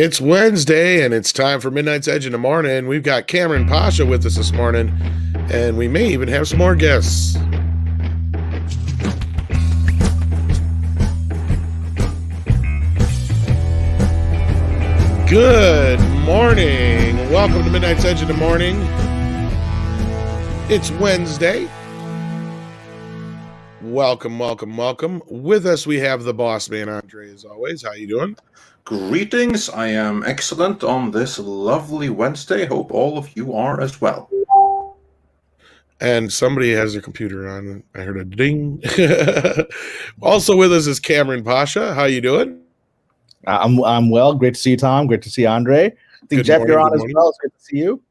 It's Wednesday, and it's time for Midnight's Edge in the morning. We've got Kamran Pasha with us this morning, and we may even have some more guests. Good morning. Welcome to Midnight's Edge in the morning. It's Wednesday. Welcome. With us, we have the boss man, Andre, as always. How you doing? Greetings. I am excellent on this lovely Wednesday. Hope all of you are as well. And somebody has their computer on. I heard a ding. Also with us is Kamran Pasha. How you doing? I'm well. Great to see you, Tom. Great to see Andrei. I think Good Jeff, morning, you're on good as morning. well. It's good to see you.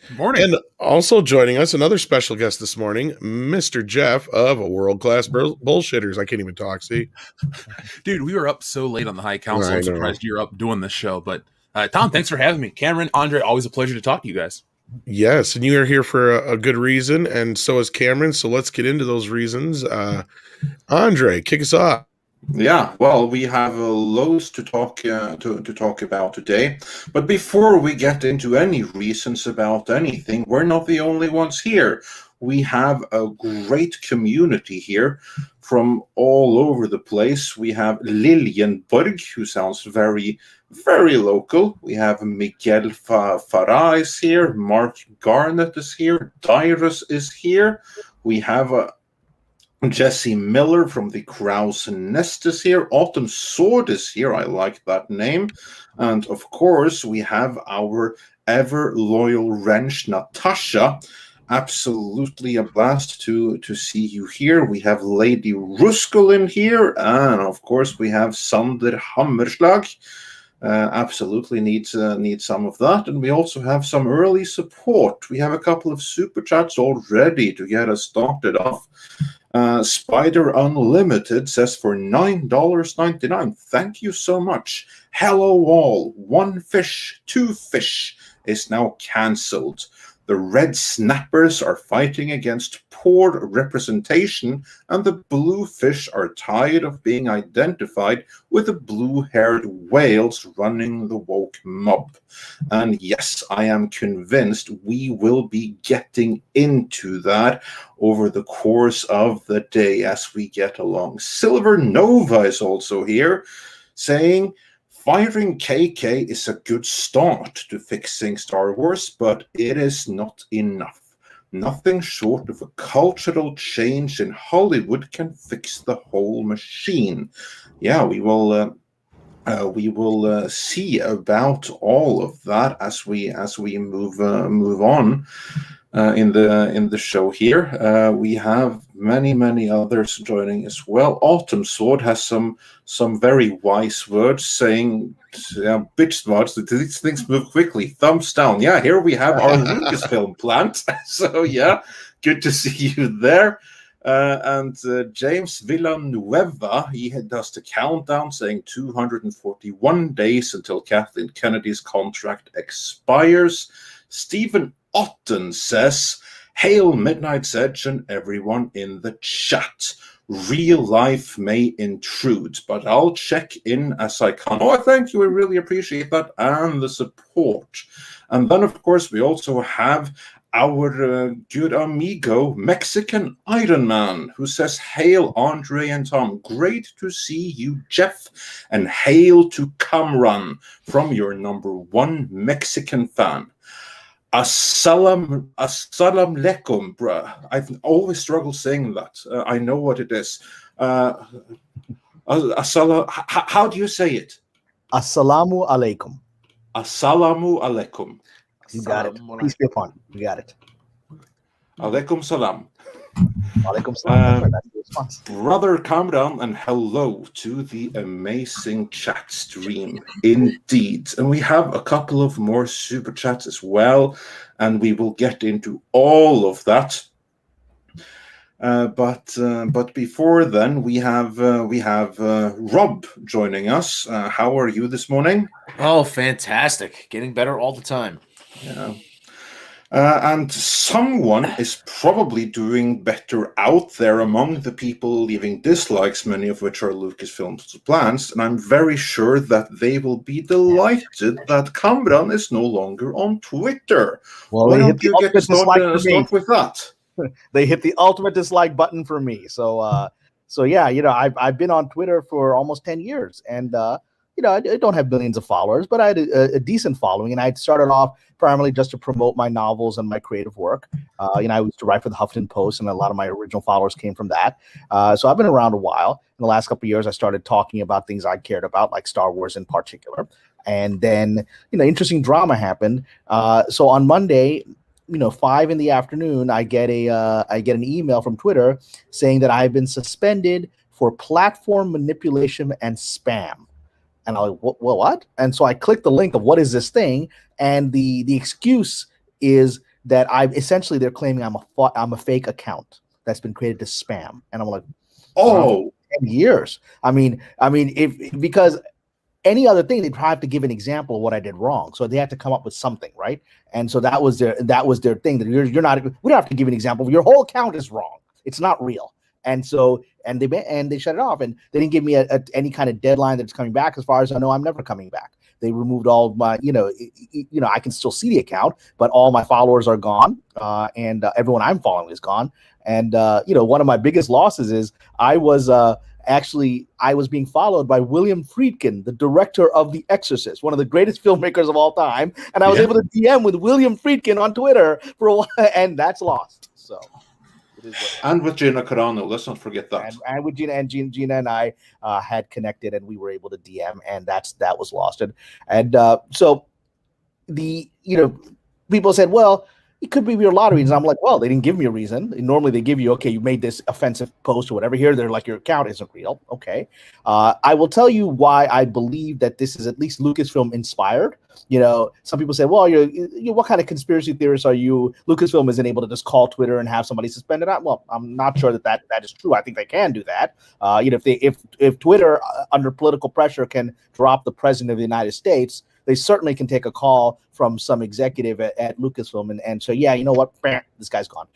Good morning. And also joining us, another special guest this morning, Mr. Jeff of World Class Bullshitters. I can't even talk, see? Dude, we were up so late on the High Council. I I'm know. surprised you're up doing this show. But Tom, thanks for having me. Cameron, Andre, always a pleasure to talk to you guys. Yes, and you are here for a good reason, and so is Kamran. So let's get into those reasons. Andre, kick us off. Yeah, well, we have loads to talk about today. But before we get into any reasons about anything, we're not the only ones here. We have a great community here from all over the place. We have Liljenburg, who sounds very, very local. We have Miguel Farah is here. Mark Garnett is here. Dyrus is here. We have Jesse Miller from the Krause Nest is here. Autumn Sword is here. I like that name. And of course, we have our ever loyal wrench, Natasha. Absolutely a blast to see you here. We have Lady Ruskolin here. And of course, we have Sander Hammerslag. Absolutely needs some of that. And we also have some early support. We have a couple of super chats all ready to get us started off. Spider Unlimited says for $9.99. Thank you so much. Hello all. One fish, two fish is now cancelled. The red snappers are fighting against poor representation, and the blue fish are tired of being identified with the blue-haired whales running the woke mob. And yes, I am convinced we will be getting into that over the course of the day as we get along. Silver Nova is also here, saying, firing KK is a good start to fixing Star Wars, but it is not enough. Nothing short of a cultural change in Hollywood can fix the whole machine. Yeah, we will see about all of that as we move on. In the show here, we have many others joining as well. Autumn Sword has some very wise words, saying, "Bitch smarts, these things move quickly. Thumbs down." Yeah, here we have our Lucasfilm plant. So yeah, good to see you there. And James Villanueva, he does the countdown, saying 241 days until Kathleen Kennedy's contract expires. Stephen Otten says, "Hail Midnight's Edge and everyone in the chat. Real life may intrude, but I'll check in as I can." Oh, thank you. I really appreciate that and the support. And then, of course, we also have our good amigo, Mexican Iron Man, who says, "Hail, Andre and Tom. Great to see you, Jeff. And hail to Kamran from your #1 Mexican fan. Assalam alaikum, bruh." I've always struggled saying that. I know what it is. How do you say it? Assalamu alaikum. Assalamu alaikum. You got it. Peace be upon you. You got it. Alaikum salam. Alaikum salam. That's the response. Brother Kamran, and hello to the amazing chat stream indeed. And we have a couple of more super chats as well, and we will get into all of that. But before then, we have Rob joining us. How are you this morning? Oh, fantastic. Getting better all the time. Yeah. And someone is probably doing better out there among the people leaving dislikes, many of which are Lucasfilm's plans. And I'm very sure that they will be delighted that Kamran is no longer on Twitter. Well, Why they hit don't the you get ultimate dislike for me. start with that? They hit the ultimate dislike button for me. So yeah, I've been on Twitter for almost 10 years, and I don't have millions of followers, but I had a decent following, and I started off primarily just to promote my novels and my creative work. I used to write for the Huffington Post, and a lot of my original followers came from that. So I've been around a while. In the last couple of years, I started talking about things I cared about, like Star Wars in particular. And then, interesting drama happened. So on Monday, 5 p.m, I get an email from Twitter saying that I've been suspended for platform manipulation and spam. And I'm like, what? And so I clicked the link of what is this thing, and the excuse is that they're claiming I'm a fake account that's been created to spam. And I'm like, 10 years. I mean, because any other thing, they'd have to give an example of what I did wrong. So they had to come up with something, right? And so that was their thing, that you're not, we don't have to give an example. Your whole account is wrong. It's not real. And so, and they shut it off, and they didn't give me any kind of deadline that it's coming back. As far as I know, I'm never coming back. They removed all of my, I can still see the account, but all my followers are gone, and everyone I'm following is gone. And one of my biggest losses is I was being followed by William Friedkin, the director of The Exorcist, one of the greatest filmmakers of all time, and I was able to DM with William Friedkin on Twitter for a while, and that's lost. So. And with Gina Carano, let's not forget that. And with Gina and I had connected, and we were able to DM, and that was lost. And so people said, well, it could be your lottery. And I'm like, well, they didn't give me a reason. Normally they give you, okay, you made this offensive post or whatever. Here, they're like, your account isn't real. Okay. I will tell you why I believe that this is at least Lucasfilm inspired. Some people say, well, you're what kind of conspiracy theorist are you? Lucasfilm isn't able to just call Twitter and have somebody suspended. Well, I'm not sure that is true. I think they can do that. If Twitter under political pressure can drop the president of the United States, they certainly can take a call from some executive at Lucasfilm. And so, yeah, you know what? This guy's gone.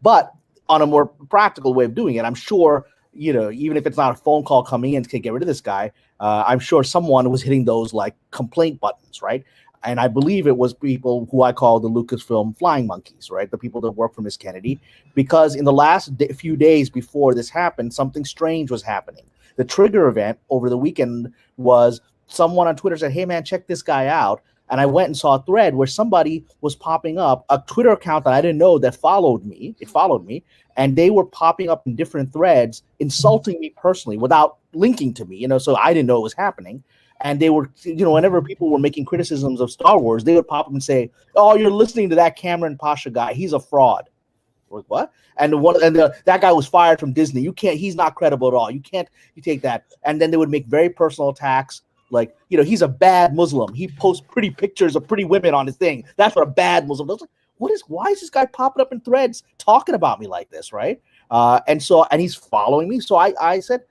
But on a more practical way of doing it, I'm sure, even if it's not a phone call coming in to get rid of this guy, I'm sure someone was hitting those like complaint buttons, right? And I believe it was people who I call the Lucasfilm flying monkeys, right? The people that work for Miss Kennedy, because in the last few days before this happened, something strange was happening. The trigger event over the weekend was someone on Twitter said, hey, man, check this guy out. And I went and saw a thread where somebody was popping up, a Twitter account that I didn't know that followed me. It followed me. And they were popping up in different threads, insulting me personally without linking to me, so I didn't know it was happening. And they were, whenever people were making criticisms of Star Wars, they would pop up and say, oh, you're listening to that Kamran Pasha guy. He's a fraud. What? And that guy was fired from Disney. He's not credible at all. You take that. And then they would make very personal attacks. Like, he's a bad Muslim. He posts pretty pictures of pretty women on his thing. That's what a bad Muslim does. Why is this guy popping up in threads talking about me like this, right? And he's following me. So I said,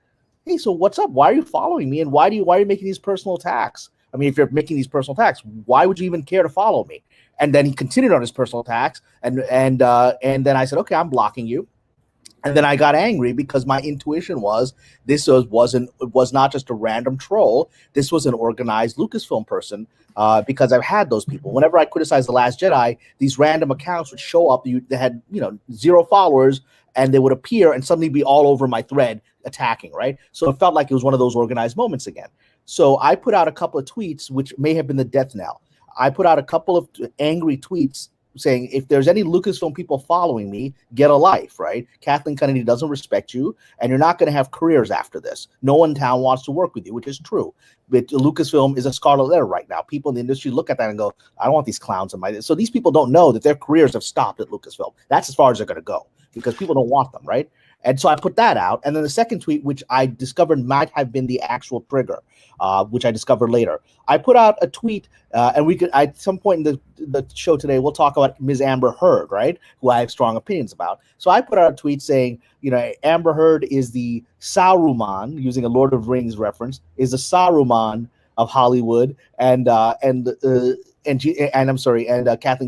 hey, so what's up? Why are you following me? And why are you making these personal attacks? I mean, if you're making these personal attacks, why would you even care to follow me? And then he continued on his personal attacks. And then I said, okay, I'm blocking you. And then I got angry because my intuition was this was not just a random troll. This was an organized Lucasfilm person, because I've had those people. Whenever I criticized The Last Jedi, these random accounts would show up. They had 0 followers, and they would appear and suddenly be all over my thread attacking, right? So it felt like it was one of those organized moments again. So I put out a couple of tweets, which may have been the death knell. I put out a couple of angry tweets saying, if there's any Lucasfilm people following me, get a life, right? Kathleen Kennedy doesn't respect you, and you're not going to have careers after this. No one in town wants to work with you, which is true. But Lucasfilm is a scarlet letter right now. People in the industry look at that and go, I don't want these clowns in my... So these people don't know that their careers have stopped at Lucasfilm. That's as far as they're going to go, because people don't want them, right? And so I put that out. And then the second tweet, which I discovered might have been the actual trigger, which I discovered later. I put out a tweet, and we could, at some point in the show today, we'll talk about Ms. Amber Heard, right? Who I have strong opinions about. So I put out a tweet saying, Amber Heard is the Saruman, using a Lord of the Rings reference, is the Saruman of Hollywood, and Kathleen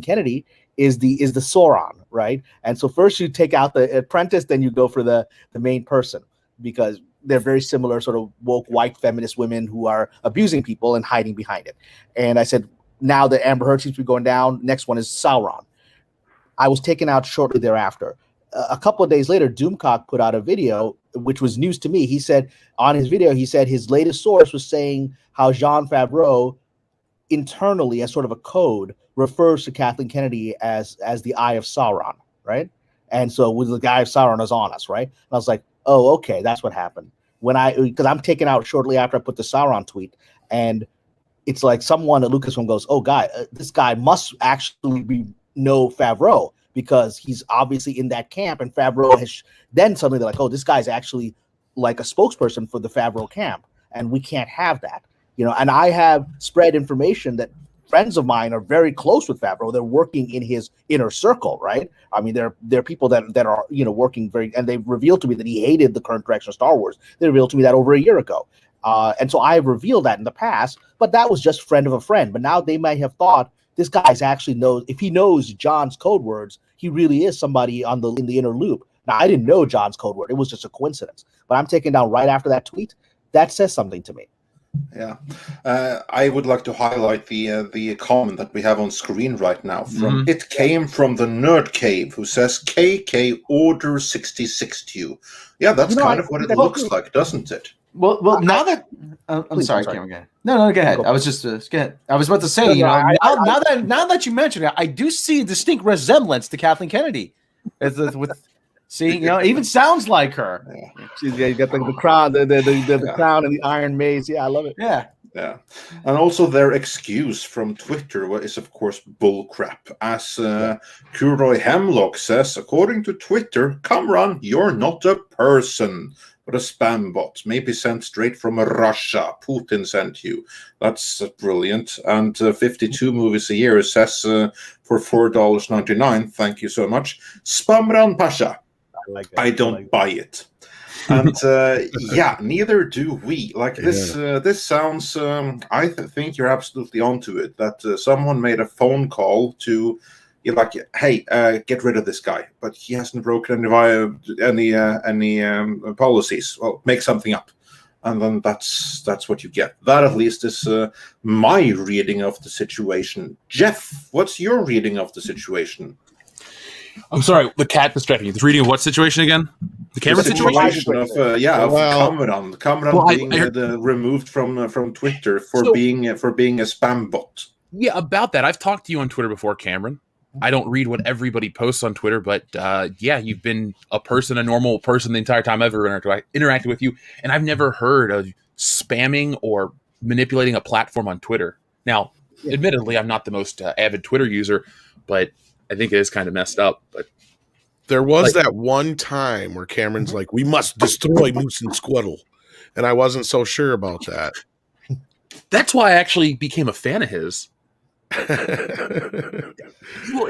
Kennedy is the Sauron, right? And so first you take out the apprentice, then you go for the main person, because they're very similar, sort of woke white feminist women who are abusing people and hiding behind it. And I said, now that Amber Heard seems to be going down, next one is Sauron. I was taken out shortly thereafter. A couple of days later, Doomcock put out a video, which was news to me. He said on his video, his latest source was saying how Jon Favreau internally, as sort of a code, refers to Kathleen Kennedy as the Eye of Sauron, right? And so with the Eye of Sauron is on us, right? And I was like, oh, okay, that's what happened. Because I'm taken out shortly after I put the Sauron tweet, and it's like someone at Lucasfilm goes, oh, this guy must actually know Favreau, because he's obviously in that camp, and Favreau has then suddenly they're like, oh, this guy's actually like a spokesperson for the Favreau camp, and we can't have that, and I have spread information that friends of mine are very close with Favreau. They're working in his inner circle, right? I mean, they're people that are working and they've revealed to me that he hated the current direction of Star Wars. They revealed to me that over a year ago, and so I have revealed that in the past, but that was just friend of a friend. But now they might have thought, this guy's actually knows, if he knows John's code words, he really is somebody in the inner loop. Now, I didn't know John's code word. It was just a coincidence. But I'm taken down right after that tweet. That says something to me. Yeah. I would like to highlight the comment that we have on screen right now. It came from the Nerd Cave, who says, KK Order 66 to you. Yeah, that's kind of what it looks like, doesn't it? Well, now that I'm sorry, Cameron. No, go ahead. I was just go ahead. I was about to say, now that you mentioned it, I do see a distinct resemblance to Kathleen Kennedy. It even sounds like her. Yeah, you got the crown, the crown and the iron maze. Yeah, I love it. Yeah. And also their excuse from Twitter is, of course, bullcrap. As Kuroy Hemlock says, according to Twitter, Kamran, you're not a person, but a spam bot, maybe sent straight from Russia. Putin sent you. That's brilliant. And 52 movies a year says for $4.99. Thank you so much. Kamran Pasha. I don't buy it. And neither do we. Like this. This sounds. I think you're absolutely onto it. That someone made a phone call to, hey, get rid of this guy, but he hasn't broken any policies. Well, make something up, and then that's what you get. That at least is my reading of the situation. Jeff, what's your reading of the situation? I'm sorry, the cat distracted me. The reading of what situation again? The camera situation? Of Kamran being removed from Twitter for being a spam bot. Yeah, about that. I've talked to you on Twitter before, Cameron. I don't read what everybody posts on Twitter, but you've been a normal person the entire time I've ever interacted with you, and I've never heard of spamming or manipulating a platform on Twitter. Now, admittedly, I'm not the most avid Twitter user, but I think it is kind of messed up. But there was that one time where Cameron's like, we must destroy Moose and Squirtle. And I wasn't so sure about that. That's why I actually became a fan of his.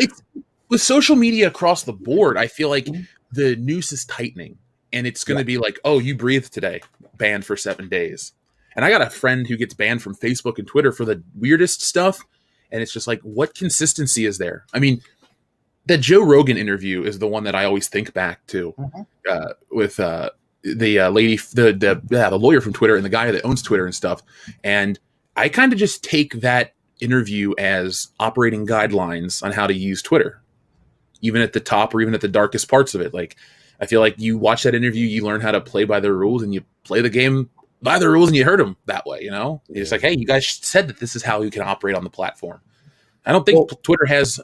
It's with social media across the board, I feel like the noose is tightening. And it's going to be like, oh, you breathed today, banned for 7 days. And I got a friend who gets banned from Facebook and Twitter for the weirdest stuff. And it's just like, what consistency is there? I mean, that Joe Rogan interview is the one that I always think back to with the lady, the lawyer from Twitter and the guy that owns Twitter and stuff. And I kind of just take that interview as operating guidelines on how to use Twitter, even at the top or even at the darkest parts of it. Like, I feel like you watch that interview, you learn how to play by the rules, and you play the game by the rules, and you hurt them that way. It's like, hey, you guys said that this is how you can operate on the platform. I don't think Twitter has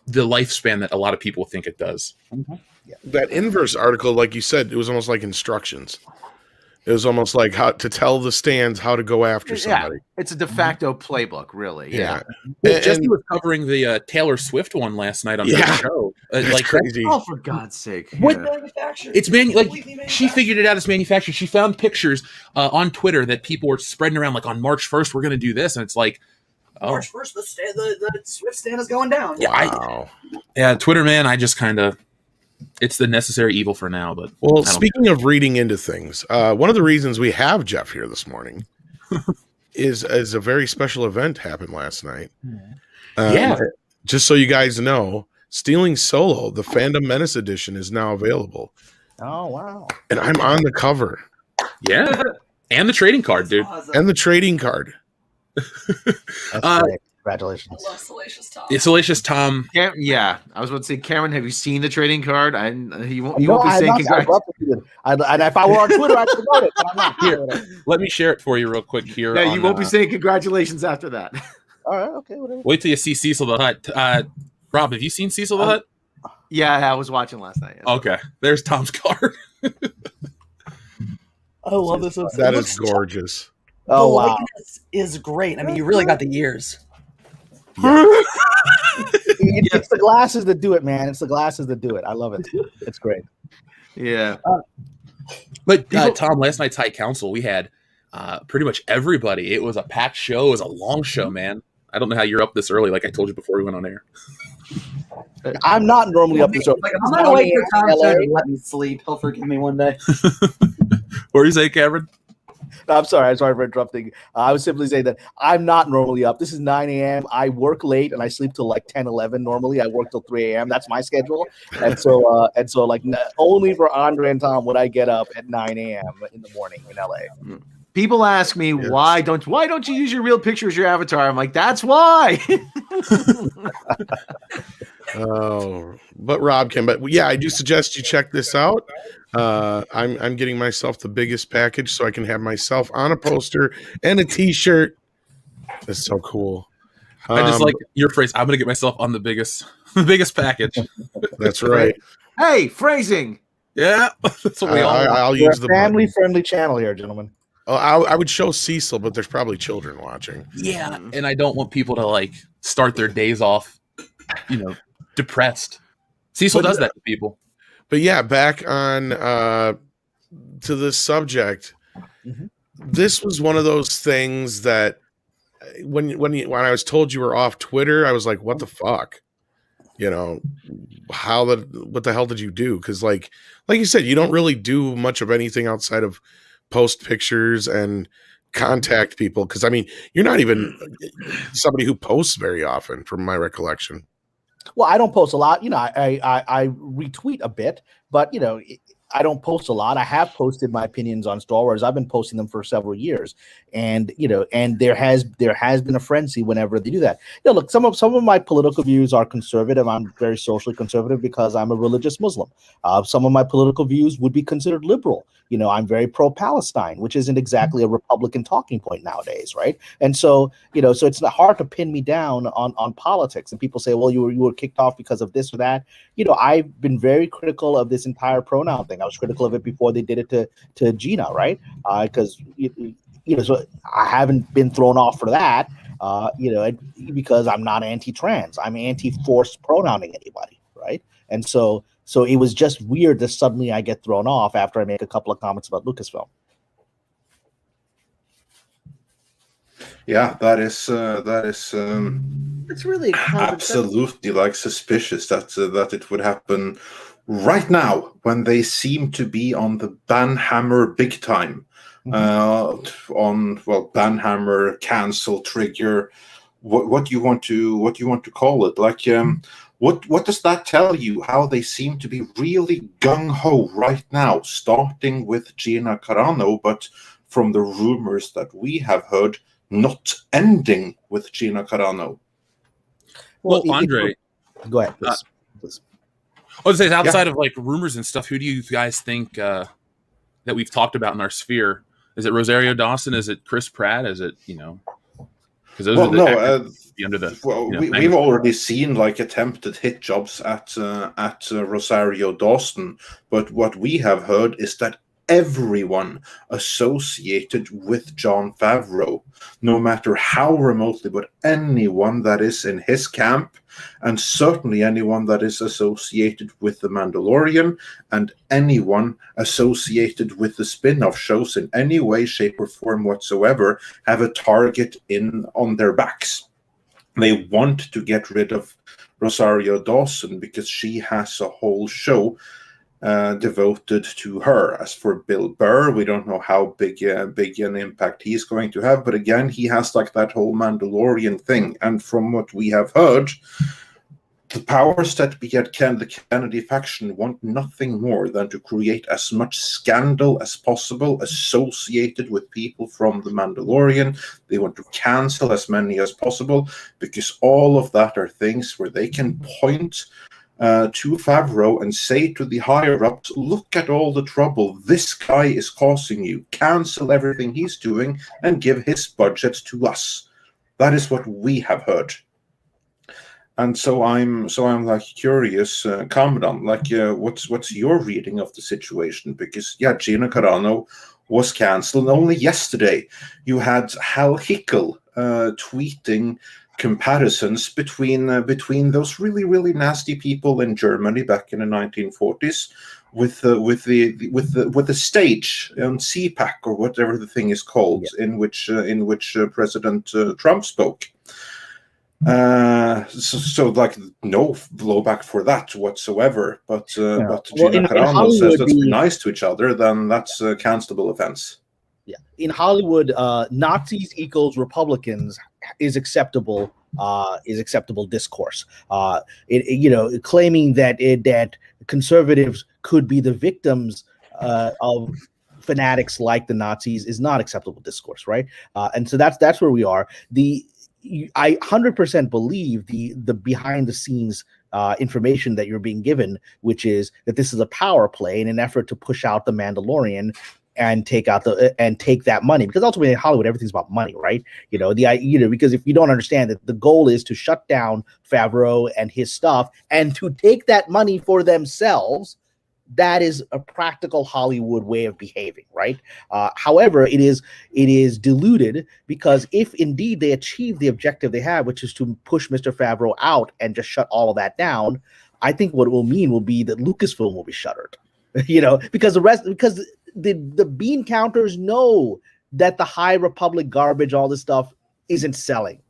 the lifespan that a lot of people think it does. That inverse article, like you said, it was almost like instructions. It was almost like how to tell the stands how to go after somebody. It's a de facto playbook, really. Yeah. Jesse was covering the Taylor Swift one last night on the show. Like crazy. Oh, for God's sake! What manufactured? It's she figured it out as manufactured. She found pictures on Twitter that people were spreading around, like on March 1st, we're going to do this, and it's like, March 1st, the Swift stand is going down. Yeah, Twitter, man. I just kind of. It's the necessary evil for now, but speaking of reading into things, one of the reasons we have Jeff here this morning is a very special event happened last night. just so you guys know, Stealing Solo, the Fandom Menace edition, is now available. Oh, wow. And I'm on the cover. Yeah. And the trading card, dude. Awesome. And the trading card. That's great. Congratulations. I love Salacious Tom. It's Salacious Tom. Yeah, I was about to say, Cameron, have you seen the trading card? You won't be I saying I'd love to see it. And if I were on Twitter, I'd promote it. But I'm not. Here, let me share it for you real quick here. Yeah, you won't be saying congratulations after that. All right, okay, whatever. Wait till you see Cecil the Hut. Rob, have you seen Cecil the Hut? Yeah, I was watching last night. Yeah. Okay, there's Tom's card. I love this. That is gorgeous. Oh, the wow. likeness is great. I mean, you really got the ears. It's the glasses that do it, man. It's the glasses that do it. I love it. It's great. Yeah. But Tom, last night's High Council, we had pretty much everybody. It was a packed show. It was a long show, man. I don't know how you're up this early, like I told you before we went on air. I'm not normally up this early. Like, I'm not awake for Tom to let me sleep. He'll forgive me one day. What do you say, Cameron? No, I'm sorry for interrupting. I was simply saying that I'm not normally up. This is 9 a.m. I work late and I sleep till like 10, 11. Normally, I work till 3 a.m. That's my schedule. And so, like, only for Andre and Tom would I get up at 9 a.m. in the morning in LA. People ask me why don't you use your real picture as your avatar? I'm like, that's why. Oh, but Rob can. But yeah, I do suggest you check this out. I'm getting myself the biggest package so I can have myself on a poster and a T-shirt. That's so cool. I just like your phrase. I'm gonna get myself on the biggest package. That's right. Hey, phrasing. Yeah, that's what we all. I'll We're use a the family-friendly channel here, gentlemen. Oh, I would show Cecil, but there's probably children watching. Yeah, and I don't want people to like start their days off, depressed. Cecil does that to people. But yeah, back on to this subject. Mm-hmm. This was one of those things that when I was told you were off Twitter, I was like, "What the fuck?" What the hell did you do? Because like you said, you don't really do much of anything outside of post pictures and contact people. Because I mean, you're not even somebody who posts very often, from my recollection. Well, I don't post a lot. I retweet a bit, but I don't post a lot. I have posted my opinions on Star Wars. I've been posting them for several years, and there has been a frenzy whenever they do that. Look, some of my political views are conservative. I'm very socially conservative because I'm a religious Muslim. Some of my political views would be considered liberal. I'm very pro-Palestine, which isn't exactly a Republican talking point nowadays, right? And so, so it's hard to pin me down on politics. And people say, well, you were kicked off because of this or that. I've been very critical of this entire pronoun thing. I was critical of it before they did it to Gina, right? Because so I haven't been thrown off for that. Because I'm not anti-trans. I'm anti-forced pronouncing anybody, right? And so it was just weird that suddenly I get thrown off after I make a couple of comments about Lucasfilm. Yeah, that is It's really absolutely like suspicious that it would happen right now when they seem to be on the banhammer big time. Banhammer, cancel, trigger, what you want to call it? Like, what does that tell you? How they seem to be really gung ho right now, starting with Gina Carano, but from the rumors that we have heard, not ending with Gina Carano. Well, Andre, go ahead, please. I was saying, outside of like rumors and stuff, who do you guys think that we've talked about in our sphere? Is it Rosario Dawson? Is it Chris Pratt? Is it because those are the actors under the. We've already seen like attempted hit jobs at Rosario Dawson, but what we have heard is that everyone associated with Jon Favreau, no matter how remotely, but anyone that is in his camp, and certainly anyone that is associated with The Mandalorian, and anyone associated with the spin-off shows in any way, shape, or form whatsoever, have a target on their backs. They want to get rid of Rosario Dawson because she has a whole show devoted to her. As for Bill Burr, we don't know how big an impact he's going to have, but again, he has like that whole Mandalorian thing, and from what we have heard, The powers that be at the Kennedy faction want nothing more than to create as much scandal as possible associated with people from The Mandalorian. They want to cancel as many as possible, because all of that are things where they can point to Favreau and say to the higher-ups, look at all the trouble this guy is causing you. Cancel everything he's doing and give his budget to us. That is what we have heard. And so I'm like curious, Kamran, like what's your reading of the situation? Because Gina Carano was cancelled. Only yesterday you had Hal Hickel tweeting comparisons between those really nasty people in Germany back in the 1940s with the stage on CPAC or whatever the thing is called, in which President Trump spoke. So like no blowback for that whatsoever, but Gina Carano says let's be nice to each other, then that's a cancelable offense. Yeah, in Hollywood, Nazis equals Republicans is acceptable discourse. Claiming that conservatives could be the victims of fanatics like the Nazis is not acceptable discourse, right? And so that's where we are. I 100% believe the behind the scenes information that you're being given, which is that this is a power play in an effort to push out the Mandalorian and take that money, because ultimately in Hollywood everything's about money, right? Because if you don't understand that the goal is to shut down Favreau and his stuff and to take that money for themselves. That is a practical Hollywood way of behaving, right? However, it is diluted, because if indeed they achieve the objective they have, which is to push Mr. Favreau out and just shut all of that down, I think what it will mean will be that Lucasfilm will be shuttered. Because the bean counters know that the High Republic garbage, all this stuff, isn't selling.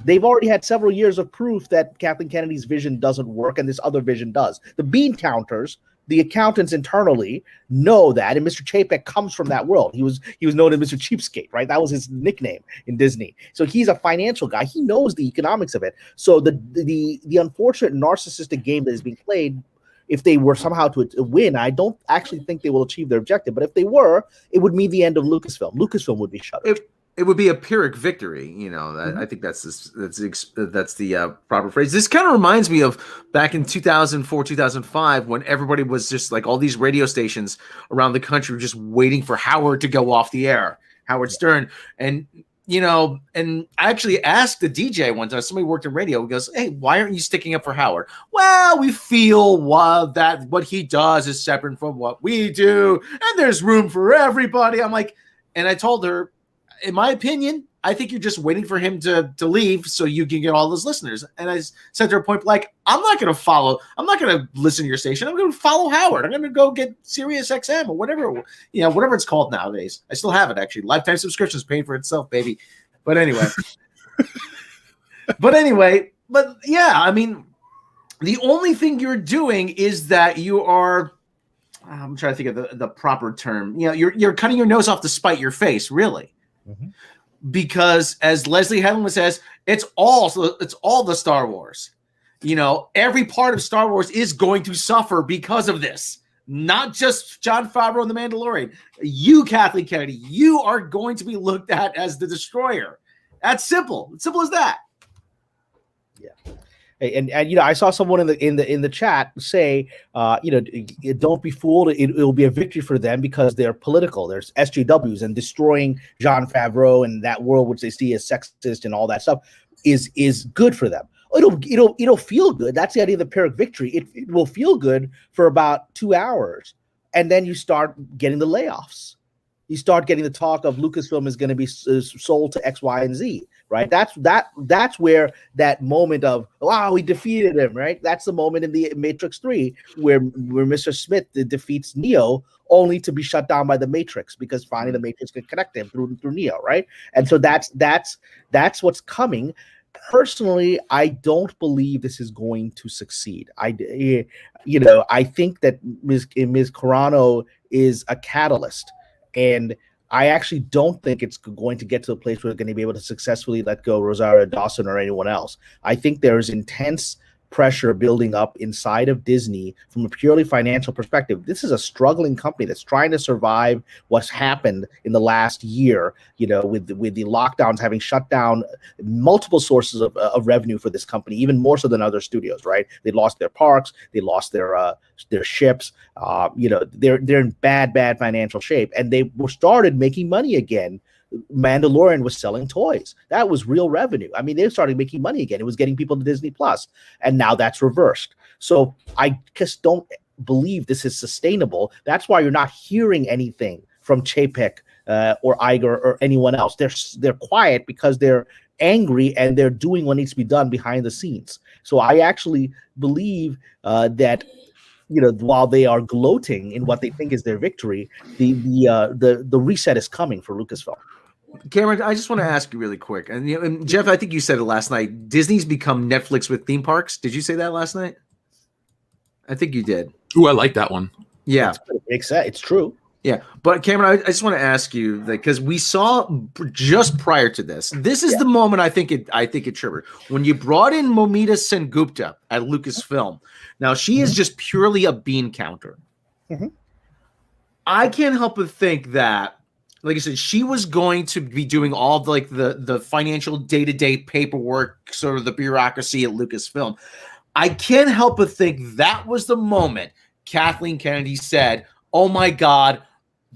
They've already had several years of proof that Kathleen Kennedy's vision doesn't work and this other vision does. The bean counters, the accountants internally, know that, and Mr. Chapek comes from that world. He was known as Mr. Cheapskate, right? That was his nickname in Disney. So he's a financial guy. He knows the economics of it. So the unfortunate narcissistic game that is being played, if they were somehow to win, I don't actually think they will achieve their objective. But if they were, it would mean the end of Lucasfilm. Lucasfilm would be shuttered. It would be a Pyrrhic victory, I think that's the proper phrase. This kind of reminds me of back in 2004, 2005, when everybody was just like, all these radio stations around the country were just waiting for Howard to go off the air, Howard Stern. And I actually asked the DJ one time, somebody worked in radio, he goes, hey, why aren't you sticking up for Howard? Well, we feel that what he does is separate from what we do, and there's room for everybody. I'm like, and I told her, in my opinion, I think you're just waiting for him to leave so you can get all those listeners. And I said to her point, like, I'm not going to listen to your station. I'm going to follow Howard. I'm going to go get Sirius XM or whatever it's called nowadays. I still have it, actually. Lifetime subscriptions paying for itself, baby. But anyway, I mean, the only thing you're doing is that you are, I'm trying to think of the proper term. You're cutting your nose off to spite your face, really. Mm-hmm. Because as Leslie Headland says, it's all the Star Wars. Every part of Star Wars is going to suffer because of this. Not just Jon Favreau and The Mandalorian. You, Kathleen Kennedy, you are going to be looked at as the destroyer. That's simple. It's simple as that. Yeah. And I saw someone in the chat say, don't be fooled. It will be a victory for them because they're political. There's SJWs, and destroying Jon Favreau and that world which they see as sexist and all that stuff is good for them. It'll feel good. That's the idea of the Pyrrhic victory. It will feel good for about 2 hours, and then you start getting the layoffs. You start getting the talk of Lucasfilm is going to be sold to X, Y, and Z. Right, that's where that moment of, wow, we defeated him. Right, that's the moment in the Matrix 3 where Mr. Smith defeats Neo, only to be shut down by the Matrix, because finally the Matrix can connect him through Neo. Right, and so that's what's coming. Personally, I don't believe this is going to succeed. I think that Ms. Carano is a catalyst, and I actually don't think it's going to get to a place where they're going to be able to successfully let go Rosario, Dawson, or anyone else. I think there is intense pressure building up inside of Disney from a purely financial perspective. This is a struggling company that's trying to survive what's happened in the last year, with the lockdowns having shut down multiple sources of revenue for this company, even more so than other studios, right? They lost their parks, they lost their ships, they're in bad financial shape, and they were started making money again. Mandalorian was selling toys. That was real revenue. I mean, they started making money again. It was getting people to Disney Plus, and now that's reversed. So I just don't believe this is sustainable. That's why you're not hearing anything from Chapek or Iger or anyone else. They're quiet because they're angry and they're doing what needs to be done behind the scenes. So I actually believe that while they are gloating in what they think is their victory, the reset is coming for Lucasfilm. Cameron, I just want to ask you really quick, and Jeff, I think you said it last night. Disney's become Netflix with theme parks. Did you say that last night? I think you did. Ooh, I like that one. Yeah, it's true. Yeah, but Cameron, I just want to ask you, because we saw just prior to this. This is the moment I think it triggered when you brought in Momita Sengupta at Lucasfilm. Now she is just purely a bean counter. Mm-hmm. I can't help but think that, like I said, she was going to be doing all the financial day-to-day paperwork, sort of the bureaucracy at Lucasfilm. I can't help but think that was the moment Kathleen Kennedy said, "Oh my God,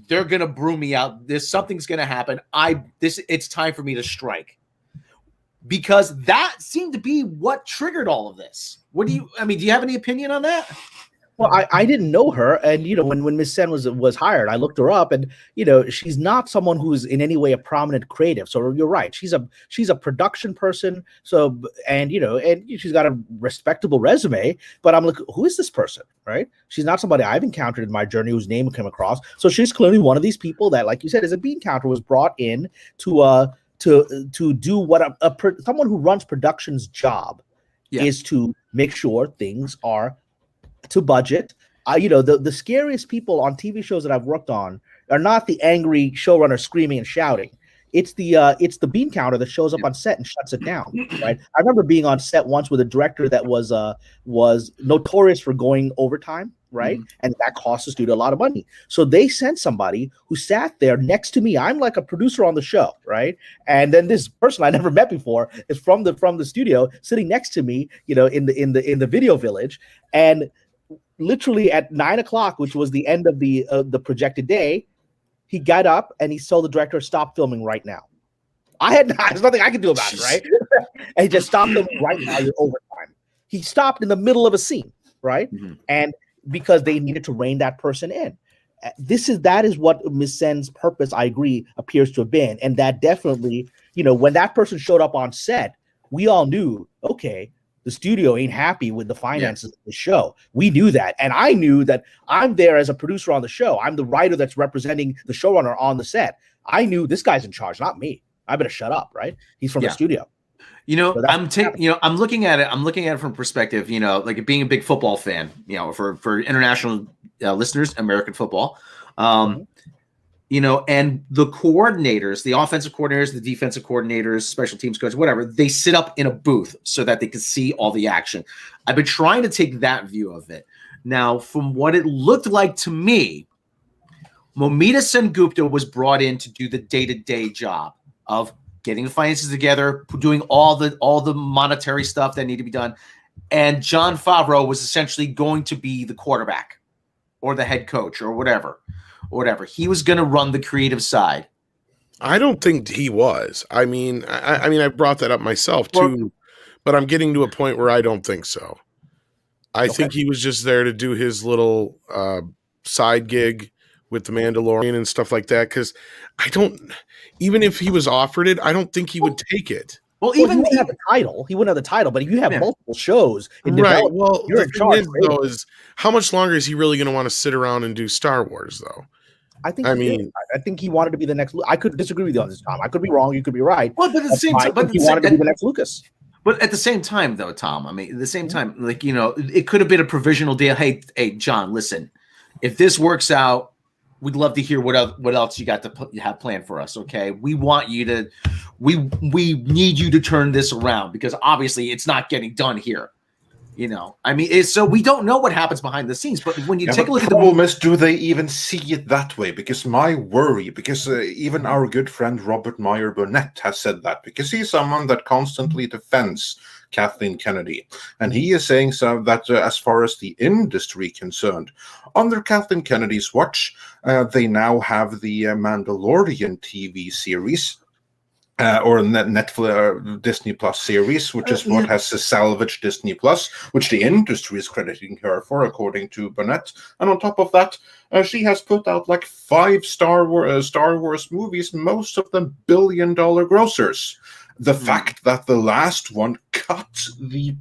they're gonna brew me out. Something's gonna happen. It's time for me to strike." Because that seemed to be what triggered all of this. Do you have any opinion on that? Well, I didn't know her, and when Miss Sen was hired, I looked her up, and she's not someone who's in any way a prominent creative. So you're right, she's a production person. So and she's got a respectable resume, but I'm like, who is this person, right? She's not somebody I've encountered in my journey whose name came across. So she's clearly one of these people that, like you said, is a bean counter, was brought in to do what someone who runs production's job is, to make sure things are to budget. The scariest people on TV shows that I've worked on are not the angry showrunner screaming and shouting. It's the bean counter that shows up on set and shuts it down. Right. I remember being on set once with a director that was notorious for going overtime. Right. Mm-hmm. And that cost the studio a lot of money. So they sent somebody who sat there next to me. I'm like a producer on the show. Right. And then this person I never met before is from the studio sitting next to me, in the video village. And literally at 9:00, which was the end of the projected day, he got up and he told the director, "Stop filming right now." There's nothing I can do about it, right? And he just stopped filming right now. You're overtime. He stopped in the middle of a scene, right? Mm-hmm. And because they needed to rein that person in. That is what Ms. Sen's purpose, I agree, appears to have been. And that definitely, when that person showed up on set, we all knew, okay, the studio ain't happy with the finances of the show. We knew that. And I knew that I'm there as a producer on the show. I'm the writer that's representing the showrunner on the set. I knew this guy's in charge, not me. I better shut up, right? He's from the studio. I'm looking at it. I'm looking at it from perspective, like being a big football fan, for international listeners, American football, and the coordinators, the offensive coordinators, the defensive coordinators, special teams coaches, whatever, they sit up in a booth so that they can see all the action. I've been trying to take that view of it. Now, from what it looked like to me, Momita Sengupta was brought in to do the day-to-day job of getting the finances together, doing all the monetary stuff that needed to be done. And Jon Favreau was essentially going to be the quarterback or the head coach or whatever. He was going to run the creative side. I don't think he was. I mean, I brought that up myself too, but I'm getting to a point where I don't think so. I think he was just there to do his little side gig with the Mandalorian and stuff like that. Because even if he was offered it, I don't think he would take it. Well, he wouldn't have the title. He wouldn't have the title, but if you have multiple shows in development, well, you're in charge. Is how much longer is he really going to want to sit around and do Star Wars, though? I think he wanted to be the next. I could disagree with you on this, Tom. I could be wrong. You could be right. Well, but at the same time, he wanted to be the next Lucas. But at the same time, though, Tom, at the same time, it could have been a provisional deal. Hey, John, listen, if this works out, we'd love to hear what else you got to have planned for us. Okay, we want you to, we need you to turn this around because obviously it's not getting done here. You know, I mean, so we don't know what happens behind the scenes. But when you take a look at the problem is, do they even see it that way? Because my worry, because even our good friend Robert Meyer Burnett has said that, because he's someone that constantly defends Kathleen Kennedy, and he is saying so that as far as the industry concerned, under Kathleen Kennedy's watch, they now have the Mandalorian TV series. Or Netflix Disney Plus series, which is what has salvaged Disney Plus, which the industry is crediting her for, according to Burnett. And on top of that, she has put out like 5 Star Wars movies, most of them billion-dollar grossers. The fact that the last one cut the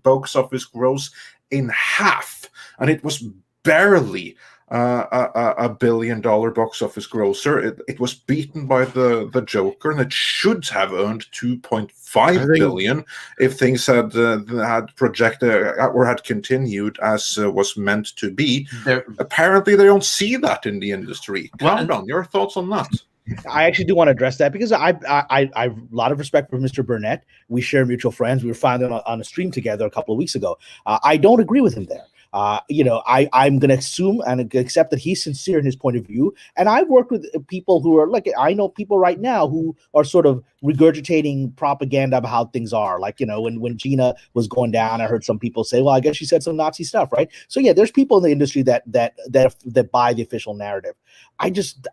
box office gross in half, and it was barely a billion-dollar box office grosser. It was beaten by the Joker, and it should have earned 2.5 billion if things had projected or had continued as was meant to be. Apparently, they don't see that in the industry. Kamran, your thoughts on that? I actually do want to address that because I have a lot of respect for Mr. Burnett. We share mutual friends. We were finally on a stream together a couple of weeks ago. I don't agree with him there. I'm going to assume and accept that he's sincere in his point of view. And I've worked with people who are like, I know people right now who are sort of regurgitating propaganda about how things are. Like, when Gina was going down, I heard some people say, well, I guess she said some Nazi stuff, right? So yeah, there's people in the industry that buy the official narrative.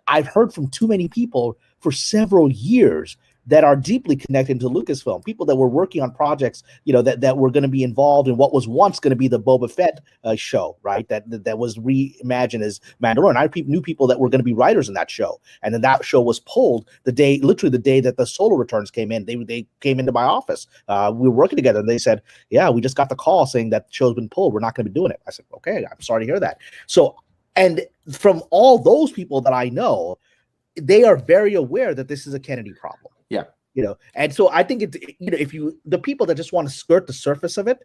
I've heard from too many people for several years that are deeply connected to Lucasfilm, people that were working on projects, that were going to be involved in what was once going to be the Boba Fett show, right? That was reimagined as Mandalorian. I knew people that were going to be writers in that show, and then that show was pulled literally the day that the Solo Returns came in. They came into my office. We were working together, and they said, "Yeah, we just got the call saying that the show's been pulled. We're not going to be doing it." I said, "Okay, I'm sorry to hear that." So, and from all those people that I know, they are very aware that this is a Kennedy problem. Yeah. And so I think the people that just want to skirt the surface of it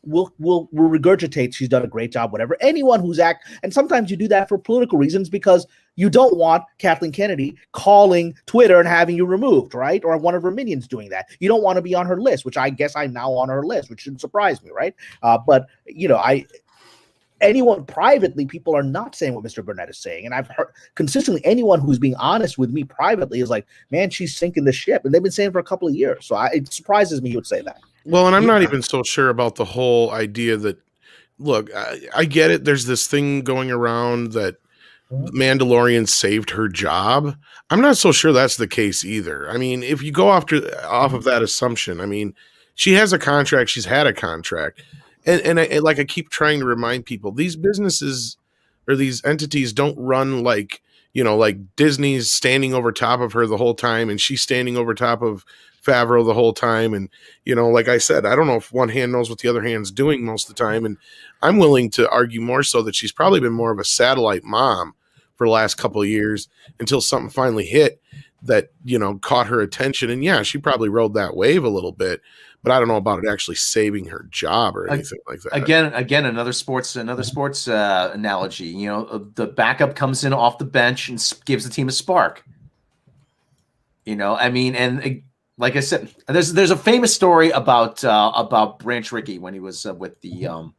will regurgitate she's done a great job, whatever. Anyone who's and sometimes you do that for political reasons because you don't want Kathleen Kennedy calling Twitter and having you removed, right? Or one of her minions doing that. You don't want to be on her list, which I guess I'm now on her list, which shouldn't surprise me, right? But anyone privately, people are not saying what Mr. Burnett is saying. And I've heard consistently anyone who's being honest with me privately is like, man, she's sinking the ship. And they've been saying for a couple of years. So it surprises me he would say that. Well, and I'm not even so sure about the whole idea that, look, I get it. There's this thing going around that Mandalorian saved her job. I'm not so sure that's the case either. I mean, if you go off of that assumption, I mean, she has a contract. She's had a contract. And I keep trying to remind people, these businesses or these entities don't run like Disney's standing over top of her the whole time and she's standing over top of Favreau the whole time. And, like I said, I don't know if one hand knows what the other hand's doing most of the time. And I'm willing to argue more so that she's probably been more of a satellite mom for the last couple of years until something finally hit that, caught her attention. And yeah, she probably rode that wave a little bit. But I don't know about it actually saving her job or anything like that. Again, another sports analogy. The backup comes in off the bench and gives the team a spark. I mean, and like I said, there's a famous story about Branch Rickey when he was with the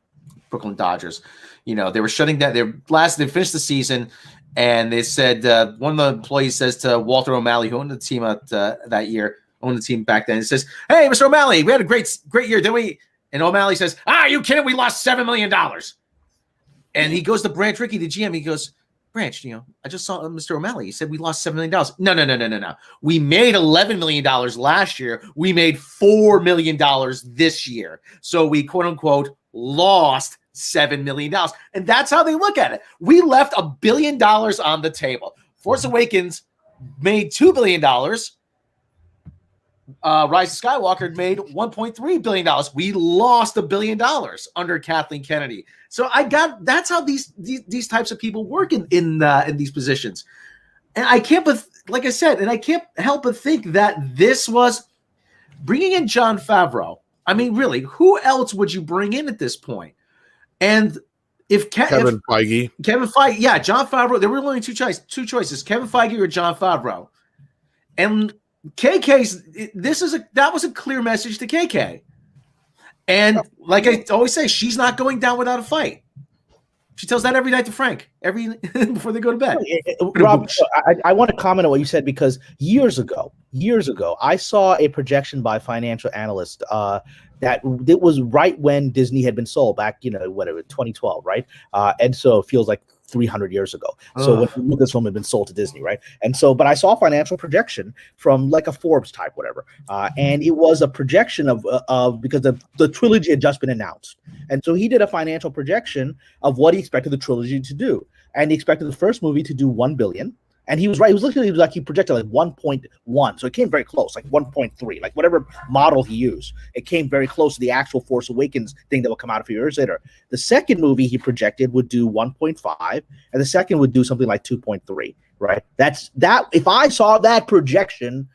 Brooklyn Dodgers. They were shutting down. They finished the season, and they said one of the employees says to Walter O'Malley, who owned the team that year. On the team back then, and says, "Hey, Mr. O'Malley, we had a great year, didn't we?" And O'Malley says, "Are you kidding? We lost $7 million." And he goes to Branch Rickey, the GM. He goes, "Branch, I just saw Mr. O'Malley. He said we lost $7 million. No. We made $11 million last year. We made $4 million this year. So we quote unquote lost $7 million." And that's how they look at it. We left $1 billion on the table. Force Awakens made $2 billion. Rise of Skywalker made $1.3 billion. We lost $1 billion under Kathleen Kennedy. So that's how these types of people work in these positions. And I can't, like I said, and I can't help but think that this was bringing in Jon Favreau. I mean, really, who else would you bring in at this point? And if Kevin Feige, yeah, Jon Favreau, there were only two choices, Kevin Feige or Jon Favreau. And KK's that was a clear message to KK. And like I always say, she's not going down without a fight. She tells that every night to Frank, before they go to bed. Rob, I want to comment on what you said, because years ago, I saw a projection by financial analysts that it was right when Disney had been sold back, 2012, right? And so it feels like 300 years ago. So when Lucasfilm had been sold to Disney, right? And so, but I saw a financial projection from like a Forbes type, whatever, and it was a projection of because the trilogy had just been announced, and so he did a financial projection of what he expected the trilogy to do, and he expected the first movie to do 1 billion. And he was right. He projected like 1.1. So it came very close, like 1.3, like whatever model he used. It came very close to the actual Force Awakens thing that will come out a few years later. The second movie he projected would do 1.5, and the second would do something like 2.3, right? That's that. If I saw that projection,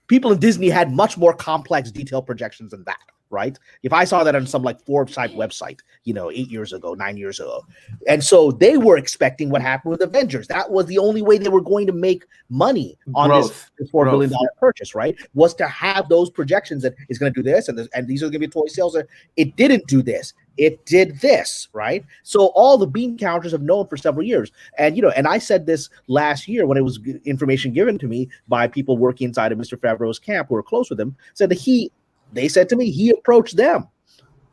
people in Disney had much more complex, detailed projections than that. Right? If I saw that on some like Forbes type website, 8 years ago, 9 years ago. And so they were expecting what happened with Avengers. That was the only way they were going to make money on this $4 billion purchase, right? Was to have those projections that it's going to do this and these are going to be toy sales. It didn't do this. It did this, right? So all the bean counters have known for several years. And, and I said this last year when it was information given to me by people working inside of Mr. Favreau's camp who were close with him, said that they said to me, he approached them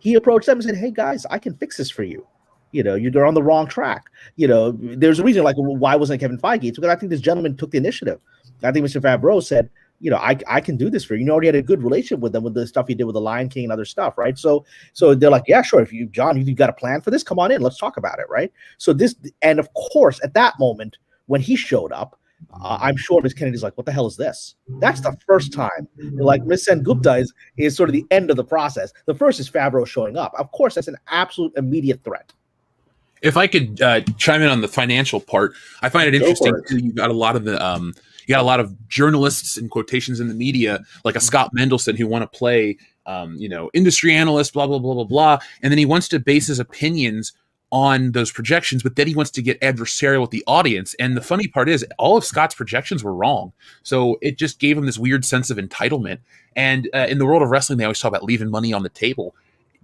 and said, hey guys, I can fix this for you. You're on the wrong track. There's a reason, like, why wasn't Kevin Feige? It's because I think this gentleman took the initiative. I think Mr. Favreau said, I can do this for you. Already had a good relationship with them with the stuff he did with the Lion King and other stuff, right? So they're like, yeah, sure. If you've got a plan for this, come on in. Let's talk about it, right? So and of course, at that moment, when he showed up, I'm sure Miss Kennedy's like, what the hell is this? That's the first time. Like Miss Sengupta is sort of the end of the process. The first is Favreau showing up. Of course, that's an absolute immediate threat. If I could chime in on the financial part, I find it interesting too. You got a lot of journalists and quotations in the media, like a Scott Mendelson, who want to play, industry analyst, blah blah blah blah blah, and then he wants to base his opinions on those projections, but then he wants to get adversarial with the audience. And the funny part is, all of Scott's projections were wrong. So it just gave him this weird sense of entitlement. And in the world of wrestling, they always talk about leaving money on the table.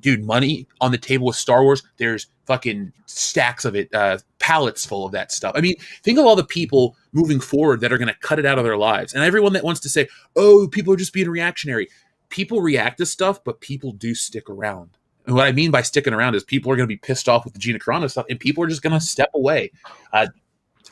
Dude, money on the table with Star Wars, there's fucking stacks of it, pallets full of that stuff. I mean, think of all the people moving forward that are going to cut it out of their lives. And everyone that wants to say, oh, people are just being reactionary. People react to stuff, but people do stick around. And what I mean by sticking around is people are going to be pissed off with the Gina Carano stuff, and people are just going to step away. I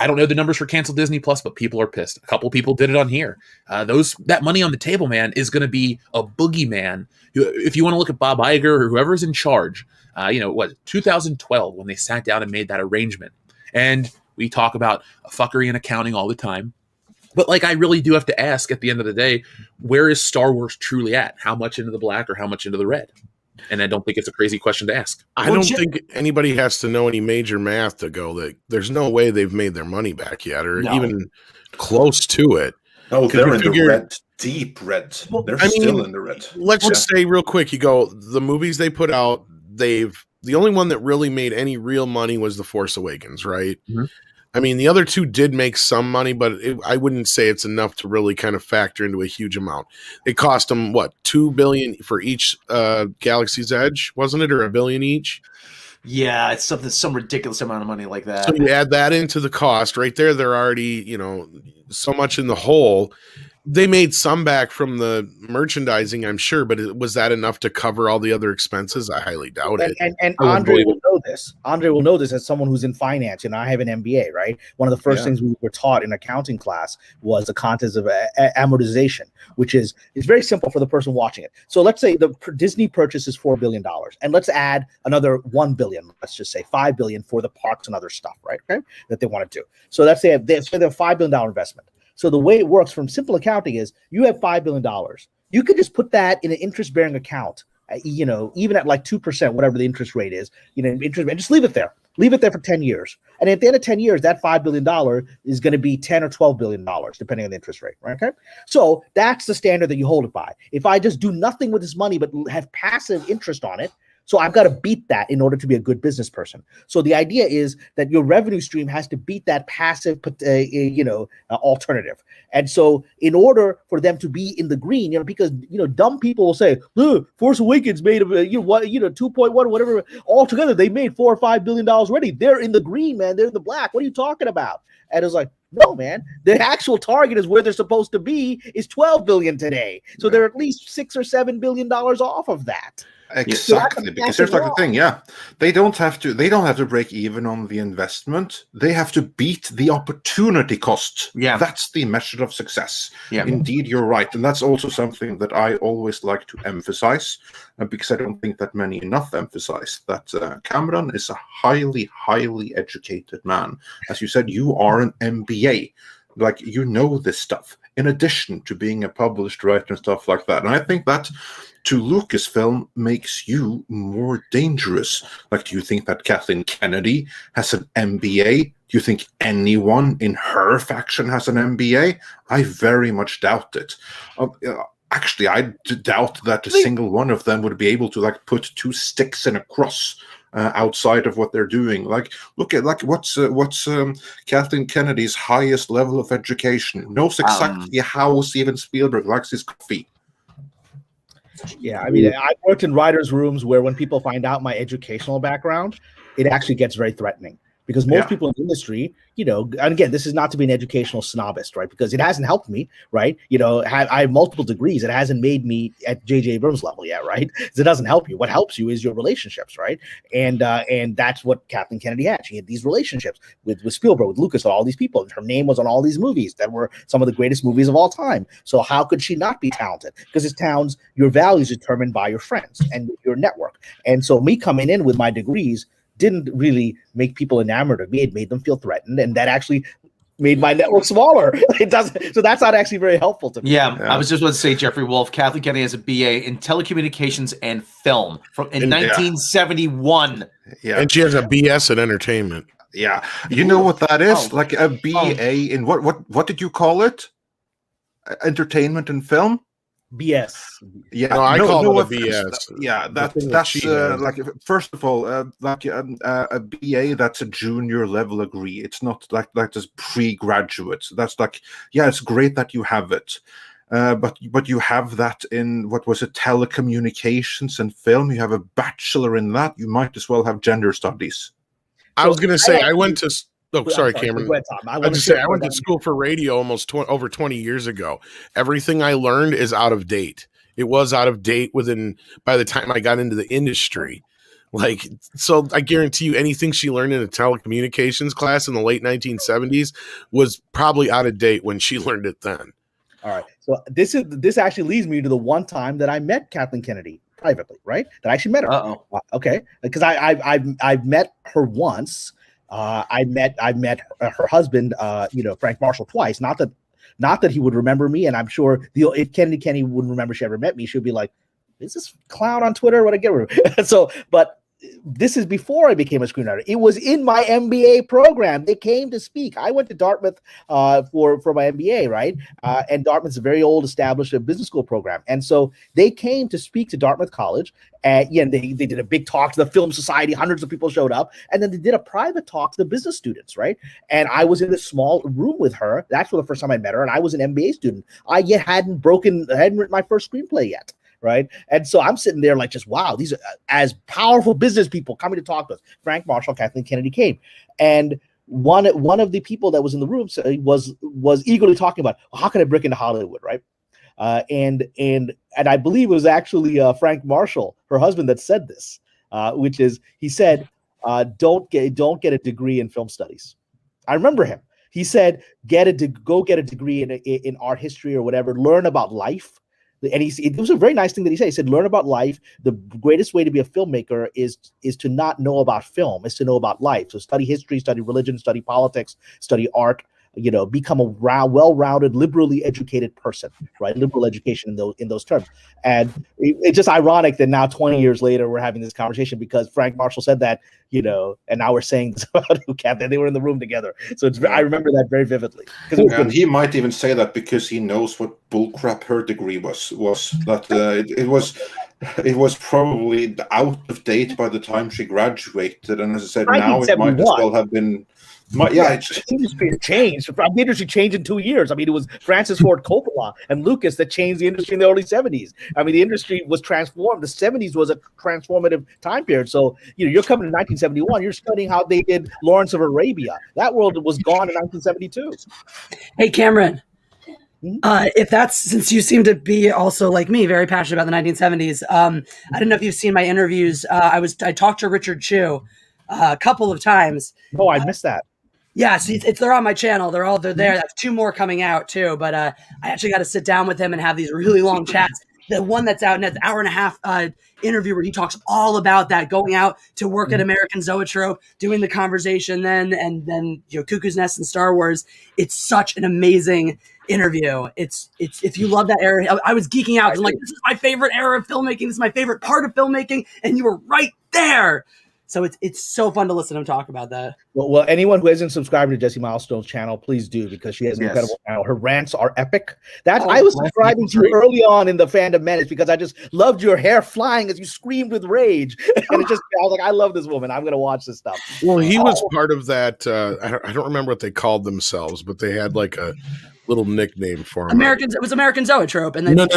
don't know the numbers for Cancel Disney Plus, but people are pissed. A couple people did it on here. That money on the table, man, is going to be a boogeyman. If you want to look at Bob Iger or whoever's in charge, 2012 when they sat down and made that arrangement. And we talk about fuckery and accounting all the time. But I really do have to ask at the end of the day, where is Star Wars truly at? How much into the black or how much into the red? And I don't think it's a crazy question to ask. I don't think anybody has to know any major math to go that there's no way they've made their money back yet, or even close to it. Oh, they're in the red, deep red. They're still in the red. Let's just say real quick, the movies they put out, the only one that really made any real money was The Force Awakens, right? Mm-hmm. I mean, the other two did make some money, but I wouldn't say it's enough to really kind of factor into a huge amount. It cost them, $2 billion for each Galaxy's Edge, wasn't it, or $1 billion each? Yeah, it's some ridiculous amount of money like that. So you add that into the cost right there. They're already, so much in the hole. They made some back from the merchandising, I'm sure, but was that enough to cover all the other expenses? I highly doubt it. And Andre will know this. Andre will know this as someone who's in finance. I have an MBA, right? One of the first things we were taught in accounting class was the concept of amortization, which is very simple for the person watching it. So let's say the Disney purchases $4 billion, and let's add another $1 billion. Let's just say $5 billion for the parks and other stuff, right? Okay, that they want to do. So let's say they have a $5 billion investment. So the way it works from simple accounting is you have $5 billion. You could just put that in an interest-bearing account, even at like 2%, whatever the interest rate is, interest, and just leave it there. Leave it there for 10 years. And at the end of 10 years, that $5 billion is going to be $10 or $12 billion, depending on the interest rate, right? Okay. So that's the standard that you hold it by. If I just do nothing with this money, but have passive interest on it, So I've got to beat that in order to be a good business person. So the idea is that your revenue stream has to beat that passive, alternative. And so in order for them to be in the green, because dumb people will say, Force Awakens made 2.1 whatever altogether they made $4 or $5 billion already. They're in the green, man. They're in the black. What are you talking about? And it's like, no, man. The actual target is where they're supposed to be is 12 billion today. So they're at least $6 or $7 billion off of that. Exactly, because here's like the thing, they don't have to break even on the investment. They have to beat the opportunity cost. Yeah, that's the measure of success. Yeah, indeed, you're right, and that's also something that I always like to emphasize, because I don't think that many enough emphasize that Kamran is a highly, highly educated man. As you said, you are an MBA. Like, you know this stuff, in addition to being a published writer and stuff like that. And I think that to Lucasfilm makes you more dangerous. Like, do you think that Kathleen Kennedy has an MBA? Do you think anyone in her faction has an MBA? I very much doubt it. Actually, I doubt that a single one of them would be able to put two sticks in a cross outside of what they're doing. Look at what's Kathleen Kennedy's highest level of education. Knows exactly how Steven Spielberg likes his coffee. Yeah, I mean, I worked in writers' rooms where when people find out my educational background, it actually gets very threatening. Because most people in the industry, and again, this is not to be an educational snobist, right? Because it hasn't helped me, right? I have multiple degrees. It hasn't made me at J.J. Abrams level yet, right? So it doesn't help you. What helps you is your relationships, right? And that's what Kathleen Kennedy had. She had these relationships with Spielberg, with Lucas, all these people. And her name was on all these movies that were some of the greatest movies of all time. So how could she not be talented? Because your values are determined by your friends and your network. And so me coming in with my degrees didn't really make people enamored of me. It made them feel threatened, and that actually made my network smaller. It doesn't. So that's not actually very helpful to me. Yeah, I was just going to say, Jeffrey Wolf, Kathleen Kennedy has a BA in telecommunications and film in 1971. Yeah, and she has a BS in entertainment. Yeah, you know what that is? Like a BA in what did you call it? Entertainment and film. BS. Yeah, no, I call it a BS. That's like, first of all, a BA, that's a junior level degree. It's not like this pre-graduate. That's like, it's great that you have it, but you have that in what was it, telecommunications and film. You have a bachelor in that. You might as well have gender studies. I was gonna say I went to. Oh, sorry, Cameron. Go ahead, Tom. I went to school for radio almost over 20 years ago. Everything I learned is out of date. It was out of date by the time I got into the industry. So I guarantee you anything she learned in a telecommunications class in the late 1970s was probably out of date when she learned it then. All right. So this actually leads me to the one time that I met Kathleen Kennedy privately, right? That I actually met her. Okay. Because I've met her once. I met her husband, Frank Marshall, twice. Not that he would remember me, and I'm sure if Kennedy wouldn't remember she ever met me, she'd be like, "Is this clown on Twitter? What I get rid of?" So, but this is before I became a screenwriter. It was in my MBA program. They came to speak. I went to Dartmouth for my MBA, right? And Dartmouth's a very old, established business school program. And so they came to speak to Dartmouth College. And they did a big talk to the Film Society. Hundreds of people showed up. And then they did a private talk to the business students, right? And I was in this small room with her. That's for the first time I met her. And I was an MBA student. I hadn't written my first screenplay yet. Right. And so I'm sitting there like, just wow, these are as powerful business people coming to talk to us. Frank Marshall, Kathleen Kennedy came. And one of the people that was in the room was eagerly talking about, well, how can I break into Hollywood? Right. And I believe it was actually Frank Marshall, her husband, that said this, which is he said, don't get a degree in film studies. I remember him. He said, go get a degree in art history or whatever, learn about life. And it was a very nice thing that he said. He said, learn about life. The greatest way to be a filmmaker is to not know about film, is to know about life. So study history, study religion, study politics, study art, become a well-rounded, liberally educated person, right? Liberal education in those terms. And it's just ironic that now 20 years later, we're having this conversation because Frank Marshall said that, and now we're saying this about Kathleen. They were in the room together. So I remember that very vividly. And he might even say that because he knows what bullcrap her degree was that it was it was probably out of date by the time she graduated, and as I said, now it might as well have been. The industry has changed. The industry changed in 2 years. I mean, it was Francis Ford Coppola and Lucas that changed the industry in the early 70s. I mean, the industry was transformed. The 70s was a transformative time period. So, you're coming to 1971. You're studying how they did Lawrence of Arabia. That world was gone in 1972. Hey, Cameron. If that's, since you seem to be also like me, very passionate about the 1970s. I don't know if you've seen my interviews. I talked to Richard Chew a couple of times. Oh, I missed that. Yeah, so they're on my channel. They're there. That's 2 more coming out too. But I actually got to sit down with him and have these really long chats. The one that's out, and it's an hour and a half interview where he talks all about that, going out to work at American Zoetrope, doing the conversation then, and then Cuckoo's Nest and Star Wars. It's such an amazing interview. It's if you love that era, I was geeking out because I'm like, this is my favorite era of filmmaking. This is my favorite part of filmmaking, and you were right there. So it's so fun to listen to him talk about that. Well, anyone who isn't subscribed to Jessie Milestone's channel, please do, because she has an incredible channel. Her rants are epic. I was subscribing to you early on in the Fandom Menace because I just loved your hair flying as you screamed with rage. And I was like, I love this woman. I'm going to watch this stuff. Well, he was part of that. I don't remember what they called themselves, but they had like a little nickname for him. It was American Zoetrope. And then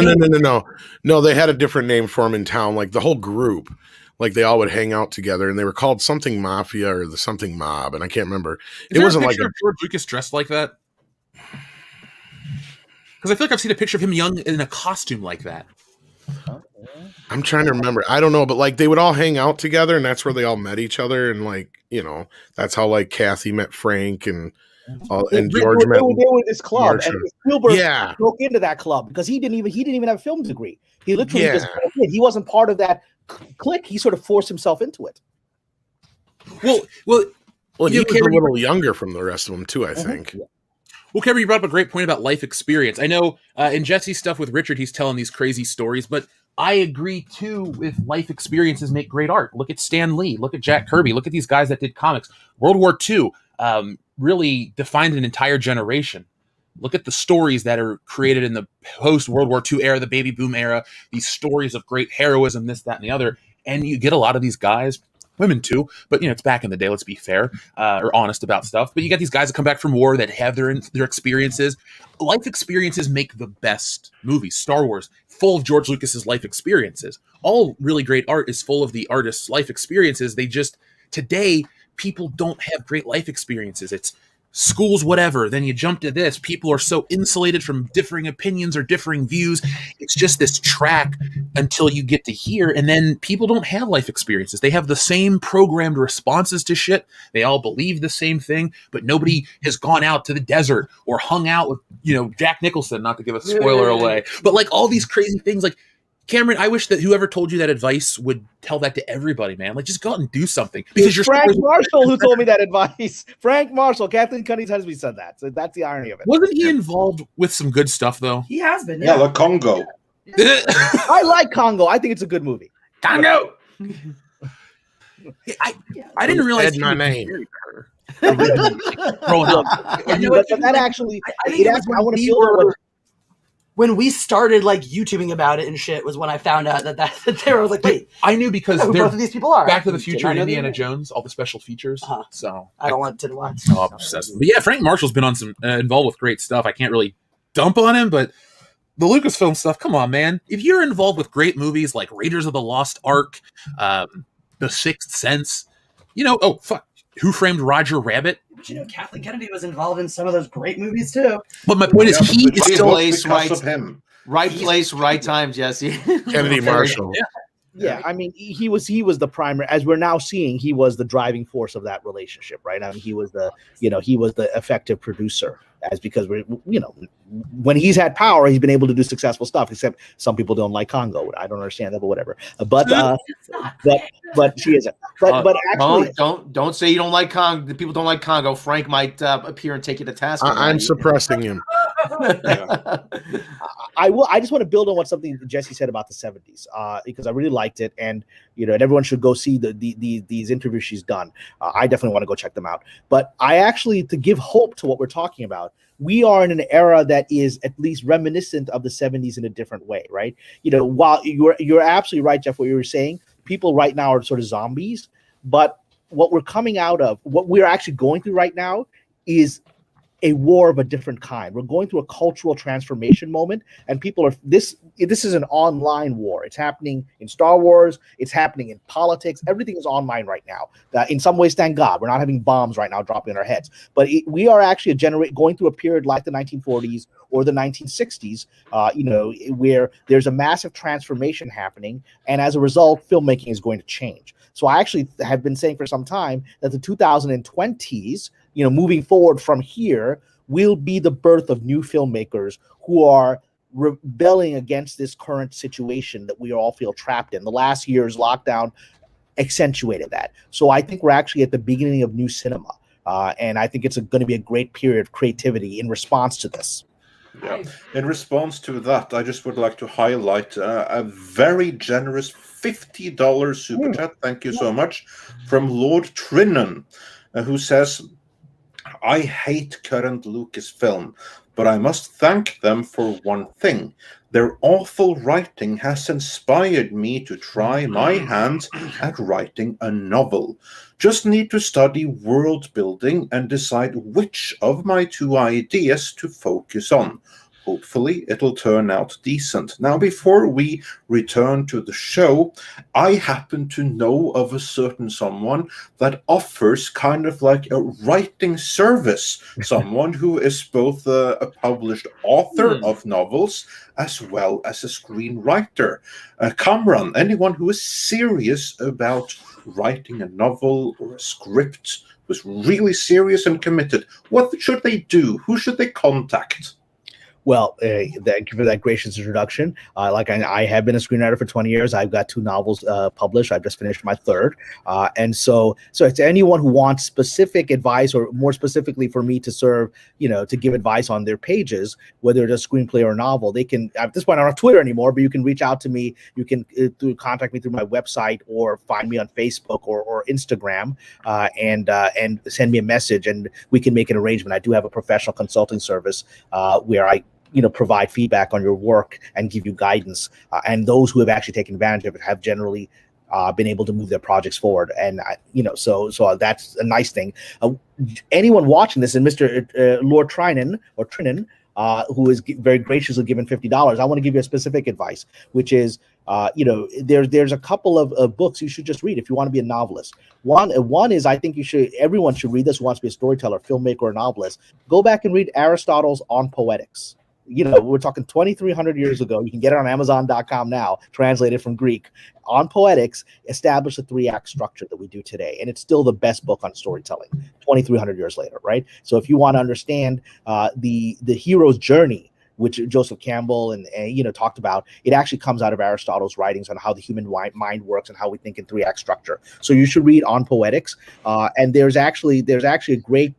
No, they had a different name for him in town. Like the whole group. Like they all would hang out together, and they were called something Mafia or the something Mob, and I can't remember. It wasn't like George Lucas dressed like that. Because I feel like I've seen a picture of him young in a costume like that. I'm trying to remember. I don't know, but like they would all hang out together, and that's where they all met each other, and like that's how like Kathy met Frank and George met. They were in this club, Marcia. and Spielberg broke into that club because he didn't even have a film degree. He literally just he wasn't part of that clique. He sort of forced himself into it. Well, he was a little younger from the rest of them too, I think. Well, Cameron, you brought up a great point about life experience. I know in Jesse's stuff with Richard, he's telling these crazy stories, but I agree too with life experiences make great art. Look at Stan Lee, look at Jack Kirby, look at these guys that did comics. World War II really defined an entire generation. Look at the stories that are created in the post-World War II era, the baby boom era, these stories of great heroism, this, that, and the other. And you get a lot of these guys, women too, but it's back in the day, let's be fair, or honest about stuff. But you got these guys that come back from war that have their experiences. Life experiences make the best movies. Star Wars, full of George Lucas's life experiences. All really great art is full of the artist's life experiences. Today, people don't have great life experiences. It's schools, whatever. Then you jump to this. People are so insulated from differing opinions or differing views. It's just this track until you get to here. And then people don't have life experiences. They have the same programmed responses to shit. They all believe the same thing, but nobody has gone out to the desert or hung out with, Jack Nicholson, not to give a spoiler away, but like all these crazy things. Like, Cameron, I wish that whoever told you that advice would tell that to everybody, man. Like, just go out and do something. Because you're Frank Marshall who told me that advice. Frank Marshall, Kathleen Cunning's husband, said that. So that's the irony of it. Wasn't he involved with some good stuff, though? He has been. Yeah, like Congo. I like Congo. I think it's a good movie. Congo. I didn't realize my name. Growing up. But that actually, I want to feel. When we started like YouTubing about it and shit was when I found out that they were like, wait, I knew because both of these people are Back to the Future and Indiana Jones, all the special features. So I don't want to watch. Oh, I'm obsessed. But yeah, Frank Marshall's been on some involved with great stuff. I can't really dump on him, but the Lucasfilm stuff, come on, man. If you're involved with great movies like Raiders of the Lost Ark, The Sixth Sense, Who Framed Roger Rabbit? Kathleen Kennedy was involved in some of those great movies too. But my point is, he is still right place, right time, Jesse. Kennedy Marshall. Yeah, I mean, he was the primary, as we're now seeing, he was the driving force of that relationship, right? I mean, he was the effective producer, because we're, when he's had power, he's been able to do successful stuff, except some people don't like Congo. I don't understand that, but whatever. But she isn't. But actually, don't say you don't like Congo. The people don't like Congo. Frank might appear and take you to task. I'm suppressing him. I just want to build on what something Jesse said about the 70s, because I really liked it, and and everyone should go see these interviews she's done. I definitely want to go check them out. But I actually, to give hope to what we're talking about, we are in an era that is at least reminiscent of the 70s in a different way, right? While you're absolutely right, Jeff, what you were saying, people right now are sort of zombies, but what we're coming out of, what we're actually going through right now, is a war of a different kind. We're going through a cultural transformation moment, and people are this is an online war. It's happening in Star Wars, it's happening in politics. Everything is online right now. In some ways, thank God, we're not having bombs right now dropping on our heads. But we are actually going through a period like the 1940s or the 1960s, where there's a massive transformation happening, and as a result, filmmaking is going to change. So I actually have been saying for some time that the 2020s, moving forward from here, will be the birth of new filmmakers who are rebelling against this current situation that we all feel trapped in. The last year's lockdown accentuated that. So I think we're actually at the beginning of new cinema. And I think it's going to be a great period of creativity in response to this. Yeah. In response to that, I just would like to highlight a very generous $50 super chat. Thank you so much, from Lord Trinan, who says, I hate current Lucasfilm, but I must thank them for one thing. Their awful writing has inspired me to try my hand at writing a novel. Just need to study world building and decide which of my two ideas to focus on. Hopefully, it'll turn out decent. Now, before we return to the show, I happen to know of a certain someone that offers kind of like a writing service. Someone who is both a published author of novels as well as a screenwriter. Kamran, anyone who is serious about writing a novel or a script, who's really serious and committed, what should they do? Who should they contact? Well, thank you for that gracious introduction. I have been a screenwriter for 20 years. I've got 2 novels published. I've just finished my 3rd. And so it's anyone who wants specific advice, or more specifically for me to serve, to give advice on their pages, whether it's a screenplay or a novel. They can, at this point, I don't have Twitter anymore, but you can reach out to me. You can contact me through my website, or find me on Facebook or Instagram, and send me a message, and we can make an arrangement. I do have a professional consulting service where I provide feedback on your work and give you guidance. And those who have actually taken advantage of it have generally been able to move their projects forward. And, so that's a nice thing. Anyone watching this, and Mr. Lord Trinan, who is very graciously given $50, I want to give you a specific advice, which is, there's a couple of books you should just read if you want to be a novelist. One is, I think everyone should read this who wants to be a storyteller, filmmaker, or novelist. Go back and read Aristotle's On Poetics. We're talking 2,300 years ago. You can get it on Amazon.com now, translated from Greek. On Poetics established the 3-act structure that we do today, and it's still the best book on storytelling 2,300 years later, right? So if you want to understand the hero's journey, which Joseph Campbell and talked about, it actually comes out of Aristotle's writings on how the human mind works and how we think in 3-act structure. So you should read On Poetics. And there's actually a great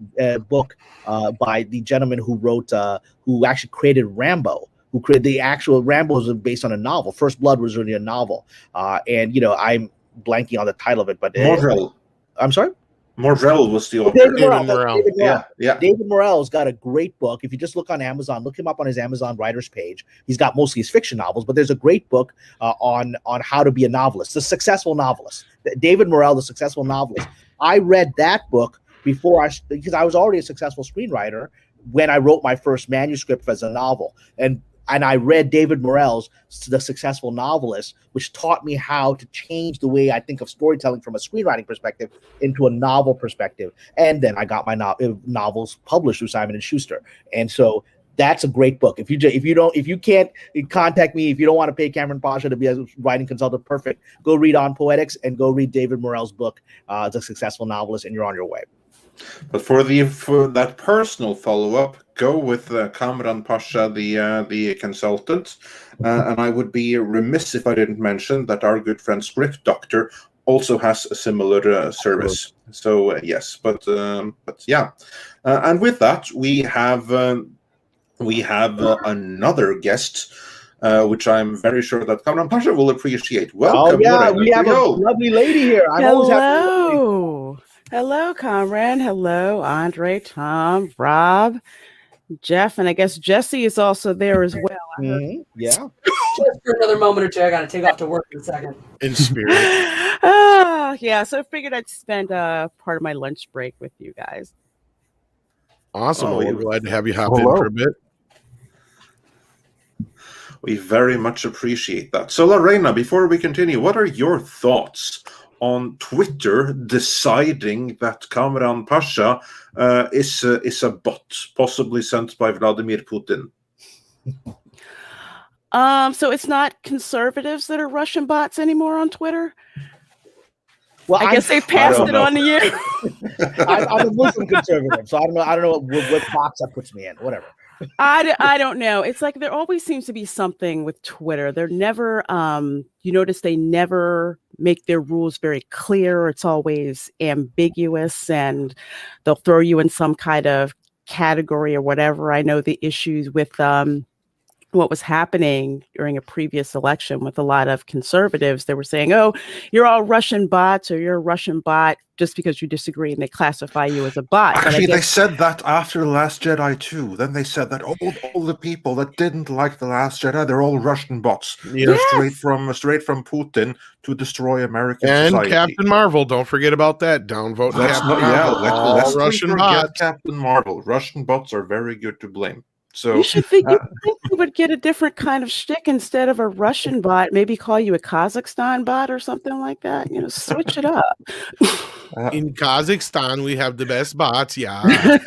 book by the gentleman who actually created Rambo. Who created the actual Rambo was based on a novel. First Blood was really a novel. And I'm blanking on the title of it, but Morrell. I'm sorry. Morrell was the author. David Morrell. Yeah. David Morrell's got a great book. If you just look on Amazon, look him up on his Amazon writers page. He's got mostly his fiction novels, but there's a great book on how to be a novelist, the successful novelist. David Morrell, the successful novelist. I read that book because I was already a successful screenwriter when I wrote my first manuscript as a novel. And I read David Morrell's The Successful Novelist, which taught me how to change the way I think of storytelling from a screenwriting perspective into a novel perspective. And then I got my novels published through Simon & Schuster. And so that's a great book. If you can't contact me, if you don't want to pay Kamran Pasha to be a writing consultant, perfect. Go read On Poetics and go read David Morrell's book, The Successful Novelist, and you're on your way. But for that personal follow-up, go with Kamran Pasha, the consultant. And I would be remiss if I didn't mention that our good friend Script Doctor also has a similar service. So yes, but yeah. And with that, we have we have another guest, which I'm very sure that Kamran Pasha will appreciate. Welcome. Oh, yeah, Lorena we have a Griot. lovely lady here. I'm always happy. Hello. Hello, Kamran. Hello, Andre, Tom, Rob, Jeff, and I guess Jesse is also there as well. Yeah. Just for another moment or two, I got to take off to work in a second. In spirit. Yeah, so I figured I'd spend part of my lunch break with you guys. Awesome. Oh, We're glad to have you hop in for a bit. We very much appreciate that. So, Lorena, before we continue, what are your thoughts on Twitter deciding that Kamran Pasha is a bot, possibly sent by Vladimir Putin? So it's not conservatives that are Russian bots anymore on Twitter? Well, I guess they passed it on to you. I'm a Muslim conservative, so I don't know what box that puts me in. Whatever. I don't know. It's like there always seems to be something with Twitter. They're never, you notice they never make their rules very clear. It's always ambiguous, and they'll throw you in some kind of category or whatever. I know the issues with what was happening during a previous election with a lot of conservatives. They were saying, oh, you're all Russian bots, or you're a Russian bot just because you disagree, and they classify you as a bot. Actually, they said that after The Last Jedi too. Then they said that all the people that didn't like The Last Jedi, they're all Russian bots. Yeah. Straight from Putin to destroy American and society. Captain Marvel, don't forget about that. Downvote Captain Marvel. Let's Russian bots. Captain Marvel. Russian bots are very good to blame. So you should think you would get a different kind of shtick instead of a Russian bot. Maybe call you a Kazakhstan bot or something like that. Switch it up. In Kazakhstan, we have the best bots. Yeah. Why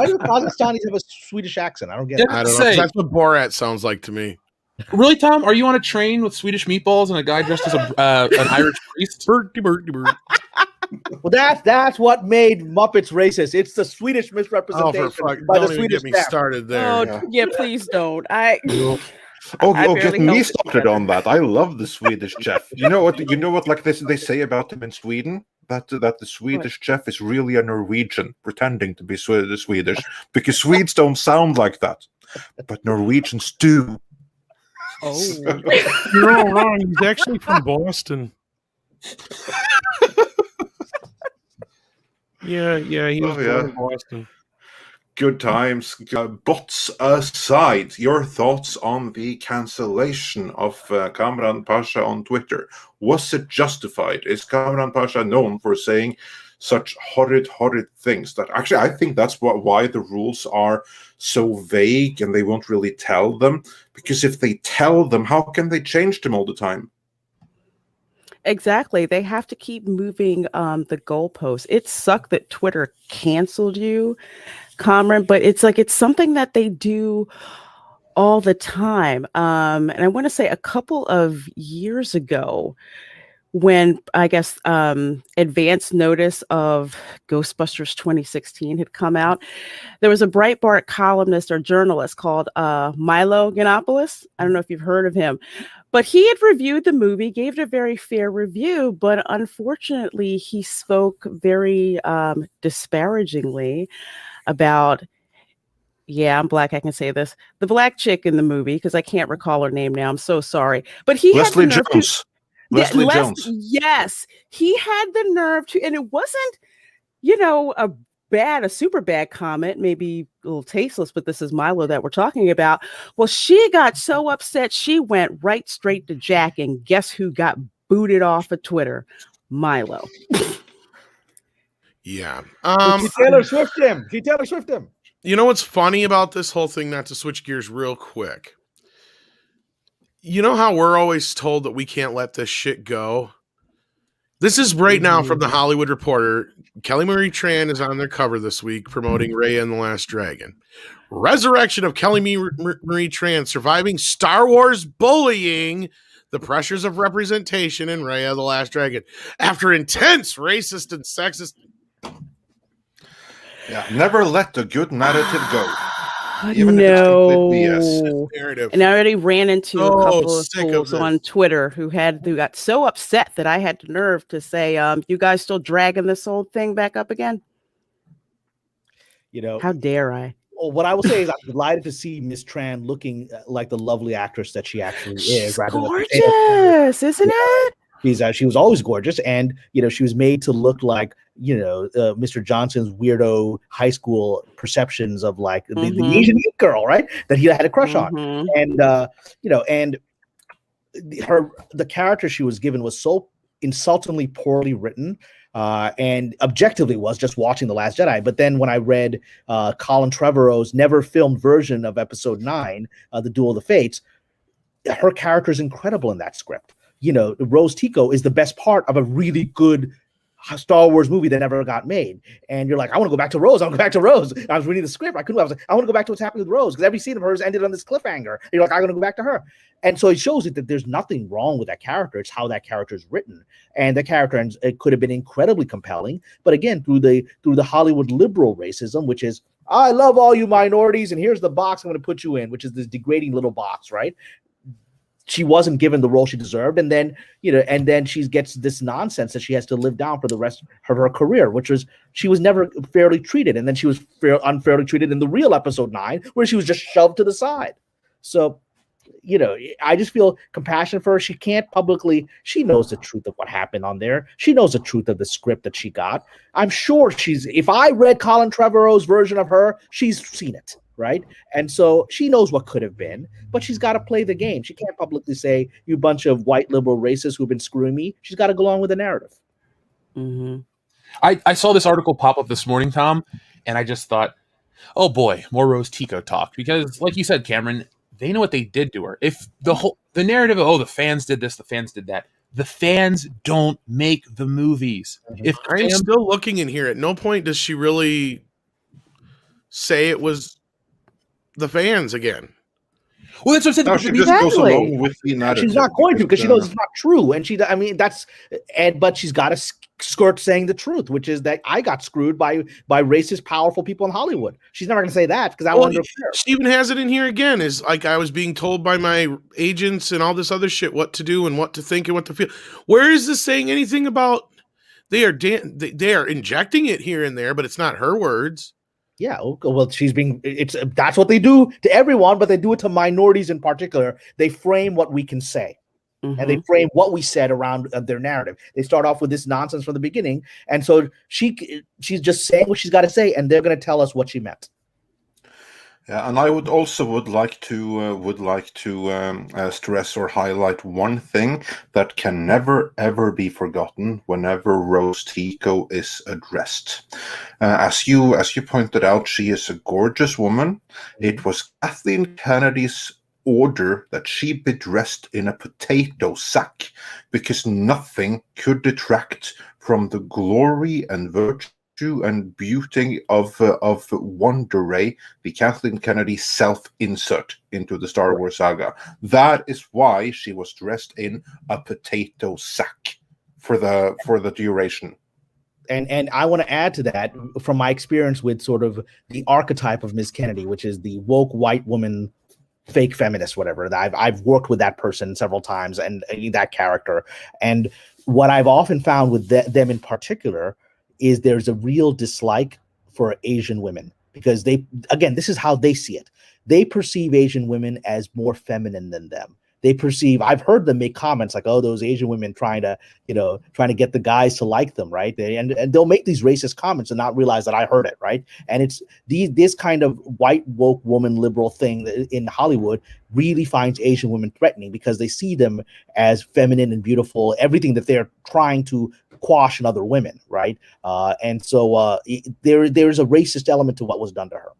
do Kazakhstanis have a Swedish accent? I don't get it. I don't know. That's what Borat sounds like to me. Really, Tom? Are you on a train with Swedish meatballs and a guy dressed as an Irish priest? Well, that's what made Muppets racist. It's the Swedish misrepresentation by the Swedish get me staff. started there. Oh, yeah, please don't. Get me started on that. I love the Swedish chef. You know what? Like they say about him in Sweden, that the Swedish chef is really a Norwegian pretending to be Swedish, because Swedes don't sound like that, but Norwegians do. Oh, you're all wrong. He's actually from Boston. Yeah, he was from Boston. Good times. Bots aside, your thoughts on the cancellation of Kamran Pasha on Twitter. Was it justified? Is Kamran Pasha known for saying such horrid things that actually I think that's why the rules are so vague and they won't really tell them? Because if they tell them, how can they change them all the time? exactly. They have to keep moving the goalposts. It sucked that Twitter canceled you, Kamran, but it's something that they do all the time. And I want to say a couple of years ago, when I guess advance notice of Ghostbusters 2016 had come out, there was a Breitbart columnist or journalist called Milo Yiannopoulos. I don't know if you've heard of him, but he had reviewed the movie, gave it a very fair review, but unfortunately he spoke very disparagingly about, yeah, I'm Black, I can say this, the Black chick in the movie, because I can't recall her name now. I'm so sorry. But he Leslie had the nerve Jones. Leslie Jones. Yes, he had the nerve to, and it wasn't, a super bad comment, maybe a little tasteless, but this is Milo that we're talking about. Well, she got so upset, she went right straight to Jack, and guess who got booted off of Twitter? Milo. Yeah. She Taylor Swift him. You know what's funny about this whole thing, not to switch gears real quick? You know how we're always told that we can't let this shit go? This is right now from the Hollywood Reporter. Kelly Marie Tran is on their cover this week promoting Raya and the Last Dragon. Resurrection of Kelly Marie Tran surviving Star Wars bullying, the pressures of representation in Raya the Last Dragon. After intense racist and sexist... Yeah, never let the good narrative go. Even no. And I already ran into a couple of fools on Twitter who got so upset that I had the nerve to say, you guys still dragging this whole thing back up again? How dare I? Well, what I will say is I'm delighted to see Miss Tran looking like the lovely actress that she actually is. She's gorgeous, isn't it? She was always gorgeous, and she was made to look like Mr. Johnson's weirdo high school perceptions of like the Asian girl, right? That he had a crush on, and and the character she was given was so insultingly poorly written. And objectively was just watching The Last Jedi. But then when I read Colin Trevorrow's never filmed version of Episode 9, The Duel of the Fates, her character is incredible in that script. Rose Tico is the best part of a really good Star Wars movie that never got made. And you're like, I want to go back to Rose. I want to go back to Rose. I was reading the script. I was like, I want to go back to what's happening with Rose, because every scene of hers ended on this cliffhanger. And you're like, I'm going to go back to her. And so it shows that there's nothing wrong with that character. It's how that character is written. And the character, it could have been incredibly compelling. But again, through the Hollywood liberal racism, which is, I love all you minorities, and here's the box I'm going to put you in, which is this degrading little box, right? She wasn't given the role she deserved, and then she gets this nonsense that she has to live down for the rest of her career, which was she was never fairly treated, and then she was unfairly treated in the real Episode 9, where she was just shoved to the side. So, I just feel compassion for her. She can't publicly. She knows the truth of what happened on there. She knows the truth of the script that she got. I'm sure if I read Colin Trevorrow's version of her, she's seen it. Right. And so she knows what could have been, but she's got to play the game. She can't publicly say, you bunch of white liberal racists who've been screwing me. She's got to go along with the narrative. I saw this article pop up this morning, Tom, and I just thought, oh boy, more Rose Tico talk. Because like you said, Cameron, they know what they did to her. If the narrative of, the fans did this, the fans did that. The fans don't make the movies. If I'm still looking in here, at no point does she really say it was the fans again. Well, that's what I said. No, she just goes along with the narrative. She's not going to, because she knows it's not true, and but she's got to skirt saying the truth, which is that I got screwed by racist, powerful people in Hollywood. She's never going to say that, because I wonder. She even has it in here again. Is like, I was being told by my agents and all this other shit what to do and what to think and what to feel. Where is this saying anything about? They are injecting it here and there, but it's not her words. Yeah, well, that's what they do to everyone, but they do it to minorities in particular. They frame what we can say, and they frame what we said around their narrative. They start off with this nonsense from the beginning, and so she's just saying what she's got to say, and they're going to tell us what she meant. Yeah, and I would like to stress or highlight one thing that can never ever be forgotten whenever Rose Tico is addressed. As you pointed out, she is a gorgeous woman. It was Kathleen Kennedy's order that she be dressed in a potato sack, because nothing could detract from the glory and virtue and beauty of Wonder Ray, the Kathleen Kennedy self-insert into the Star Wars saga. That is why she was dressed in a potato sack for the duration. And I want to add to that, from my experience with sort of the archetype of Ms. Kennedy, which is the woke white woman, fake feminist, whatever. I've worked with that person several times, and that character. And what I've often found with them in particular is there's a real dislike for Asian women, because this is how they see it. They perceive Asian women as more feminine than them. I've heard them make comments like, oh, those Asian women trying to get the guys to like them, right? And they'll make these racist comments and not realize that I heard it, right? And it's this kind of white woke woman liberal thing in Hollywood really finds Asian women threatening, because they see them as feminine and beautiful, everything that they're trying to quash in other women, right? And so there's a racist element to what was done to her.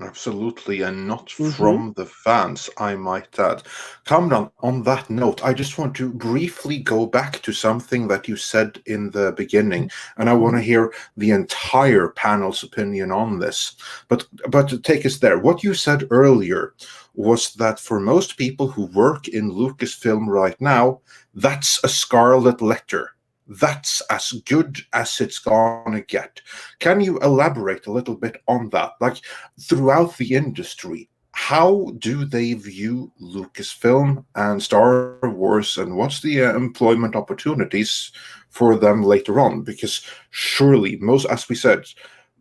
Absolutely, and not from the fans, I might add. Kamran, on that note, I just want to briefly go back to something that you said in the beginning, and I want to hear the entire panel's opinion on this. But to take us there, what you said earlier was that for most people who work in Lucasfilm right now, that's a scarlet letter. That's as good as it's gonna get. Can you elaborate a little bit on that? Like, throughout the industry, how do they view Lucasfilm and Star Wars, and what's the employment opportunities for them later on? Because surely, as we said,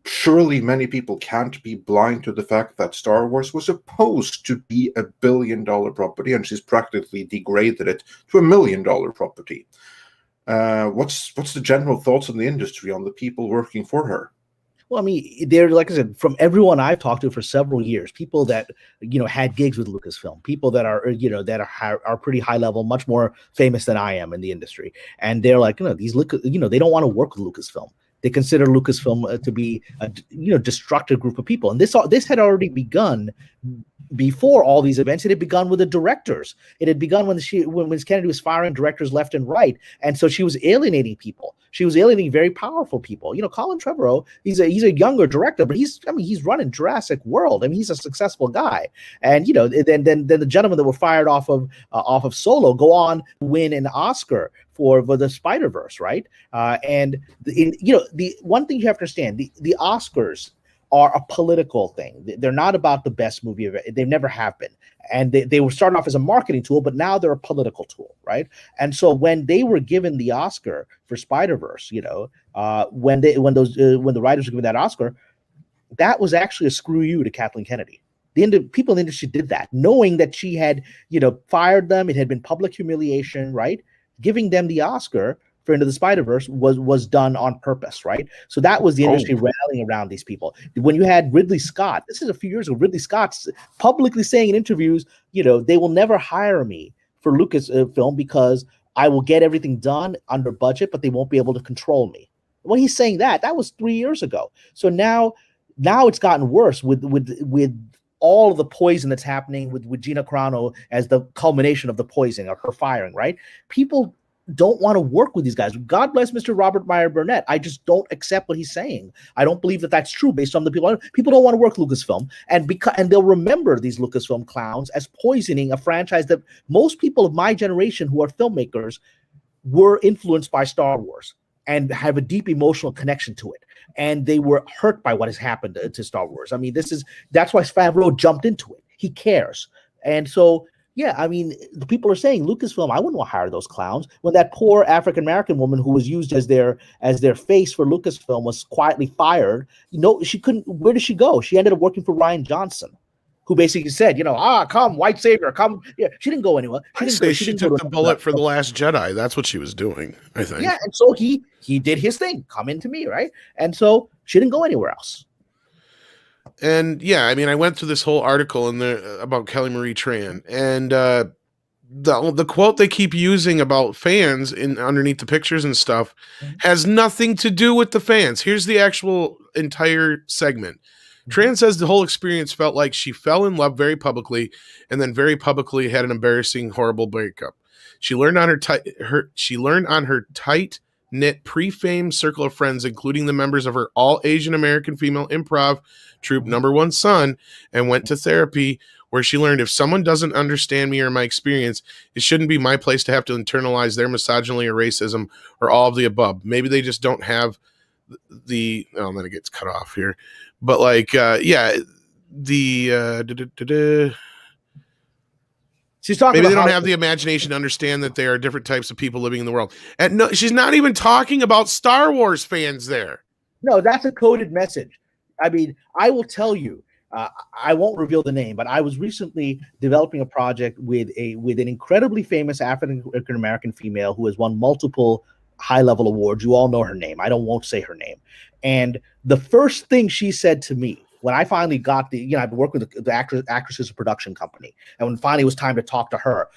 surely many people can't be blind to the fact that Star Wars was supposed to be $1 billion property, and she's practically degraded it to $1 million property. What's the general thoughts in the industry on the people working for her? Well, I mean, they're, like I said, from everyone I've talked to for several years, people that, had gigs with Lucasfilm, people that are, that are pretty high level, much more famous than I am in the industry. And they're like, they don't want to work with Lucasfilm. They consider Lucasfilm to be a, destructive group of people. And this had already begun before all these events. It had begun with the directors. It had begun when Ms. Kennedy was firing directors left and right. And so she was alienating people. She was alienating very powerful people. Colin Trevorrow, he's a younger director, but he's running Jurassic World. I mean, he's a successful guy. And, then the gentlemen that were fired off of Solo go on to win an Oscar for the Spider-Verse, right? The one thing you have to understand, the Oscars are a political thing. They're not about the best movie of it. They never have been. And they were starting off as a marketing tool, but now they're a political tool, right? And so when they were given the Oscar for Spider-Verse, when the writers were given that Oscar, that was actually a screw you to Kathleen Kennedy. People in the industry did that, knowing that she had, fired them. It had been public humiliation, right? Giving them the Oscar for Into the Spider-Verse was done on purpose, right? So that was the industry rallying around these people. When you had Ridley Scott, this is a few years ago, Ridley Scott's publicly saying in interviews, they will never hire me for Lucasfilm because I will get everything done under budget, but they won't be able to control me. When he's saying that was 3 years ago. So now it's gotten worse with all of the poison that's happening with Gina Carano as the culmination of the poisoning of her firing, right? People don't want to work with these guys. God bless Mr. Robert Meyer Burnett. I just don't accept what he's saying. I don't believe that that's true based on the people. People don't want to work Lucasfilm, and they'll remember these Lucasfilm clowns as poisoning a franchise that most people of my generation who are filmmakers were influenced by Star Wars and have a deep emotional connection to it. And they were hurt by what has happened to Star Wars. I mean, that's why Favreau jumped into it. He cares. And so, yeah, I mean, the people are saying Lucasfilm, I wouldn't want to hire those clowns. When that poor African-American woman who was used as their face for Lucasfilm was quietly fired, she couldn't, where did she go? She ended up working for Rian Johnson, who basically said, come, white savior, come. Yeah, she didn't go anywhere. She took the bullet for The Last Jedi. That's what she was doing, I think. Yeah, and so he did his thing, come into me, right? And so she didn't go anywhere else. And yeah, I mean, I went through this whole article in there about Kelly Marie Tran, and the quote they keep using about fans underneath the pictures and stuff has nothing to do with the fans. Here's the actual entire segment. Tran says the whole experience felt like she fell in love very publicly, and then very publicly had an embarrassing, horrible breakup. She learned on her tight-knit pre-fame circle of friends, including the members of her all-Asian American female improv troupe Number One Son, and went to therapy where she learned if someone doesn't understand me or my experience, it shouldn't be my place to have to internalize their misogyny or racism or all of the above. Maybe they just don't have then it gets cut off here. But she's talking maybe about they don't have the imagination to understand that there are different types of people living in the world. And no, she's not even talking about Star Wars fans there. No, that's a coded message. I mean, I will tell you, I won't reveal the name, but I was recently developing a project with an incredibly famous African American female who has won multiple high-level awards. You all know her name. Won't say her name. And the first thing she said to me when I finally got I've been working with the actress's production company, and when finally it was time to talk to her,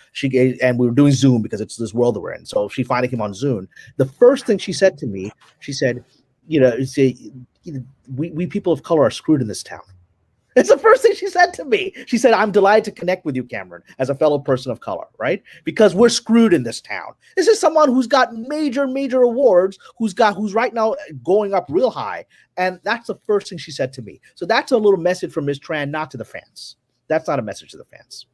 and we were doing Zoom because it's this world that we're in. So she finally came on Zoom. The first thing she said to me, she said, we people of color are screwed in this town. It's the first thing she said to me. She said, I'm delighted to connect with you, Cameron, as a fellow person of color, right? Because we're screwed in this town. This is someone who's got major, major awards, who's right now going up real high. And that's the first thing she said to me. So that's a little message from Ms. Tran, not to the fans. That's not a message to the fans.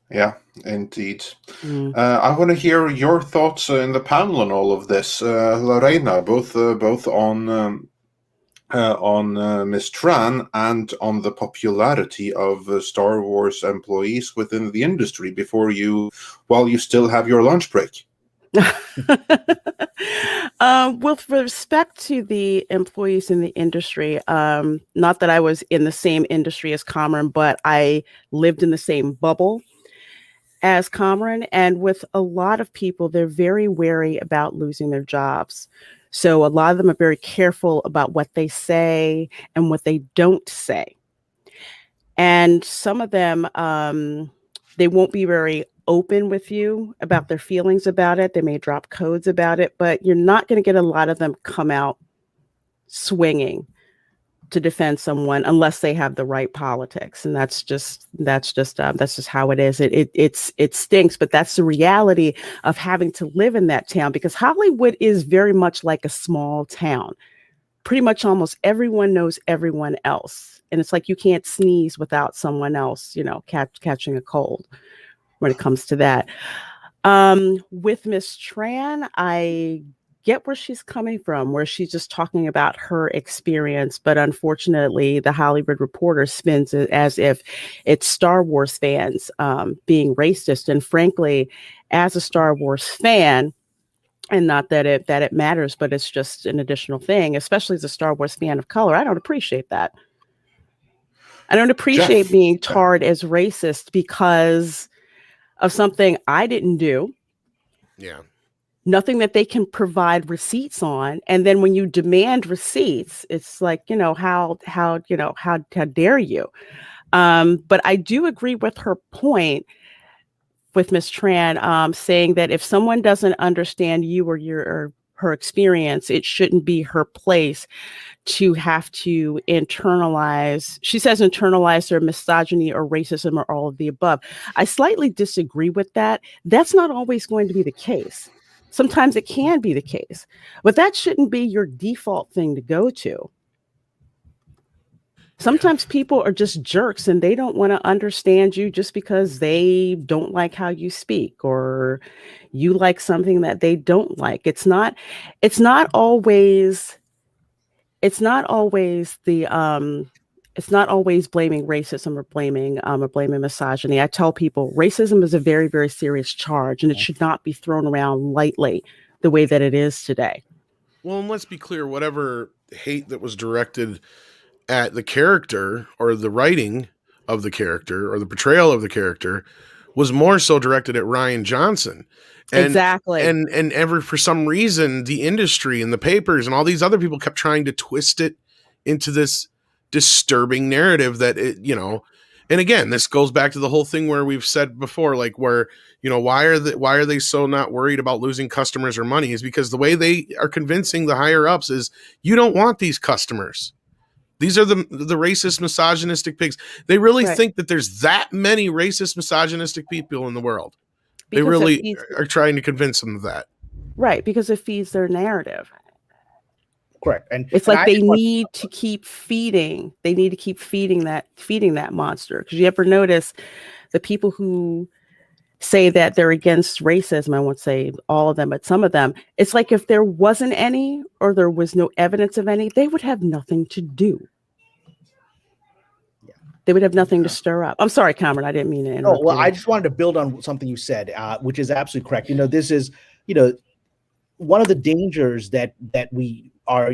Yeah, indeed. I want to hear your thoughts in the panel on all of this. Lorena, both on Ms. Tran and on the popularity of Star Wars employees within the industry while you still have your lunch break. With respect to the employees in the industry, not that I was in the same industry as Kamran, but I lived in the same bubble as Kamran. And with a lot of people, they're very wary about losing their jobs. So a lot of them are very careful about what they say and what they don't say. And some of them, they won't be very open with you about their feelings about it. They may drop codes about it, but you're not going to get a lot of them come out swinging to defend someone unless they have the right politics. And that's just how it is. It stinks, but that's the reality of having to live in that town, because Hollywood is very much like a small town. Pretty much almost everyone knows everyone else. And it's like you can't sneeze without someone else, catching a cold when it comes to that. With Miss Tran, I get where she's coming from, where she's just talking about her experience. But unfortunately, the Hollywood Reporter spins it as if it's Star Wars fans being racist. And frankly, as a Star Wars fan, and not that it matters, but it's just an additional thing, especially as a Star Wars fan of color, I don't appreciate that. I don't appreciate being tarred as racist because of something I didn't do. Yeah. Nothing that they can provide receipts on. And then when you demand receipts, it's like, how dare you? But I do agree with her point with Ms. Tran, saying that if someone doesn't understand you or her experience, it shouldn't be her place to have to internalize. She says internalize their misogyny or racism or all of the above. I slightly disagree with that. That's not always going to be the case. Sometimes it can be the case, but that shouldn't be your default thing to go to. Sometimes people are just jerks and they don't want to understand you just because they don't like how you speak or you like something that they don't like. It's not always blaming racism or blaming misogyny. I tell people racism is a very, very serious charge and it should not be thrown around lightly the way that it is today. Well, and let's be clear, whatever hate that was directed at the character or the writing of the character or the portrayal of the character was more so directed at Rian Johnson. And, exactly. And for some reason, the industry and the papers and all these other people kept trying to twist it into this disturbing narrative that and again, this goes back to the whole thing where we've said before, like where, why are they so not worried about losing customers or money is because the way they are convincing the higher ups is you don't want these customers. These are the racist, misogynistic pigs. They really think that there's that many racist, misogynistic people in the world. Because they really are trying to convince them of that. Right, because it feeds their narrative. Correct. And it's like they need to keep feeding. They need to keep feeding that monster. Because you ever notice the people who say that they're against racism, I won't say all of them, but some of them, it's like if there wasn't any or there was no evidence of any, they would have nothing to do. Yeah. They would have nothing to stir up. I'm sorry, Kamran, I didn't mean to interrupt. Oh, well, I just wanted to build on something you said, which is absolutely correct. This is, one of the dangers that we are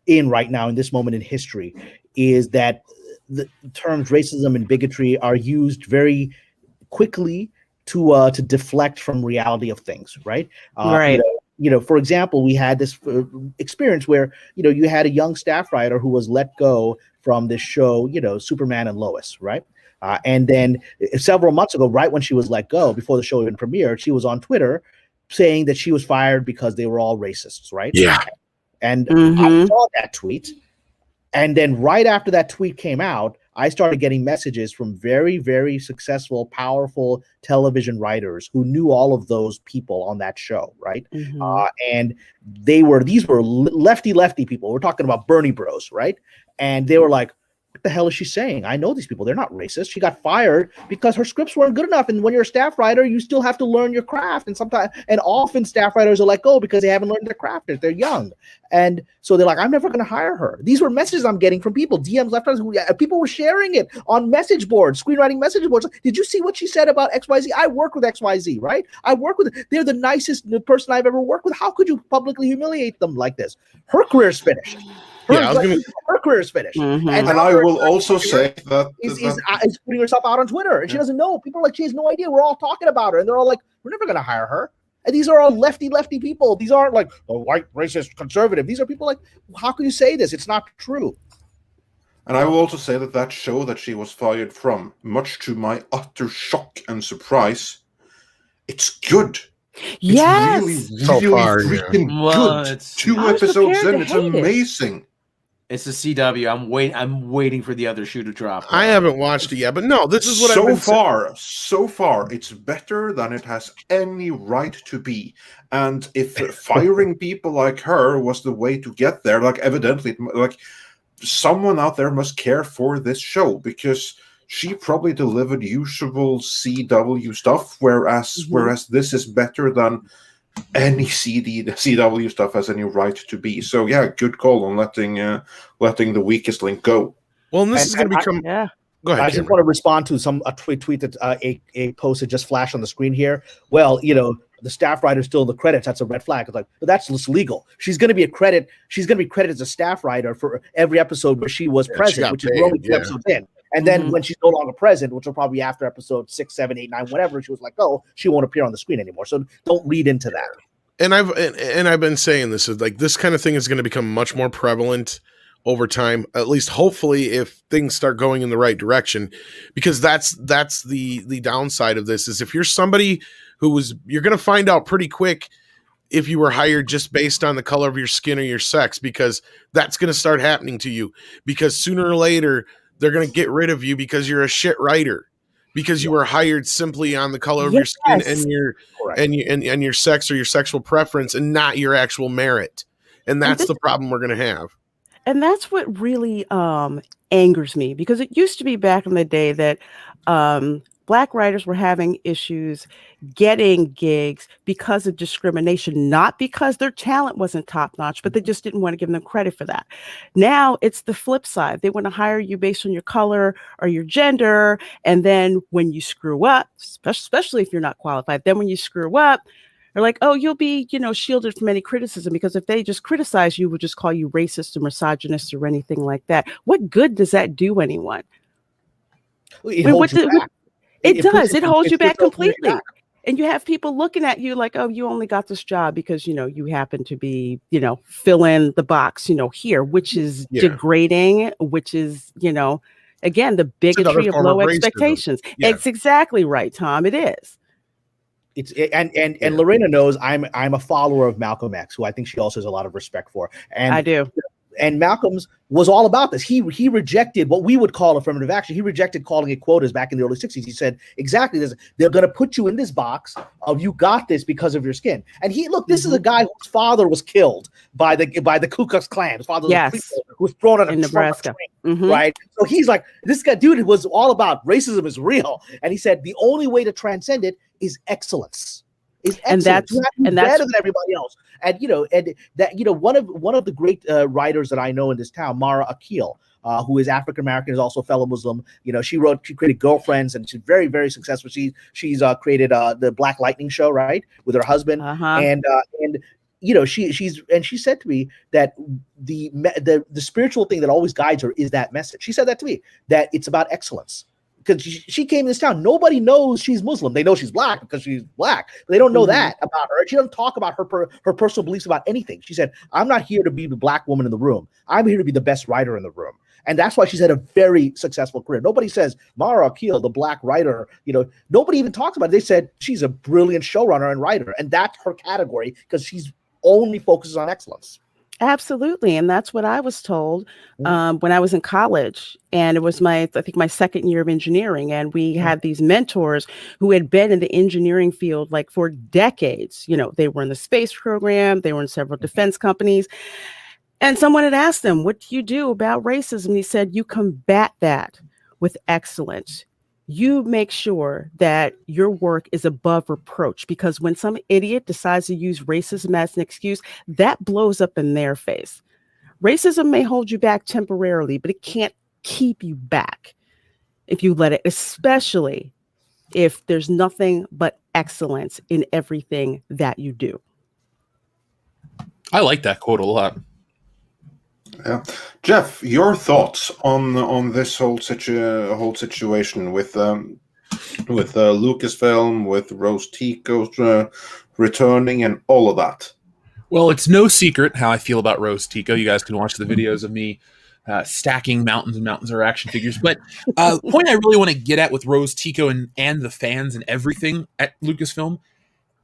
in right now in this moment in history is that the terms racism and bigotry are used very quickly to deflect from reality of things, right? Right. For example, we had this experience where, you had a young staff writer who was let go from this show, Superman and Lois, right? And then several months ago, right when she was let go, before the show even premiered, she was on Twitter saying that she was fired because they were all racists, right? Yeah. And I saw that tweet. And then right after that tweet came out, I started getting messages from very, very successful, powerful television writers who knew all of those people on that show, right? And these were lefty people. We're talking about Bernie Bros, right? And they were like, what the hell is she saying? I know these people. They're not racist. She got fired because her scripts weren't good enough. And when you're a staff writer, you still have to learn your craft. And often staff writers are let go because they haven't learned their craft. They're young. And so they're like, I'm never going to hire her. These were messages I'm getting from people, DMs left. People were sharing it on message boards, screenwriting message boards. Did you see what she said about XYZ? I work with XYZ, right? They're the nicest person I've ever worked with. How could you publicly humiliate them like this? Her career's finished. Her career is finished. Mm-hmm. And I will also say that is putting herself out on Twitter, and she doesn't know. People are like, she has no idea. We're all talking about her, and they're all like, we're never going to hire her. And these are all lefty people. These aren't like a white, racist, conservative. These are people like, how can you say this? It's not true. And I will also say that show that she was fired from, much to my utter shock and surprise, it's good. Yes. It's really freaking good. It's 2 episodes in, it's amazing. It's the CW. I'm waiting for the other shoe to drop. I haven't watched it yet, but no, this is what so far, it's better than it has any right to be. And if firing people like her was the way to get there, like evidently, like someone out there must care for this show, because she probably delivered usual CW stuff, whereas this is better than any CW stuff has any right to be. So yeah, good call on letting the weakest link go. Well, and this is going to become. Yeah. Go ahead. I just want to respond to a tweet that a post that just flashed on the screen here. Well, the staff writer still in the credits. That's a red flag. It's like, but that's just legal. She's going to be credited as a staff writer for every episode where she was present, which is only 2 episodes in. And then when she's no longer present, which will probably be after episode 6, 7, 8, 9, whatever, she was like, oh, she won't appear on the screen anymore. So don't read into that. And I've been saying this is like, this kind of thing is going to become much more prevalent over time, at least hopefully, if things start going in the right direction, because that's the downside of this is if you're somebody you're going to find out pretty quick if you were hired just based on the color of your skin or your sex, because that's going to start happening to you, because sooner or later they're going to get rid of you because you're a shit writer, because you were hired simply on the color of your skin and your sex or your sexual preference, and not your actual merit. And that's the problem we're going to have. And that's what really angers me, because it used to be back in the day that Black writers were having issues getting gigs because of discrimination, not because their talent wasn't top notch, but they just didn't want to give them credit for that. Now it's the flip side. They want to hire you based on your color or your gender. And then when you screw up, especially if you're not qualified, then when you screw up, they're like, oh, you'll be, shielded from any criticism, because if they just criticize you, would just call you racist or misogynist or anything like that. What good does that do anyone? It holds you back. It does. It holds you back completely. And you have people looking at you like, oh, you only got this job because, you happen to be, fill in the box, here, which is degrading, which is, again, the bigotry of low expectations. Yeah. It's exactly right, Tom. It is. And Lorena knows I'm a follower of Malcolm X, who I think she also has a lot of respect for. And I do. And Malcolm's was all about this. He rejected what we would call affirmative action. He rejected calling it quotas back in the early 60s. He said, exactly this. They're going to put you in this box of you got this because of your skin. And this is a guy whose father was killed by the Ku Klux Klan. His father was thrown in Nebraska. Right? So he's like, this guy, dude, was all about racism is real. And he said, the only way to transcend it is excellence. And that's better than everybody else. And one of the great writers that I know in this town, Mara Akil, who is African American, is also a fellow Muslim. She created Girlfriends, and she's very, very successful. She's created the Black Lightning show, right, with her husband. And she said to me that the spiritual thing that always guides her is that message. She said that to me, that it's about excellence. Because she came to this town, nobody knows she's Muslim. They know she's Black because she's Black, but they don't know that about her. She doesn't talk about her personal beliefs about anything. She said, "I'm not here to be the Black woman in the room. I'm here to be the best writer in the room." And that's why she's had a very successful career. Nobody says Mara Akil, the Black writer. Nobody even talks about it. They said she's a brilliant showrunner and writer, and that's her category because she's only focuses on excellence. Absolutely. And that's what I was told when I was in college. And it was my second year of engineering. And we had these mentors who had been in the engineering field like for decades. They were in the space program. They were in several defense companies. And someone had asked him, what do you do about racism? He said, you combat that with excellence. You make sure that your work is above reproach, because when some idiot decides to use racism as an excuse, that blows up in their face. Racism may hold you back temporarily, but it can't keep you back if you let it, especially if there's nothing but excellence in everything that you do. I like that quote a lot. Yeah, Jeff, your thoughts on this whole situation with Lucasfilm, with Rose Tico returning, and all of that? Well, it's no secret how I feel about Rose Tico. You guys can watch the videos of me stacking mountains and mountains of action figures. But the point I really want to get at with Rose Tico and the fans and everything at Lucasfilm,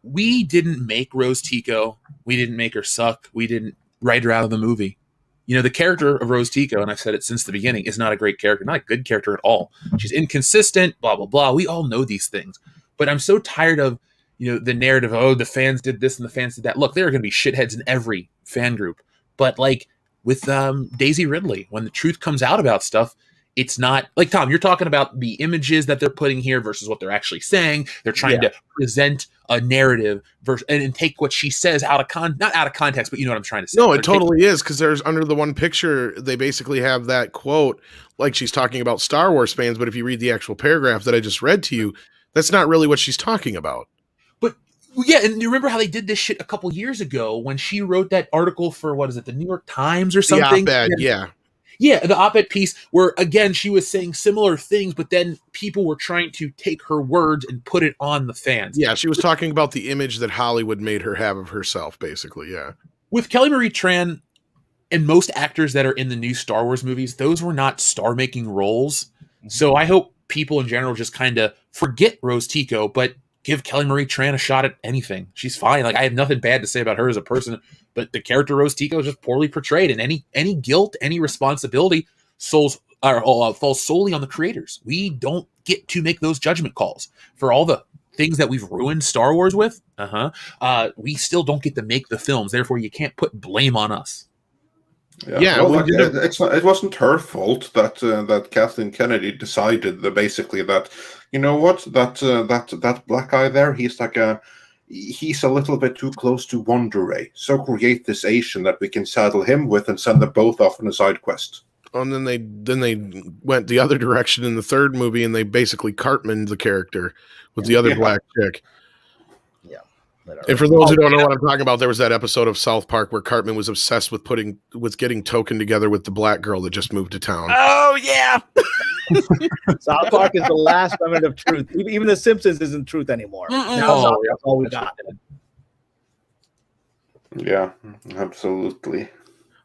we didn't make Rose Tico. We didn't make her suck. We didn't write her out of the movie. You know, the character of Rose Tico, and I've said it since the beginning, is not a great character, not a good character at all. She's inconsistent, blah, blah, blah. We all know these things. But I'm so tired of, you know, the narrative, oh, the fans did this and the fans did that. Look, there are going to be shitheads in every fan group. But like with Daisy Ridley, when the truth comes out about stuff, it's not like, Tom, you're talking about the images that they're putting here versus what they're actually saying. They're trying to present a narrative and take what she says out of not out of context, but you know what I'm trying to say. No, it totally is, because there's under the one picture, they basically have that quote like she's talking about Star Wars fans. But if you read the actual paragraph that I just read to you, that's not really what she's talking about. But yeah, and you remember how they did this shit a couple years ago when she wrote that article for, what is it, the New York Times or something? The op-ed, yeah. Yeah, the op-ed piece where, again, she was saying similar things, but then people were trying to take her words and put it on the fans. Yeah, she was talking about the image that Hollywood made her have of herself, basically, yeah. With Kelly Marie Tran and most actors that are in the new Star Wars movies, those were not star-making roles. So I hope people in general just kind of forget Rose Tico, but give Kelly Marie Tran a shot at anything. She's fine. Like, I have nothing bad to say about her as a person, but the character Rose Tico is just poorly portrayed, and any guilt, any responsibility falls solely on the creators. We don't get to make those judgment calls for all the things that we've ruined Star Wars with. We still don't get to make the films. Therefore, you can't put blame on us. Yeah, well, it wasn't her fault that Kathleen Kennedy decided that basically that, you know what, that black guy there, he's a little bit too close to Wonder Ray. So create this Asian that we can saddle him with and send them both off on a side quest. And then they went the other direction in the third movie, and they basically Cartmaned the character with the other black chick. Yeah. And for those who don't know what I'm talking about, there was that episode of South Park where Cartman was obsessed with getting Token together with the black girl that just moved to town. Oh yeah. South Park is the last remnant of truth. Even The Simpsons isn't truth anymore. Now that's all we got. Yeah, absolutely.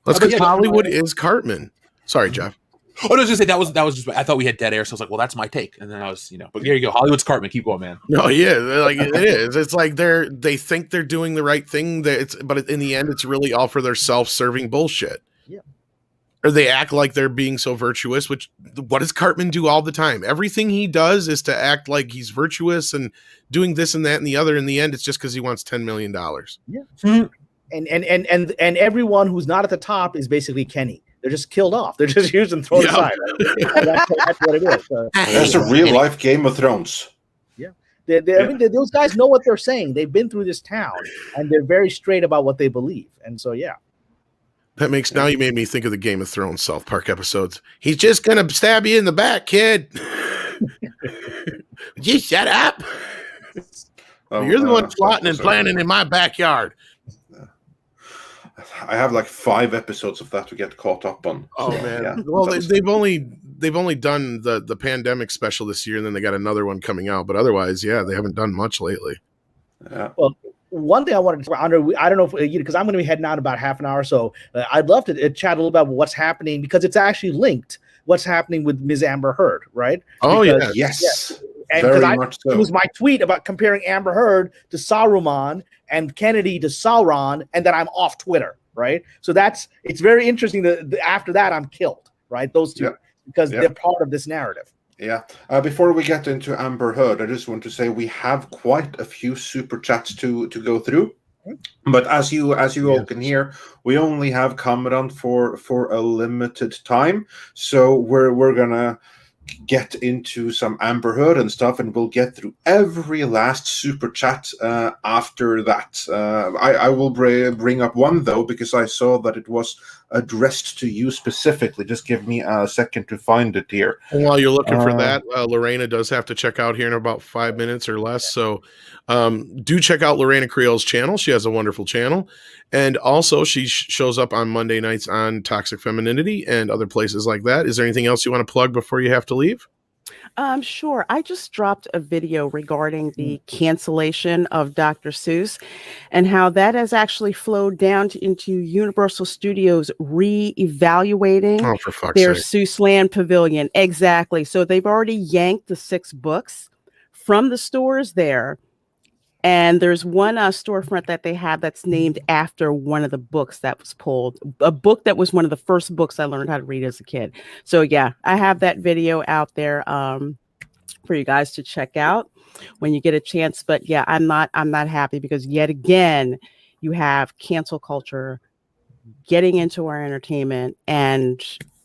That's because Hollywood is Cartman. Sorry, Jeff. Oh, I was gonna say that was just. I thought we had dead air, so I was like, "Well, that's my take." And then I was, but there you go. Hollywood's Cartman. Keep going, man. No, yeah, like it is. It's like they think they're doing the right thing. But in the end, it's really all for their self-serving bullshit. Yeah. Or they act like they're being so virtuous. Which what does Cartman do all the time? Everything he does is to act like he's virtuous and doing this and that and the other. In the end, it's just because he wants $10 million. Yeah. Mm-hmm. And everyone who's not at the top is basically Kenny. They're just killed off. They're just used and thrown aside. That's what it is. That's a real life Game of Thrones. Yeah. I mean, those guys know what they're saying. They've been through this town, and they're very straight about what they believe. And so, yeah. Now you made me think of the Game of Thrones South Park episodes. He's just going to stab you in the back, kid. Just shut up. You're the one plotting and planning in my backyard. I have like 5 episodes of that to get caught up on. Oh man! Yeah. Well, they've only done the pandemic special this year, and then they got another one coming out. But otherwise, yeah, they haven't done much lately. Yeah. Well, one thing I wanted to, Andre, I don't know if because I'm going to be heading out in about half an hour, so I'd love to chat a little about what's happening because it's actually linked. What's happening with Ms. Amber Heard, right? Oh because, yes. And because it was my tweet about comparing Amber Heard to Saruman and Kennedy to Sauron, and then I'm off Twitter, right? So it's very interesting that after that I'm killed, right? Those two, because they're part of this narrative. Yeah. Before we get into Amber Heard, I just want to say we have quite a few super chats to go through. But as you all can hear, we only have Kamran for a limited time, so we're gonna get into some Amber Heard and stuff, and we'll get through every last super chat after that. I will bring up one though, because I saw that it was addressed to you specifically. Just give me a second to find it here. And while you're looking for that, Lorena does have to check out here in about 5 minutes or less. So do check out Lorena Creole's channel. She has a wonderful channel. And also she shows up on Monday nights on Toxic Femininity and other places like that. Is there anything else you want to plug before you have to leave? Sure. I just dropped a video regarding the cancellation of Dr. Seuss and how that has actually flowed down into Universal Studios re-evaluating their Seuss Land Pavilion. Exactly. So they've already yanked the 6 books from the stores there. And there's one storefront that they have that's named after one of the books that was pulled, a book that was one of the first books I learned how to read as a kid. So yeah, I have that video out there for you guys to check out when you get a chance. But yeah, I'm not happy because yet again, you have cancel culture getting into our entertainment, and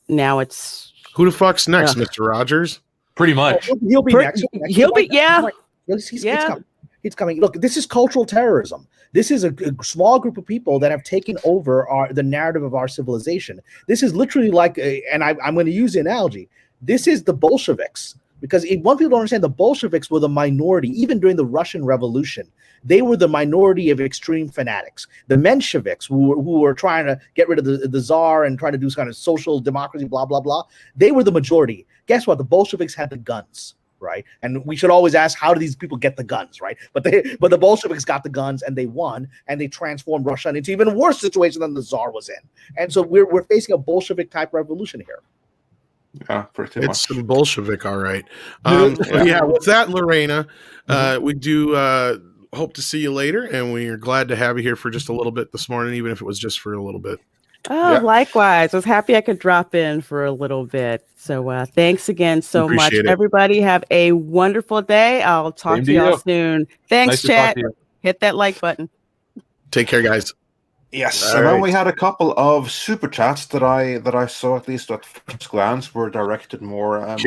now it's who the fuck's next, Mr. Rogers? Pretty much. He'll be next. He'll be It's coming. Look, this is cultural terrorism. This is a small group of people that have taken over the narrative of our civilization. This is literally like, and I'm going to use the analogy. This is the Bolsheviks, because one people don't understand, the Bolsheviks were the minority, even during the Russian Revolution. They were the minority of extreme fanatics. The Mensheviks, who were trying to get rid of the Tsar and trying to do kind of social democracy, blah, blah, blah, they were the majority. Guess what? The Bolsheviks had the guns. Right, and we should always ask, how do these people get the guns, right? But the Bolsheviks got the guns and they won, and they transformed Russia into even worse situation than the Tsar was in. And so we're facing a Bolshevik type revolution here. Yeah, pretty much. It's some Bolshevik, all right. Yeah, with that, Lorena, we do hope to see you later, and we're glad to have you here for just a little bit this morning, even if it was just for a little bit. Oh, yeah. Likewise. I was happy I could drop in for a little bit. So thanks again so much. Everybody have a wonderful day. I'll talk to y'all soon. Thanks, chat. Hit that like button. Take care, guys. Yes, and then we had a couple of super chats that I saw, at least at first glance, were directed more at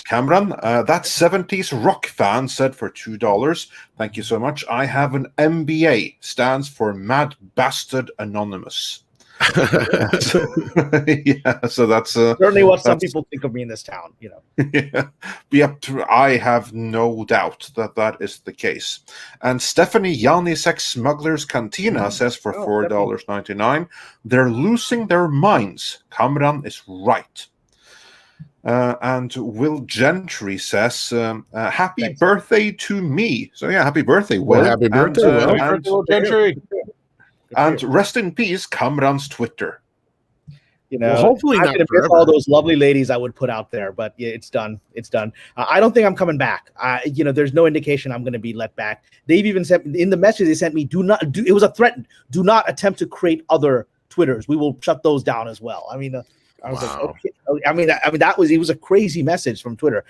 Kamran. That 70s rock fan said for $2, thank you so much. I have an MBA, stands for Mad Bastard Anonymous. Yeah, so that's certainly what some people think of me in this town, you know. Yeah, I have no doubt that is the case. And Stephanie Janisek Smuggler's Cantina says for $4.99, they're losing their minds. Kamran is right. And Will Gentry says, happy birthday to me. So yeah, happy birthday, Will. Happy birthday, Will Gentry. And rest in peace, Kamran's Twitter. You know, hopefully not forever. All those lovely ladies I would put out there, but yeah, it's done. It's done. I don't think I'm coming back. You know, there's no indication I'm going to be let back. They've even sent in the message they sent me. It was a threat. Do not attempt to create other Twitters. We will shut those down as well. I mean, I was like, okay. I mean, it was a crazy message from Twitter.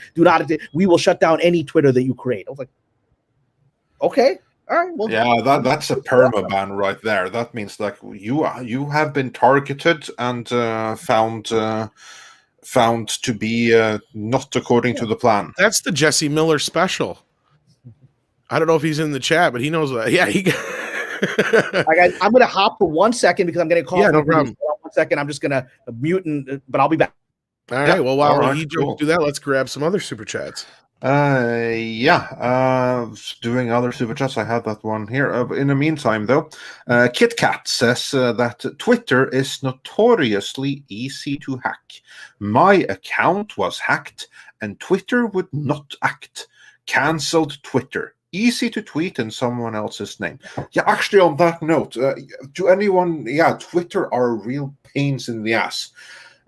We will shut down any Twitter that you create. I was like, okay. All right, well, yeah, that's a perma ban right there. That means like you have been targeted and found to be not according to the plan. That's the Jesse Miller special. I don't know if he's in the chat, but he knows that. Yeah, I'm going to hop for 1 second because I'm going to call. Yeah, no problem. 1 second. I'm just going to mute, but I'll be back. All right. Well, while he do that, let's grab some other super chats. Doing other super chats. I had that one here. In the meantime, though, Kit Kat says that Twitter is notoriously easy to hack. My account was hacked, and Twitter would not act. Cancelled Twitter. Easy to tweet in someone else's name. Yeah, actually, on that note, to anyone, Twitter are real pains in the ass.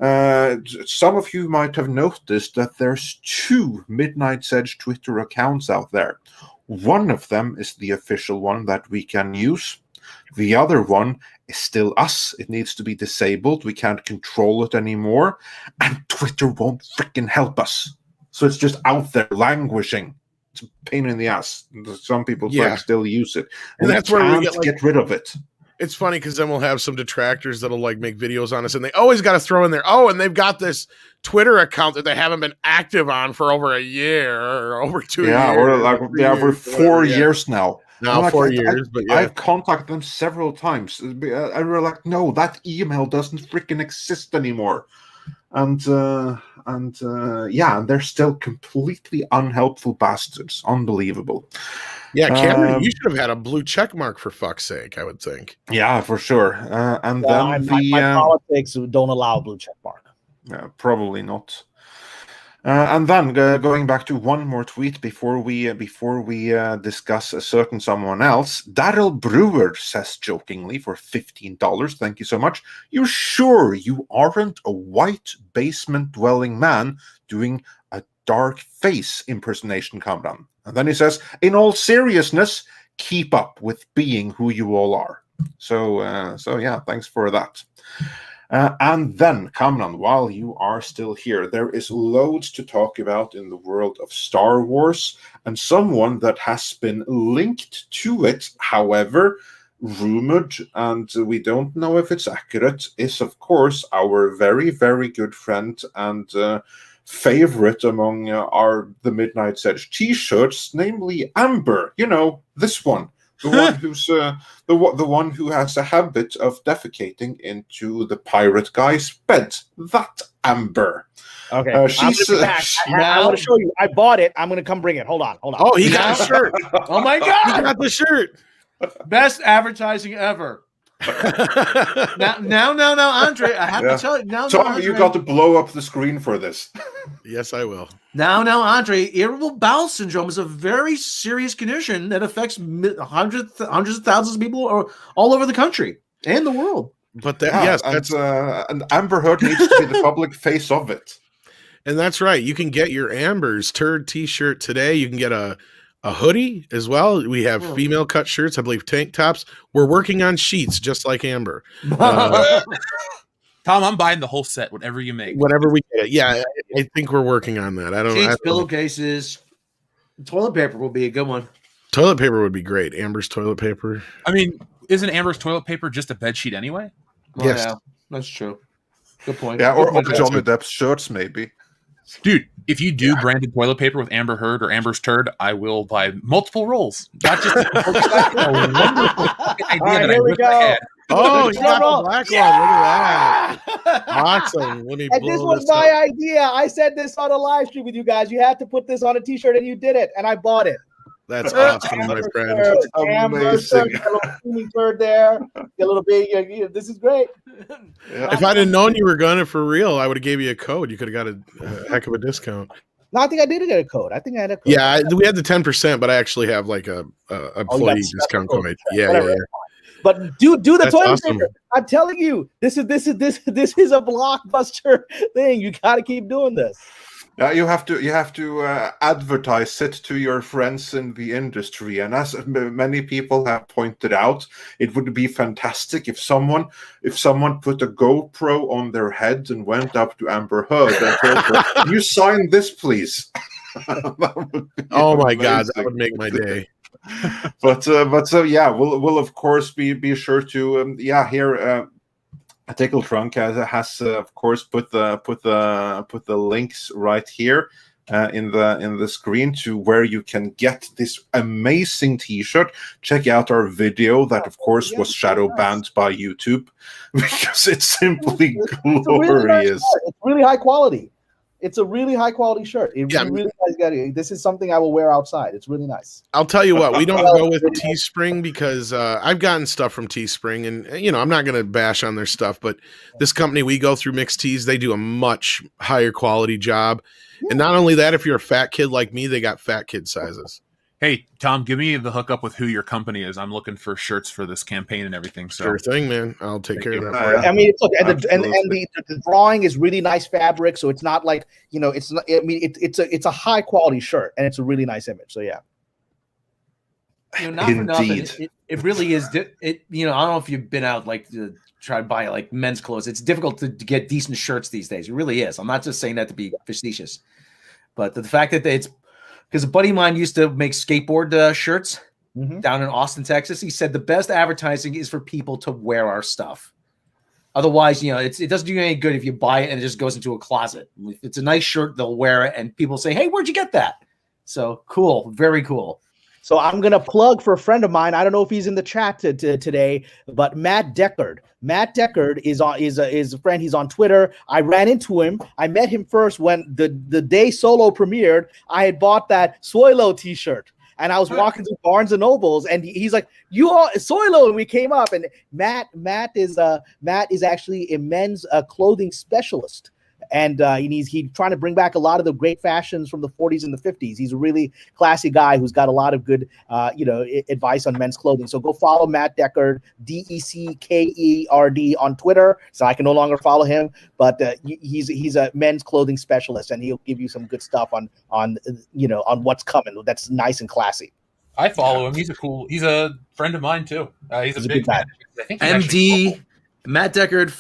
Some of you might have noticed that there's 2 Midnight's Edge Twitter accounts out there. One of them is the official one that we can use. The other one is still us. It needs to be disabled. We can't control it anymore. And Twitter won't freaking help us. So it's just out there languishing. pain in the ass. Some people still use it, and that's where we get rid of it. It's funny because then we'll have some detractors that'll like make videos on us, and they always got to throw in there. Oh, and they've got this Twitter account that they haven't been active on for over a year or over 2 years. For 4 years now. Now 4 years, but I've contacted them several times, and we're like, no, that email doesn't freaking exist anymore, and they're still completely unhelpful bastards. Unbelievable. Yeah, Cameron, you should have had a blue check mark for fuck's sake, I would think. Yeah, for sure. And then my politics don't allow blue check mark. Yeah, probably not. And then going back to one more tweet before we discuss a certain someone else, Daryl Brewer says jokingly for $15, thank you so much. You sure you aren't a white basement dwelling man doing a dark face impersonation, Kamran? And then he says, in all seriousness, keep up with being who you all are. So yeah, thanks for that. And then, Kamran, while you are still here, there is loads to talk about in the world of Star Wars, and someone that has been linked to it, however, rumored, and we don't know if it's accurate, is, of course, our very, very good friend and favorite among the Midnight Edge t-shirts, namely Amber. You know, this one. The one who's the one who has a habit of defecating into the pirate guy's bed. That Amber. Okay, I want to show you. I bought it. I'm going to come bring it. Hold on. Oh, he got the shirt. Oh my God, he got the shirt. Best advertising ever. now, Andre, I have to tell you. Tom, you got to blow up the screen for this. Yes, I will. Now, Andre, irritable bowel syndrome is a very serious condition that affects hundreds of thousands of people all over the country and the world. But that's and Amber Heard needs to be the public face of it. And that's right. You can get your Amber's Turd T-shirt today. You can get a hoodie as well. We have female cut shirts, I believe tank tops. We're working on sheets just like Amber. Tom, I'm buying the whole set, whatever you make. Whatever we get. Yeah, I think we're working on that. Sheets, pillowcases, toilet paper will be a good one. Toilet paper would be great. Amber's toilet paper. I mean, isn't Amber's toilet paper just a bed sheet anyway? Yes. Yeah, that's true. Good point. Yeah, or Johnny Depp's shirts, maybe. Dude, if you do branded toilet paper with Amber Heard or Amber's Turd, I will buy multiple rolls. Not just a wonderful idea. Here we go. Oh, you got the black one. Look at that. Awesome. Let me and this was my idea. I said this on a live stream with you guys. You had to put this on a t-shirt, and you did it, and I bought it. That's awesome, my friend. Amazing. A little turd there. A little bit. This is great. Yeah. If I'd have known you were gonna for real, I would have gave you a code. You could have got a heck of a discount. No, I think I did get a code. I think I had a code. Yeah, we had the 10%, but I actually have like a employee discount code. Yeah. But do the That's toilet awesome. paper. I'm telling you, this is a blockbuster thing. You got to keep doing this. Yeah, you have to advertise it to your friends in the industry, and as many people have pointed out, it would be fantastic if someone put a GoPro on their head and went up to Amber Heard and told her, "You sign this, please." Oh my God, that would make my day. but so yeah, we'll of course be sure to here. Tickle Trunk has of course put the links right here in the screen to where you can get this amazing T-shirt. Check out our video that of course was shadow banned by YouTube because it's simply glorious. It's really high quality. It's a really high quality shirt. Really nice. This is something I will wear outside. It's really nice. I'll tell you what, we don't go with Teespring because I've gotten stuff from Teespring, and I'm not going to bash on their stuff, but this company we go through, Mixed Tees, they do a much higher quality job. Yeah. And not only that, if you're a fat kid like me, they got fat kid sizes. Hey, Tom, give me the hookup with who your company is. I'm looking for shirts for this campaign and everything. So. Sure thing, man. I'll take care of that. I mean, look, and the drawing is really nice fabric, so it's not like it's not. I mean, it's a high quality shirt, and it's a really nice image. So yeah. Not for nothing. It really is. I don't know if you've been out like to try to buy like men's clothes. It's difficult to get decent shirts these days. It really is. I'm not just saying that to be facetious, but the fact that it's because a buddy of mine used to make skateboard shirts Mhm. down in Austin, Texas. He said the best advertising is for people to wear our stuff. Otherwise, it doesn't do you any good if you buy it and it just goes into a closet. If it's a nice shirt, they'll wear it, and people say, "Hey, where'd you get that?" So cool, very cool. So I'm gonna plug for a friend of mine. I don't know if he's in the chat today, but Matt Deckard. Matt Deckard is a friend. He's on Twitter. I ran into him. I met him first when the day Solo premiered. I had bought that Soilo T-shirt, and I was walking through Barnes and Nobles, and he's like, "You are Soilo," and we came up. And Matt is actually a men's clothing specialist. And he's trying to bring back a lot of the great fashions from the 40s and the 50s. He's a really classy guy who's got a lot of good, advice on men's clothing. So go follow Matt Deckard, Deckerd on Twitter. So I can no longer follow him, but he's a men's clothing specialist, and he'll give you some good stuff on what's coming. That's nice and classy. I follow him. He's a friend of mine too. He's a big fan. I think he's MD Matt Deckard,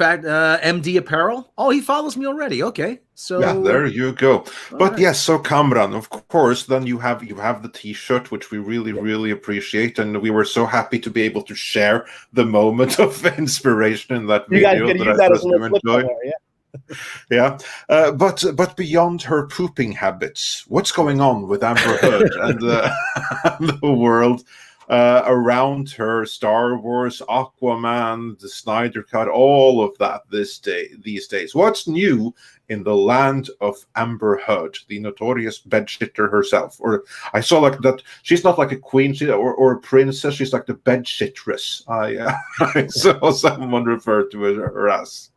MD Apparel. Oh, he follows me already. Okay, so yeah, there you go. But right. yes, so Kamran, of course, then you have the T-shirt, which we really appreciate, and we were so happy to be able to share the moment of inspiration in that video that I trust you enjoyed. Yeah, but beyond her pooping habits, what's going on with Amber Heard and the world around her? Star Wars, Aquaman, the Snyder Cut, all of that these days. What's new in the land of Amber Heard, the notorious bedshitter herself? Or I saw like that she's not like a queen or a princess, she's like the bedshittress. I saw someone refer to her as.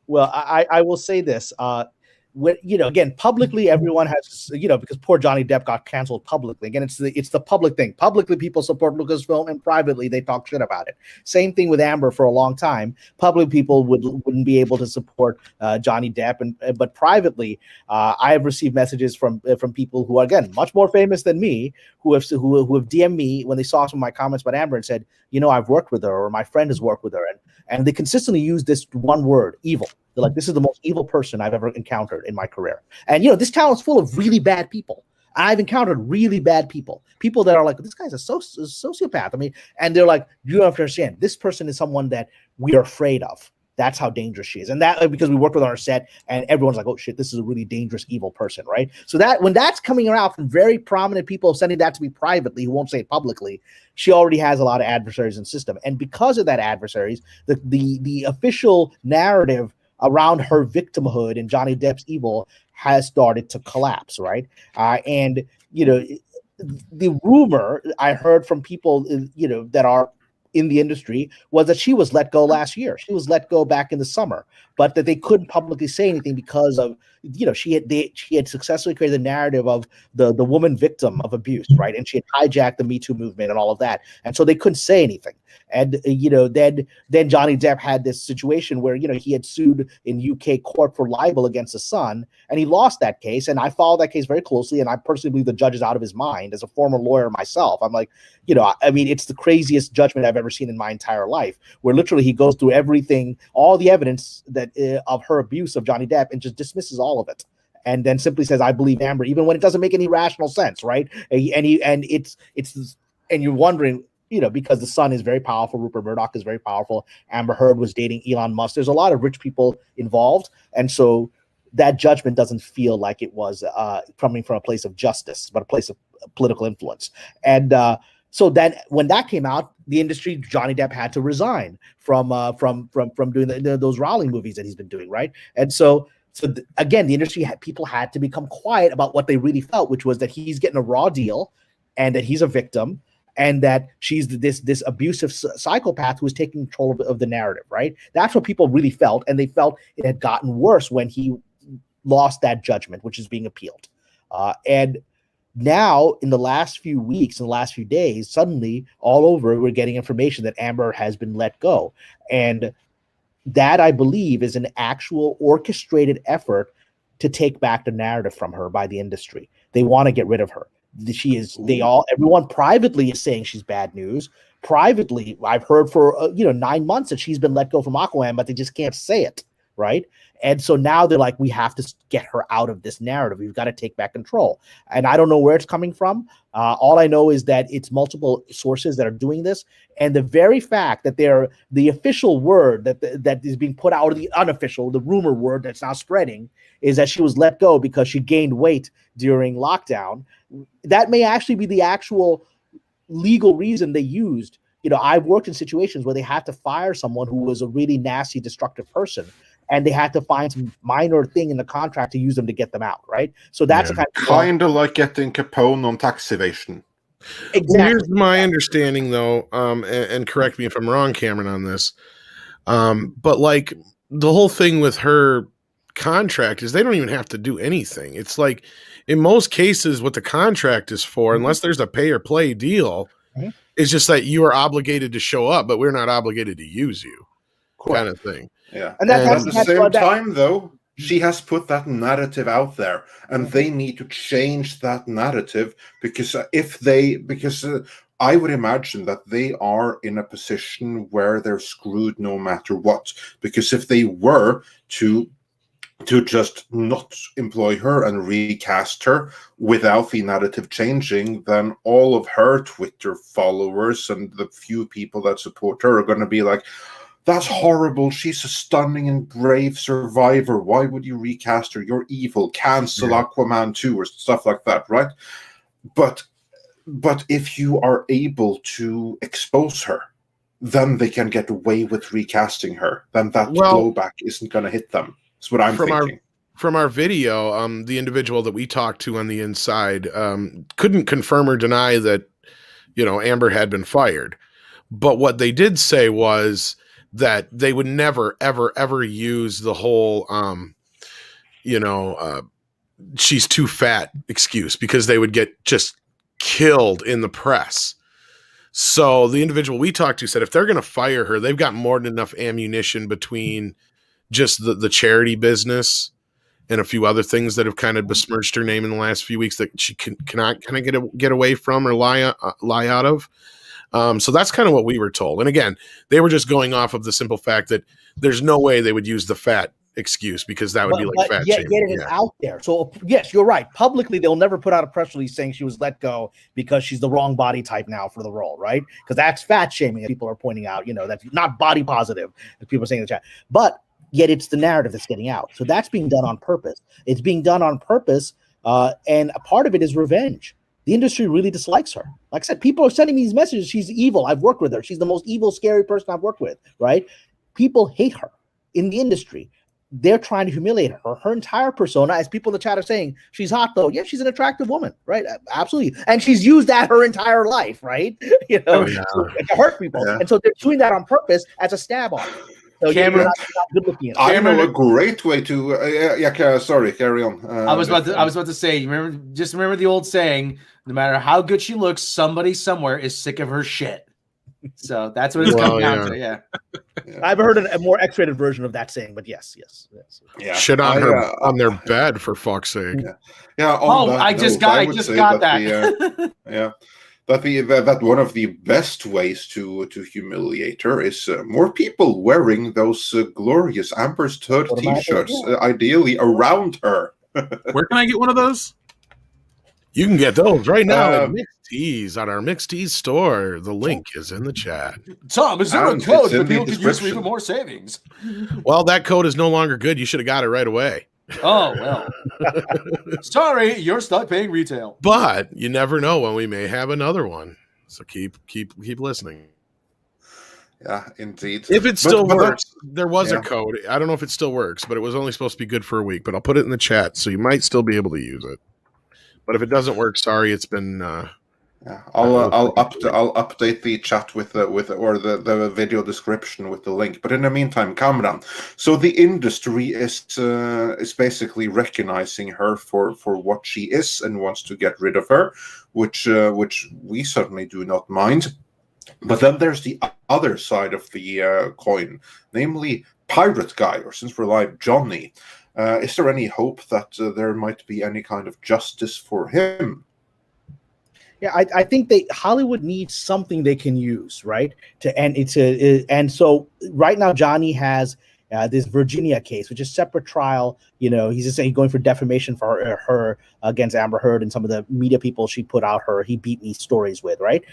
Well, I will say this. Again, publicly, everyone has, because poor Johnny Depp got canceled publicly. Again, it's the public thing. Publicly, people support Lucasfilm, and privately, they talk shit about it. Same thing with Amber for a long time. Public people wouldn't be able to support Johnny Depp, but privately, I have received messages from people who are, again, much more famous than me, who have DM'd me when they saw some of my comments about Amber and said, I've worked with her, or my friend has worked with her, and they consistently use this one word, evil. They're like, this is the most evil person I've ever encountered in my career. And, this town is full of really bad people. I've encountered really bad people that are like, this guy's a sociopath. I mean, and they're like, you don't have to understand. This person is someone that we are afraid of. That's how dangerous she is. And that because we worked with her on our set, and everyone's like, oh shit, this is a really dangerous, evil person, right? So that when that's coming around from very prominent people sending that to me privately, who won't say it publicly, she already has a lot of adversaries in the system. And because of that adversaries, the official narrative around her victimhood and Johnny Depp's evil has started to collapse, right? And the rumor I heard from people, that are in the industry was that she was let go last year. She was let go back in the summer, but that they couldn't publicly say anything because of, she had successfully created the narrative of the woman victim of abuse, right? And she had hijacked the Me Too movement and all of that. And so they couldn't say anything. And, then Johnny Depp had this situation where, he had sued in UK court for libel against his son, and he lost that case. And I followed that case very closely, and I personally believe the judge is out of his mind. As a former lawyer myself, I'm like, it's the craziest judgment I've ever seen in my entire life, where literally he goes through everything, all the evidence that of her abuse of Johnny Depp, and just dismisses all of it. And then simply says, I believe Amber, even when it doesn't make any rational sense, right? And you're wondering, because the son is very powerful, Rupert Murdoch is very powerful, Amber Heard was dating Elon Musk. There's a lot of rich people involved. And so that judgment doesn't feel like it was coming from a place of justice, but a place of political influence. And so then when that came out, the industry, Johnny Depp had to resign from doing those Rowling movies that he's been doing, right? And so again, the industry people had to become quiet about what they really felt, which was that he's getting a raw deal and that he's a victim, and that she's this abusive psychopath who is taking control of the narrative, right? That's what people really felt, and they felt it had gotten worse when he lost that judgment, which is being appealed. And now, in the last few weeks, in the last few days, suddenly, all over, we're getting information that Amber has been let go. And that, I believe, is an actual orchestrated effort to take back the narrative from her by the industry. They want to get rid of her. Everyone privately is saying she's bad news. Privately, I've heard for 9 months that she's been let go from Aquaman, but they just can't say it, right? And so now they're like, we have to get her out of this narrative. We've got to take back control. And I don't know where it's coming from. All I know is that it's multiple sources that are doing this. And the very fact that they're the official word that is being put out, or the unofficial, the rumor word that's now spreading, is that she was let go because she gained weight during lockdown. That may actually be the actual legal reason they used. I've worked in situations where they had to fire someone who was a really nasty, destructive person, and they had to find some minor thing in the contract to use them to get them out, right? So that's kind of like getting Capone on tax evasion. Exactly. Well, here's my understanding, though, and correct me if I'm wrong, Cameron, on this. But like the whole thing with her contract is they don't even have to do anything. It's like in most cases, what the contract is for, unless there's a pay or play deal, it's just that you are obligated to show up, but we're not obligated to use you, kind of thing. Yeah. And at the same time, though, she has put that narrative out there, and they need to change that narrative because I would imagine that they are in a position where they're screwed no matter what. Because if they were to just not employ her and recast her without the narrative changing, then all of her Twitter followers and the few people that support her are going to be like, that's horrible. She's a stunning and brave survivor. Why would you recast her? You're evil. Cancel Aquaman 2 or stuff like that, right? But if you are able to expose her, then they can get away with recasting her. Then that blowback isn't going to hit them. That's what I'm thinking. From our video, the individual that we talked to on the inside couldn't confirm or deny that, Amber had been fired. But what they did say was that they would never, ever, ever use the whole, she's too fat excuse, because they would get just killed in the press. So the individual we talked to said if they're going to fire her, they've got more than enough ammunition between just the charity business and a few other things that have kind of besmirched her name in the last few weeks that she cannot kind of get away from or lie out of. So that's kind of what we were told. And again, they were just going off of the simple fact that there's no way they would use the fat excuse, because that would be like fat shaming. Yet it is out there. So yes, you're right. Publicly, they'll never put out a press release saying she was let go because she's the wrong body type now for the role, right? Because that's fat shaming. People are pointing out, that's not body positive, as people are saying in the chat. But yet it's the narrative that's getting out. So that's being done on purpose. It's being done on purpose, and a part of it is revenge. The industry really dislikes her. Like I said, people are sending me these messages. She's evil. I've worked with her. She's the most evil, scary person I've worked with, right? People hate her in the industry. They're trying to humiliate her. Her entire persona, as people in the chat are saying, she's hot though. Yeah, she's an attractive woman, right? Absolutely. And she's used that her entire life, right? To hurt people. Yeah. And so they're doing that on purpose as a stab off. So Cameron, not good looking. I know a great way to. Sorry, carry on. I was about to say. Remember the old saying: no matter how good she looks, somebody somewhere is sick of her shit. So that's what it's coming down to. Yeah. I've heard a more X-rated version of that saying, but yes. Yeah. Shit on her on their bed, for fuck's sake. Yeah. I just got that. Yeah. That one of the best ways to humiliate her is more people wearing those glorious Amber Turd T-shirts, ideally around her. Where can I get one of those? You can get those right now at Mixed Tees on our Mixed Tees store. The link is in the chat. Tom, is there a code that people can use for even more savings? Well, that code is no longer good. You should have got it right away. Oh, well. Sorry, you're stuck paying retail. But you never know when we may have another one. So keep listening. Yeah, indeed. If it still works, there was a code. I don't know if it still works, but it was only supposed to be good for a week. But I'll put it in the chat, so you might still be able to use it. But if it doesn't work, sorry, it's been. I'll update the chat with the video description with the link. But in the meantime, Kamran. So the industry is basically recognizing her for what she is and wants to get rid of her, which we certainly do not mind. But then there's the other side of the coin, namely Pirate Guy, or since we're live, Johnny. Is there any hope that there might be any kind of justice for him? Yeah, I think Hollywood needs something they can use, right? And so right now Johnny has this Virginia case, which is a separate trial. He's just saying going for defamation for her against Amber Heard and some of the media people she put out her "he beat me" stories with, right?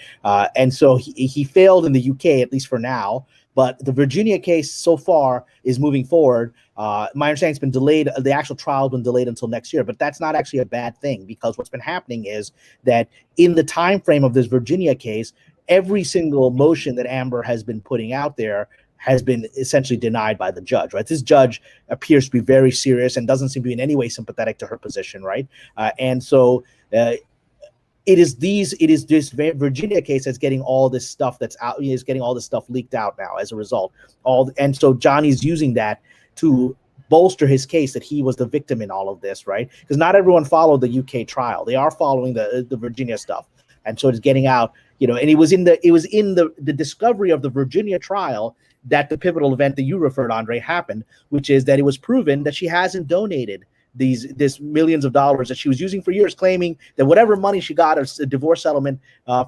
And so he failed in the UK, at least for now. But the Virginia case so far is moving forward. My understanding it's been delayed. The actual trial has been delayed until next year, but that's not actually a bad thing, because what's been happening is that in the time frame of this Virginia case, every single motion that Amber has been putting out there has been essentially denied by the judge, right? This judge appears to be very serious and doesn't seem to be in any way sympathetic to her position, right? And so it is this Virginia case that's getting all this stuff that's out, is getting all this stuff leaked out now as a result. And so Johnny's using that to bolster his case that he was the victim in all of this, right? Because not everyone followed the UK trial. They are following the Virginia stuff. And so it's getting out, and it was in the discovery of the Virginia trial that the pivotal event that you referred, Andre, happened, which is that it was proven that she hasn't donated this millions of dollars that she was using for years, claiming that whatever money she got as a divorce settlement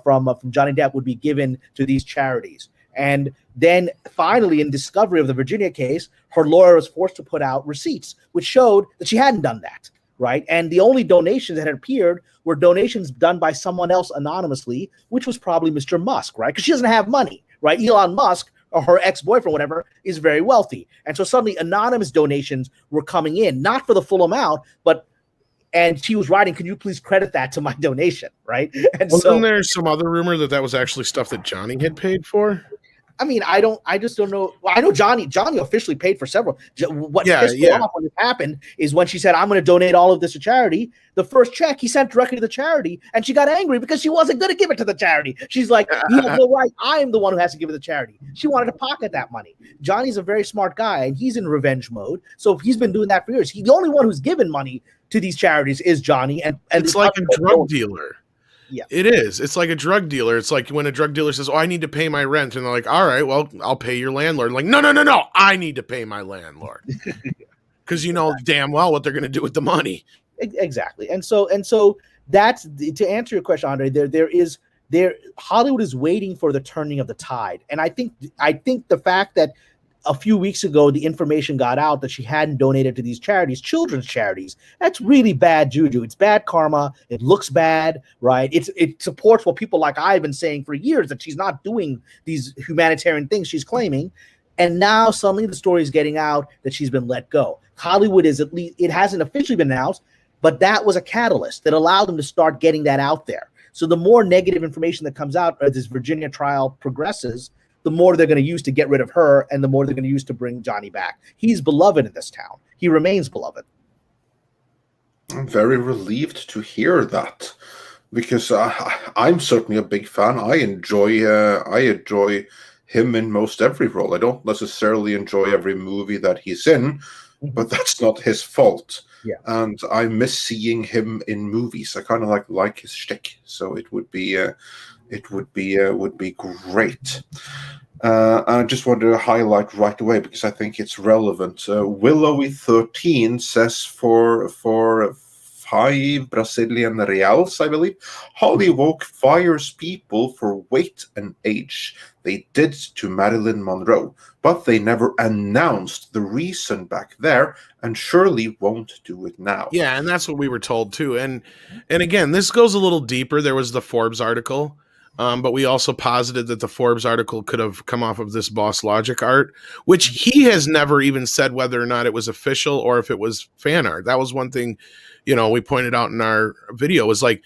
from Johnny Depp would be given to these charities. And then finally, in discovery of the Virginia case, her lawyer was forced to put out receipts, which showed that she hadn't done that, right? And the only donations that had appeared were donations done by someone else anonymously, which was probably Mr. Musk, right? Because she doesn't have money, right? Elon Musk, or her ex-boyfriend, whatever, is very wealthy. And so suddenly anonymous donations were coming in, not for the full amount, and she was writing, "Can you please credit that to my donation?" Right? And wasn't there some other rumor that was actually stuff that Johnny had paid for? I mean, I just don't know. Well, I know Johnny officially paid for several. What pissed me off when it happened is when she said, "I'm going to donate all of this to charity." The first check he sent directly to the charity, and she got angry because she wasn't going to give it to the charity. She's like, "You have no right. I'm the one who has to give it to the charity." She wanted to pocket that money. Johnny's a very smart guy, and he's in revenge mode. So he's been doing that for years. The only one who's given money to these charities is Johnny, and it's like a drug dealer. Yeah, it is. It's like a drug dealer. It's like when a drug dealer says, "Oh, I need to pay my rent," and they're like, "All right, well, I'll pay your landlord." Like, no, I need to pay my landlord because damn well what they're going to do with the money. Exactly. And so that's to answer your question, Andre. Hollywood is waiting for the turning of the tide, and I think the fact that a few weeks ago the information got out that she hadn't donated to these charities, children's charities, that's really bad juju. It's bad karma. It looks bad, right? It supports what people like I've been saying for years, that she's not doing these humanitarian things she's claiming. And now suddenly the story is getting out that she's been let go. Hollywood is, at least, it hasn't officially been announced, but that was a catalyst that allowed them to start getting that out there. So the more negative information that comes out as this Virginia trial progresses, the more they're going to use to get rid of her, and the more they're going to use to bring Johnny back. He's beloved in this town. He remains beloved. I'm very relieved to hear that, because I'm certainly a big fan. I enjoy him in most every role. I don't necessarily enjoy every movie that he's in, but that's not his fault. Yeah. And I miss seeing him in movies. I kind of like his shtick, so it would be great. I just wanted to highlight right away because I think it's relevant. Willowy13 says for 5 Brazilian reals, I believe, Hollywood fires people for weight and age. They did to Marilyn Monroe, but they never announced the reason back there, and surely won't do it now. Yeah, and that's what we were told too. And again, this goes a little deeper. There was the Forbes article. But we also posited that the Forbes article could have come off of this Boss Logic art, which he has never even said whether or not it was official or if it was fan art. That was one thing, we pointed out in our video, was like,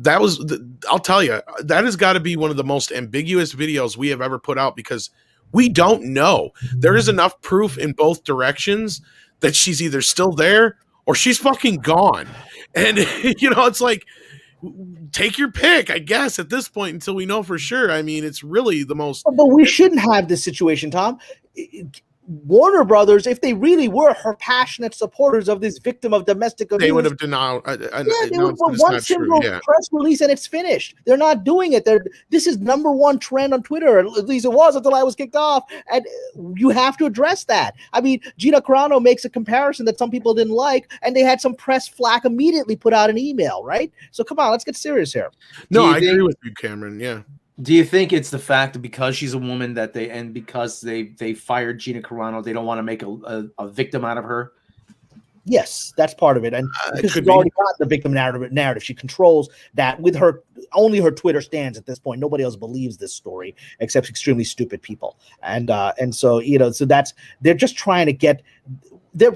I'll tell you, that has got to be one of the most ambiguous videos we have ever put out, because we don't know. There is enough proof in both directions that she's either still there or she's fucking gone. And, it's like, take your pick, I guess, at this point, until we know for sure. I mean, it's really the most. But we shouldn't have this situation, Tom. Warner Brothers, if they really were her passionate supporters of this victim of domestic abuse, they would have denied. They would put one single press release and it's finished. They're not doing it. This is #1 trend on Twitter. At least it was until I was kicked off. And you have to address that. I mean, Gina Carano makes a comparison that some people didn't like, and they had some press flack immediately put out an email, right? So come on, let's get serious here. No, I agree with you, Cameron. Yeah. Do you think it's the fact that because she's a woman that because they fired Gina Carano, they don't want to make a victim out of her? Yes, that's part of it, and because could she's already got the victim narrative, she controls that with her only her Twitter stands at this point. Nobody else believes this story except extremely stupid people, and so so they're just trying to get.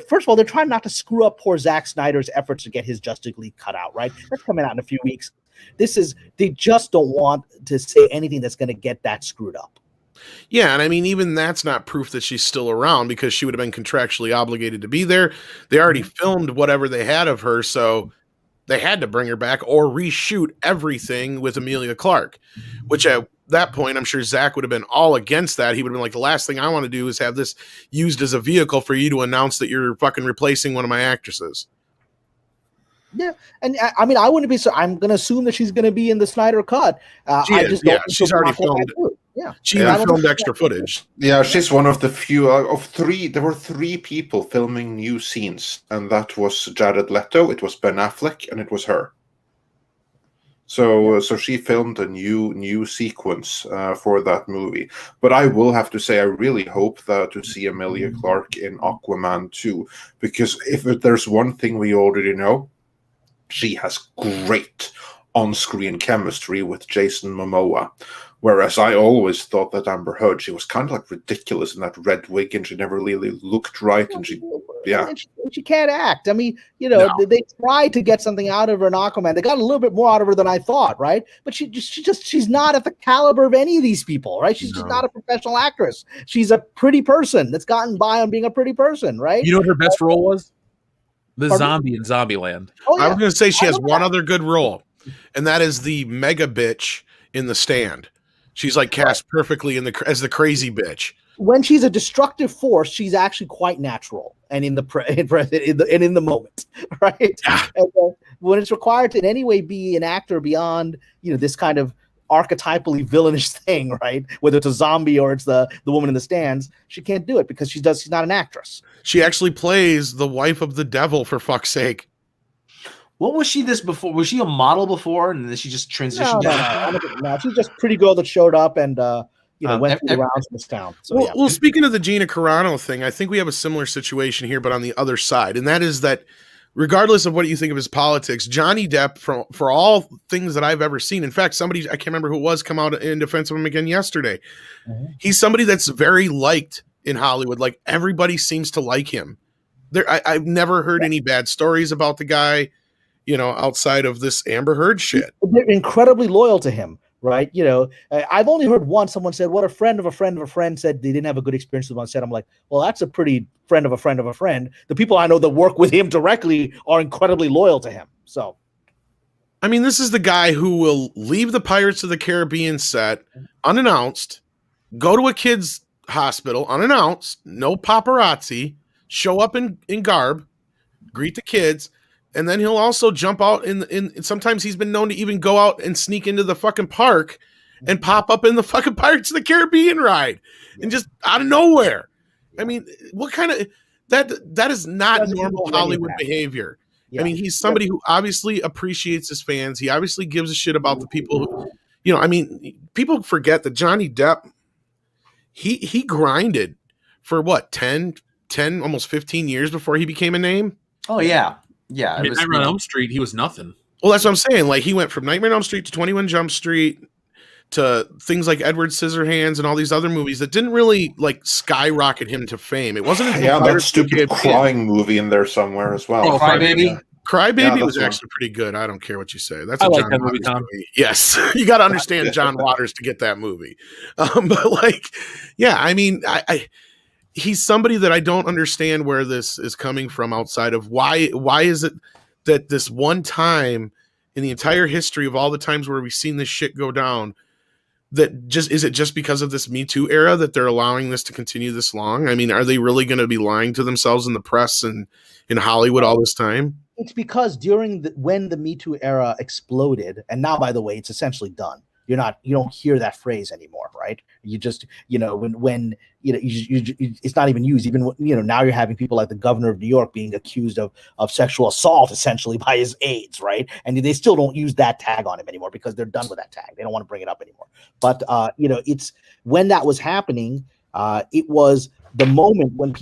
First of all, they're trying not to screw up poor Zack Snyder's efforts to get his Justice League cut out. Right, that's coming out in a few weeks. They just don't want to say anything that's going to get that screwed up. Yeah, and I mean, even that's not proof that she's still around because she would have been contractually obligated to be there. They already filmed whatever they had of her, so they had to bring her back or reshoot everything with Emilia Clarke, which at that point, I'm sure Zach would have been all against that. He would have been like, the last thing I want to do is have this used as a vehicle for you to announce that you're fucking replacing one of my actresses. Yeah, and I mean, I wouldn't be so. I'm going to assume that she's going to be in the Snyder cut. She's already filmed. Yeah, she filmed extra footage. Yeah, she's one of the few of three. There were 3 people filming new scenes, and that was Jared Leto, it was Ben Affleck, and it was her. So she filmed a new sequence for that movie. But I will have to say, I really hope to see Emilia Clarke in Aquaman 2, because if there's one thing we already know, she has great on-screen chemistry with Jason Momoa. Whereas I always thought that Amber Heard, she was kind of like ridiculous in that red wig, and she never really looked right. And she can't act. I mean, they tried to get something out of her in Aquaman. They got a little bit more out of her than I thought, right? But she's not at the caliber of any of these people, right? She's just not a professional actress. She's a pretty person that's gotten by on being a pretty person, right? You know what her best role was? The zombie in Zombieland. Oh, yeah. I was going to say she has one other good role, and that is the mega bitch in The Stand. She's like cast perfectly as the crazy bitch. When she's a destructive force, she's actually quite natural and in the moment, right? And, when it's required to in any way be an actor beyond this kind of archetypally villainous thing, right? Whether it's a zombie or it's the woman in the stands, she can't do it because she's not an actress. She actually plays the wife of the devil, for fuck's sake. What was she this before? Was she a model before, and then she just transitioned? No, she's just a pretty girl that showed up and went through the rounds in this town. So, well, speaking of the Gina Carano thing, I think we have a similar situation here, but on the other side, and that is that regardless of what you think of his politics, Johnny Depp, for all things that I've ever seen, in fact, somebody, I can't remember who it was, come out in defense of him again yesterday. Mm-hmm. He's somebody that's very liked in Hollywood. Like, everybody seems to like him. I've never heard any bad stories about the guy, outside of this Amber Heard shit. They're incredibly loyal to him, right? I've only heard once someone said, what a friend of a friend of a friend said they didn't have a good experience with him on set. I'm like, well, that's a pretty friend of a friend of a friend. The people I know that work with him directly are incredibly loyal to him. So, I mean, this is the guy who will leave the Pirates of the Caribbean set unannounced, go to a kid's hospital unannounced, no paparazzi, show up in garb, greet the kids, and then he'll also jump out in sometimes he's been known to even go out and sneak into the fucking park and pop up in the fucking Pirates of the Caribbean ride and just out of nowhere. I mean, what kind of that is not normal Hollywood behavior. Yeah. I mean, he's somebody who obviously appreciates his fans. He obviously gives a shit about the people who, I mean, people forget that Johnny Depp, he grinded for what, 10, almost 15 years before he became a name. Oh yeah. Yeah, Nightmare on Elm Street, he was nothing. Well, that's what I'm saying. Like, he went from Nightmare on Elm Street to 21 Jump Street to things like Edward Scissorhands and all these other movies that didn't really like skyrocket him to fame. It wasn't until that stupid crying movie in there somewhere as well. Oh, Crybaby. Crybaby was actually pretty good. I don't care what you say. That's a John Waters movie, Tom. Yes, you got to understand John Waters to get that movie. But like, yeah, I mean, he's somebody that I don't understand where this is coming from outside of why is it that this one time in the entire history of all the times where we've seen this shit go down, that just is it just because of this Me Too era that they're allowing this to continue this long? I mean, are they really going to be lying to themselves in the press and in Hollywood all this time? It's because when the Me Too era exploded, and now, by the way, it's essentially done. you don't hear that phrase anymore, right? You just, when it's not even used. Even now you're having people like the governor of New York being accused of sexual assault essentially by his aides, right? And they still don't use that tag on him anymore because they're done with that tag. They don't want to bring it up anymore. But it's when that was happening, it was the moment when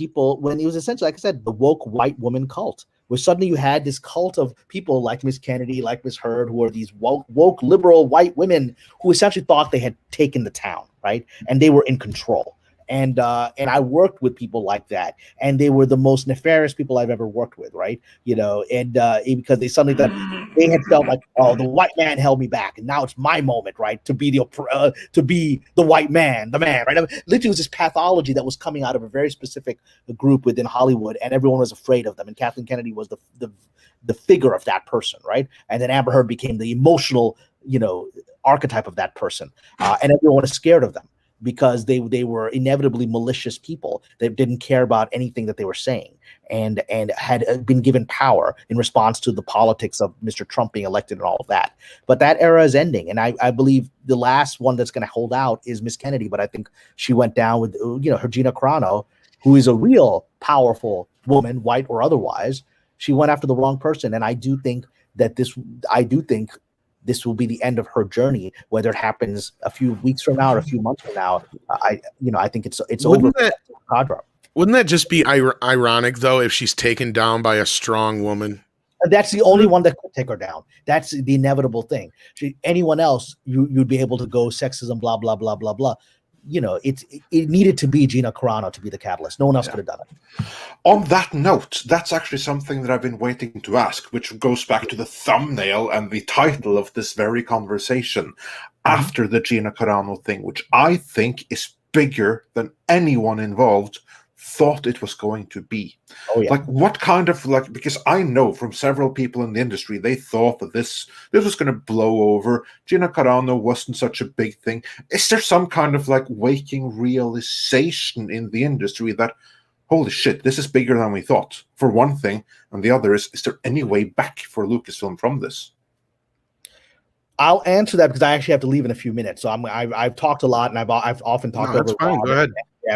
it was essentially, like I said, the woke white woman cult, where suddenly you had this cult of people like Miss Kennedy, like Miss Heard, who are these woke liberal white women who essentially thought they had taken the town, right? And they were in control. And I worked with people like that, and they were the most nefarious people I've ever worked with, right? Because they suddenly thought they had felt like, oh, the white man held me back, and now it's my moment, right, to be the white man, the man, right? I mean, literally, it was this pathology that was coming out of a very specific group within Hollywood, and everyone was afraid of them. And Kathleen Kennedy was the figure of that person, right? And then Amber Heard became the emotional, archetype of that person, and everyone was scared of them, because they were inevitably malicious people that didn't care about anything that they were saying, and had been given power in response to the politics of Mr. Trump being elected and all of that. But that era is ending, and I believe the last one that's going to hold out is Miss Kennedy. But I think she went down with her Gina Carano, who is a real powerful woman, white or otherwise. She went after the wrong person, and I do think this will be the end of her journey, whether it happens a few weeks from now or a few months from now. I think it's over. Wouldn't that just be ironic, though, if she's taken down by a strong woman? That's the only one that could take her down. That's the inevitable thing. Anyone else, you'd be able to go sexism, blah, blah, blah, blah, blah. It needed to be Gina Carano to be the catalyst. No one else could have done it. On that note, that's actually something that I've been waiting to ask, which goes back to the thumbnail and the title of this very conversation after the Gina Carano thing, which I think is bigger than anyone involved thought it was going to be. Oh, yeah. Like, what kind of, because I know from several people in the industry, they thought that this was going to blow over. Gina Carano wasn't such a big thing. Is there some kind of waking realization in the industry that, holy shit, this is bigger than we thought, for one thing, and the other is there any way back for Lucasfilm from this? I'll answer that because I actually have to leave in a few minutes. So I've talked a lot, and I've often talked over. That's fine. Go ahead.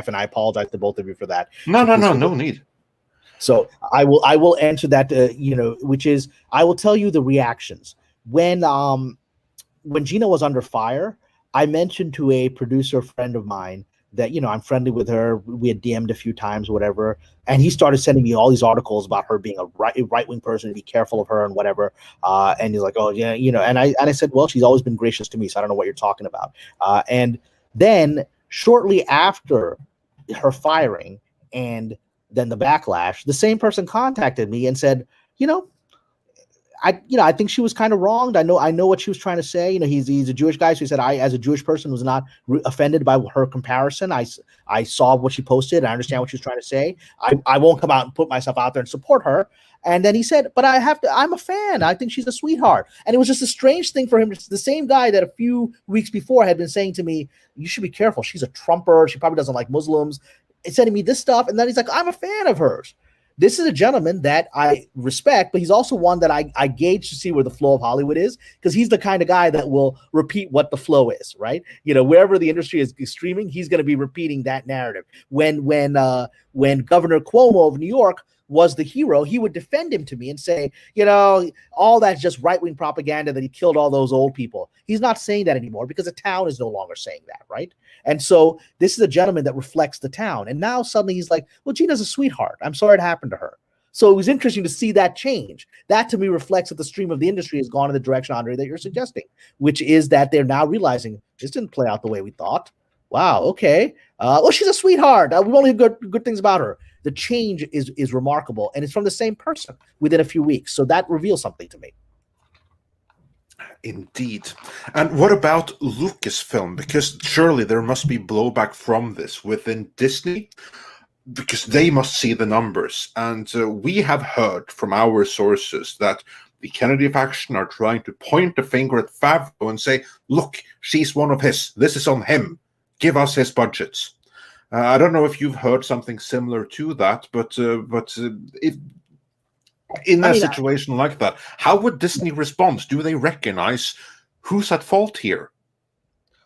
And I apologize to both of you for that. No need. So I will answer that. Which is, I will tell you the reactions when Gina was under fire. I mentioned to a producer friend of mine that I'm friendly with her. We had DM'd a few times, whatever, and he started sending me all these articles about her being a right-wing person, to be careful of her and whatever. And he's like, oh yeah, and I said, well, she's always been gracious to me, so I don't know what you're talking about. And then shortly after her firing and then the backlash, the same person contacted me and said, I think she was kind of wronged. I know what she was trying to say. He's a Jewish guy, so he said, I, as a Jewish person, was not offended by her comparison. I saw what she posted. I understand what she was trying to say. I won't come out and put myself out there and support her. And then he said, but I'm a fan. I think she's a sweetheart. And it was just a strange thing for him. It's the same guy that a few weeks before had been saying to me, you should be careful. She's a Trumper. She probably doesn't like Muslims. It's sending me this stuff. And then he's like, I'm a fan of hers. This is a gentleman that I respect, but he's also one that I gauge to see where the flow of Hollywood is, because he's the kind of guy that will repeat what the flow is, right? Wherever the industry is streaming, he's going to be repeating that narrative. When Governor Cuomo of New York was the hero, he would defend him to me and say, all that's just right-wing propaganda, that he killed all those old people. He's not saying that anymore because the town is no longer saying that, right? And so this is a gentleman that reflects the town. And now suddenly he's like, well, Gina's a sweetheart. I'm sorry it happened to her. So it was interesting to see that change. That to me reflects that the stream of the industry has gone in the direction, Andre, that you're suggesting, which is that they're now realizing this didn't play out the way we thought. Wow, okay. Well, she's a sweetheart. We've only heard good things about her. The change is remarkable, and it's from the same person within a few weeks. So that reveals something to me. Indeed. And what about Lucasfilm? Because surely there must be blowback from this within Disney, because they must see the numbers. And we have heard from our sources that the Kennedy faction are trying to point the finger at Favreau and say, look, she's one of his. This is on him. Give us his budgets. I don't know if you've heard something similar to that, but if in a situation like that, how would Disney respond? Do they recognize who's at fault here?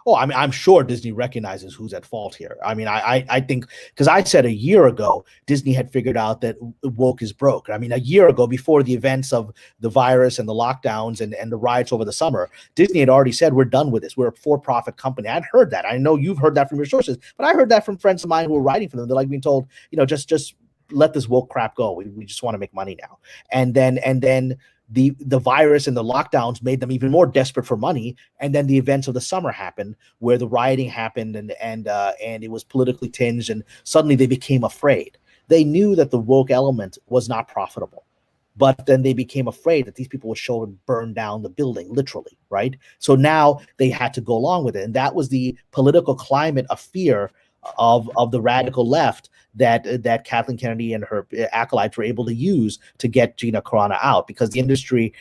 Oh, I mean, I'm sure Disney recognizes who's at fault here. I mean, I think, because I said a year ago Disney had figured out that woke is broke. I mean, a year ago, before the events of the virus and the lockdowns and the riots over the summer, Disney had already said, we're done with this. We're a for-profit company. I'd heard that. I know you've heard that from your sources, but I heard that from friends of mine who were writing for them. They're like being told, just let this woke crap go. We just want to make money now. And then the virus and the lockdowns made them even more desperate for money. And then the events of the summer happened, where the rioting happened, and it was politically tinged, and suddenly they became afraid. They knew that the woke element was not profitable, but then they became afraid that these people would show and burn down the building, literally, right? So now they had to go along with it. And that was the political climate of fear of the radical left that Kathleen Kennedy and her acolytes were able to use to get Gina Carano out, because the industry,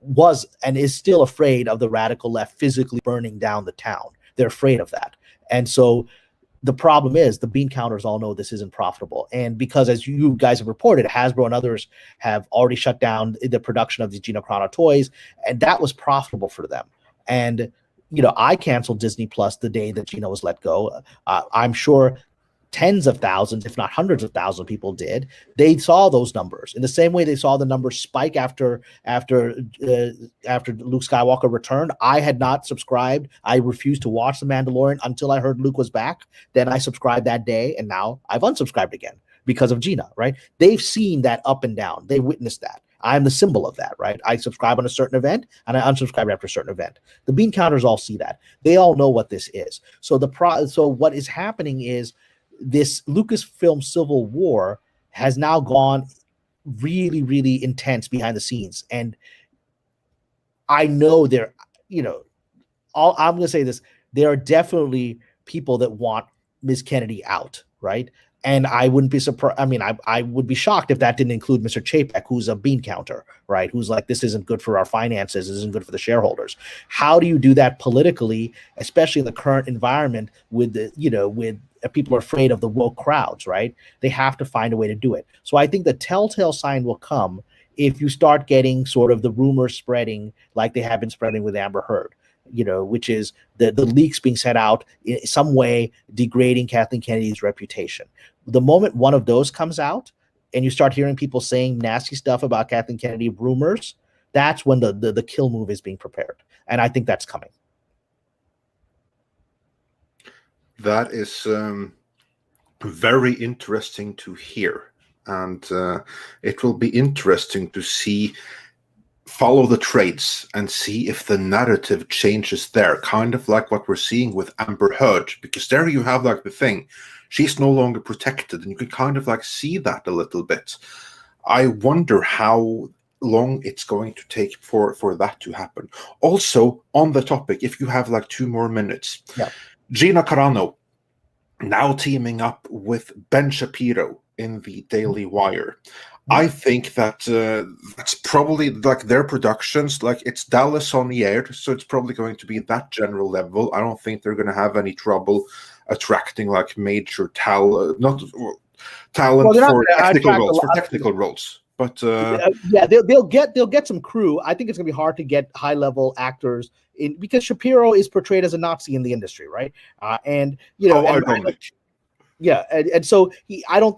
was and is still afraid of the radical left physically burning down the town. They're afraid of that. And so the problem is the bean counters all know this isn't profitable. And because, as you guys have reported, Hasbro and others have already shut down the production of the Gina Carano toys, and that was profitable for them. And I canceled Disney Plus the day that Gina was let go. I'm sure tens of thousands, if not hundreds of thousands of people did. They saw those numbers in the same way they saw the numbers spike after Luke Skywalker returned. I had not subscribed. I refused to watch The Mandalorian until I heard Luke was back. Then I subscribed that day, and now I've unsubscribed again because of Gina, right? They've seen that up and down. They witnessed that. I'm the symbol of that, right? I subscribe on a certain event and I unsubscribe after a certain event. The bean counters all see that. They all know what this is. So so what is happening is this Lucasfilm civil war has now gone really, really intense behind the scenes. And I know I'm going to say this, there are definitely people that want Ms. Kennedy out, right? And I wouldn't be surprised. I mean, I would be shocked if that didn't include Mr. Chapek, who's a bean counter, right? Who's like, this isn't good for our finances. This isn't good for the shareholders. How do you do that politically, especially in the current environment with people are afraid of the woke crowds, right? They have to find a way to do it. So I think the telltale sign will come if you start getting sort of the rumors spreading like they have been spreading with Amber Heard. Which is the leaks being set out in some way degrading Kathleen Kennedy's reputation. The moment one of those comes out and you start hearing people saying nasty stuff about Kathleen Kennedy, rumors, that's when the kill move is being prepared. And I think that's coming. That is very interesting to hear. And it will be interesting to follow the trades and see if the narrative changes there, kind of like what we're seeing with Amber Heard, because there you have like the thing, she's no longer protected, and you can kind of like see that a little bit. I wonder how long it's going to take for that to happen. Also, on the topic, if you have like 2 more minutes, Gina Carano now teaming up with Ben Shapiro in the Daily Wire. I think that that's probably like their productions, like it's Dallas on the air, so it's probably going to be that general level. I don't think they're going to have any trouble attracting like major talent for technical roles. But they'll get some crew. I think it's gonna be hard to get high level actors in, because Shapiro is portrayed as a Nazi in the industry, right? And so I don't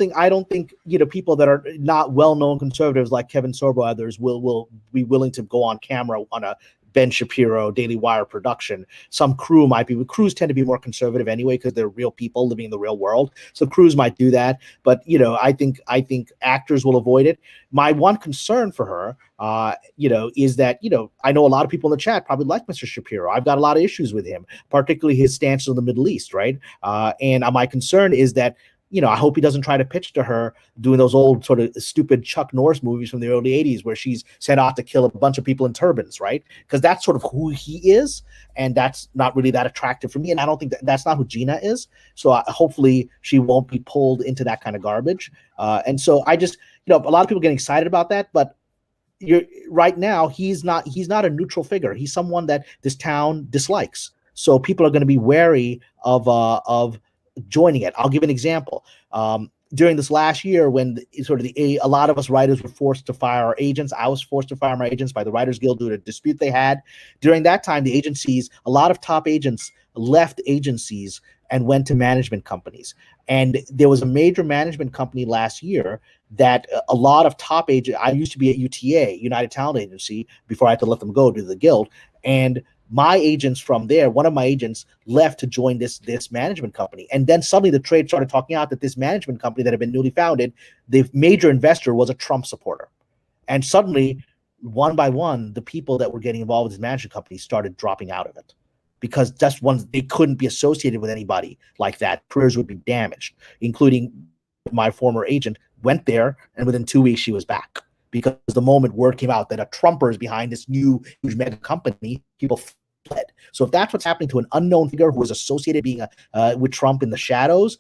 think people that are not well-known conservatives like Kevin Sorbo others will be willing to go on camera on a Ben Shapiro Daily Wire production. Some crew might be. Crews tend to be more conservative anyway because they're real people living in the real world. So crews might do that, but I think actors will avoid it. My one concern for her, is that I know a lot of people in the chat probably like Mr. Shapiro. I've got a lot of issues with him, particularly his stance on the Middle East, right? And my concern is that I hope he doesn't try to pitch to her doing those old sort of stupid Chuck Norris movies from the early 80s where she's sent out to kill a bunch of people in turbans, right? Because that's sort of who he is, and that's not really that attractive for me, and I don't think that's not who Gina is. So hopefully she won't be pulled into that kind of garbage. And so I just, a lot of people getting excited about that, but right now he's not a neutral figure. He's someone that this town dislikes. So people are going to be wary of joining it. I'll give an example. During this last year, when a lot of us writers were forced to fire our agents, I was forced to fire my agents by the Writers Guild due to a dispute they had. During that time, the agencies, a lot of top agents left agencies and went to management companies. And there was a major management company last year that a lot of top agents, I used to be at UTA, United Talent Agency, before I had to let them go to the guild. And my agents from there, one of my agents left to join this management company. And then suddenly the trade started talking out that this management company that had been newly founded, the major investor was a Trump supporter. And suddenly, one by one, the people that were getting involved with this management company started dropping out of it, because just once they couldn't be associated with anybody like that, careers would be damaged, including my former agent went there, and within 2 weeks she was back, because the moment word came out that a Trumper is behind this new huge mega company, people fled. So if that's what's happening to an unknown figure who is associated being with Trump in the shadows,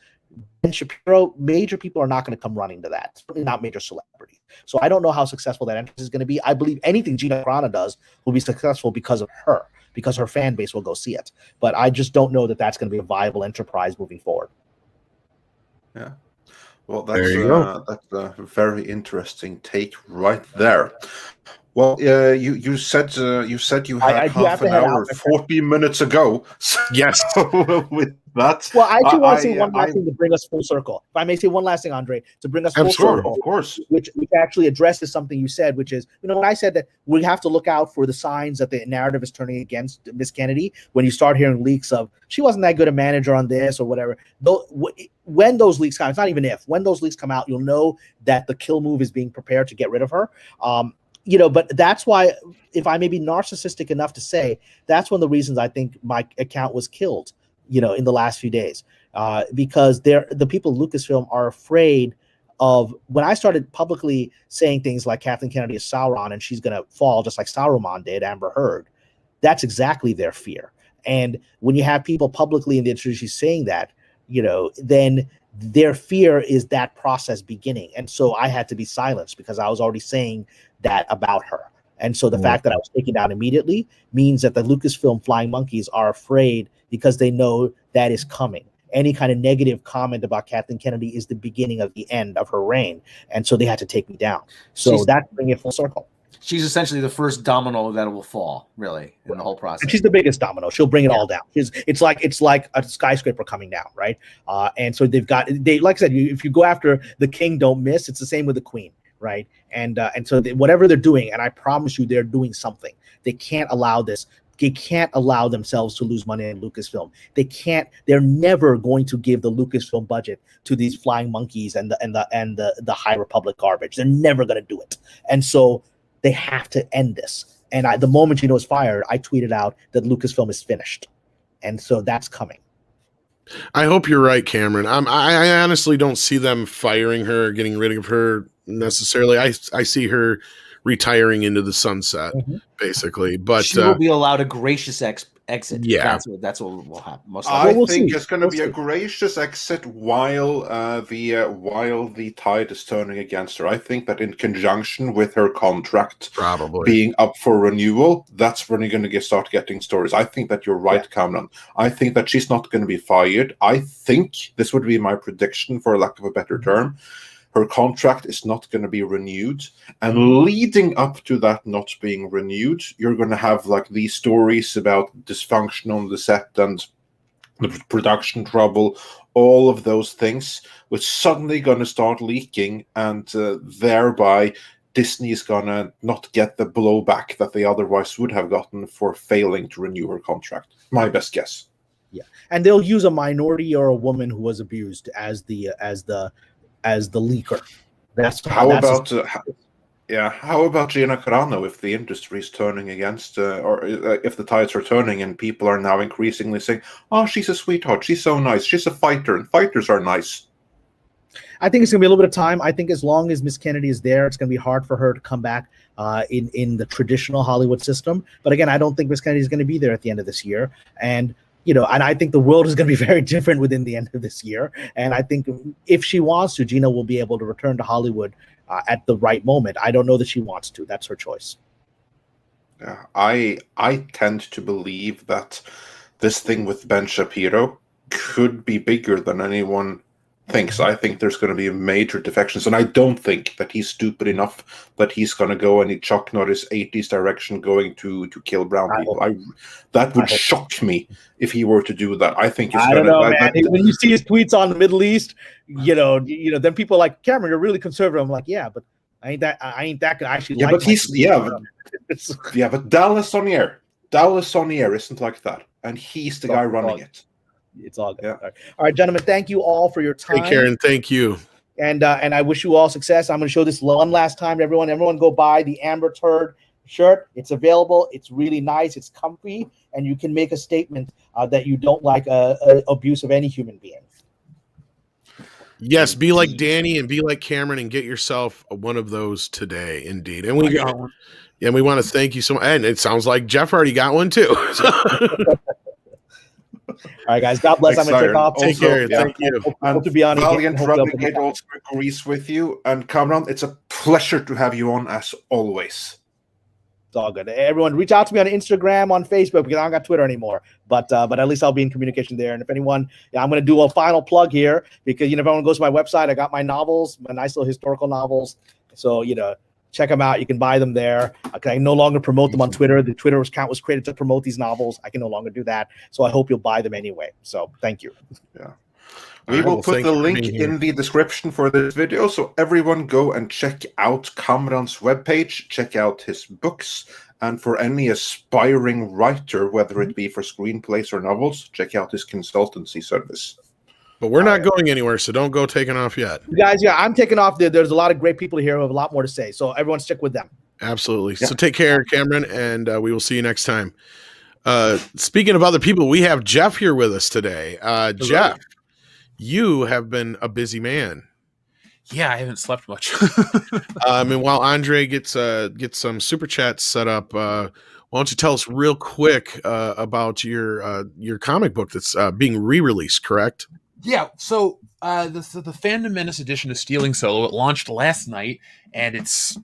Ben Shapiro, major people are not going to come running to that. Certainly not major celebrities. So I don't know how successful that entrance is going to be. I believe anything Gina Carano does will be successful because of her, because her fan base will go see it. But I just don't know that that's going to be a viable enterprise moving forward. Yeah. Well, There you go. that's a very interesting take right there. Well, you said you had I do have half to an head hour, out. 40 minutes ago. So Yes. with that, Well, I do want to say one I- last thing to bring us full circle. If I may say one last thing, Andre, to bring us full Sure, circle, of course. which actually addresses something you said, which is, when I said that we have to look out for the signs that the narrative is turning against Miss Kennedy, when you start hearing leaks of she wasn't that good a manager on this or whatever. When those leaks come, it's not even if, when those leaks come out, you'll know that the kill move is being prepared to get rid of her. But that's why, if I may be narcissistic enough to say, that's one of the reasons I think my account was killed, in the last few days, because the people at Lucasfilm are afraid of, when I started publicly saying things like Kathleen Kennedy is Sauron and she's going to fall just like Saruman did, Amber Heard. That's exactly their fear. And when you have people publicly in the industry saying that, then their fear is that process beginning. And so I had to be silenced because I was already saying that about her. And so the fact that I was taken down immediately means that the Lucasfilm flying monkeys are afraid, because they know that is coming. Any kind of negative comment about Kathleen Kennedy is the beginning of the end of her reign. And so they had to take me down. So that's bringing it full circle. She's essentially the first domino that will fall, really, in the whole process. And she's the biggest domino. She'll bring it all down. It's like a skyscraper coming down, right? And so like I said, if you go after the king, don't miss. It's the same with the queen, right? And so whatever they're doing, and I promise you, they're doing something. They can't allow this. They can't allow themselves to lose money in Lucasfilm. They can't. They're never going to give the Lucasfilm budget to these flying monkeys and the High Republic garbage. They're never going to do it. And so they have to end this. And the moment Gina was fired, I tweeted out that Lucasfilm is finished. And so that's coming. I hope you're right, Cameron. I honestly don't see them firing her or getting rid of her necessarily. I see her retiring into the sunset, basically. But she will be allowed a gracious exit. Yeah, that's what will happen. Most I likely. think it's going to be a gracious exit while the tide is turning against her. I think that in conjunction with her contract probably being up for renewal, that's when you're going to start getting stories. I think that you're right, Kamran. I think that she's not going to be fired. I think this would be my prediction, for lack of a better term. Her contract is not going to be renewed, and leading up to that not being renewed, you're going to have like these stories about dysfunction on the set and the production trouble, all of those things, which suddenly going to start leaking, and thereby Disney is going to not get the blowback that they otherwise would have gotten for failing to renew her contract. My best guess. Yeah, and they'll use a minority or a woman who was abused as the leaker. How about Gina Carano? If the industry is turning against, or if the tides are turning and people are now increasingly saying, "Oh, she's a sweetheart. She's so nice. She's a fighter, and fighters are nice." I think it's going to be a little bit of time. I think as long as Miss Kennedy is there, it's going to be hard for her to come back in the traditional Hollywood system. But again, I don't think Miss Kennedy is going to be there at the end of this year. And and I think the world is going to be very different within the end of this year. And I think if she wants to, Gina will be able to return to Hollywood at the right moment. I don't know that she wants to. That's her choice. Yeah, I tend to believe that this thing with Ben Shapiro could be bigger than anyone thinks. I think there's going to be major defections, and I don't think that he's stupid enough that he's going to go any Chuck Norris 80s direction going to kill brown people. That would shock me if he were to do that. I think it's I don't know, man. When you see his tweets on the Middle East, then people are like, Cameron, you're really conservative. I'm like, yeah, but I ain't that gonna actually. Yeah, but but Dallas on the air isn't like that, and he's the guy running it. It's all good. Yeah. All right, gentlemen, thank you all for your time. Take care, and thank you. And I wish you all success. I'm going to show this one last time to everyone. Everyone go buy the Amber Turd shirt. It's available. It's really nice. It's comfy, and you can make a statement that you don't like abuse of any human being. Yes, be like Danny and be like Cameron and get yourself one of those today. Indeed, and we got one. Yeah, and we want to thank you so much. And it sounds like Jeff already got one too. All right, guys. God bless. I'm going to take off. Take care. Thank you. Hope to be on Valiant Replicate also agrees with you. And Kamran, it's a pleasure to have you on as always. It's all good. Everyone, reach out to me on Instagram, on Facebook, because I don't got Twitter anymore. But at least I'll be in communication there. And if anyone, I'm going to do a final plug here because if anyone goes to my website, I got my novels, my nice little historical novels. So check them out. You can buy them there. I no longer promote them on Twitter. The Twitter account was created to promote these novels. I can no longer do that. So I hope you'll buy them anyway. So thank you. Yeah. We will put the link in the description for this video. So everyone go and check out Kamran's webpage. Check out his books. And for any aspiring writer, whether it be for screenplays or novels, check out his consultancy service. But we're not going anywhere, so don't go taking off yet. You guys, I'm taking off. There's a lot of great people here who have a lot more to say. So everyone stick with them. Absolutely. Yeah. So take care, Cameron, and we will see you next time. Speaking of other people, we have Jeff here with us today. Jeff, you have been a busy man. Yeah, I haven't slept much. While Andre gets some super chats set up, why don't you tell us real quick about your comic book that's being re-released, correct? Yeah, so the Fandom Menace edition of Stealing Solo, it launched last night, and it's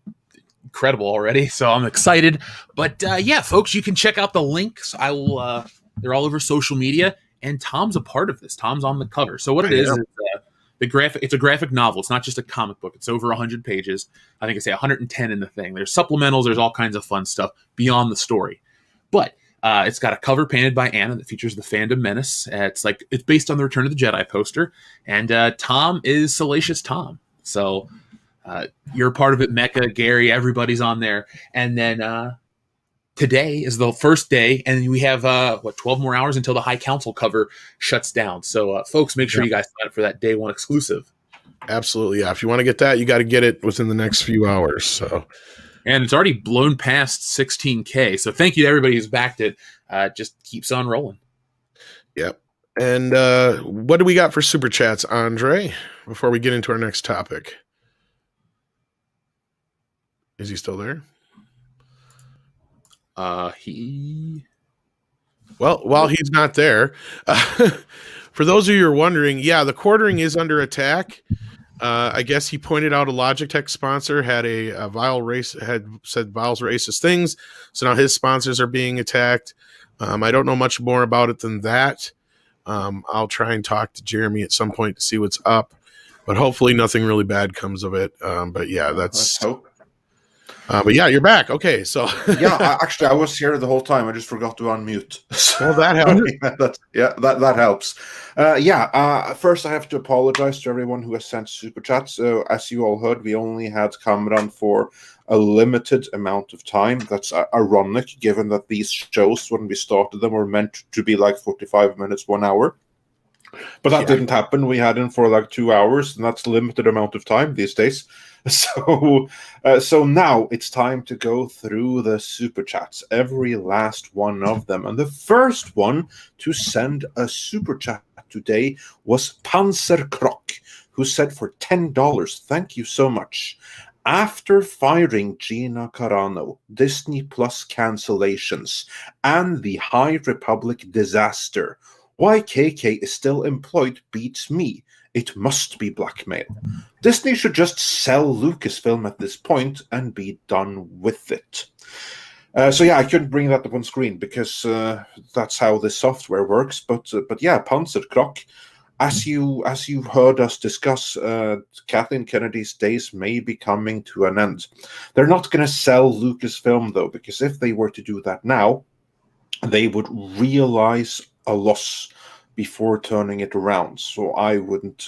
incredible already, so I'm excited. But folks, you can check out the links. I will. They're all over social media, and Tom's a part of this. Tom's on the cover. So what it is it's a graphic novel. It's not just a comic book. It's over 100 pages. I think I say 110 in the thing. There's supplementals. There's all kinds of fun stuff beyond the story. But it's got a cover painted by Anna that features the Fandom Menace. It's based on the Return of the Jedi poster, and Tom is Salacious Tom. So you're a part of it. Mecca, Gary, everybody's on there. And then today is the first day, and we have 12 more hours until the High Council cover shuts down. So folks, make sure you guys sign up for that day one exclusive. Absolutely, yeah. If you want to get that, you got to get it within the next few hours. So. And it's already blown past 16K. So thank you to everybody who's backed it. Just keeps on rolling. Yep. And what do we got for super chats, Andre, before we get into our next topic? Is he still there? Well, while he's not there, for those of you who are wondering, the quartering is under attack. I guess he pointed out a Logitech sponsor had had said Vile's racist things, so now his sponsors are being attacked. I don't know much more about it than that. I'll try and talk to Jeremy at some point to see what's up, but hopefully nothing really bad comes of it. But that's. Let's hope. But you're back. Okay, so actually, I was here the whole time. I just forgot to unmute. Well, that helps. that helps. First, I have to apologize to everyone who has sent super chats. So, as you all heard, we only had Kamran for a limited amount of time. That's ironic, given that these shows, when we started them, were meant to be like 45 minutes, 1 hour. But that didn't happen. We had him for like 2 hours, and that's a limited amount of time these days. So now it's time to go through the super chats, every last one of them. And the first one to send a super chat today was Panzerkrok, who said for $10, thank you so much. After firing Gina Carano, Disney Plus cancellations, and the High Republic disaster, why KK is still employed beats me. It must be blackmail. Disney should just sell Lucasfilm at this point and be done with it. I couldn't bring that up on screen because that's how this software works. But Panzerkrok, as you heard us discuss, Kathleen Kennedy's days may be coming to an end. They're not going to sell Lucasfilm though, because if they were to do that now, they would realize a loss before turning it around. So I wouldn't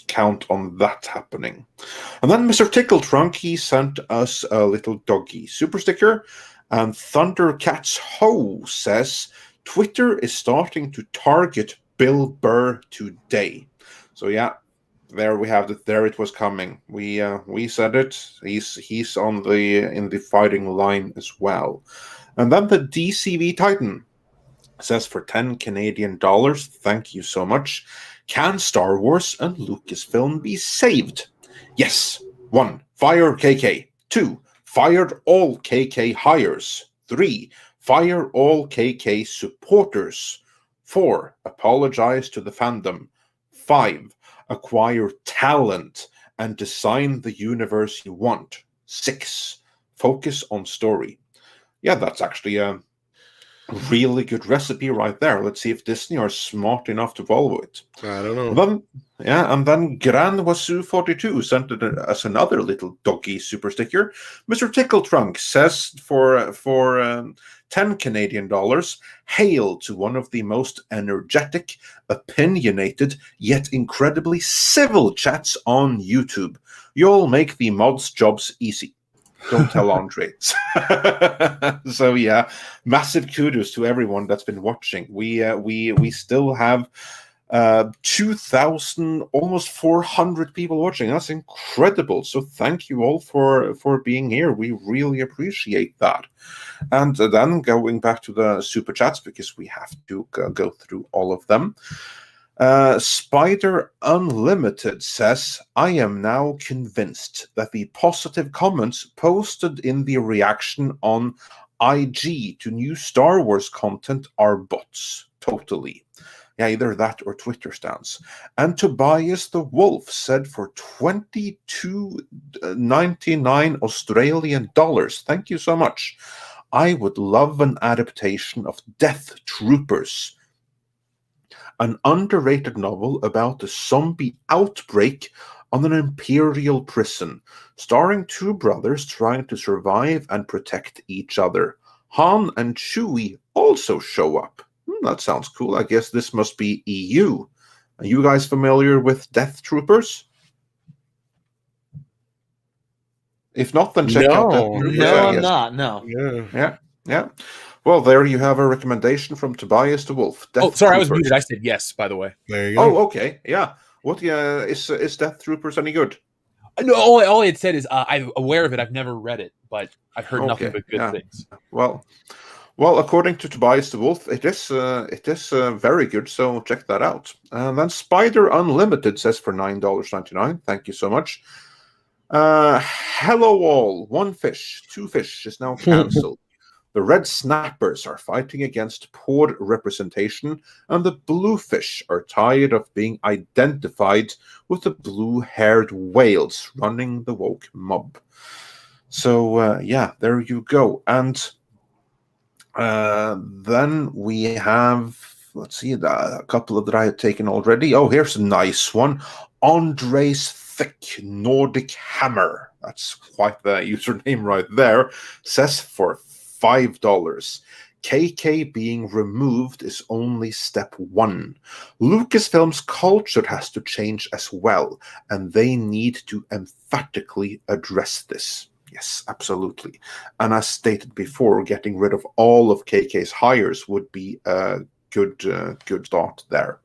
count on that happening. And then Mr. Tickletrunk, he sent us a little doggy super sticker. And Thundercats Ho says, Twitter is starting to target Bill Burr today. So yeah, there we have it. There it was coming. We said it. He's on in the fighting line as well. And then the DCV Titan says, for 10 Canadian dollars, thank you so much. Can Star Wars and Lucasfilm be saved? Yes. 1. Fire KK. 2. Fired all KK hires. 3. Fire all KK supporters. 4. Apologize to the fandom. 5. Acquire talent and design the universe you want. 6. Focus on story. Yeah, that's actually a really good recipe right there. Let's see if Disney are smart enough to follow it. I don't know. And then Gran Wasu 42 sent us another little doggy super sticker. Mr. Tickletrunk says for 10 Canadian dollars, hail to one of the most energetic, opinionated, yet incredibly civil chats on YouTube. You'll make the mods' jobs easy. Don't tell Andre. So yeah, massive kudos to everyone that's been watching. We still have 2,000, almost 400 people watching. That's incredible. So thank you all for being here. We really appreciate that. And then going back to the super chats, because we have to go through all of them. Spider Unlimited says, I am now convinced that the positive comments posted in the reaction on IG to new Star Wars content are bots. Totally. Yeah, either that or Twitter stands. And Tobias the Wolf said for $22.99 Australian dollars. Thank you so much. I would love an adaptation of Death Troopers, an underrated novel about a zombie outbreak on an imperial prison, starring two brothers trying to survive and protect each other. Han and Chewie also show up. That sounds cool. I guess this must be EU. Are you guys familiar with Death Troopers? If not, then check out Death Troopers. No, I'm not. No. Yeah. Well, there you have a recommendation from Tobias the Wolf. Death Troopers. I was muted. I said yes, by the way. There you go. Oh, okay. Yeah. What is Death Troopers any good? No, all it said is I'm aware of it. I've never read it, but I've heard nothing but good things. Well, according to Tobias the Wolf, it is very good, so check that out. And then Spider Unlimited says for $9.99. Thank you so much. Hello all. One fish, two fish is now cancelled. The red snappers are fighting against poor representation, and the bluefish are tired of being identified with the blue-haired whales running the woke mob. So, yeah, there you go. And then we have, let's see, a couple of that I had taken already. Oh, here's a nice one. Andre's Thick Nordic Hammer. That's quite the username right there. Says for $5. KK being removed is only step one. Lucasfilm's culture has to change as well, and they need to emphatically address this. Yes, absolutely. And as stated before, getting rid of all of KK's hires would be a good start there.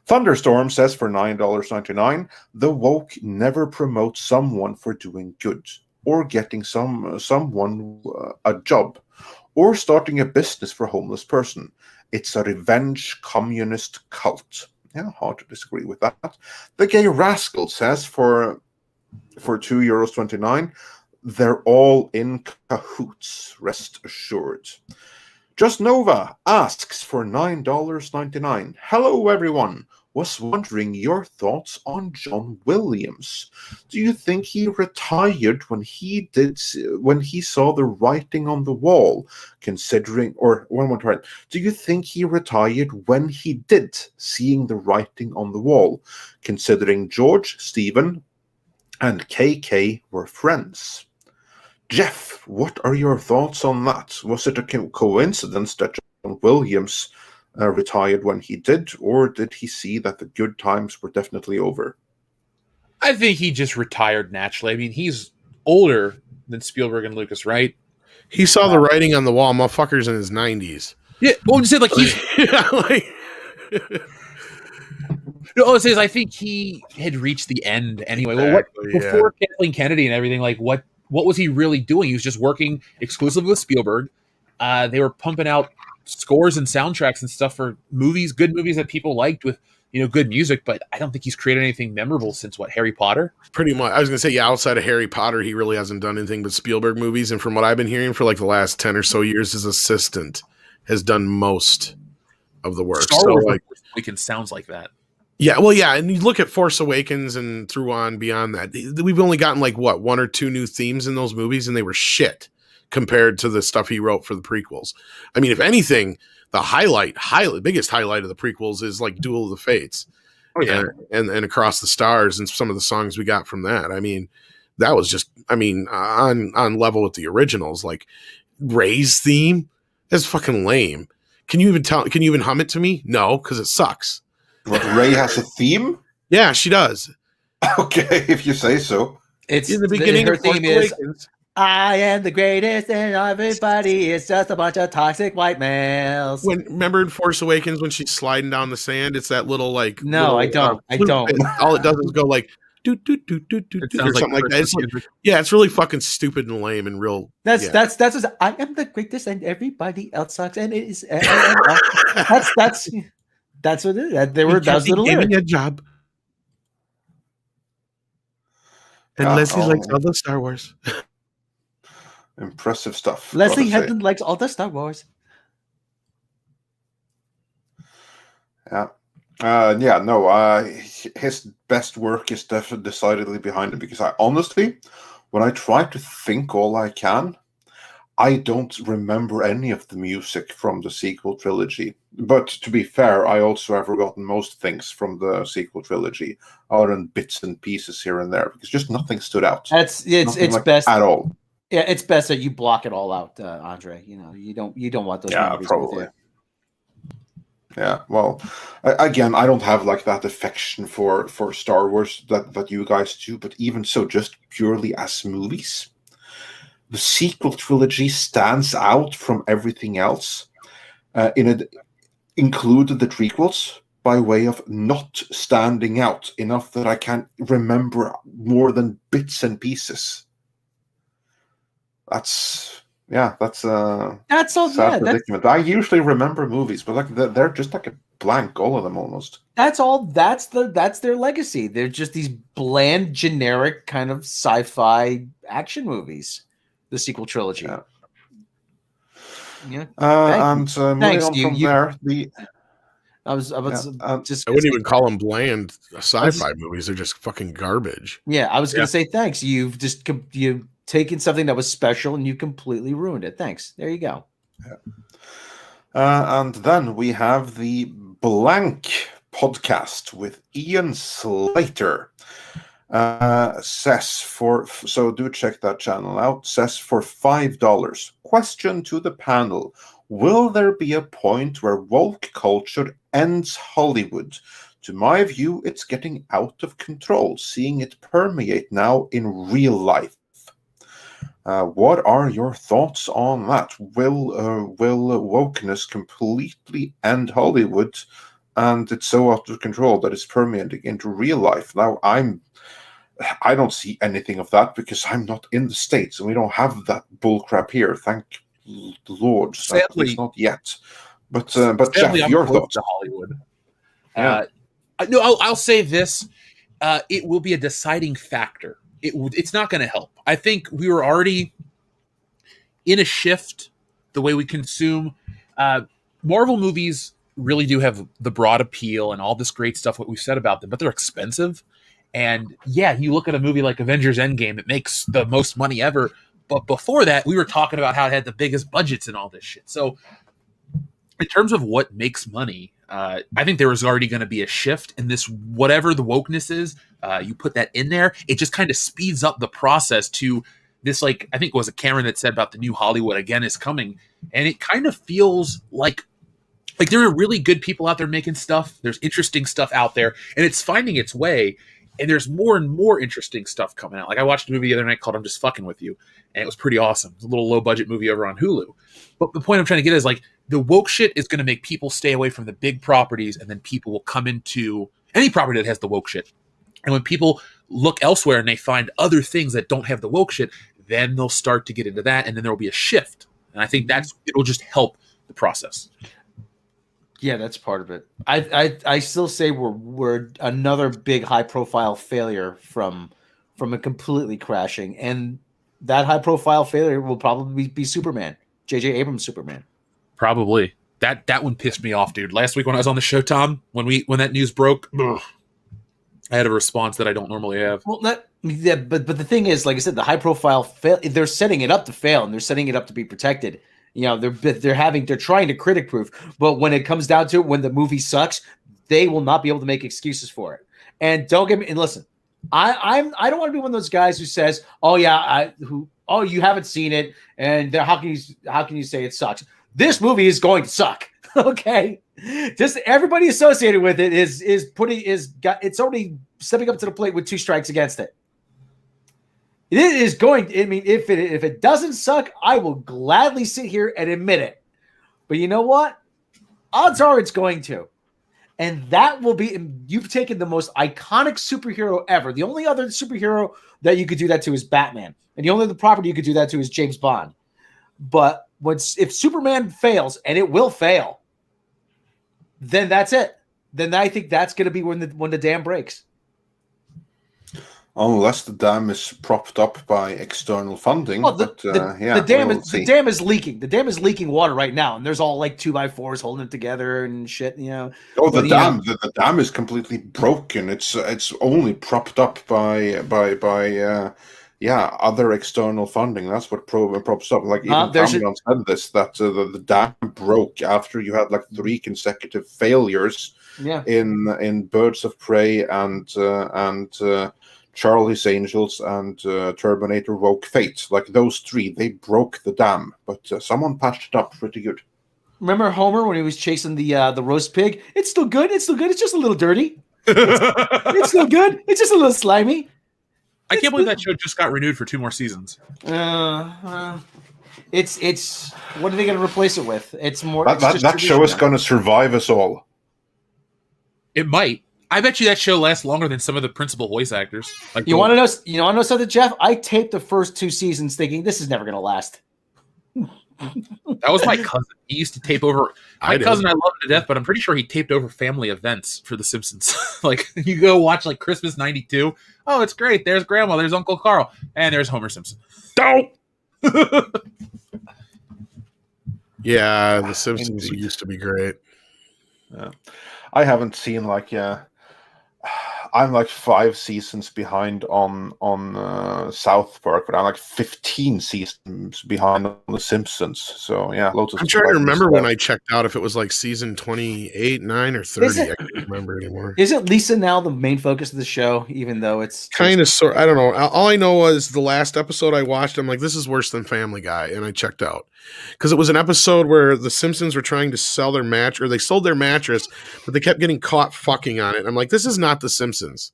Thunderstorm says for $9.99, the woke never promotes someone for doing good, or getting someone a job, or starting a business for a homeless person. It's a revenge communist cult. Yeah, hard to disagree with that. The Gay Rascal says for €2.29, they're all in cahoots, rest assured. Just Nova asks for $9.99. Hello, everyone. was wondering your thoughts on John Williams. Do you think he retired when he saw the writing on the wall, considering, or one more time, do you think he retired when he did, seeing the writing on the wall, considering George, Stephen, and KK were friends? Jeff, what are your thoughts on that? Was it a coincidence that John Williams retired when he did, or did he see that the good times were definitely over? I think he just retired naturally. I mean, he's older than Spielberg and Lucas, right? He saw the writing on the wall. Motherfucker's in his 90s. Yeah, well, just say like he's. No, all I say is I think he had reached the end anyway. Exactly, Well, before Kathleen Kennedy and everything, like what was he really doing? He was just working exclusively with Spielberg. They were pumping out scores and soundtracks and stuff for movies, good movies that people liked with, good music, but I don't think he's created anything memorable since Harry Potter? Pretty much. I was going to say, yeah, outside of Harry Potter, he really hasn't done anything but Spielberg movies. And from what I've been hearing for like the last 10 or so years, his assistant has done most of the work. Star Wars sounds like that. Yeah, well, yeah, and you look at Force Awakens and through on beyond that, we've only gotten like, what, 1 or 2 new themes in those movies, and they were shit compared to the stuff he wrote for the prequels. I mean, if anything, the biggest highlight of the prequels is like Duel of the Fates, and Across the Stars, and some of the songs we got from that. I mean, that was just, on level with the originals. Like Rey's theme is fucking lame. Can you even hum it to me? No, because it sucks. But Rey has a theme? Yeah, she does. Okay, if you say so. It's in the beginning. Her theme is, I am the greatest and everybody is just a bunch of toxic white males. Remember in Force Awakens when she's sliding down the sand? It's that little like... No, I don't. All it does is go like... do do do do do do or something like that. It's like, yeah, it's really fucking stupid and lame and real. That's what, I am the greatest and everybody else sucks, and it is that's what it is. There were little giving a job. And Leslie likes all the Star Wars. Impressive stuff. Leslie Hedlund likes all the Star Wars. Yeah. His best work is decidedly behind him, because when I try to think all I can, I don't remember any of the music from the sequel trilogy. But to be fair, I also have forgotten most things from the sequel trilogy, other than bits and pieces here and there, because just nothing stood out. It's best at all. Yeah, it's best that you block it all out, Andre. You don't want those. Yeah, probably. Yeah, well, again, I don't have like that affection for Star Wars that you guys do, but even so, just purely as movies, the sequel trilogy stands out from everything else. Included the prequels, by way of not standing out enough that I can't remember more than bits and pieces. That's all. Sad predicament. I usually remember movies, but like they're just like a blank, all of them almost. That's all. That's their legacy. They're just these bland, generic kind of sci-fi action movies. The sequel trilogy. Yeah. And moving on from there, I wouldn't even call them bland sci-fi movies. They're just fucking garbage. Yeah, I was going to say thanks. You've taken something that was special and you completely ruined it. Thanks. There you go. And then we have the Blank podcast with Ian Slater. So do check that channel out. Says for $5. Question to the panel: will there be a point where woke culture ends Hollywood? To my view, it's getting out of control, seeing it permeate now in real life. What are your thoughts on that? Will wokeness completely end Hollywood, and it's so out of control that it's permeating into real life? Now, I don't see anything of that because I'm not in the States and we don't have that bullcrap here. Thank the Lord, sadly, not yet. But Jeff, your thoughts? To Hollywood. Yeah. No, I'll say this: it will be a deciding factor. It's not going to help. I think we were already in a shift the way we consume. Marvel movies really do have the broad appeal and all this great stuff, what we've said about them, but they're expensive. And yeah, you look at a movie like Avengers Endgame, it makes the most money ever. But before that, we were talking about how it had the biggest budgets and all this shit. So in terms of what makes money, I think there was already going to be a shift in this, whatever the wokeness is, you put that in there, it just kind of speeds up the process to this, like, I think it was a Cameron that said about the new Hollywood again is coming. And it kind of feels like there are really good people out there making stuff. There's interesting stuff out there, and it's finding its way. And there's more and more interesting stuff coming out. Like I watched a movie the other night called I'm Just Fucking With You, and it was pretty awesome. It's a little low budget movie over on Hulu. But the point I'm trying to get is like the woke shit is going to make people stay away from the big properties, and then people will come into any property that has the woke shit. And when people look elsewhere and they find other things that don't have the woke shit, then they'll start to get into that, and then there will be a shift. And I think it'll just help the process. Yeah, that's part of it. I still say we're another big high profile failure from it completely crashing, and that high profile failure will probably be Superman, J.J. Abrams' Superman. Probably that one pissed me off, dude. Last week when I was on the show, Tom, when that news broke, I had a response that I don't normally have. Well, but the thing is, like I said, the high profile fail. They're setting it up to fail, and they're setting it up to be protected. You know, they're trying to critic proof, but when it comes down to it, when the movie sucks, they will not be able to make excuses for it. And don't get me. And listen, I don't want to be one of those guys who says, "Oh yeah, you haven't seen it, and how can you say it sucks?" This movie is going to suck. Okay, just everybody associated with it it's already stepping up to the plate with 2 strikes against it. It is going. I mean, if it doesn't suck, I will gladly sit here and admit it. But you know what? Odds are it's going to, and that will be. You've taken the most iconic superhero ever. The only other superhero that you could do that to is Batman, and the only other property you could do that to is James Bond. But if Superman fails, and it will fail, then that's it. Then I think that's going to be when the dam breaks. Unless the dam is propped up by external funding. Well, the dam is leaking. The dam is leaking water right now, and there's all like 2x4s holding it together and shit. You know. Oh, the dam is completely broken. It's only propped up by other external funding. That's what props up. Like even Kamran said this, that the dam broke after you had like 3 consecutive failures. Yeah. In Birds of Prey and Charlie's Angels and Terminator Woke Fate. Like those 3, they broke the dam, but someone patched it up pretty good. Remember Homer when he was chasing the roast pig? It's still good. It's still good. It's just a little dirty. It's still good. It's just a little slimy. I can't believe that show just got renewed for 2 more seasons. It's what are they going to replace it with? It's more. That show is going to survive us all. It might. I bet you that show lasts longer than some of the principal voice actors. Like you want to know? You want to know something, Jeff? I taped the first 2 seasons thinking this is never going to last. That was my cousin. He used to tape over. My cousin, I love him to death, but I'm pretty sure he taped over family events for The Simpsons. Like you go watch like Christmas '92. Oh, it's great. There's Grandma. There's Uncle Carl, and there's Homer Simpson. Don't. Yeah, The Simpsons used to be great. Yeah. I haven't seen I'm like 5 seasons behind on South Park, but I'm like 15 seasons behind on The Simpsons. So yeah, loads of. I'm trying to remember when I checked out if it was like season 28, 9, or 30. I can't remember anymore. Isn't Lisa now the main focus of the show? Even though it's kind of sort. I don't know. All I know was the last episode I watched. I'm like, this is worse than Family Guy, and I checked out because it was an episode where the Simpsons were trying to sell their mattress, or they sold their mattress, but they kept getting caught fucking on it. I'm like, this is not The Simpsons.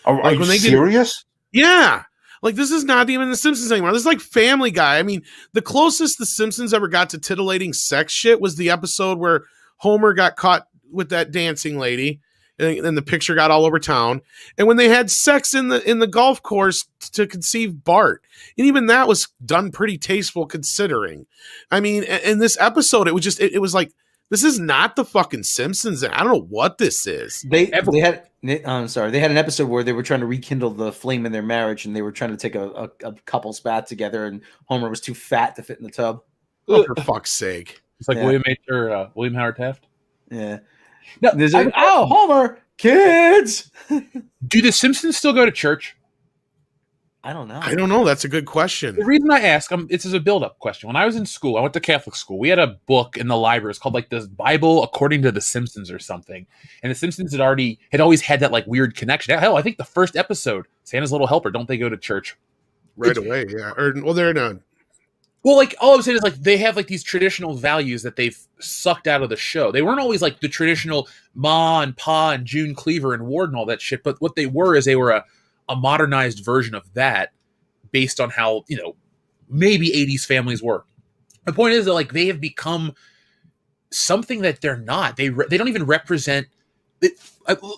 Are you serious? Yeah. Like, this is not even The Simpsons anymore. This is like Family Guy. I mean, the closest The Simpsons ever got to titillating sex shit was the episode where Homer got caught with that dancing lady, and the picture got all over town. And when they had sex in the golf course to conceive Bart, and even that was done pretty tasteful considering. I mean, in this episode, it was just it was like, this is not the fucking Simpsons. I don't know what this is. They had an episode where they were trying to rekindle the flame in their marriage, and they were trying to take a couple's bath together, and Homer was too fat to fit in the tub. Oh, for fuck's sake! It's like William Howard Taft. Yeah. No, There's like, oh, Homer, kids. do the Simpsons still go to church? I don't know. I don't know. That's a good question. The reason I ask, this is a build-up question. When I was in school, I went to Catholic school. We had a book in the library. It's called like the Bible according to the Simpsons or something. And the Simpsons had always had that like weird connection. Hell, I think the first episode, Santa's Little Helper, don't they go to church Right away, yeah. Or well, they're not. Well, like all I'm saying is like they have like these traditional values that they've sucked out of the show. They weren't always like the traditional Ma and Pa and June Cleaver and Ward and all that shit. But what they were is they were a modernized version of that, based on how maybe 80s families were. The point is that like they have become something that they're not. They don't even represent it.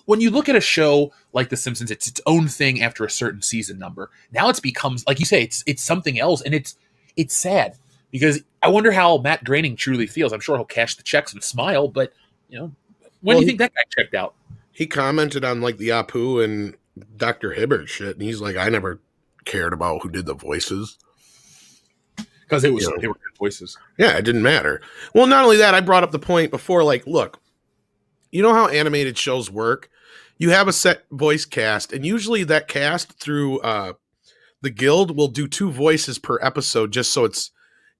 When you look at a show like The Simpsons, it's its own thing after a certain season number. Now it's becomes, like you say, it's something else, and it's sad because I wonder how Matt Groening truly feels. I'm sure he'll cash the checks and smile, but when do you think that guy checked out? He commented on like the Apu and Dr. Hibbert shit, and he's like, I never cared about who did the voices because they were good voices. Yeah, it didn't matter. Well, not only that, I brought up the point before, like, look, you know how animated shows work? You have a set voice cast, and usually that cast through the guild will do 2 voices per episode, just so it's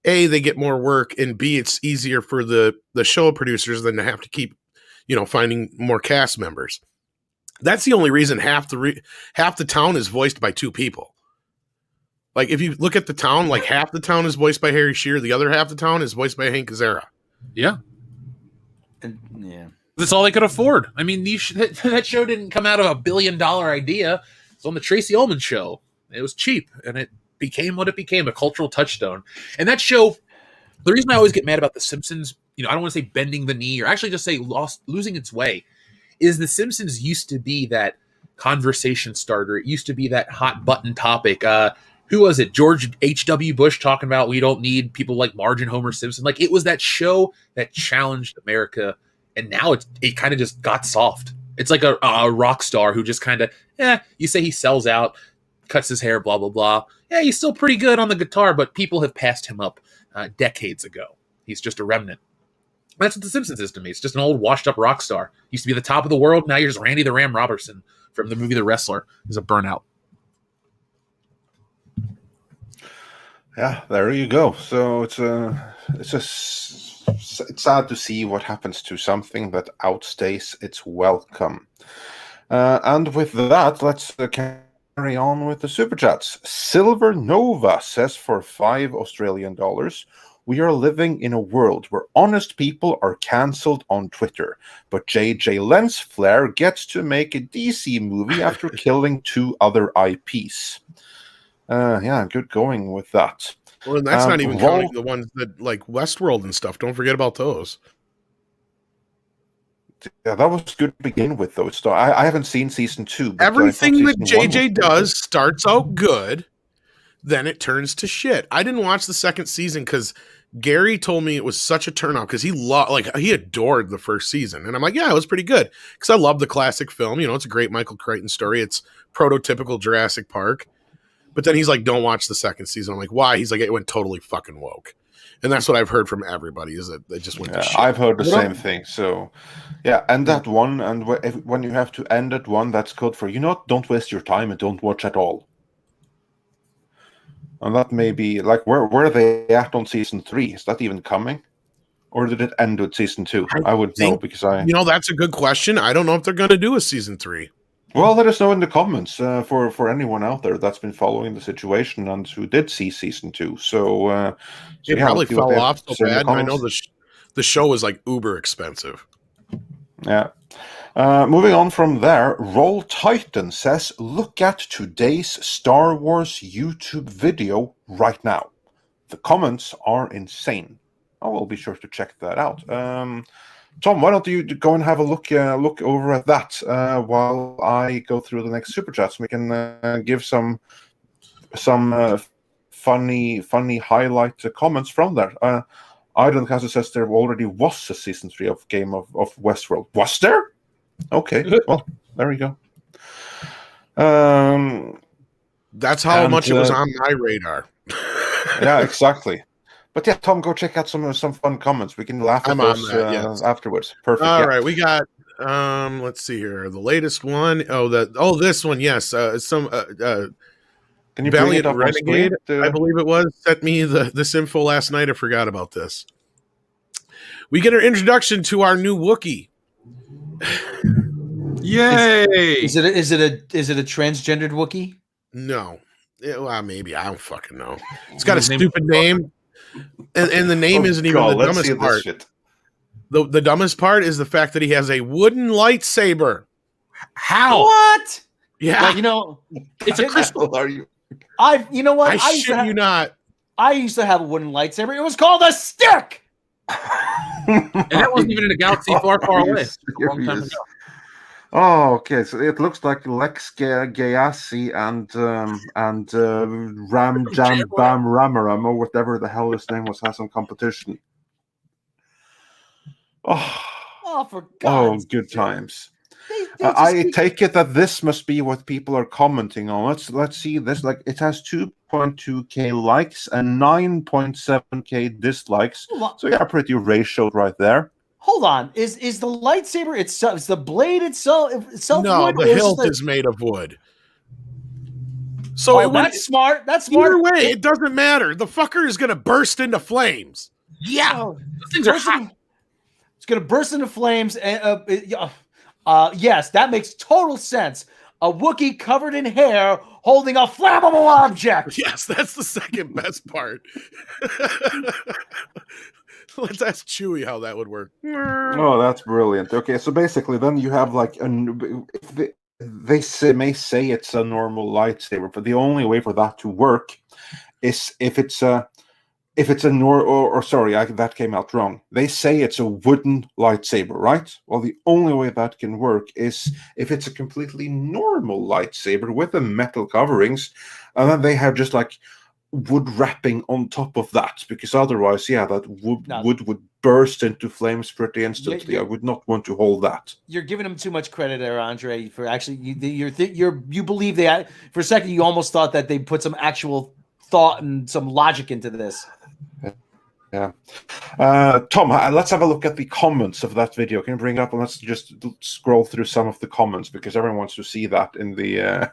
A, they get more work, and B, it's easier for the show producers than to have to keep finding more cast members. That's the only reason half the town is voiced by 2 people. Like, if you look at the town, like half the town is voiced by Harry Shearer, the other half the town is voiced by Hank Azaria. Yeah. Yeah. That's all they could afford. I mean, that show didn't come out of $1 billion idea. It's on the Tracy Ullman show. It was cheap, and it became what it became, a cultural touchstone. And that show, the reason I always get mad about The Simpsons, I don't want to say bending the knee, or actually just say losing its way, is The Simpsons used to be that conversation starter. It used to be that hot button topic. Who was it? George H.W. Bush talking about we don't need people like Marge and Homer Simpson. Like, it was that show that challenged America, and now it kind of just got soft. It's like a rock star who just kind of, you say he sells out, cuts his hair, blah, blah, blah. Yeah, he's still pretty good on the guitar, but people have passed him up decades ago. He's just a remnant. That's what The Simpsons is to me. It's just an old washed-up rock star. Used to be the top of the world. Now you're just Randy the Ram Robertson from the movie The Wrestler. He's a burnout. Yeah, there you go. So it's sad to see what happens to something that outstays its welcome. And with that, let's carry on with the super chats. Silver Nova says for $5 we are living in a world where honest people are cancelled on Twitter, but JJ Lens Flare gets to make a DC movie after killing 2 other IPs. Yeah, good going with that. Well, and that's not even counting the ones that like Westworld and stuff. Don't forget about those. Yeah, that was good to begin with, though. So I haven't seen season 2. But everything that JJ does starts out good, then it turns to shit. I didn't watch the second season because Gary told me it was such a turnout because he adored the first season, and I'm like, yeah, it was pretty good because I love the classic film. It's a great Michael Crichton story. It's prototypical Jurassic Park. But then he's like, don't watch the second season. I'm like, why? He's like, it went totally fucking woke. And that's what I've heard from everybody is that they just went to shit. I've heard the same thing. So, yeah, end that one. And when you have to end that one, that's code for, don't waste your time and don't watch at all. And that may be, like, where are they at on season 3? Is that even coming? Or did it end with season 2? I would know because that's a good question. I don't know if they're going to do a season 3. Well, let us know in the comments for anyone out there that's been following the situation and who did see season 2. So it probably fell off so bad. I know the show was like uber expensive. Yeah. Moving on from there, Roll Titan says, look at today's Star Wars YouTube video right now. The comments are insane. I will be sure to check that out. Tom, why don't you go and have a look over at that while I go through the next super chats. We can give some funny highlight comments from there. Idon Casa says there already was a season 3 of Game of Westworld. Was there? Okay, well, there we go. That's how much it was on my radar. Yeah, exactly. But yeah, Tom, go check out some fun comments. We can laugh at I'm on those that, yes. afterwards. Perfect. All right, we got let's see here. The latest one. This one, yes. Can you bring Valiant it up on Renegade, screen? I believe it was, sent me this info last night. I forgot about this. We get our introduction to our new Wookiee. Yay! Is it a transgendered Wookiee? No. Well, maybe. I don't fucking know. It's got a stupid name. And the name isn't even the dumbest part. The dumbest part is the fact that he has a wooden lightsaber. How? What? Yeah. Well, you know, It's a crystal. Are you? You know what? I shit you not. I used to have a wooden lightsaber. It was called a stick. And that wasn't even in a galaxy far, far away. A long time ago. Oh, okay. So it looks like Lex Gayasi and Ram Jam Bam Ramaram, or whatever the hell his name was, has some competition. Oh, for God's good times. They I take it that this must be what people are commenting on. Let's see this. Like, it has 2.2k likes and 9.7k dislikes. So yeah, pretty ratioed right there. Hold on. Is the lightsaber itself? Is the blade itself No, wood? the hilt is made of wood. So that's smart. That's smart. Either way, it doesn't matter. The fucker is going to burst into flames. Yeah, those things are hot. It's going to burst into flames. And yes, that makes total sense. A Wookiee covered in hair holding a flammable object. Yes, that's the second best part. Let's ask Chewie how that would work. Oh, that's brilliant. Okay, so basically, then you have like they may say it's a normal lightsaber, but the only way for that to work is if it's a that came out wrong. They say it's a wooden lightsaber, right? Well, the only way that can work is if it's a completely normal lightsaber with the metal coverings, and then they have just like wood wrapping on top of that, because otherwise, that wood would burst into flames pretty instantly. I would not want to hold that. You're giving them too much credit there, Andre. For actually, you believe they for a second you almost thought that they put some actual thought and some logic into this. Yeah. Tom, let's have a look at the comments of that video. Can you bring it up and let's just scroll through some of the comments, because everyone wants to see that in the I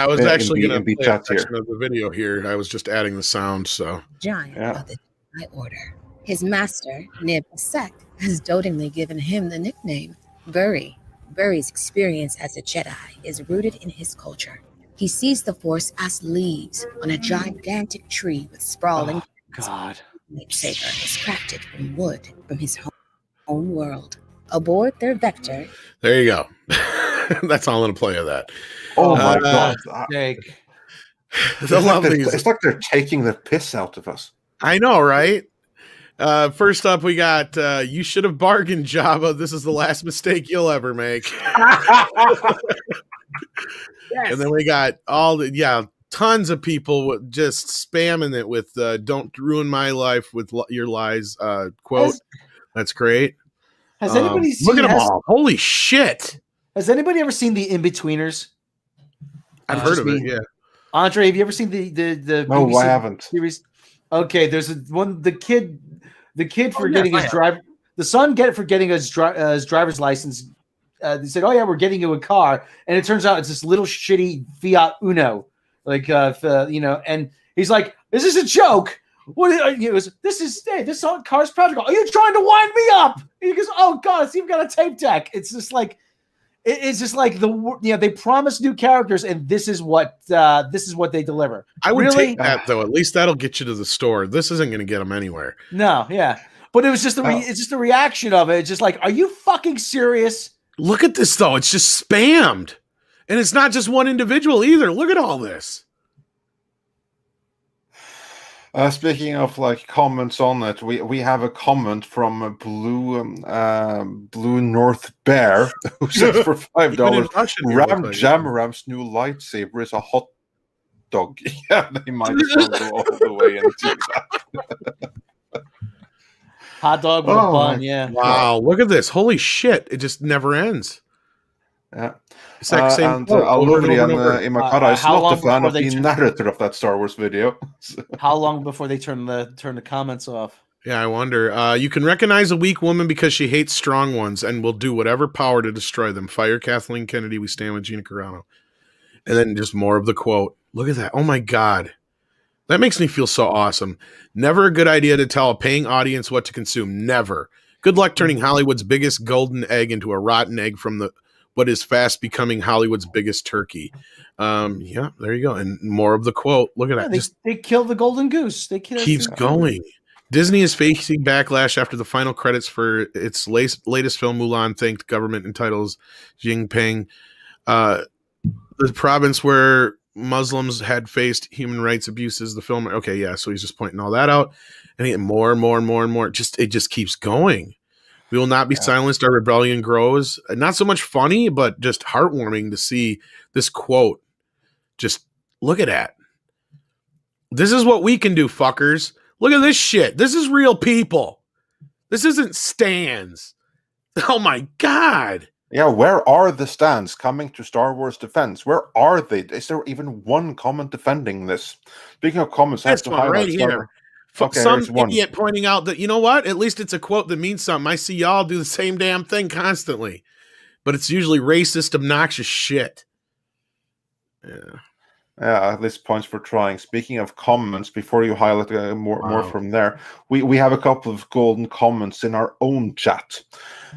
was actually going to play chat a section of the video here. I was just adding the sound, so Giant of the Jedi Order. His master, Nib Sect, has dotingly given him the nickname Burry. Burry's experience as a Jedi is rooted in his culture. He sees the Force as leaves on a gigantic tree with sprawling. God. Lightsaber is crafted from wood from his home world. Aboard their vector. There you go. That's all in a play of that. Oh my God. It's like they're taking the piss out of us. I know, right? First up, we got you should have bargained, Jabba. This is the last mistake you'll ever make. Yes. And then we got tons of people just spamming it with "Don't ruin my life with your lies" quote. That's great. Has anybody seen? Look at them all! Holy shit! Has anybody ever seen the In-Betweeners? I've heard of it. Yeah. Andre, have you ever seen the No, BBC I haven't. series? Okay, there's the kid for getting his driver, the son for getting his driver's license. They said, "Oh yeah, we're getting you a car," and it turns out it's this little shitty Fiat Uno. And he's like, "Is this a joke? What?" He goes, "This car's practical. Are you trying to wind me up?" And he goes, "Oh God, it's even got a tape deck." It's just like, they promise new characters, and this is what they deliver. I would take that though. At least that'll get you to the store. This isn't going to get them anywhere. No, yeah, but it was just it's just the reaction of it. It's just like, are you fucking serious? Look at this though. It's just spammed. And it's not just one individual either. Look at all this. Speaking of like comments on it, we have a comment from Blue North Bear who said for $5, Jamram's new lightsaber is a hot dog. Yeah, they might as well go all the way into that. Hot dog with a bun, yeah. Wow, look at this. Holy shit. It just never ends. Yeah. Same and quote over and Aluvri over and and over. Imakara is how not long a fan before of they the narrator of that Star Wars video. How long before they turn the comments off? Yeah, I wonder. You can recognize a weak woman because she hates strong ones and will do whatever power to destroy them. Fire Kathleen Kennedy. We stand with Gina Carano. And then just more of the quote. Look at that. Oh my God. That makes me feel so awesome. Never a good idea to tell a paying audience what to consume. Never. Good luck turning Hollywood's biggest golden egg into a rotten egg from what is fast becoming Hollywood's biggest turkey. Yeah, there you go. And more of the quote. Look at that. They killed the golden goose. They Keeps going. Disney is facing backlash after the final credits for its latest film, Mulan, thanked government and titles Jinping. The province where Muslims had faced human rights abuses. The film, okay, yeah. So he's just pointing all that out, and he more and more and more and more. It just keeps going. We will not be silenced. Our rebellion grows. Not so much funny, but just heartwarming to see this quote. Just look at that. This is what we can do, fuckers. Look at this shit. This is real people. This isn't stands. Oh my God. Yeah, where are the stands coming to Star Wars defense? Where are they? Is there even one comment defending this? Speaking of comments, I have to highlight right here. Okay, Some there's one. idiot pointing out that, you know what? At least it's a quote that means something. I see y'all do the same damn thing constantly. But it's usually racist, obnoxious shit. Yeah. Yeah, at least points for trying. Speaking of comments, before you highlight more from there, we have a couple of golden comments in our own chat.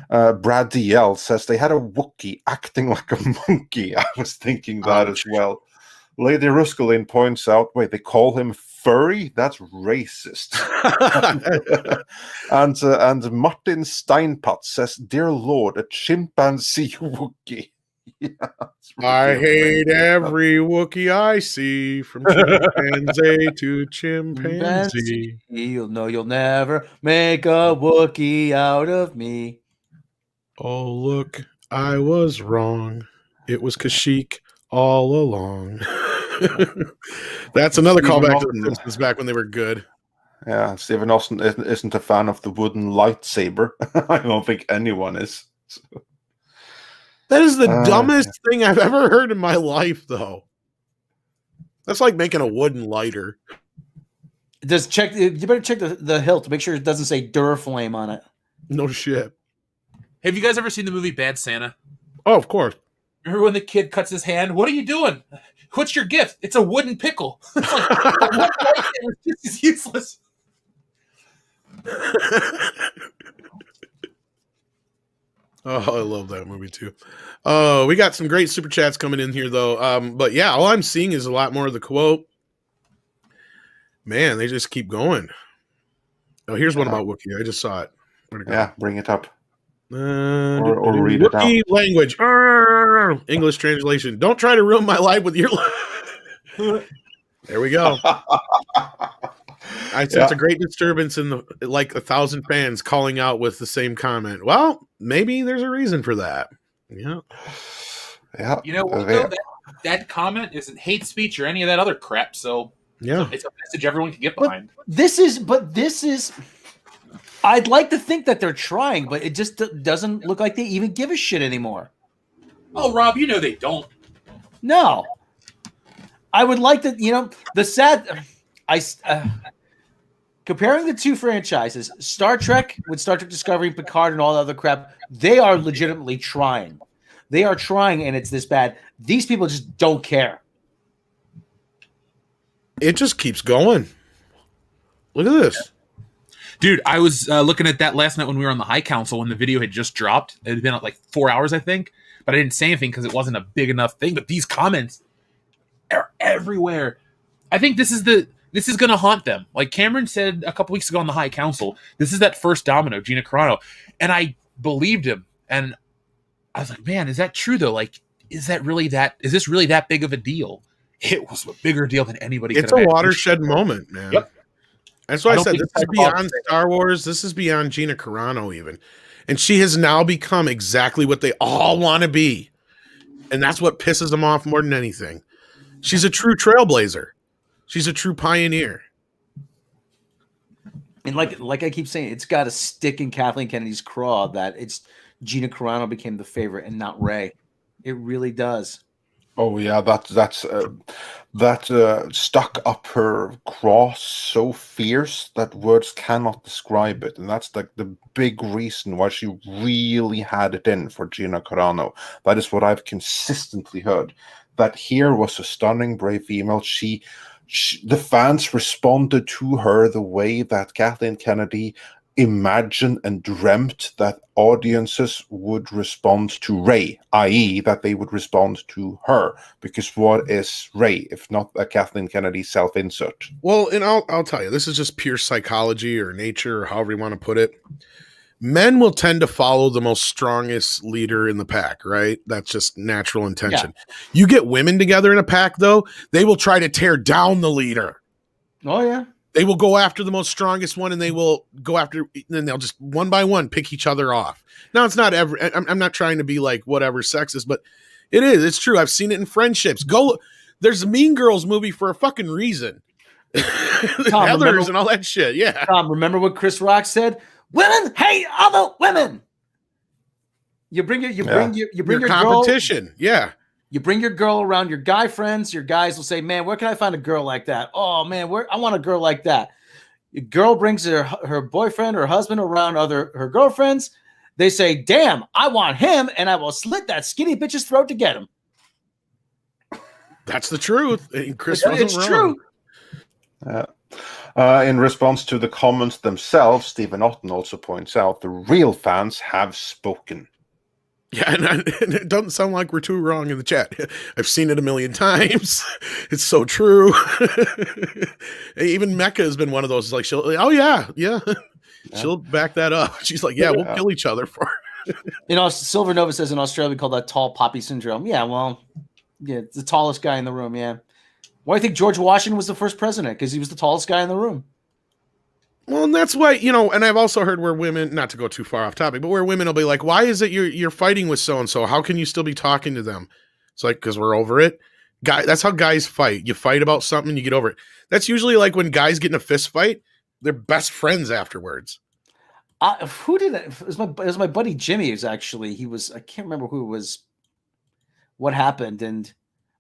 Brad DL says they had a Wookiee acting like a monkey. I was thinking that as well. Lady Ruskalin points out, wait, they call him furry? That's racist. and Martin Steinpatz says, dear Lord, a chimpanzee Wookiee. Yeah, I hate every Wookiee I see, from chimpanzee to chimpanzee. You'll never make a Wookiee out of me. Oh, look, I was wrong. It was Kashyyyk all along. That's another callback to the Simpsons back when they were good. Yeah, Stephen Austin isn't a fan of the wooden lightsaber. I don't think anyone is. So. That is the dumbest thing I've ever heard in my life, though. That's like making a wooden lighter. You better check the hilt to make sure it doesn't say Duraflame on it. No shit. Have you guys ever seen the movie Bad Santa? Oh, of course. Remember when the kid cuts his hand? What are you doing? What's your gift? It's a wooden pickle. It's like, this is useless. Oh, I love that movie too. Oh, we got some great super chats coming in here though. But yeah, all I'm seeing is a lot more of the quote. Man, they just keep going. Oh, here's one about Wookiee. I just saw it. Yeah, bring it up. Or read it out. Wookiee language. English translation. Don't try to ruin my life with your life. There we go. I sense a great disturbance in like 1,000 fans calling out with the same comment. Well, maybe there's a reason for that. Yeah. Yeah. You know what, though? That comment isn't hate speech or any of that other crap. So yeah, it's a message everyone can get behind. This is. I'd like to think that they're trying, but it just doesn't look like they even give a shit anymore. Oh, Rob, you know they don't. No. I would like to, the sad. Comparing the two franchises, Star Trek with Star Trek Discovery, Picard, and all the other crap, they are legitimately trying. They are trying, and it's this bad. These people just don't care. It just keeps going. Look at this. Dude, I was looking at that last night when we were on the High Council when the video had just dropped. It had been like 4 hours, I think. But I didn't say anything because it wasn't a big enough thing. But these comments are everywhere. I think this is going to haunt them. Like Cameron said a couple weeks ago on the High Council, this is that first domino, Gina Carano. And I believed him. And I was like, man, is that true though? Like, is this really that big of a deal? It was a bigger deal than anybody could imagine. It's a watershed moment, man. Yep. That's why I said this is beyond Star Wars. This is beyond Gina Carano even. And she has now become exactly what they all want to be. And that's what pisses them off more than anything. She's a true trailblazer. She's a true pioneer. And like I keep saying, it's got to stick in Kathleen Kennedy's craw that it's Gina Carano became the favorite and not Rey. It really does. Oh yeah, that stuck up her cross so fierce that words cannot describe it, and that's like the big reason why she really had it in for Gina Carano. That is what I've consistently heard. That here was a stunning, brave female. The fans responded to her the way that Kathleen Kennedy imagined and dreamt that audiences would respond to Rey, i.e., that they would respond to her. Because what is Rey if not a Kathleen Kennedy self-insert? Well, and I'll tell you, this is just pure psychology or nature, or however you want to put it. Men will tend to follow the most strongest leader in the pack, right? That's just natural intention. Yeah. You get women together in a pack, though, they will try to tear down the leader. Oh, yeah. They will go after the most strongest one, and they will go after, and they'll just one by one pick each other off. Now, it's not ever, I'm not trying to be like whatever sexist, but it is. It's true. I've seen it in friendships. There's a Mean Girls movie for a fucking reason. Tom, Heathers and all that shit. Yeah. Tom, remember what Chris Rock said? Women hate other women. You bring your competition. Girl, yeah. You bring your girl around your guy friends. Your guys will say, "Man, where can I find a girl like that? Oh man, I want a girl like that." Your girl brings her boyfriend or husband around her girlfriends. They say, "Damn, I want him, and I will slit that skinny bitch's throat to get him." That's the truth. Chris wasn't wrong. True. In response to the comments themselves, Stephen Otten also points out the real fans have spoken. Yeah, and it doesn't sound like we're too wrong in the chat. I've seen it a million times. It's so true. Even Mecca has been one of those, like, she'll back that up. She's like, we'll kill each other for it. Silver Nova says in Australia we call that tall poppy syndrome. Yeah, well, it's the tallest guy in the room, yeah. Why do you think George Washington was the first president? Because he was the tallest guy in the room. Well, and that's why, and I've also heard where women, not to go too far off topic, but where women will be like, why is it you're fighting with so-and-so? How can you still be talking to them? It's like, because we're over it. That's how guys fight. You fight about something and you get over it. That's usually like when guys get in a fist fight, they're best friends afterwards. Who did it? It was my buddy Jimmy. I can't remember who it was, what happened. And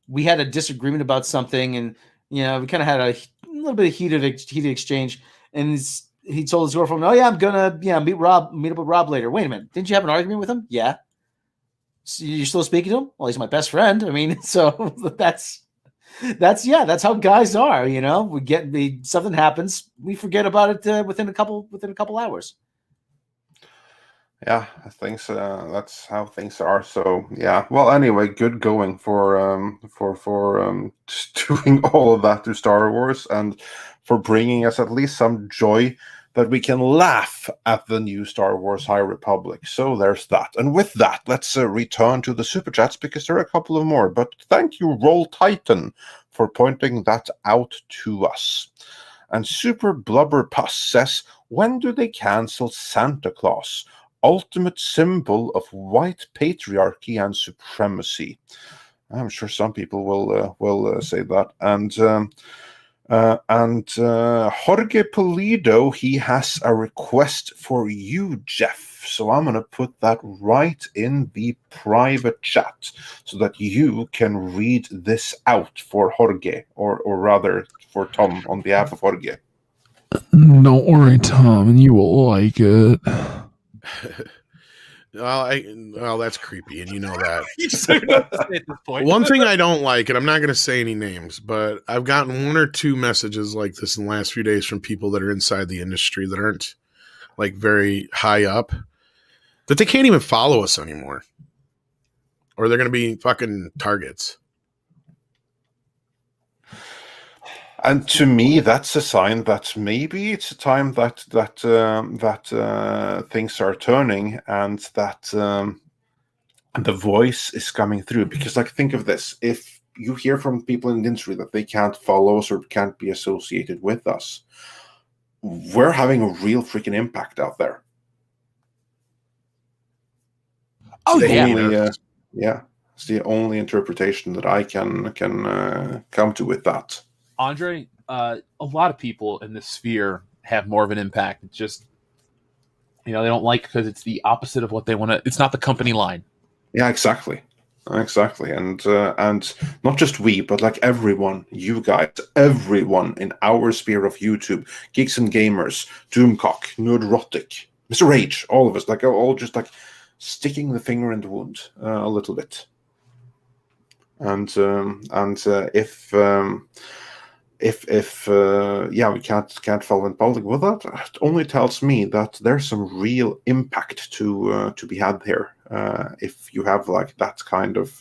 we had a disagreement about something, and, we kind of had a little bit of heated exchange. And he told his girlfriend, "Oh yeah, I'm gonna meet up with Rob later." Wait a minute, didn't you have an argument with him? Yeah. So you're still speaking to him? Well, he's my best friend. I mean, so that's how guys are. Something happens, we forget about it within a couple hours. Yeah, I think so. That's how things are. So yeah. Well, anyway, good going for doing all of that to Star Wars and for bringing us at least some joy that we can laugh at the new Star Wars High Republic. So there's that. And with that, let's return to the Super Chats because there are a couple of more. But thank you, Roll Titan, for pointing that out to us. And Super Blubber Puss says, when do they cancel Santa Claus? Ultimate symbol of white patriarchy and supremacy. I'm sure some people will say that. And Jorge Polido, he has a request for you, Jeff. So I'm going to put that right in the private chat so that you can read this out for Jorge, or rather for Tom on behalf of Jorge. Don't worry, Tom, and you will like it. Well, that's creepy, and you know that. You just don't know what to say at this point. One thing I don't like, and I'm not going to say any names, but I've gotten one or two messages like this in the last few days from people that are inside the industry that aren't like very high up, that they can't even follow us anymore, or they're going to be fucking targets. And to me, that's a sign that maybe it's a time that things are turning and that the voice is coming through. Because, like, think of this: if you hear from people in the industry that they can't follow us or can't be associated with us, we're having a real freaking impact out there. Oh yeah. It's the only interpretation that I can come to with that. Andre, a lot of people in this sphere have more of an impact. It's just, they don't like because it's the opposite of what they want to. It's not the company line. Yeah, exactly. Exactly, and not just we, but like everyone, you guys, everyone in our sphere of YouTube, Geeks and Gamers, Doomcock, Nerdrotic, Mr. H, all of us, like all just like sticking the finger in the wound a little bit, and if we can't follow in politics, well, that only tells me that there's some real impact to be had here. If you have like that kind of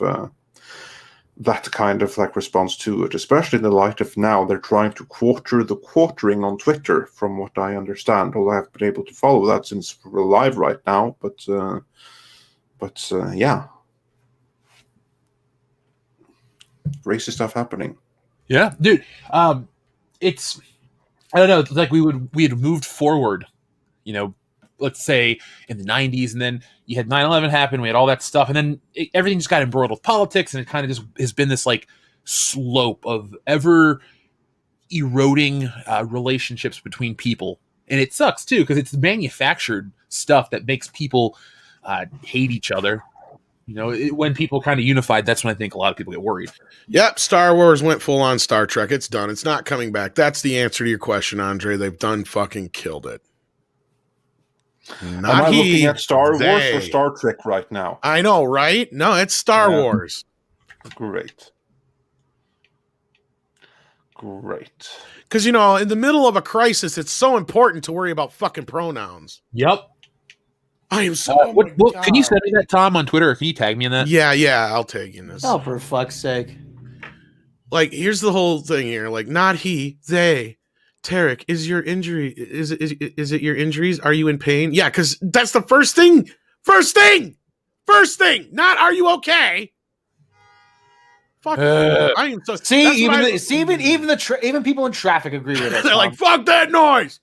like response to it, especially in the light of now they're trying to quarter the quartering on Twitter, from what I understand. Although I haven't been able to follow that since we're live right now, but yeah, racist stuff happening. Yeah, dude. It's, I don't know. It's like we had moved forward, you know, let's say in the 90s, and then you had 9/11 happen. We had all that stuff, and then everything just got embroiled with politics, and it kind of just has been this like slope of ever eroding relationships between people, and it sucks too because it's manufactured stuff that makes people hate each other. You know, when people kind of unified, that's when I think a lot of people get worried. Yep, Star Wars went full on Star Trek. It's done. It's not coming back. That's the answer to your question, Andre. They've done fucking killed it. Am I looking at Star Wars or Star Trek right now? I know, right? No, it's Star Wars. Great. Because, you know, in the middle of a crisis, it's so important to worry about fucking pronouns. Yep. I am so. Can you send me that, Tom, on Twitter? Or can you tag me in that? Yeah, I'll tag you in this. Oh, for fuck's sake! Like, here's the whole thing here. Like, not he, they. Tarek, is your injury? Is it your injuries? Are you in pain? Yeah, because that's the first thing. First thing. Not are you okay? Fuck. I am so. See, even people in traffic agree with us. They're like, fuck that noise.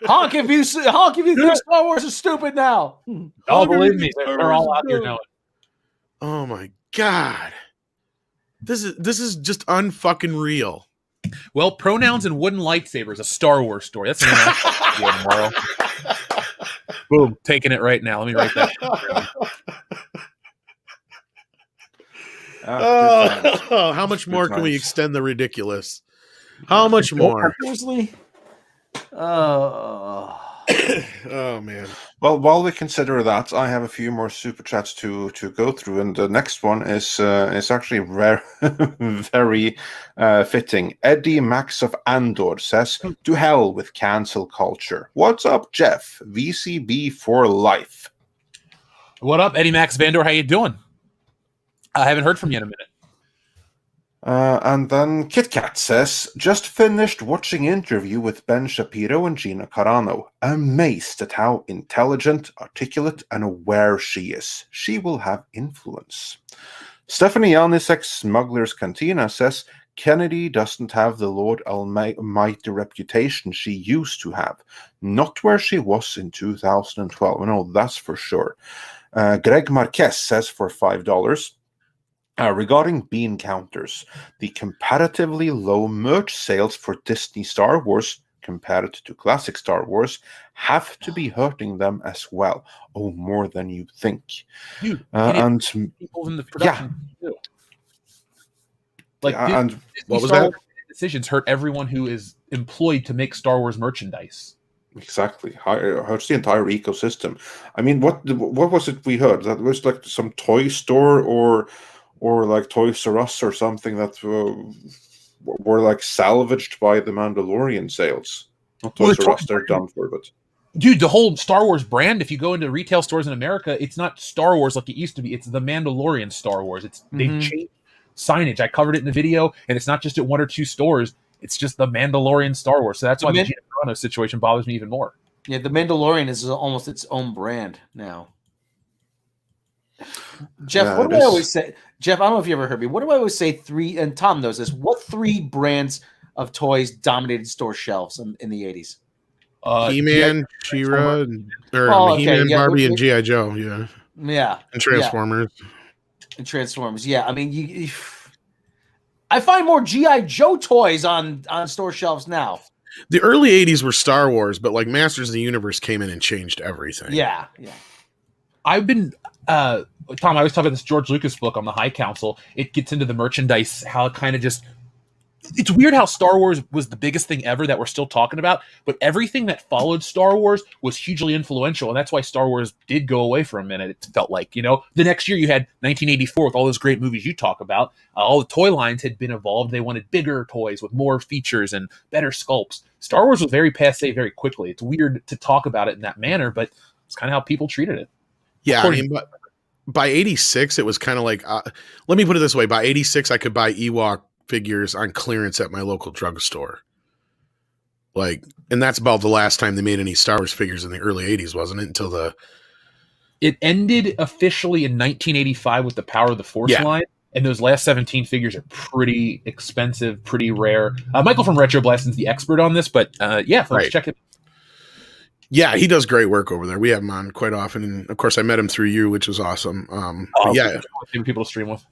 Honk if you think Star Wars is stupid now. Oh, believe me, they're all out here knowing. Oh my god, this is just unfucking real. Well, pronouns and wooden lightsabers, a Star Wars story. That's tomorrow. Boom, taking it right now. Let me write that. How much more can we extend the ridiculous? How much more? Seriously. Oh man. Well, while we consider that, I have a few more super chats to go through, and the next one is actually very fitting. Eddie Max of Andor says, "To hell with cancel culture. What's up, Jeff? VCB for life." What up, Eddie Max Vandor? How you doing? I haven't heard from you in a minute. And then KitKat says, "Just finished watching interview with Ben Shapiro and Gina Carano. Amazed at how intelligent, articulate, and aware she is. She will have influence." Stephanie Yanisek, Smuggler's Cantina, says, "Kennedy doesn't have the Lord Almighty reputation she used to have. Not where she was in 2012. No, that's for sure." Greg Marquez says for $5, regarding bean counters, the comparatively low merch sales for Disney Star Wars compared to classic Star Wars have to be hurting them as well. Oh, more than you think. Dude, and people in the production too. Like, and what was that? Decisions hurt everyone who is employed to make Star Wars merchandise. Exactly. Hurts the entire ecosystem. I mean, what was it we heard? That was like some toy store or like Toys R Us or something that were like salvaged by the Mandalorian sales. Not Toys R Us, they're done for, but dude, the whole Star Wars brand, if you go into retail stores in America, it's not Star Wars like it used to be. It's the Mandalorian Star Wars. They've changed signage. I covered it in the video, and it's not just at one or two stores. It's just the Mandalorian Star Wars. So that's why the Gina Carano situation bothers me even more. Yeah, the Mandalorian is almost its own brand now. Jeff, what do I always say? Jeff, I don't know if you ever heard me. What do I always say? And Tom knows this. What three brands of toys dominated store shelves in the 80s? He-Man, She-Ra, He-Man, Barbie, and G.I. Joe. Yeah. And Transformers. Yeah, I mean, I find more G.I. Joe toys on store shelves now. The early 80s were Star Wars, but like Masters of the Universe came in and changed everything. Yeah. Tom, I always talk about this George Lucas book on the High Council. It gets into the merchandise, how it kind of just. It's weird how Star Wars was the biggest thing ever that we're still talking about, but everything that followed Star Wars was hugely influential, and that's why Star Wars did go away for a minute. It felt like, the next year you had 1984 with all those great movies you talk about. All the toy lines had been evolved. They wanted bigger toys with more features and better sculpts. Star Wars was very passé very quickly. It's weird to talk about it in that manner, but it's kind of how people treated it. Yeah, but by 86, it was kind of like, let me put it this way. By 86, I could buy Ewok figures on clearance at my local drugstore. And that's about the last time they made any Star Wars figures in the early 80s, wasn't it? It ended officially in 1985 with the Power of the Force line, and those last 17 figures are pretty expensive, pretty rare. Michael from Retro Blasting's the expert on this, but let's check it. Yeah, he does great work over there. We have him on quite often, and of course I met him through you, which was awesome. People to stream with.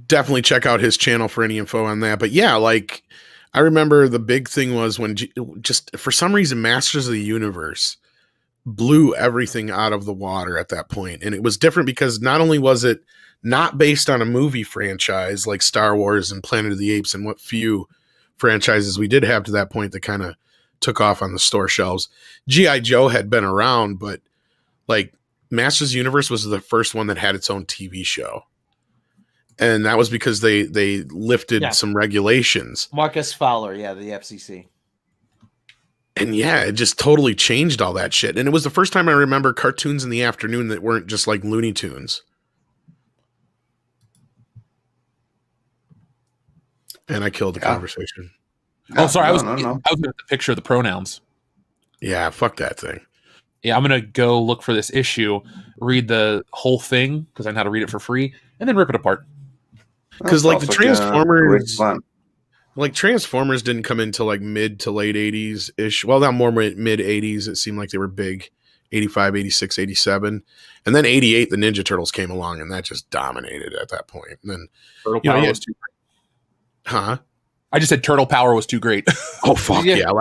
Definitely check out his channel for any info on that. But yeah, I remember the big thing was when just for some reason Masters of the Universe blew everything out of the water at that point. And it was different because not only was it not based on a movie franchise like Star Wars and Planet of the Apes and what few franchises we did have to that point that kind of took off on the store shelves. G.I. Joe had been around, but Masters of the Universe was the first one that had its own TV show. And that was because they lifted some regulations. Marcus Fowler, the FCC. And it just totally changed all that shit. And it was the first time I remember cartoons in the afternoon that weren't just like Looney Tunes. And I killed the conversation. Oh, sorry. I was looking at the picture of the pronouns. Yeah, fuck that thing. Yeah, I'm going to go look for this issue, read the whole thing, because I know how to read it for free, and then rip it apart. Because the Transformers, Transformers didn't come into mid to late 80s ish. Well, not more mid 80s. It seemed like they were big. 85, 86, 87. And then 88, the Ninja Turtles came along, and that just dominated at that point. And then Turtle Power was too great. Huh? I just said Turtle Power was too great. Oh, fuck yeah.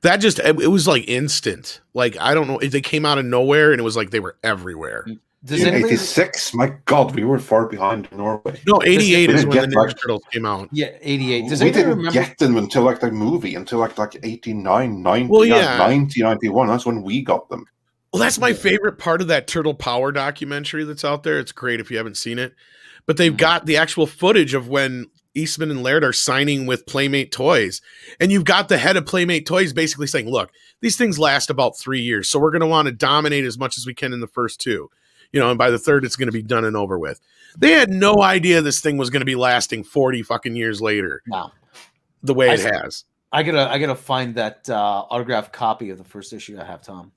That just, it was instant. I don't know. They came out of nowhere, and it was they were everywhere. Does 86? My God, we were far behind Norway. No, 88 is when the Ninja Turtles came out. Yeah, 88. We didn't get them until the movie, until 89, 90, well, 90, 91. That's when we got them. Well, that's my favorite part of that Turtle Power documentary that's out there. It's great if you haven't seen it. But they've got the actual footage of when Eastman and Laird are signing with Playmate Toys. And you've got the head of Playmate Toys basically saying, look, these things last about 3 years. So we're going to want to dominate as much as we can in the first two. And by the third, it's going to be done and over with. They had no idea this thing was going to be lasting 40 fucking years later. Wow. The way it has. I gotta find that autographed copy of the first issue I have, Tom.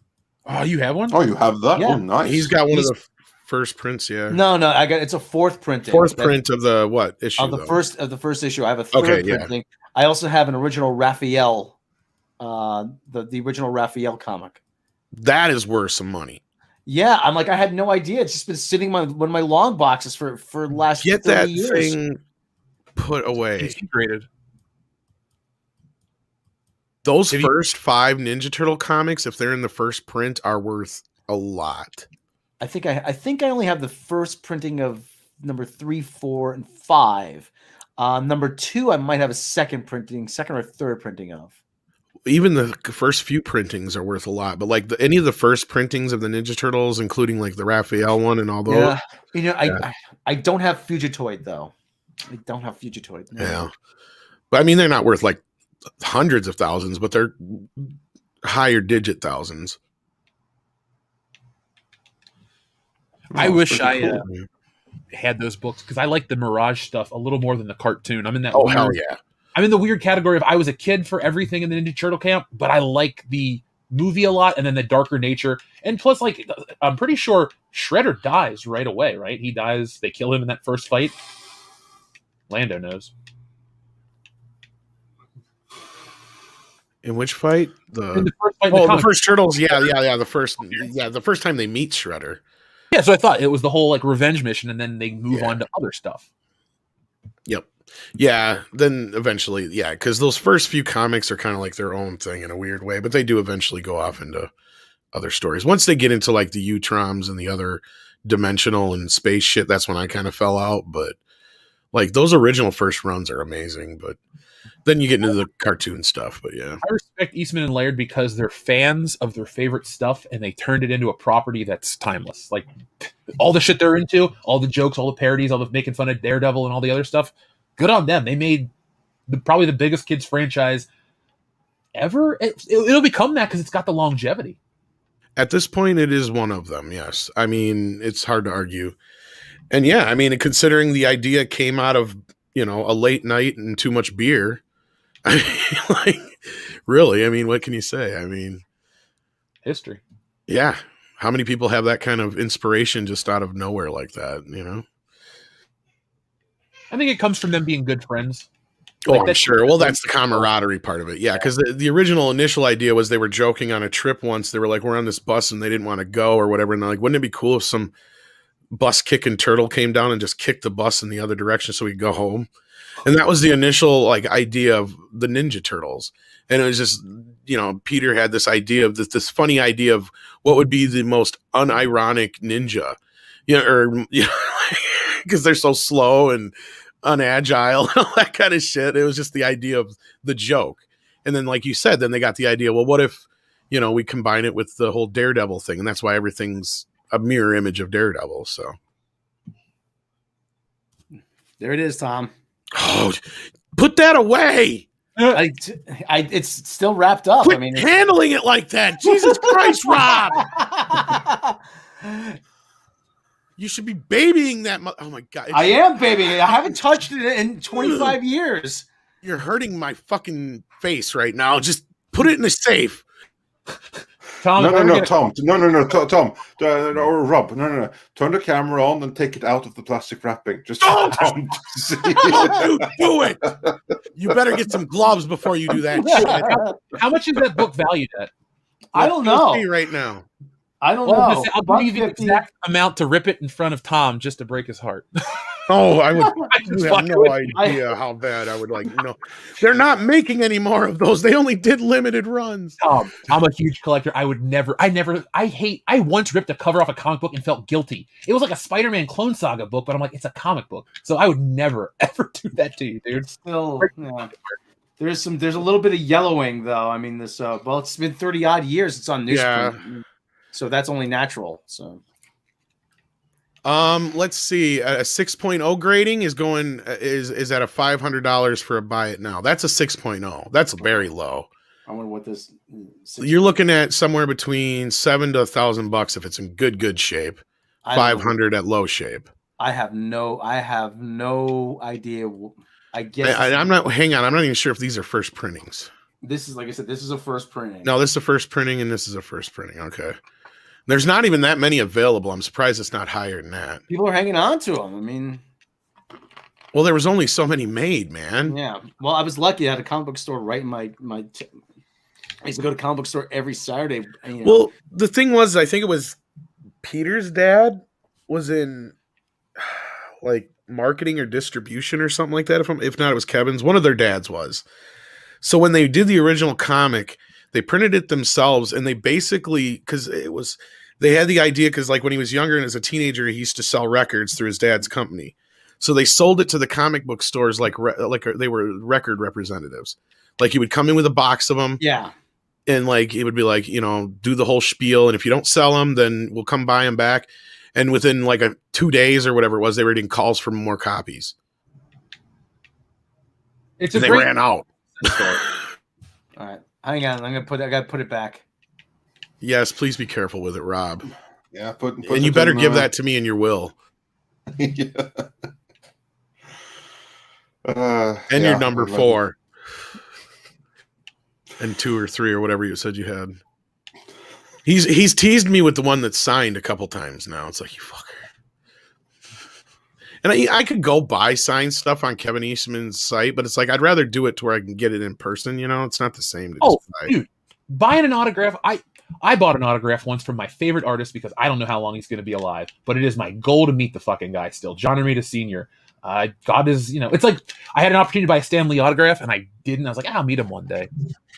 Oh, you have one? Oh, you have that? Yeah. Oh, nice. He's got one of the first prints, yeah. No, it's a fourth printing. Fourth print of the what issue? Of the first issue. I have a third printing. I also have an original Raphael, the original Raphael comic. That is worth some money. Yeah, I'm I had no idea. It's just been sitting in one of my long boxes for the last 30 years. Get that thing put away. Graded. Those first 5 Ninja Turtle comics, if they're in the first print, are worth a lot. I think I only have the first printing of number 3, 4, and 5. Number 2, I might have a second or third printing of. Even the first few printings are worth a lot, but any of the first printings of the Ninja Turtles, including the Raphael one and all those. Yeah, I don't have Fugitoid though. I don't have Fugitoid. No. Yeah, but I mean they're not worth hundreds of thousands, but they're higher digit thousands. I wish I had those books because I like the Mirage stuff a little more than the cartoon. I'm in that. Oh hell yeah! I'm in the weird category of I was a kid for everything in the Ninja Turtle camp, but I like the movie a lot and then the darker nature. And plus, I'm pretty sure Shredder dies right away, right? He dies. They kill him in that first fight. Lando knows. In which fight? In the first fight. The first Turtles. Yeah. The first time they meet Shredder. Yeah, so I thought it was the whole revenge mission, and then they move on to other stuff. Yep. Yeah, then eventually, because those first few comics are kind of their own thing in a weird way, but they do eventually go off into other stories. Once they get into the Utroms and the other dimensional and space shit, that's when I kind of fell out. But like those original first runs are amazing. But then you get into the cartoon stuff. But yeah, I respect Eastman and Laird because they're fans of their favorite stuff, and they turned it into a property that's timeless. Like all the shit they're into, all the jokes, all the parodies, all the making fun of Daredevil and all the other stuff. Good on them. They made probably the biggest kids franchise ever. It'll become that because it's got the longevity. At this point, it is one of them. Yes, I mean it's hard to argue. And yeah, I mean considering the idea came out of a late night and too much beer. I mean, like really, I mean, what can you say? I mean, history. Yeah, how many people have that kind of inspiration just out of nowhere like that? I think it comes from them being good friends. Oh, I'm sure. Well, that's the camaraderie part of it. Yeah, because the original initial idea was they were joking on a trip once. They were like, we're on this bus and they didn't want to go or whatever. And they're like, wouldn't it be cool if some bus kicking turtle came down and just kicked the bus in the other direction so we could go home? And that was the initial idea of the Ninja Turtles. And it was just, Peter had this idea of this funny idea of what would be the most unironic ninja, because they're so slow and unagile and all that kind of shit. It was just the idea of the joke. And then, like you said, then they got the idea, well, what if, we combine it with the whole Daredevil thing? And that's why everything's a mirror image of Daredevil. So there it is, Tom. Oh, put that away. It's still wrapped up. Quit handling it like that. Jesus Christ, Rob. You should be babying that. Oh my God. I am babying it. I haven't touched it in 25 years. You're hurting my fucking face right now. Just put it in the safe. Tom. Or Rob. No. Turn the camera on and take it out of the plastic wrapping. Just don't do it. You better get some gloves before you do that shit. How much is that book valued at? I don't know. Right now. I don't know. I'll give you the exact amount to rip it in front of Tom just to break his heart. Oh, I would. You have no idea how bad I would like. No, they're not making any more of those. They only did limited runs. I'm a huge collector. I once ripped a cover off a comic book and felt guilty. It was like a Spider-Man Clone Saga book, but I'm like, it's a comic book, so I would never ever do that to you, dude. Still, yeah. There's a little bit of yellowing though. I mean, this. Well, it's been 30 odd years. It's on newsprint. Yeah. So that's only natural. So, let's see. A 6.0 grading is at a $500 for a buy it now. That's a 6.0. That's very low. I wonder what this. You're looking at somewhere between $700 to $1,000 if it's in good shape. 500 at low shape. I have no idea. I guess I'm not. Hang on. I'm not even sure if these are first printings. This is, like I said, this is a first printing. No, this is a first printing, and this is a first printing. Okay. There's not even that many available. I'm surprised it's not higher than that. People are hanging on to them. I mean, well, there was only so many made, man. Yeah. Well, I was lucky. I had a comic book store right in my. I used to go to comic book store every Saturday. Well, the thing was, I think it was Peter's dad was in like marketing or distribution or something like that. If not, it was Kevin's. One of their dads was. So when they did the original comic, they printed it themselves, and they basically, because they had the idea, because like when he was younger and as a teenager, he used to sell records through his dad's company. So they sold it to the comic book stores like they were record representatives. Like he would come in with a box of them. Yeah. And like it would be like, do the whole spiel. And if you don't sell them, then we'll come buy them back. And within like 2 days or whatever it was, they were getting calls for more copies. They ran out. All right. Hang on. I gotta put it back. Yes, please be careful with it, Rob. Yeah, put and you better give that to me in your will. Yeah. And your number 4. And 2 or 3 or whatever you said you had. He's teased me with the one that's signed a couple times now. It's like, you fucker. And I could go buy signed stuff on Kevin Eastman's site, but it's like I'd rather do it to where I can get it in person. It's not the same. Dude, buying an autograph. I bought an autograph once from my favorite artist because I don't know how long he's going to be alive, but it is my goal to meet the fucking guy still. John Romita Sr. God is, it's like I had an opportunity to buy a Stan Lee autograph and I didn't. I was like, I'll meet him one day.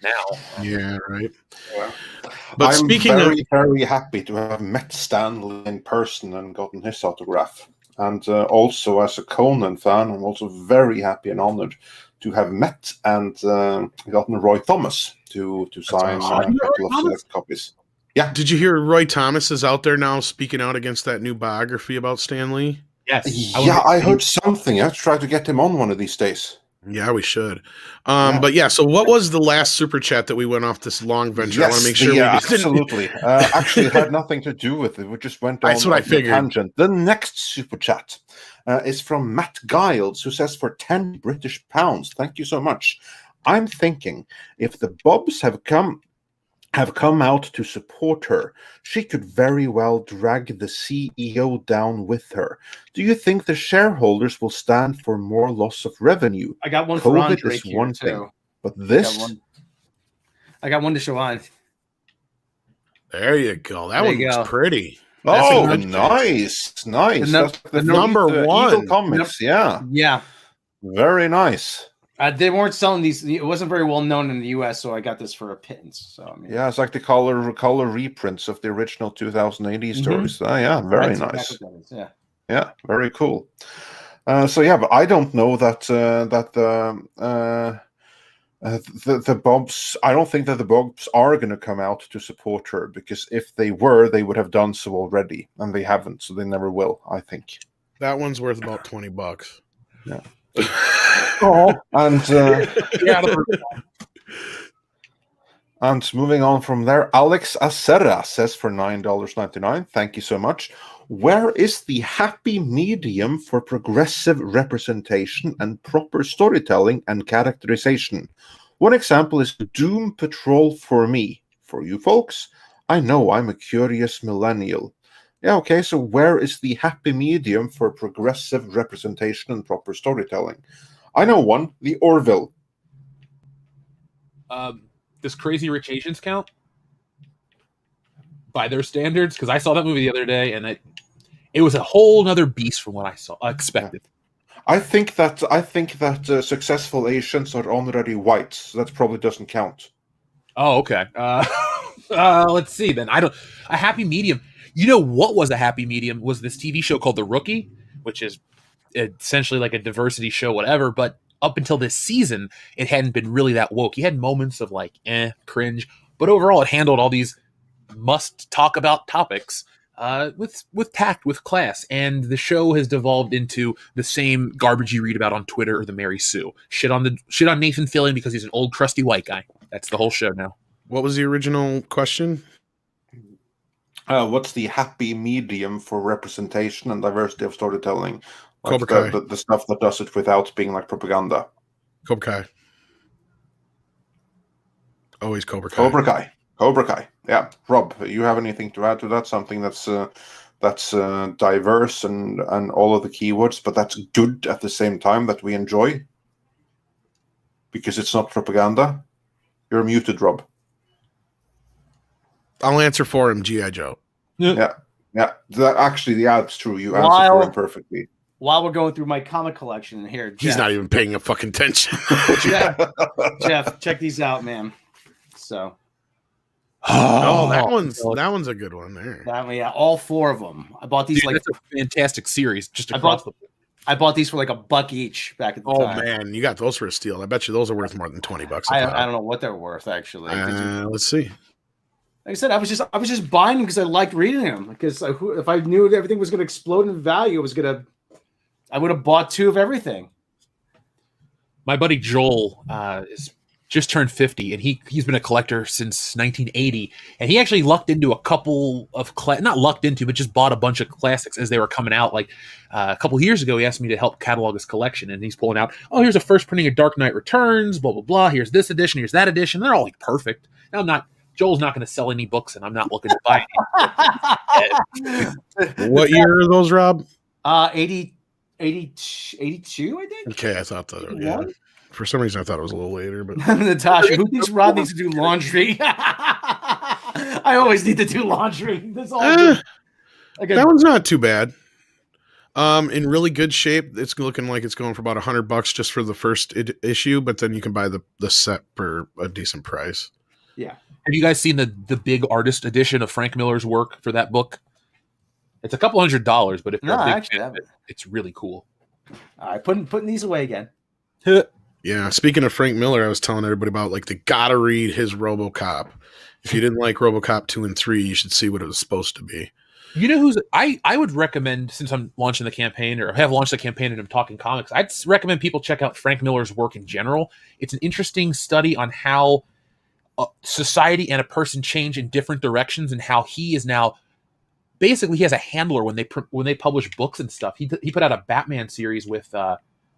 Now, yeah, right. Yeah. But I'm speaking very, very happy to have met Stan Lee in person and gotten his autograph. And also, as a Conan fan, I'm also very happy and honored to have met and gotten Roy Thomas to sign awesome. a couple of select copies. Yeah. Did you hear Roy Thomas is out there now speaking out against that new biography about Stan Lee? Yes. I heard something. I have to try to get him on one of these days. Yeah, we should. But yeah, so what was the last super chat that we went off this long venture? Yes, I want to make sure absolutely. Actually, it had nothing to do with it. We just went on That's what I a figured. tangent. The next super chat is from Matt Giles, who says for 10 British pounds. Thank you so much. I'm thinking if the Bobs have come out to support her, she could very well drag the CEO down with her. Do you think the shareholders will stand for more loss of revenue? I got one for COVID Andre is here, one too. thing, but this... I got one to show on. There you go. That There one you looks go. pretty. Oh, That's a good nice. The number one. Eagle Comics, yeah. Yeah. Very nice. They weren't selling these. It wasn't very well known in the U.S., so I got this for a pittance. So I mean, Yeah, it's like the color reprints of the original 2000 AD stories. Yeah, very that's nice. exactly what that is, Yeah, very cool. So yeah, but I don't know that the Bobs. I don't think that the Bobs are going to come out to support her, because if they were, they would have done so already, and they haven't, so they never will. I think That one's worth about $20. Yeah. And and moving on from there, Alex Acera says for $9.99. Thank you so much. Where is the happy medium for progressive representation and proper storytelling and characterization? One example is Doom Patrol for me. For you folks, I know I'm a curious millennial. Yeah, okay, so where is the happy medium for progressive representation and proper storytelling? I know one, the Orville. Does Crazy Rich Asians count by their standards? Because I saw that movie the other day, and it was a whole other beast from what I expected. I think that successful Asians are already white, so that probably doesn't count. Oh, okay. Let's see then. A happy medium. You know what was a happy medium was this TV show called The Rookie, which is essentially like a diversity show, whatever. But up until this season, it hadn't been really that woke. You had moments of like, cringe, but overall, it handled all these must talk about topics with tact, with class. And the show has devolved into the same garbage you read about on Twitter or the Mary Sue. Shit on Nathan Fillion because he's an old crusty white guy. That's the whole show now. What was the original question? What's the happy medium for representation and diversity of storytelling? Like Cobra Kai. The stuff that does it without being like propaganda. Cobra Kai. Always Cobra Kai. Cobra Kai. Yeah, Rob, you have anything to add to that? Something that's diverse and all of the keywords, but that's good at the same time that we enjoy because it's not propaganda. You're muted, Rob. I'll answer for him, G.I. Joe. Yeah. That's true. You answered for him perfectly. While we're going through my comic collection here, Jeff, he's not even paying a fucking attention. Jeff, check these out, man. So, that one's a good one there. That one, yeah, all four of them. I bought these that's a fantastic series. Just across I bought these for like $1 each back at the time. Oh man, you got those for a steal. I bet you those are worth more than $20. I don't know what they're worth actually. Let's see. Like I said, I was just buying them because I liked reading them. Because if I knew everything was going to explode in value, I would have bought 2 of everything. My buddy Joel is just turned 50, and he's been a collector since 1980. And he actually lucked into a couple of not lucked into, but just bought a bunch of classics as they were coming out. Like a couple years ago, he asked me to help catalog his collection, and he's pulling out, oh, here's a first printing of Dark Knight Returns, blah blah blah. Here's this edition, here's that edition. They're all like perfect. Now Joel's not going to sell any books, and I'm not looking to buy any. What year are those, Rob? 82, I think. Okay, I thought that. Yeah. For some reason, I thought it was a little later. But Natasha, who thinks Rob needs to do laundry? I always need to do laundry. That one's not too bad. In really good shape. It's looking like it's going for about $100 just for the first issue, but then you can buy the set for a decent price. Yeah. Have you guys seen the big artist edition of Frank Miller's work for that book? It's a couple $100, but if you're a big fan, it's really cool. All right, putting these away again. Yeah, speaking of Frank Miller, I was telling everybody about, like, they gotta read his RoboCop. If you didn't like RoboCop 2 and 3, you should see what it was supposed to be. You know who's I would recommend, since I'm launching the campaign or have launched the campaign and I'm talking comics, I'd recommend people check out Frank Miller's work in general. It's an interesting study on how society and a person change in different directions, and how he is now basically, he has a handler when they publish books and stuff. He put out a Batman series with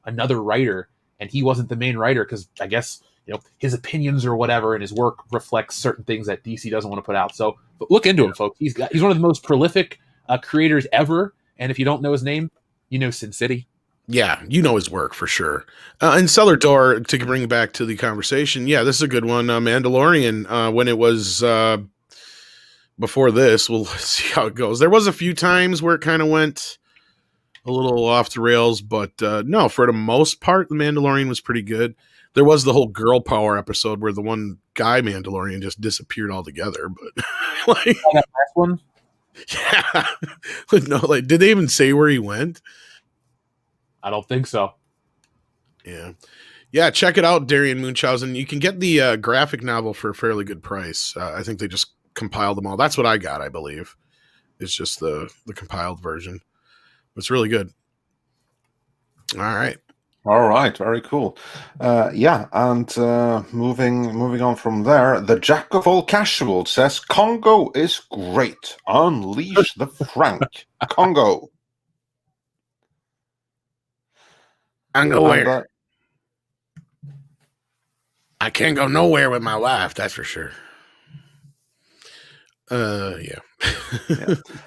another writer, and he wasn't the main writer because I guess, you know, his opinions or whatever and his work reflects certain things that DC doesn't want to put out. So look into him, folks. He's one of the most prolific creators ever, and if you don't know his name, you know Sin City. Yeah, you know his work for sure. And Cellar Door, to bring back to the conversation, yeah, this is a good one. Mandalorian, when it was before this, we'll see how it goes. There was a few times where it kind of went a little off the rails, but no, for the most part, the Mandalorian was pretty good. There was the whole girl power episode where the one guy Mandalorian just disappeared altogether. But like that last one, yeah, no, like, did they even say where he went? I don't think so. Yeah. Check it out, Darian Munchausen. You can get the graphic novel for a fairly good price. I think they just compiled them all. That's what I got, I believe. It's just the compiled version. It's really good. All right. Very cool. And moving on from there, the Jack of all casual says Congo is great. Unleash the Frank. Congo. I'm nowhere. I can't go nowhere with my wife, that's for sure. Yeah.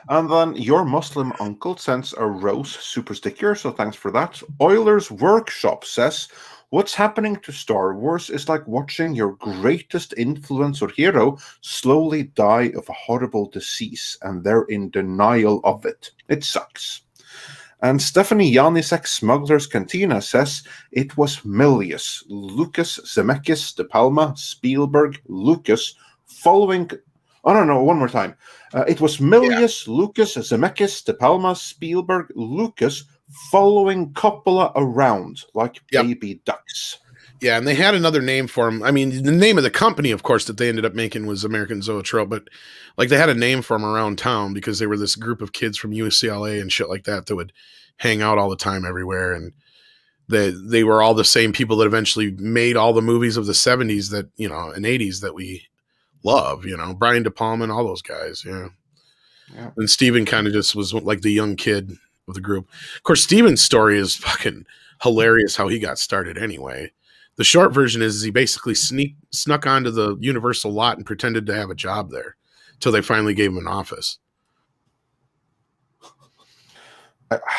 And then your Muslim uncle sends a rose super sticker, so thanks for that. Oilers Workshop says, what's happening to Star Wars is like watching your greatest influence or hero slowly die of a horrible disease, and they're in denial of it. It sucks. And Stephanie Janisek Smuggler's Cantina says, it was Milius, Lucas, Zemeckis, De Palma, Spielberg, Lucas, following... Oh, no, one more time. It was Milius, Lucas, Zemeckis, De Palma, Spielberg, Lucas, following Coppola around like baby ducks. Yeah, and they had another name for him. I mean, the name of the company, of course, that they ended up making was American Zoetrope, but like they had a name for him around town because they were this group of kids from UCLA and shit like that would hang out all the time everywhere. And they were all the same people that eventually made all the movies of the 70s that, you know, and 80s that we love, you know, Brian De Palma and all those guys. Yeah. And Steven kind of just was like the young kid of the group. Of course, Steven's story is fucking hilarious how he got started anyway. The short version is he basically snuck onto the Universal lot and pretended to have a job there until they finally gave him an office.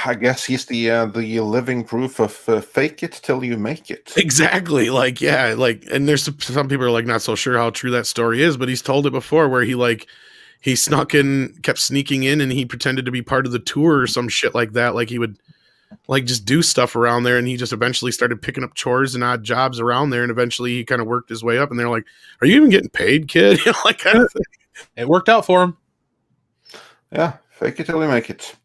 I guess he's the living proof of fake it till you make it. Exactly. Like, yeah, like, and there's some people are like not so sure how true that story is, but he's told it before where he snuck in, kept sneaking in, and he pretended to be part of the tour or some shit like that. Like he would like just do stuff around there, and he just eventually started picking up chores and odd jobs around there, and eventually he kind of worked his way up, and they're like, "Are you even getting paid, kid?" You know, like kind of thing. It worked out for him. Yeah, fake it till you make it.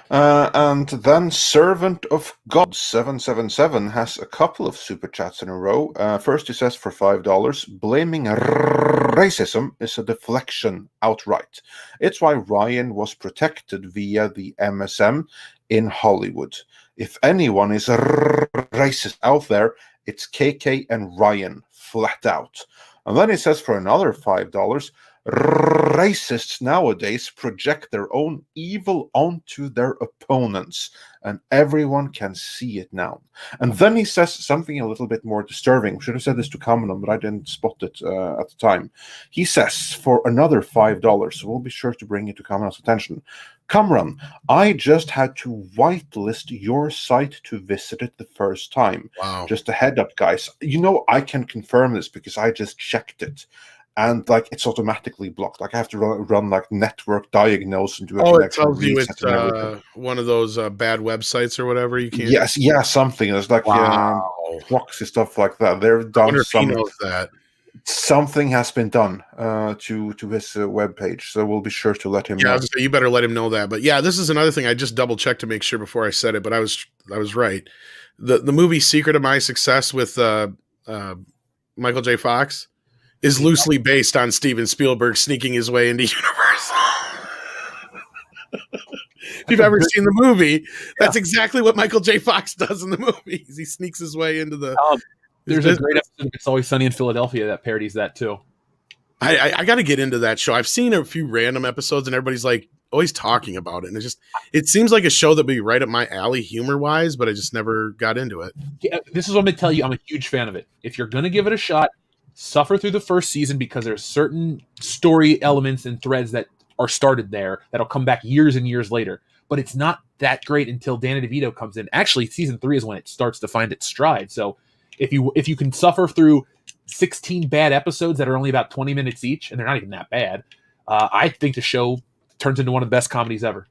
And then Servant of God 777 has a couple of super chats in a row. First, he says for $5, blaming racism is a deflection outright. It's why Ryan was protected via the MSM in Hollywood. If anyone is racist out there, it's KK and Ryan, flat out. And then he says for another $5, racists nowadays project their own evil onto their opponents, and everyone can see it now. And then he says something a little bit more disturbing. Should have said this to Kamran, but I didn't spot it at the time. He says for another $5, so we'll be sure to bring it to Kamran's attention. Kamran, I just had to whitelist your site to visit it the first time. Wow. Just a head up, guys. You know, I can confirm this because I just checked it. and like it's automatically blocked. Like I have to run like network diagnose and do a it connection tells you reset it's and everything. one of those bad websites or whatever. You can't. Yes, yeah, something. There's like Wow. proxy stuff like that. They've I done wonder if he knows that. something has been done to his webpage, so we'll be sure to let him Yeah, I know. was gonna say, you better let him know that. But yeah, this is another thing I just double checked to make sure before I said it, but I was right. The movie Secret of My Success with Michael J. Fox is loosely based on Steven Spielberg sneaking his way into Universal. If you've ever seen the movie, that's exactly what Michael J. Fox does in the movies. He sneaks his way into the. There's a great episode of It's Always Sunny in Philadelphia that parodies that too. I got to get into that show. I've seen a few random episodes, and everybody's like always talking about it, and it seems like a show that would be right up my alley humor wise, but I just never got into it. Yeah, this is what I'm going to tell you. I'm a huge fan of it. If you're going to give it a shot, suffer through the first season because there's certain story elements and threads that are started there that'll come back years and years later. But it's not that great until Danny DeVito comes in. Actually, season 3 is when it starts to find its stride. So if you can suffer through 16 bad episodes that are only about 20 minutes each, and they're not even that bad, I think the show turns into one of the best comedies ever.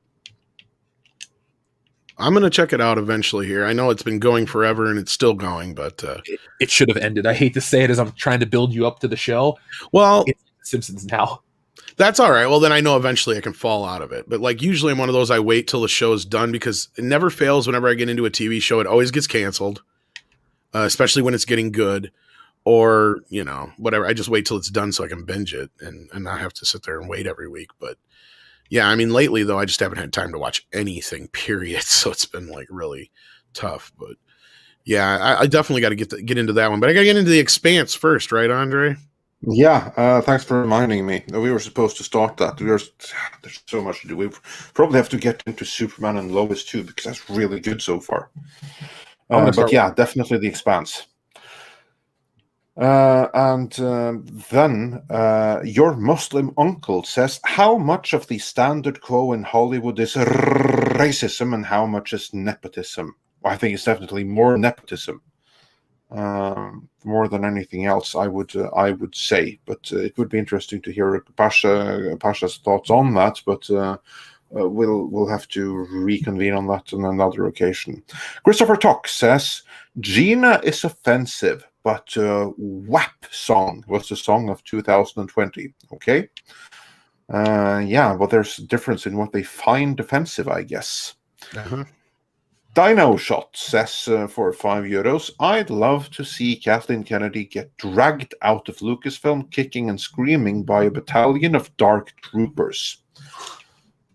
I'm going to check it out eventually here. I know it's been going forever and it's still going, but it should have ended. I hate to say it as I'm trying to build you up to the show. Well, it's Simpsons now. That's all right. Well, then I know eventually I can fall out of it. But like usually I'm one of those I wait till the show is done because it never fails whenever I get into a TV show. It always gets canceled, especially when it's getting good or, whatever. I just wait till it's done so I can binge it and not have to sit there and wait every week. But yeah, I mean, lately, though, I just haven't had time to watch anything, period. So it's been like really tough. But yeah, I definitely got to get into that one. But I got to get into The Expanse first, right, Andre? Yeah, thanks for reminding me. We were supposed to start that. There's so much to do. We probably have to get into Superman and Lois too, because that's really good so far. But yeah, definitely The Expanse. And then your Muslim uncle says, how much of the standard quo in Hollywood is racism and how much is nepotism? Well, I think it's definitely more nepotism. More than anything else, I would say, but it would be interesting to hear Pasha's thoughts on that. But we'll have to reconvene on that on another occasion. Christopher Tock says Gina is offensive, but WAP song was the song of 2020. Okay, yeah, but there's a difference in what they find offensive, I guess. Uh-huh. Dino Shot says for €5, I'd love to see Kathleen Kennedy get dragged out of Lucasfilm kicking and screaming by a battalion of dark troopers.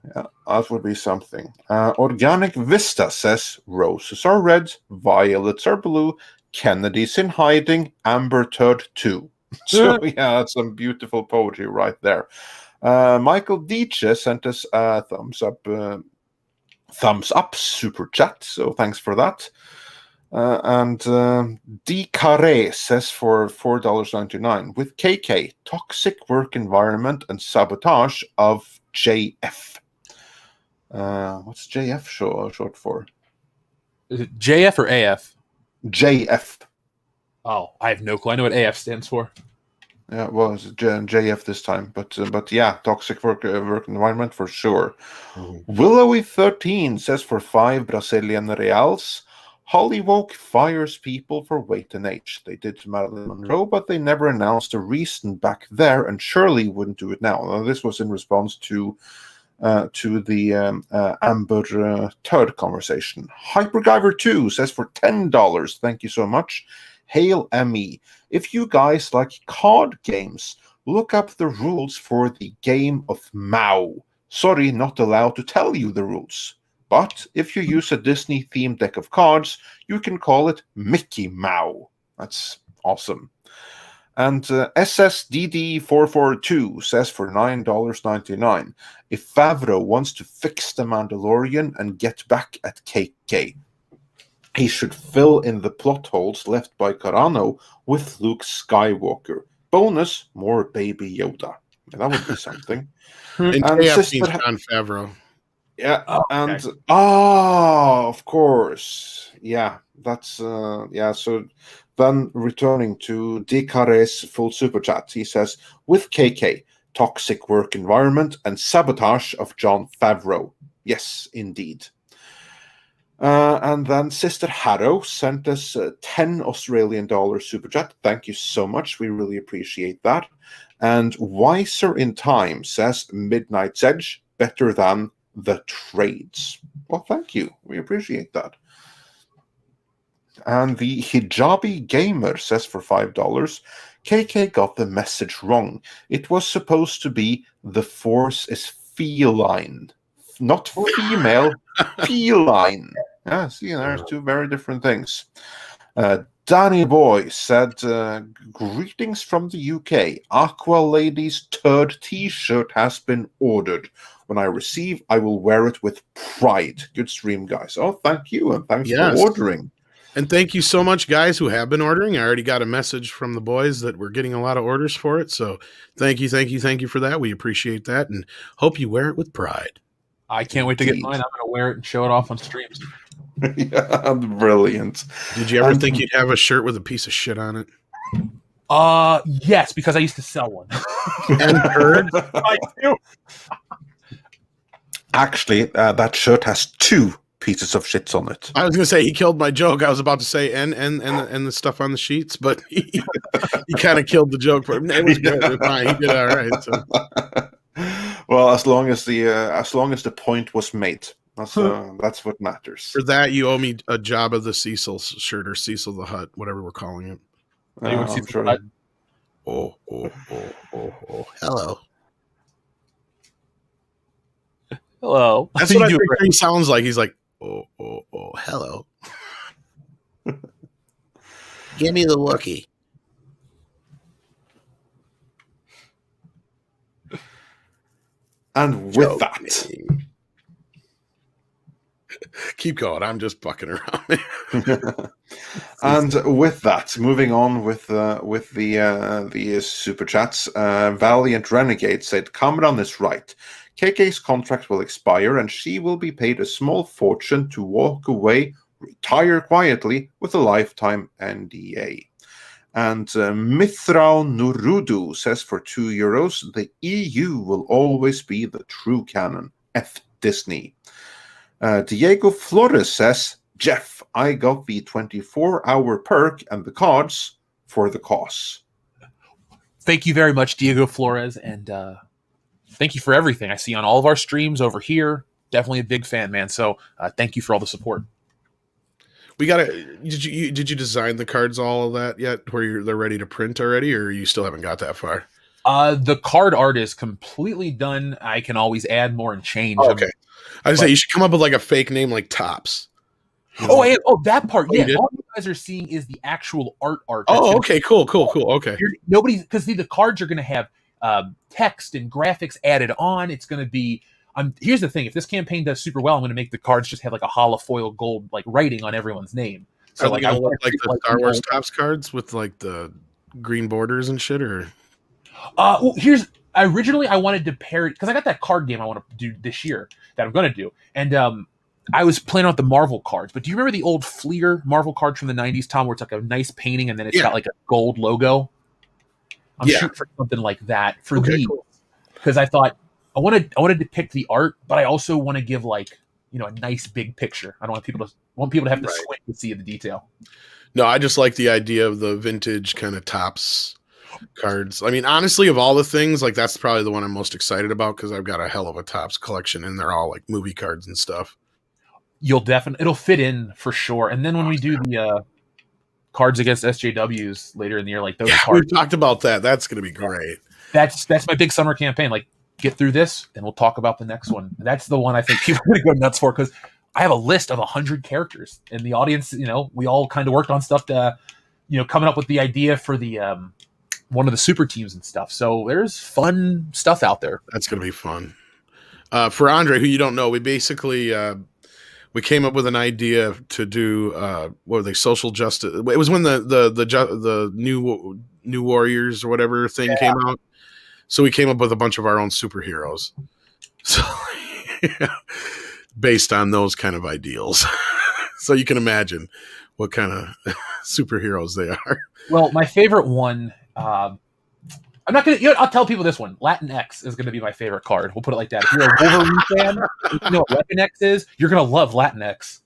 Yeah, that would be something. Organic Vista says roses are red, violets are blue, Kennedy's in hiding, Amber Turd 2. So yeah, that's some beautiful poetry right there. Michael Dietze sent us a thumbs up super chat, so thanks for that. And D Carré says for $4.99 with KK, toxic work environment and sabotage of JF. What's JF short for? Is it JF or AF? JF. Oh, I have no clue. I know what AF stands for. Yeah, well, it's JF this time, but yeah, toxic work environment for sure. Willowy 13 says for 5 Brazilian reals, Hollywood fires people for weight and age. They did to Marilyn Monroe, but they never announced a reason back there, and surely wouldn't do it now. Now this was in response to the Amber Turd conversation. Hypergiver 2 says for $10, thank you so much. Hail ME. If you guys like card games, look up the rules for the game of Mao. Sorry, not allowed to tell you the rules. But if you use a Disney-themed deck of cards, you can call it Mickey Mao. That's awesome. And SSDD442 says for $9.99, if Favreau wants to fix the Mandalorian and get back at KK, he should fill in the plot holes left by Carano with Luke Skywalker. Bonus, more Baby Yoda. That would be something. And KF means Jon Favreau. Yeah, of course. Yeah, that's yeah. So Then returning to Dikare's full super chat, he says, with KK, toxic work environment and sabotage of Jon Favreau. Yes, indeed. And then Sister Harrow sent us 10 Australian dollar super chat. Thank you so much. We really appreciate that. And Wiser in Time says Midnight's Edge better than The Trades. Well, thank you. We appreciate that. And the Hijabi Gamer says for $5, KK got the message wrong. It was supposed to be the Force is feline. Not female, feline. Yeah, see, there's two very different things. Danny Boy said, greetings from the UK. Aqualady's Turd T-shirt has been ordered. When I receive, I will wear it with pride. Good stream, guys. Oh, thank you, and thanks for ordering. And thank you so much, guys, who have been ordering. I already got a message from the boys that we're getting a lot of orders for it. So thank you for that. We appreciate that, and hope you wear it with pride. I can't wait to get mine. I'm going to wear it and show it off on streams. Yeah, brilliant. Did you ever think you'd have a shirt with a piece of shit on it? Yes, because I used to sell one. And Turd? I do. Actually, that shirt has 2 pieces of shits on it. I was going to say he killed my joke. I was about to say and the stuff on the sheets, but he kind of killed the joke. But it was good. It was fine. He did all right. So. Well, as long as the point was made, that's what matters. For that, you owe me a job of the Cecil shirt or Cecil the Hut, whatever we're calling it. I'm sure. Oh, hello. Hello. That's what I think he sounds like. He's like, oh, hello. Give me the Wookiee. And with that, keep going. I'm just fucking around. And with that, moving on with the super chats, Valiant Renegade said, Kamran is right. KK's contract will expire, and she will be paid a small fortune to walk away, retire quietly with a lifetime NDA. And Mithrao Nurudu says for €2, the EU will always be the true canon. F Disney. Diego Flores says, Jeff, I got the 24-hour perk and the cards for the cause. Thank you very much, Diego Flores, and thank you for everything I see on all of our streams over here. Definitely a big fan, man. So thank you for all the support. We gotta. Did you design the cards, all of that yet? Where they're ready to print already, or you still haven't got that far? The card art is completely done. I can always add more and change. Oh, okay, I was say you should come up with like a fake name, like Tops. That part. Yeah, all you guys are seeing is the actual art. Oh, okay, cool. Okay, nobody, because the cards are going to have text and graphics added on. It's going to be. Here's the thing: if this campaign does super well, I'm going to make the cards just have like a holofoil gold like writing on everyone's name. So like I look like the Star Wars Tops cards with like the green borders and shit, or originally I wanted to pair it because I got that card game I want to do this year that I'm going to do, and I was planning out the Marvel cards. But do you remember the old Fleer Marvel cards from the '90s, Tom, where it's like a nice painting and then it's got like a gold logo? I'm shooting for something like that for these because I thought. I wanted to depict the art, but I also want to give like a nice big picture. I don't want people to have to squint to see the detail. No, I just like the idea of the vintage kind of Tops cards. I mean, honestly, of all the things, like that's probably the one I'm most excited about because I've got a hell of a Tops collection, and they're all like movie cards and stuff. It'll fit in for sure. And then when we do the cards against SJWs later in the year, like those cards, we talked about that. That's going to be great. That's my big summer campaign. Like. Get through this, then we'll talk about the next one. That's the one I think people are going to go nuts for because I have a list of 100 characters, and the audience, we all kind of worked on stuff to, coming up with the idea for the one of the super teams and stuff. So there's fun stuff out there. That's going to be fun. For Andre, who you don't know, we basically we came up with an idea to do what were they? Social justice. It was when the new Warriors or whatever thing came out. So we came up with a bunch of our own superheroes. So based on those kind of ideals. So you can imagine what kind of superheroes they are. Well, my favorite one. I'm not gonna. I'll tell people this one. Latinx is gonna be my favorite card. We'll put it like that. If you're a Wolverine fan, you know what Weapon X is. You're gonna love Latinx.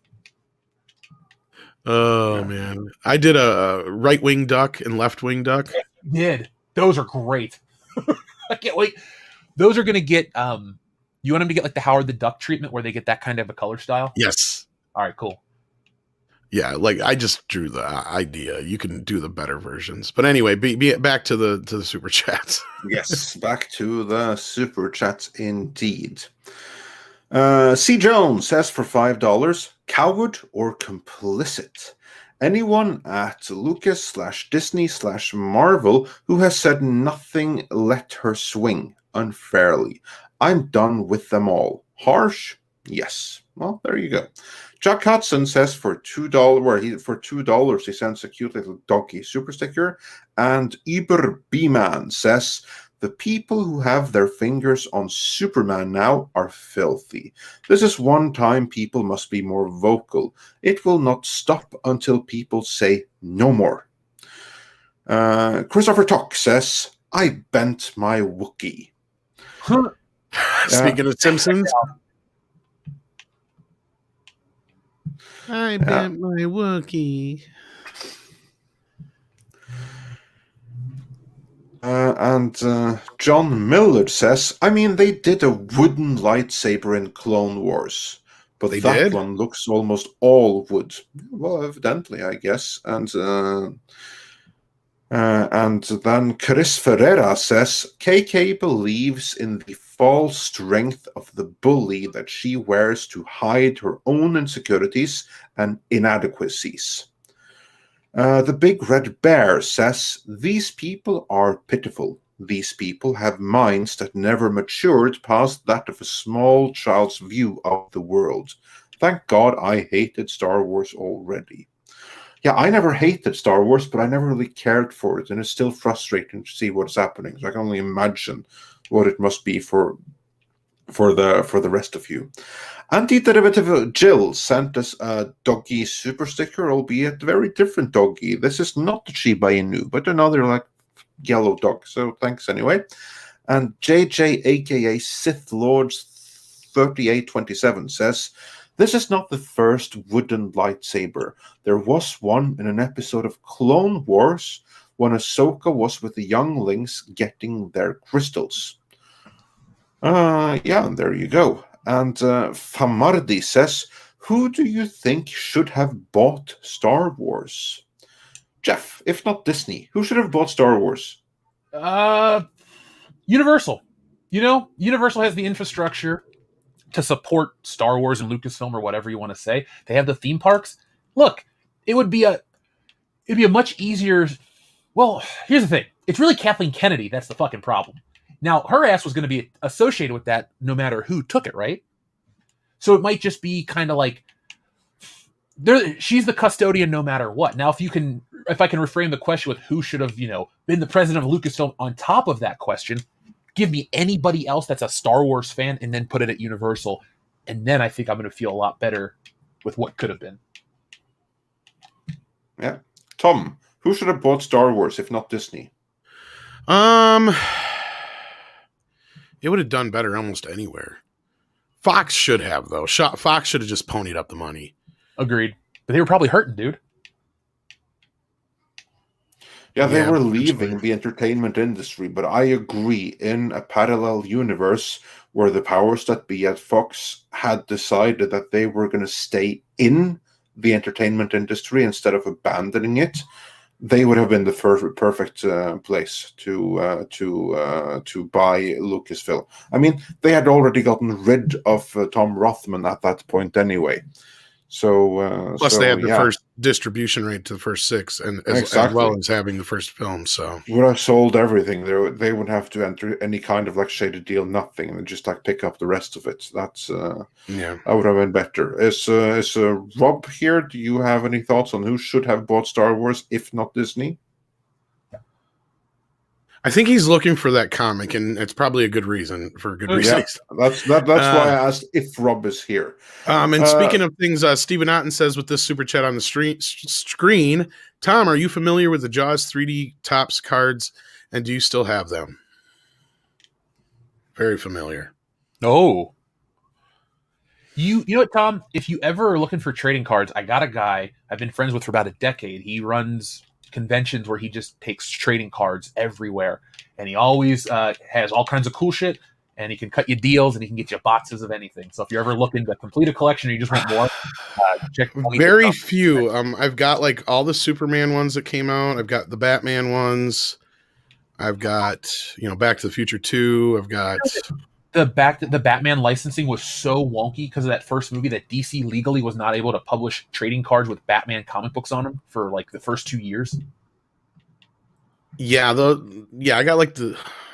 Oh man, I did a right wing duck and left wing duck. You did. Those are great. I can't wait. Those are gonna get. You want them to get like the Howard the Duck treatment, where they get that kind of a color style. Yes. All right. Cool. Yeah, like I just drew the idea. You can do the better versions, but anyway, be back to the super chats. Yes, back to the super chats indeed. C. Jones says for $5, coward or complicit? Anyone at Lucas/Disney/Marvel who has said nothing let her swing unfairly. I'm done with them all. Harsh? Yes. Well, there you go. Jack Hudson says for $2, he sends a cute little doggy super sticker. And Eber B-Man says, the people who have their fingers on Superman now are filthy. This is one time people must be more vocal. It will not stop until people say no more. Christopher Tock says, I bent my Wookiee. Speaking of Simpsons. I bent my Wookiee. And John Millard says, I mean, they did a wooden lightsaber in Clone Wars, but that did? one looks almost all wood. Well, evidently, I guess. And then Chris Ferreira says, KK believes in the false strength of the bully that she wears to hide her own insecurities and inadequacies. The Big Red Bear says, these people are pitiful. These people have minds that never matured past that of a small child's view of the world. Thank God I hated Star Wars already. Yeah, I never hated Star Wars, but I never really cared for it, and it's still frustrating to see what's happening. So I can only imagine what it must be for the rest of you. Anti-derivative Jill sent us a doggy super sticker, albeit a very different doggy. This is not the Shiba Inu, but another like yellow dog. So thanks anyway. And JJ, aka Sith Lords 3827, says, this is not the first wooden lightsaber. There was one in an episode of Clone Wars when Ahsoka was with the younglings getting their crystals. Yeah, there you go. And Famardi says, who do you think should have bought Star Wars? Jeff, if not Disney, who should have bought Star Wars? Universal. You know, Universal has the infrastructure to support Star Wars and Lucasfilm or whatever you want to say. They have the theme parks. Look, it'd be a much easier. Well, here's the thing. It's really Kathleen Kennedy that's the fucking problem. Now, her ass was going to be associated with that no matter who took it, right? So it might just be kind of like she's the custodian no matter what. Now, if I can reframe the question with who should have, been the president of Lucasfilm on top of that question, give me anybody else that's a Star Wars fan and then put it at Universal. And then I think I'm going to feel a lot better with what could have been. Yeah. Tom, who should have bought Star Wars if not Disney? It would have done better almost anywhere. Fox should have, though. Fox should have just ponied up the money. Agreed. But they were probably hurting, dude. Yeah, they were leaving the entertainment industry, but I agree, in a parallel universe where the powers that be at Fox had decided that they were going to stay in the entertainment industry instead of abandoning it, they would have been the perfect place to buy Lucasfilm. I mean, they had already gotten rid of Tom Rothman at that point anyway. So plus they had the first distribution rate to the first 6, and as well as having the first film. So would have sold everything. They would have to enter any kind of like shaded deal, nothing, and just like pick up the rest of it. That's that would have been better. Is Rob here? Do you have any thoughts on who should have bought Star Wars if not Disney? I think he's looking for that comic, and it's probably a good reason for a good reason. Yeah, that's why I asked if Rob is here. And speaking of things, Stephen Otten says with this super chat on the screen, Tom, are you familiar with the Jaws 3D Topps cards, and do you still have them? Very familiar. Oh. You know what, Tom? If you ever are looking for trading cards, I got a guy I've been friends with for about a decade. He runs conventions where he just takes trading cards everywhere, and he always has all kinds of cool shit, and he can cut you deals, and he can get you boxes of anything. So if you're ever looking to complete a collection or you just want more, check. Very few. I've got like all the Superman ones that came out. I've got the Batman ones. I've got, Back to the Future 2. I've got the Batman licensing was so wonky because of that first movie that DC legally was not able to publish trading cards with Batman comic books on them for like the first 2 years. Yeah, I got like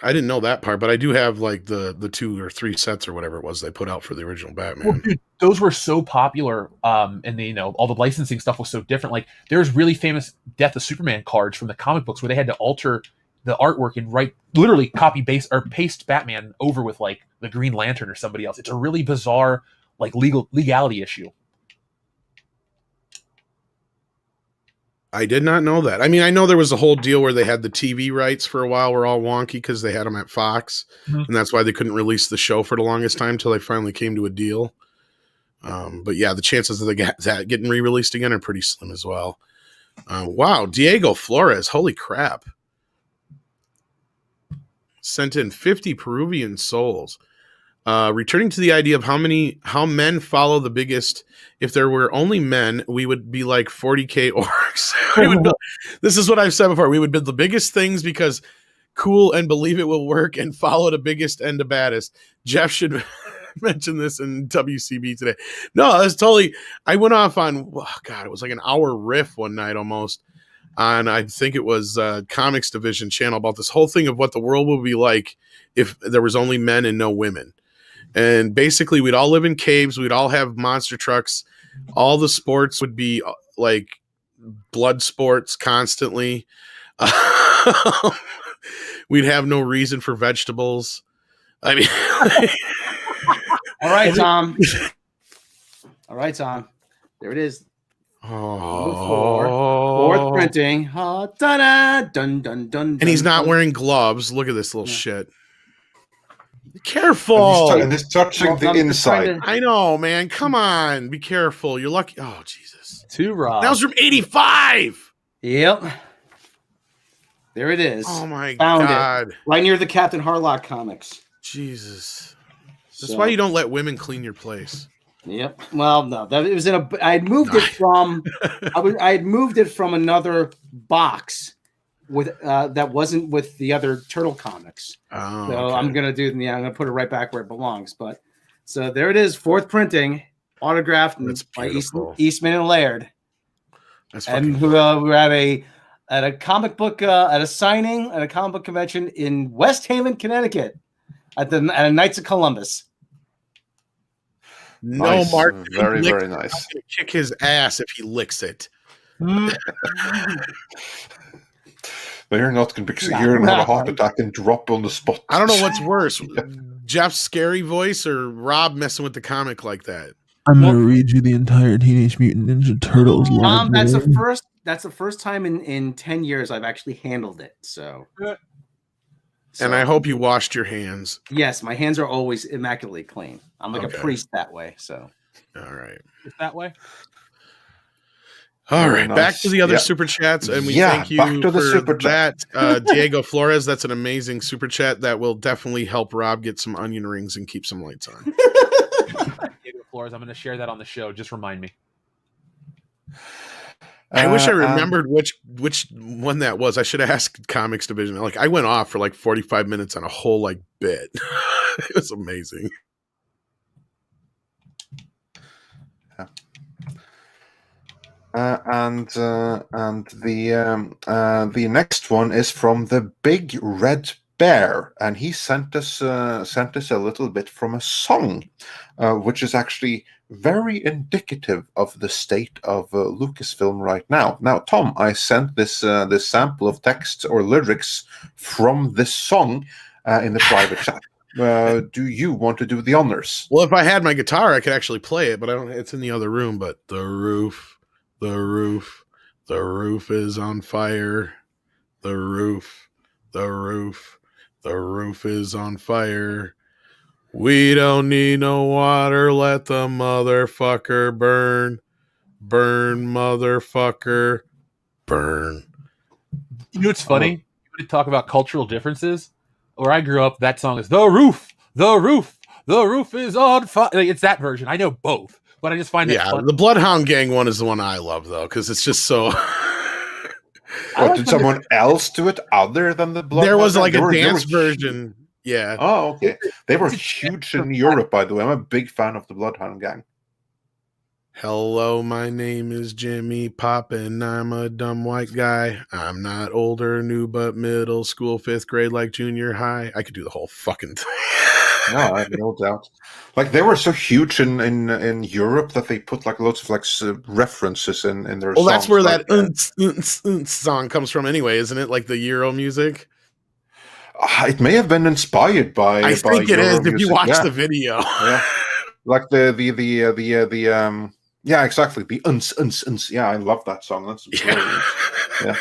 I didn't know that part, but I do have like the 2 or 3 sets or whatever it was they put out for the original Batman. Well, dude, those were so popular, and all the licensing stuff was so different. Like there's really famous Death of Superman cards from the comic books where they had to alter the artwork and literally copy paste Batman over with like the Green Lantern or somebody else. It's a really bizarre like legality issue. I did not know that. I mean, I know there was a whole deal where they had the TV rights for a while were all wonky because they had them at Fox, and that's why they couldn't release the show for the longest time until they finally came to a deal. But yeah, the chances of that getting re-released again are pretty slim as well. Wow, Diego Flores, holy crap. Sent in 50 Peruvian souls. Returning to the idea of how men follow the biggest. If there were only men, we would be like 40K orcs. This is what I've said before. We would build the biggest things because cool and believe it will work and follow the biggest and the baddest. Jeff should mention this in WCB today. No, that's totally. I went off on, it was like an hour riff one night almost. On I think it was Comics Division channel about this whole thing of what the world would be like if there was only men and no women. And basically we'd all live in caves. We'd all have monster trucks. All the sports would be like blood sports constantly. We'd have no reason for vegetables. I mean, all right, Tom. All right, Tom. There it is. Fourth printing. Oh, dun, dun, dun, dun, and he's not wearing gloves. Look at this little shit. Careful. And he's touching the inside. I know, man. Come on. Be careful. You're lucky. Oh, Jesus. Too raw. That was from 85. Yep. There it is. Oh, my Found God. It. Right near the Captain Harlock comics. Jesus. That's why you don't let women clean your place. Yep. Well, no, it was in a. I had moved it from. I had moved it from another box with that wasn't with the other Turtle comics. Oh, so okay. I'm gonna I'm gonna put it right back where it belongs. But so there it is, fourth printing, autographed by Eastman and Laird. That's and we're at a comic book at a signing at a comic book convention in West Haven, Connecticut, at a Knights of Columbus. No, nice. Mark. Very, very nice. I'm gonna kick his ass if he licks it. No, you're not going to be. You're going to have a heart attack and drop on the spot. I don't know what's worse, Jeff's scary voice or Rob messing with the comic like that. I'm going to read you the entire Teenage Mutant Ninja Turtles. That's the first time in 10 years I've actually handled it. So, and I hope you washed your hands. Yes, my hands are always immaculately clean. I'm like a priest that way. So, all right, that way. All right, back to the other super chats, and we thank you for that, Diego Flores. That's an amazing super chat that will definitely help Rob get some onion rings and keep some lights on. Diego Flores, I'm going to share that on the show. Just remind me. I wish I remembered which one that was. I should have asked Comics Division. Like I went off for like 45 minutes on a whole like bit. It was amazing. And the next one is from the Big Red Bear, and he sent us a little bit from a song, which is actually very indicative of the state of Lucasfilm right now. Now, Tom, I sent this sample of text or lyrics from this song in the private chat. Do you want to do the honors? Well, if I had my guitar, I could actually play it, but I don't. It's in the other room. But the roof is on fire. The roof is on fire. We don't need no water. Let the motherfucker burn, motherfucker, burn. You know what's funny? You want to talk about cultural differences? Where I grew up, that song is the roof is on fire. Like, it's that version. I know both, but I just find it funny. The Bloodhound Gang one is the one I love though, because it's just so. Did someone else do it other than the Bloodhound? There was like a dance version. Yeah. Oh, okay. They were huge in Europe, by the way. I'm a big fan of the Bloodhound Gang. Hello, my name is Jimmy Pop, and I'm a dumb white guy. I'm not old or new, but middle school, 5th grade, like junior high. I could do the whole fucking thing. No, I have no doubt. Like, they were so huge in Europe that they put like lots of like references in their songs. Well, that's where like, that song comes from anyway, isn't it? Like the Euro music. It may have been inspired by. I think it is. If you watch the video, yeah, like the yeah, exactly. The uns. Yeah, I love that song. That's brilliant. Yeah.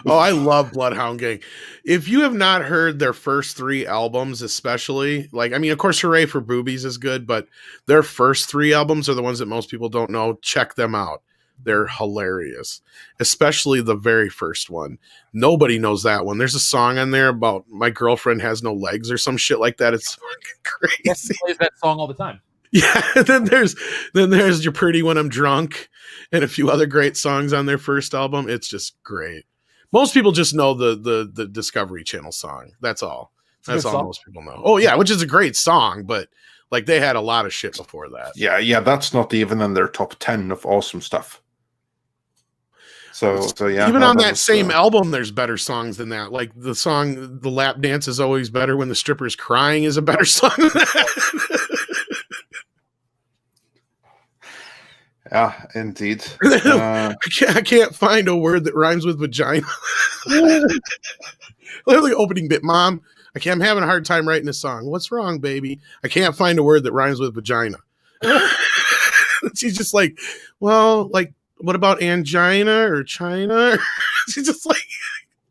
Oh, I love Bloodhound Gang. If you have not heard their first 3 albums, especially, like, I mean, of course, Hooray for Boobies is good, but their first 3 albums are the ones that most people don't know. Check them out. They're hilarious, especially the very first one. Nobody knows that one. There's a song on there about my girlfriend has no legs or some shit like that. It's fucking crazy. He plays that song all the time. Yeah, then there's You're Pretty When I'm Drunk and a few other great songs on their first album. It's just great. Most people just know the Discovery Channel song. That's all. That's all most people know. Oh yeah, which is a great song, but like they had a lot of shit before that. Yeah, that's not even in their top 10 of awesome stuff. So yeah. Even on that same album, there's better songs than that. Like the song "The Lap Dance Is Always Better When the Stripper's Crying" is a better song than that. Yeah, indeed. I can't find a word that rhymes with vagina. Literally opening bit, Mom. I'm having a hard time writing a song. What's wrong, baby? I can't find a word that rhymes with vagina. She's just like, well, like, what about angina or China? She's just like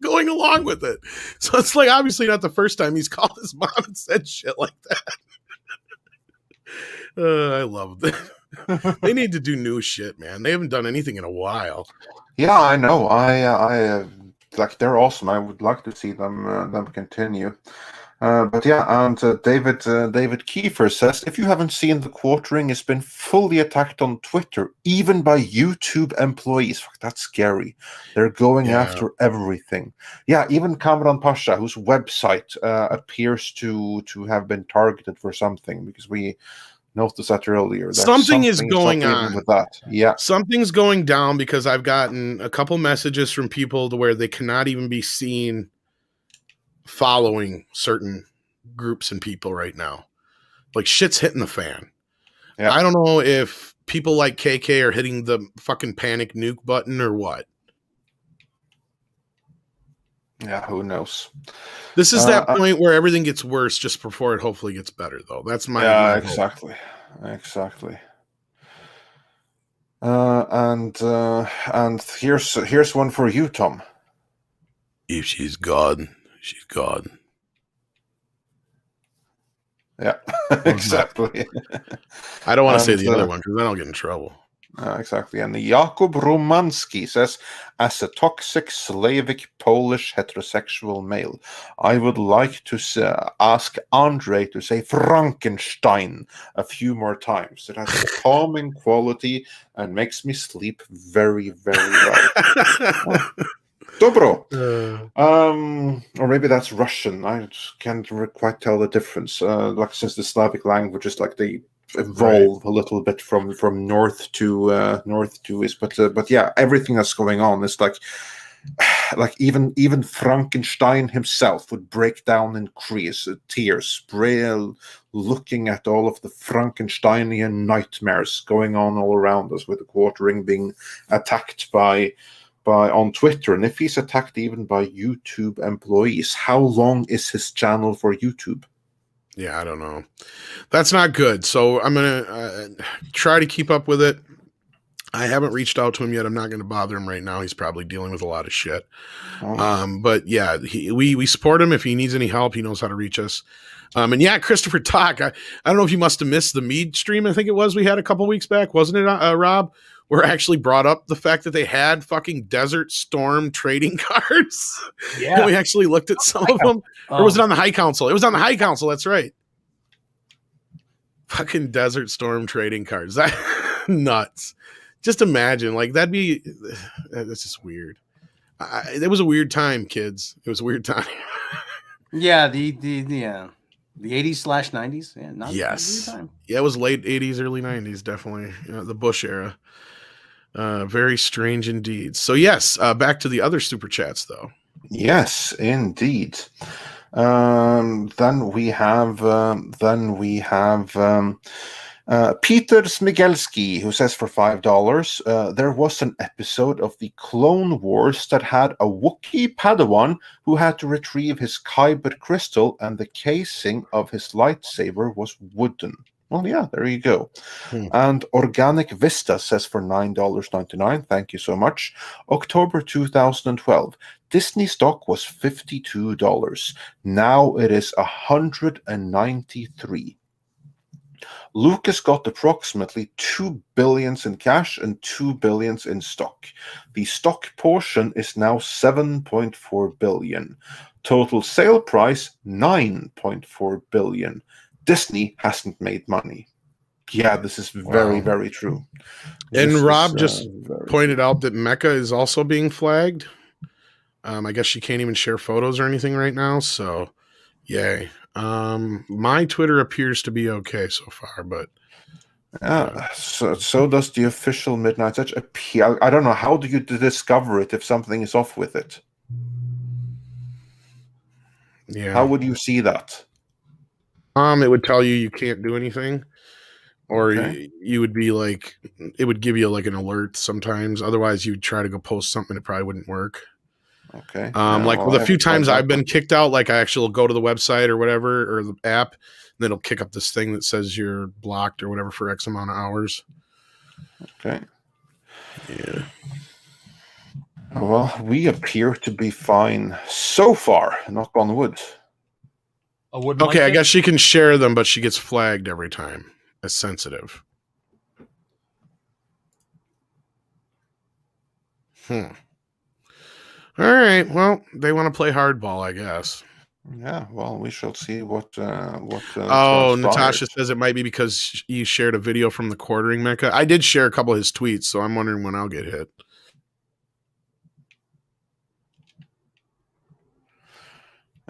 going along with it. So it's like obviously not the first time he's called his mom and said shit like that. I love it. They need to do new shit, man. They haven't done anything in a while. Yeah, I know. I like they're awesome. I would like to see them continue. But yeah, and David Kiefer says, if you haven't seen The Quartering, it's been fully attacked on Twitter, even by YouTube employees. Fuck, that's scary. They're going after everything. Yeah, even Kamran Pasha, whose website appears to have been targeted for something, because we noticed that earlier. Something is going on with that. Yeah, something's going down, because I've gotten a couple messages from people to where they cannot even be seen following certain groups and people right now. Like shit's hitting the fan. Yeah. I don't know if people like KK are hitting the fucking panic nuke button or what. Yeah, who knows? This is that point where everything gets worse just before it hopefully gets better, though. That's my exactly. And here's one for you, Tom. If she's gone, she's gone. Yeah, exactly. I don't want to say the other one because then I'll get in trouble. Exactly. And Jakub Romanski says, as a toxic, Slavic, Polish, heterosexual male, I would like to ask Andre to say Frankenstein a few more times. It has a calming quality and makes me sleep very, very well. Dobro. Or maybe that's Russian. I can't quite tell the difference. Like, since the Slavic languages, like, they evolve a little bit from north to east, but yeah, everything that's going on is like like even Frankenstein himself would break down in tears, looking at all of the Frankensteinian nightmares going on all around us, with the quartering being attacked by on Twitter. And if he's attacked even by YouTube employees, how long is his channel for YouTube? Yeah, I don't know. That's not good. So I'm gonna try to keep up with it. I haven't reached out to him yet. I'm not going to bother him right now. He's probably dealing with a lot of shit. But yeah, we support him. If he needs any help, he knows how to reach us. And yeah, Christopher Talk. I don't know if you must have missed the Mead stream. I think it was we had a couple weeks back, wasn't it, Rob? Where I actually brought up the fact that they had fucking Desert Storm trading cards. Yeah, and we actually looked at some of them. Or was it on the High Council? It was on the High Council. That's right. Fucking Desert Storm trading cards. That nuts. Just imagine, like, that's just weird. It was a weird time, kids. It was a weird time. Yeah, the 80s/90s. Yeah, not yes. a weird time. Yeah, it was late 80s, early 90s, definitely. The Bush era. Very strange indeed. So yes, back to the other super chats though. Yes, indeed. Then we have Peter Smigelski, who says for $5, there was an episode of the Clone Wars that had a Wookiee Padawan who had to retrieve his Kyber crystal, and the casing of his lightsaber was wooden. Well, yeah, there you go. And Organic Vista says for $9.99, thank you so much. October 2012, Disney stock was $52. Now it is $193. Lucas got approximately $2 billion in cash and $2 billion in stock. The stock portion is now $7.4 billion. Total sale price $9.4 billion. Disney hasn't made money. Yeah, this is very, very true. And Rob just pointed out that Mecca is also being flagged. I guess she can't even share photos or anything right now. So, yay. My Twitter appears to be okay so far, but so does the official Midnight Edge appear. I don't know, how do you discover it if something is off with it? Yeah, how would you see that? It would tell you can't do anything, or you would be like, it would give you like an alert sometimes. Otherwise, you'd try to go post something, it probably wouldn't work. Okay. The few times I've been kicked out, like I actually will go to the website or whatever, or the app, and then it'll kick up this thing that says you're blocked or whatever for X amount of hours. Okay. Yeah. Well, we appear to be fine so far. Knock on wood. Okay, I guess she can share them, but she gets flagged every time as sensitive. All right. Well, they want to play hardball, I guess. Yeah. Well, we shall see what. Natasha says it might be because you shared a video from the quartering Mecca. I did share a couple of his tweets, so I'm wondering when I'll get hit.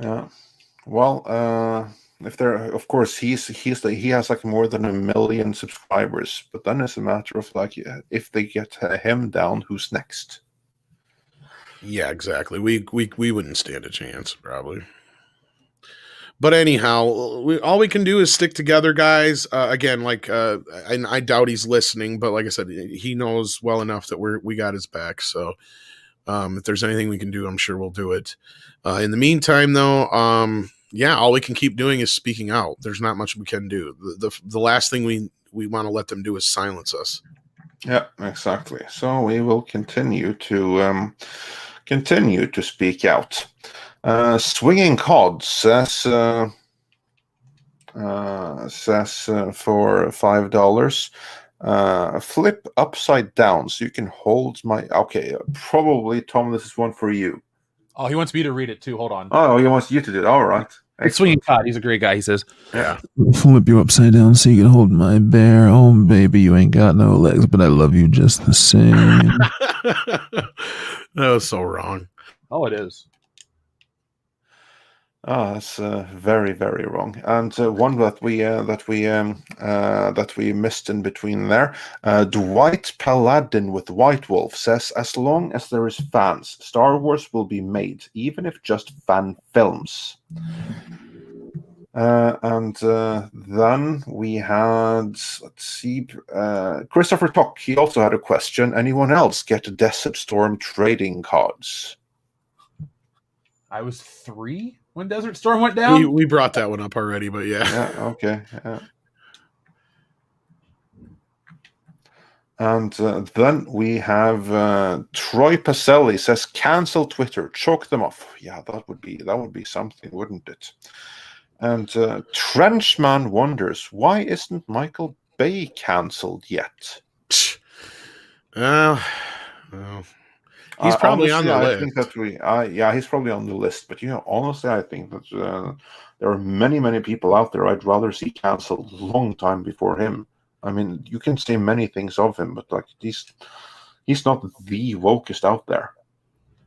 Yeah. Well, if there, of course, he has like more than 1 million subscribers, but then it's a matter of like, if they get him down, who's next? Yeah, exactly. We wouldn't stand a chance, probably. But anyhow, all we can do is stick together, guys. Again, like I doubt he's listening, but like I said, he knows well enough that we got his back. So if there's anything we can do, I'm sure we'll do it. In the meantime, though, all we can keep doing is speaking out. There's not much we can do. The last thing we want to let them do is silence us. Yeah, exactly. So we will continue to speak out. Swinging Cod says for $5, flip upside down so you can hold my. Okay, probably Tom. This is one for you. Oh, he wants me to read it too. Hold on. Oh, he wants you to do it. All right. It's Swinging Cod. He's a great guy. He says, "Yeah, flip you upside down so you can hold my bear. Oh, baby, you ain't got no legs, but I love you just the same." That was so wrong. Oh, it is. Ah, that's very, very wrong. And one that we missed in between there. Dwight Paladin with White Wolf says, as long as there is fans, Star Wars will be made, even if just fan films. And then we had, let's see, Christopher Tock. He also had a question. Anyone else get Desert Storm trading cards? I was 3 when Desert Storm went down. We brought that one up already, but yeah. Yeah, okay. Yeah. And then we have Troy Pacelli says, cancel Twitter, choke them off. Yeah, that would be something, wouldn't it? And Trenchman wonders, why isn't Michael Bay cancelled yet? Well, he's probably on the list. I think that he's probably on the list. But honestly, I think that there are many, many people out there I'd rather see cancelled a long time before him. I mean, you can say many things of him, but like he's not the wokest out there.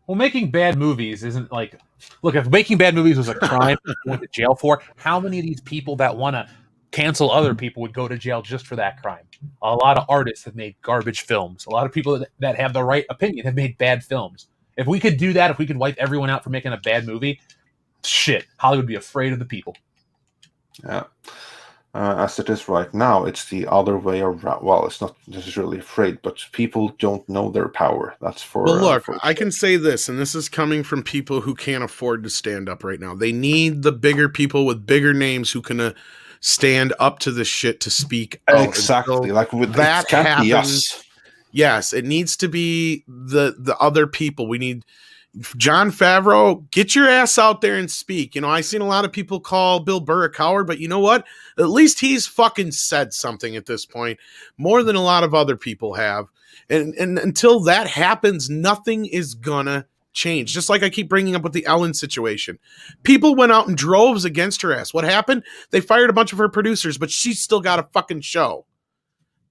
Well, making bad movies isn't like, look, if making bad movies was a crime you went to jail for, how many of these people that want to cancel other people would go to jail just for that crime? A lot of artists have made garbage films. A lot of people that have the right opinion have made bad films. If we could do that, if we could wipe everyone out for making a bad movie, shit, Hollywood would be afraid of the people. Yeah. As it is right now, it's the other way around. Well, it's not necessarily afraid, but people don't know their power. That's for... Well, look, I can say this, and this is coming from people who can't afford to stand up right now. They need the bigger people with bigger names who can stand up to this shit to speak out. Exactly. Like with that it can't happens, be us. Yes, it needs to be the other people. We need... Jon Favreau, get your ass out there and speak. I've seen a lot of people call Bill Burr a coward, but you know what? At least he's fucking said something at this point, more than a lot of other people have. And until that happens, nothing is gonna change. Just like I keep bringing up with the Ellen situation. People went out in droves against her ass. What happened? They fired a bunch of her producers, but she's still got a fucking show.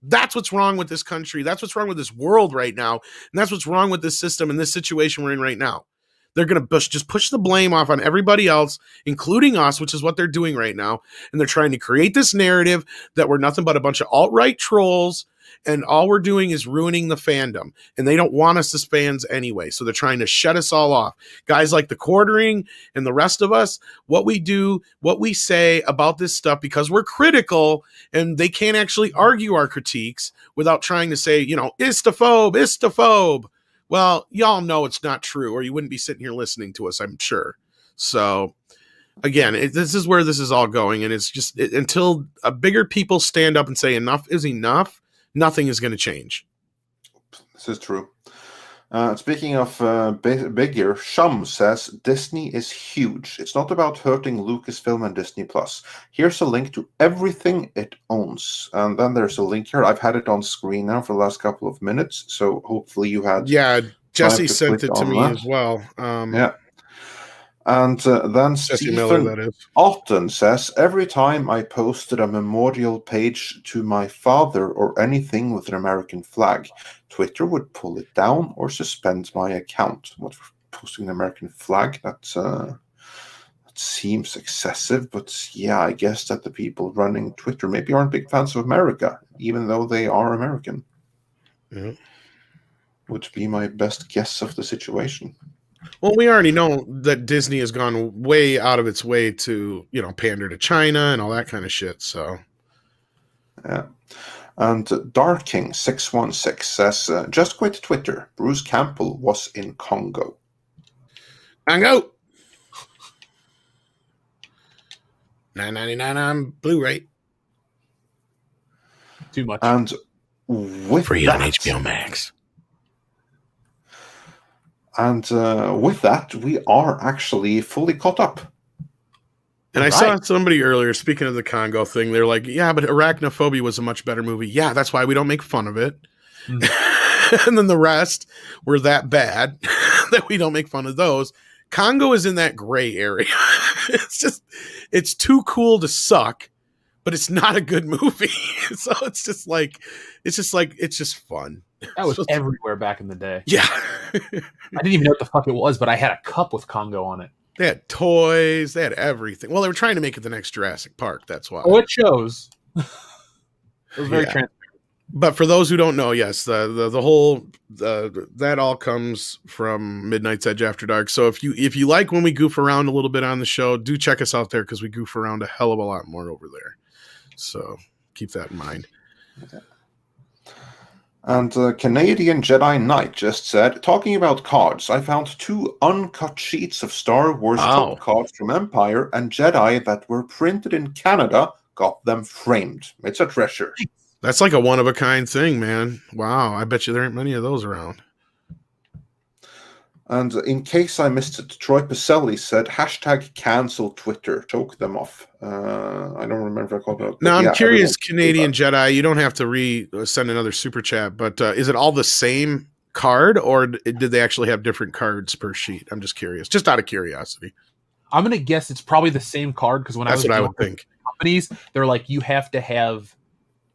That's what's wrong with this country. That's what's wrong with this world right now. And that's what's wrong with this system and this situation we're in right now. They're going to just push the blame off on everybody else, including us, which is what they're doing right now. And they're trying to create this narrative that we're nothing but a bunch of alt-right trolls, and all we're doing is ruining the fandom. And they don't want us as fans anyway. So they're trying to shut us all off. Guys like the Quartering and the rest of us, what we do, what we say about this stuff, because we're critical and they can't actually argue our critiques without trying to say, istophobe. Well, y'all know it's not true, or you wouldn't be sitting here listening to us, I'm sure. So again, this is where this is all going. And it's just until bigger people stand up and say enough is enough, nothing is going to change. This is true. Speaking of bigger, Shum says Disney is huge. It's not about hurting Lucasfilm and Disney Plus. Here's a link to everything it owns, and then there's a link here. I've had it on screen now for the last couple of minutes, so hopefully you had. Yeah, Jesse sent it to me as well. Yeah. And then Stephen Miller, Otten says, every time I posted a memorial page to my father or anything with an American flag, Twitter would pull it down or suspend my account. What, for posting an American flag? That seems excessive, but yeah, I guess that the people running Twitter maybe aren't big fans of America, even though they are American. Yeah. Would be my best guess of the situation. Well, we already know that Disney has gone way out of its way to, pander to China and all that kind of shit. So, yeah. And Dark King 616 says, "Just quit Twitter. Bruce Campbell was in Congo." Congo. $9.99 on Blu-ray. Too much. And with free that, on HBO Max. And with that, we are actually fully caught up. And I saw somebody earlier, speaking of the Congo thing, they're like, yeah, but Arachnophobia was a much better movie. Yeah, that's why we don't make fun of it. And then the rest were that bad that we don't make fun of those. Congo is in that gray area. It's too cool to suck, but it's not a good movie. So it's just fun. That was everywhere back in the day. Yeah. I didn't even know what the fuck it was, but I had a cup with Congo on it. They had toys. They had everything. Well, they were trying to make it the next Jurassic Park. That's why. Oh, it shows. It was very transparent. But for those who don't know, yes, the whole that all comes from Midnight's Edge After Dark. So if you like when we goof around a little bit on the show, do check us out there because we goof around a hell of a lot more over there. So keep that in mind. Okay. And Canadian Jedi Knight just said, talking about cards, I found 2 uncut sheets of Star Wars top cards from Empire and Jedi that were printed in Canada. Got them framed. It's a treasure. That's like a one-of-a-kind thing, man. Wow, I bet you there aren't many of those around. And in case I missed it, Troy Pacelli said, hashtag cancel Twitter. Choke them off. I don't remember if I called it out. Now, I'm curious, Canadian Jedi, you don't have to send another super chat, but is it all the same card, or did they actually have different cards per sheet? I'm just curious. Just out of curiosity. I'm going to guess it's probably the same card, because when That's what I would think. Companies, they're like, you have to have...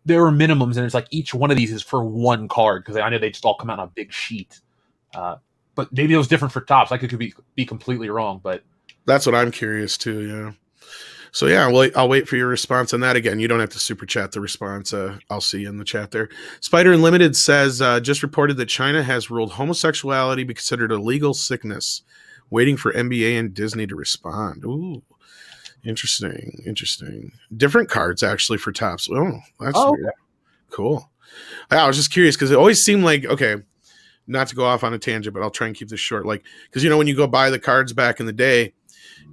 There are minimums, and it's like each one of these is for one card, because I know they just all come out on a big sheet. But maybe it was different for tops. I could be completely wrong, but that's what I'm curious too. Yeah. So yeah, well, I'll wait for your response on that. Again, you don't have to super chat the response. I'll see you in the chat there. Spider Unlimited says, just reported that China has ruled homosexuality be considered a legal sickness. Waiting for NBA and Disney to respond. Ooh, interesting. Different cards actually for tops. Oh, that's weird. Cool. I was just curious because it always seemed like, okay, not to go off on a tangent, but I'll try and keep this short. Like, because when you go buy the cards back in the day,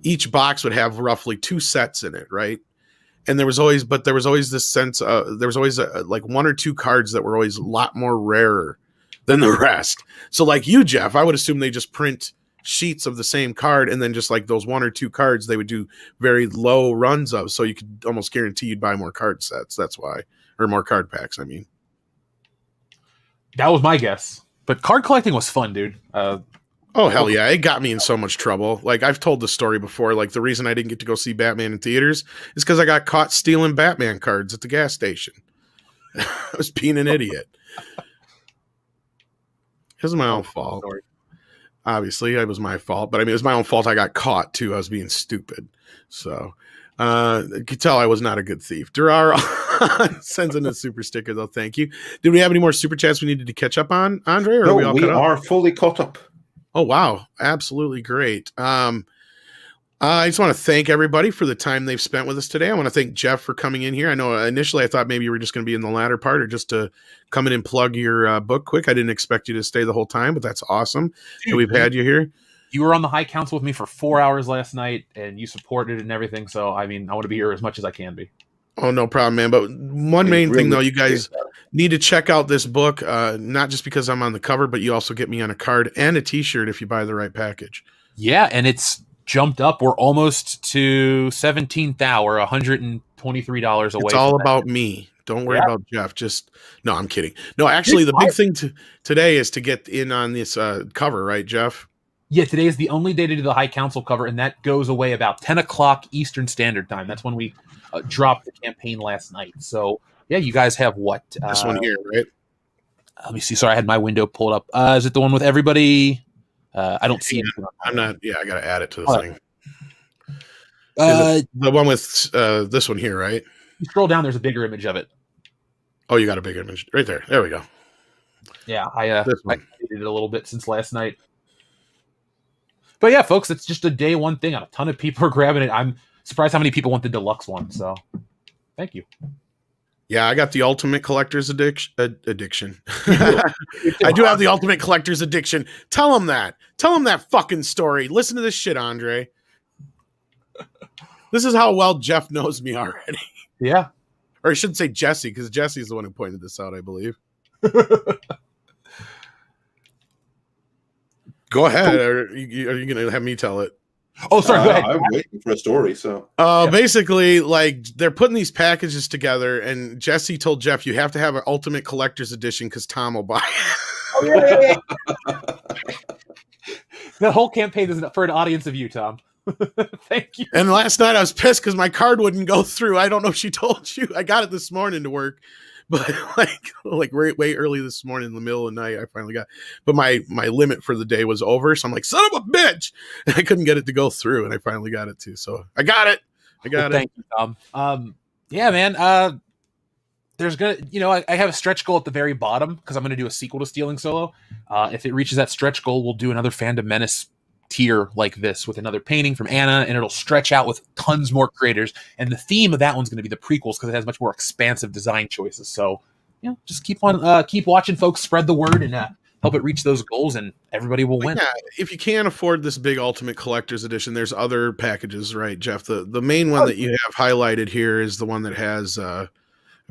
each box would have roughly 2 sets in it, right? And there was always this sense, there was always like 1 or 2 cards that were always a lot more rarer than the rest. So like you, Jeff, I would assume they just print sheets of the same card, and then just like those 1 or 2 cards, they would do very low runs of, so you could almost guarantee you'd buy more card sets. That's why, or more card packs. I mean, that was my guess. But card collecting was fun, dude. Oh, hell yeah. It got me in so much trouble. Like, I've told the story before. Like, the reason I didn't get to go see Batman in theaters is because I got caught stealing Batman cards at the gas station. I was being an idiot. It was my own fault. Obviously, it was my fault. But, I mean, it was my own fault I got caught, too. I was being stupid. So, you could tell I was not a good thief. Durar sends in a super sticker, though. Thank you. Did we have any more super chats we needed to catch up on, Andre? Or no, we are fully caught up. Oh, wow. Absolutely great. I just want to thank everybody for the time they've spent with us today. I want to thank Jeff for coming in here. I know initially I thought maybe you were just going to be in the latter part or just to come in and plug your book quick. I didn't expect you to stay the whole time, but that's awesome that we've had you here. You were on the High Council with me for 4 hours last night, and you supported it and everything. So, I mean, I want to be here as much as I can be. Oh, no problem, man. But one main thing, though, you guys need to check out this book, not just because I'm on the cover, but you also get me on a card and a T-shirt if you buy the right package. Yeah, and it's jumped up. We're almost to 17th hour, $123 away. It's all about me. Don't worry about Jeff. No, I'm kidding. No, actually, the big thing today is to get in on this cover, right, Jeff? Yeah, today is the only day to do the High Council cover, and that goes away about 10 o'clock Eastern Standard Time. That's when we dropped the campaign last night. So, yeah, you guys have what? This one here, right? Let me see. Sorry, I had my window pulled up. Is it the one with everybody? I don't see anything. I'm not. Yeah, I got to add it to the thing. The one with this one here, right? You scroll down, there's a bigger image of it. Oh, you got a bigger image right there. There we go. Yeah, I did it a little bit since last night. But yeah, folks, it's just a day one thing. A ton of people are grabbing it. I'm surprised how many people want the deluxe one. So, thank you. Yeah, I got the ultimate collector's addiction. I do have the ultimate collector's addiction. Tell them that. Tell them that fucking story. Listen to this shit, Andre. This is how well Jeff knows me already. Yeah. Or I shouldn't say Jesse, because Jesse's the one who pointed this out, I believe. Go ahead. Are you going to have me tell it? Oh, sorry. Go ahead. I'm waiting for a story. So, basically, like they're putting these packages together, and Jesse told Jeff, "You have to have an ultimate collector's edition because Tom will buy it." Oh, yeah. That whole campaign is for an audience of you, Tom. Thank you. And last night I was pissed because my card wouldn't go through. I don't know if she told you. I got it this morning to work, but like way early this morning in the middle of the night, I finally got. But my limit for the day was over, so I'm like, son of a bitch, and I couldn't get it to go through, and I finally got it too. So I got it. Thank you, Tom. Yeah, man. There's gonna, I have a stretch goal at the very bottom because I'm gonna do a sequel to Stealing Solo. If it reaches that stretch goal, we'll do another Fandom Menace tier like this with another painting from Anna, and it'll stretch out with tons more creators. And the theme of that one's gonna be the prequels because it has much more expansive design choices. So, just keep watching, folks. Spread the word and help it reach those goals, and everybody will win. Yeah, if you can't afford this big Ultimate Collector's Edition, there's other packages, right, Jeff? The main one that you have highlighted here is the one that has. I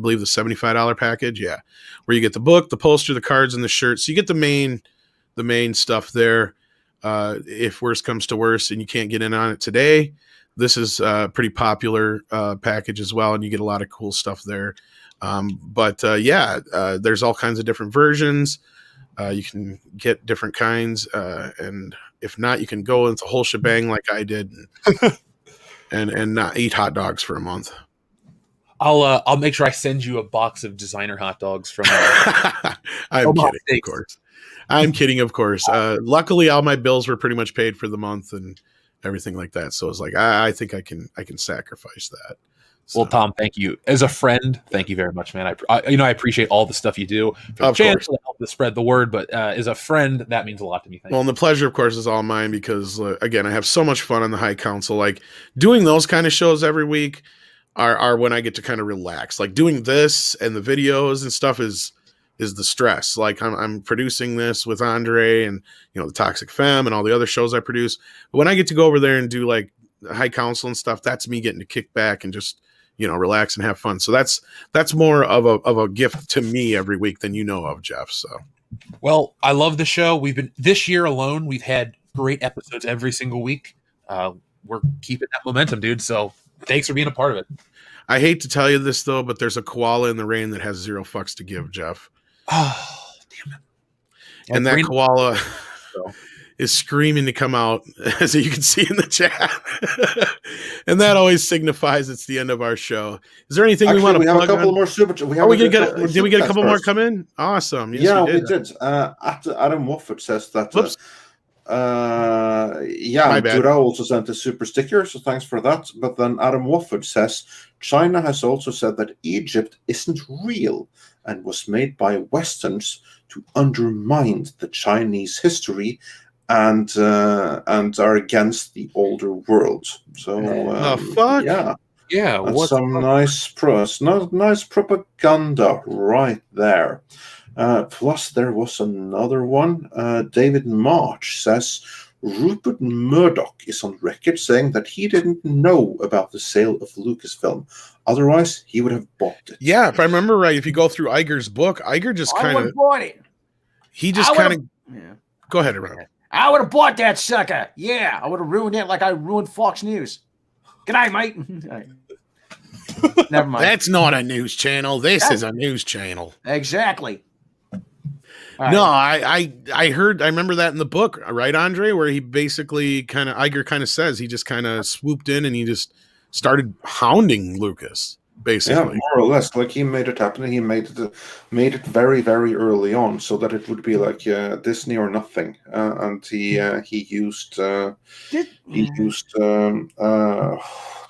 believe the $75 package, where you get the book, the poster, the cards, and the shirt. So you get the main stuff there. If worse comes to worse and you can't get in on it today, this is a pretty popular package as well, and you get a lot of cool stuff there. There's all kinds of different versions. You can get different kinds, and if not, you can go into the whole shebang like I did, and not eat hot dogs for a month. I'll make sure I send you a box of designer hot dogs from. I'm kidding, of course. Luckily, all my bills were pretty much paid for the month and everything like that. So it's like I think I can sacrifice that. So. Well, Tom, thank you. As a friend, thank you very much, man. I appreciate all the stuff you do for the channel to help to spread the word. But as a friend, that means a lot to me. Thank you. And the pleasure, of course, is all mine because again, I have so much fun on the High Council. Like doing those kind of shows every week. Are when I get to kind of relax. Like doing this and the videos and stuff is the stress. Like I'm producing this with Andre and the Toxic Femme and all the other shows I produce. But when I get to go over there and do like the High Council and stuff, that's me getting to kick back and just relax and have fun. So that's more of a gift to me every week than of, Jeff. So well, I love the show. This year alone, we've had great episodes every single week. We're keeping that momentum, dude. So thanks for being a part of it. I hate to tell you this though, but there's a koala in the rain that has 0 fucks to give, Jeff. Oh, damn it. And that koala is screaming to come out, as you can see in the chat. And that always signifies it's the end of our show. Is there anything we want to plug? We have a couple more super chats. Did we get a couple more come in? Awesome. Yes, we did. Adam Wofford says that. Whoops. Dura also sent a super sticker, so thanks for that. But then Adam Wofford says China has also said that Egypt isn't real and was made by Westerns to undermine the Chinese history and are against the older world. So fuck? Yeah, that's some nice propaganda right there. Plus, there was another one. David March says Rupert Murdoch is on record saying that he didn't know about the sale of Lucasfilm. Otherwise, he would have bought it. Yeah, if I remember right, if you go through Iger's book, Iger just kind of bought it. He just kind of go ahead, Ron. I would have bought that sucker. Yeah, I would have ruined it like I ruined Fox News. Good night, mate. Never mind. That's not a news channel. This is a news channel. Exactly. No, I remember that in the book, right, Andre, where he basically Iger kind of says he just kind of swooped in and he just started hounding Lucas, basically. Yeah, more or less. Like he made it happen. He made it very, very early on, so that it would be like Disney or nothing. And he used what's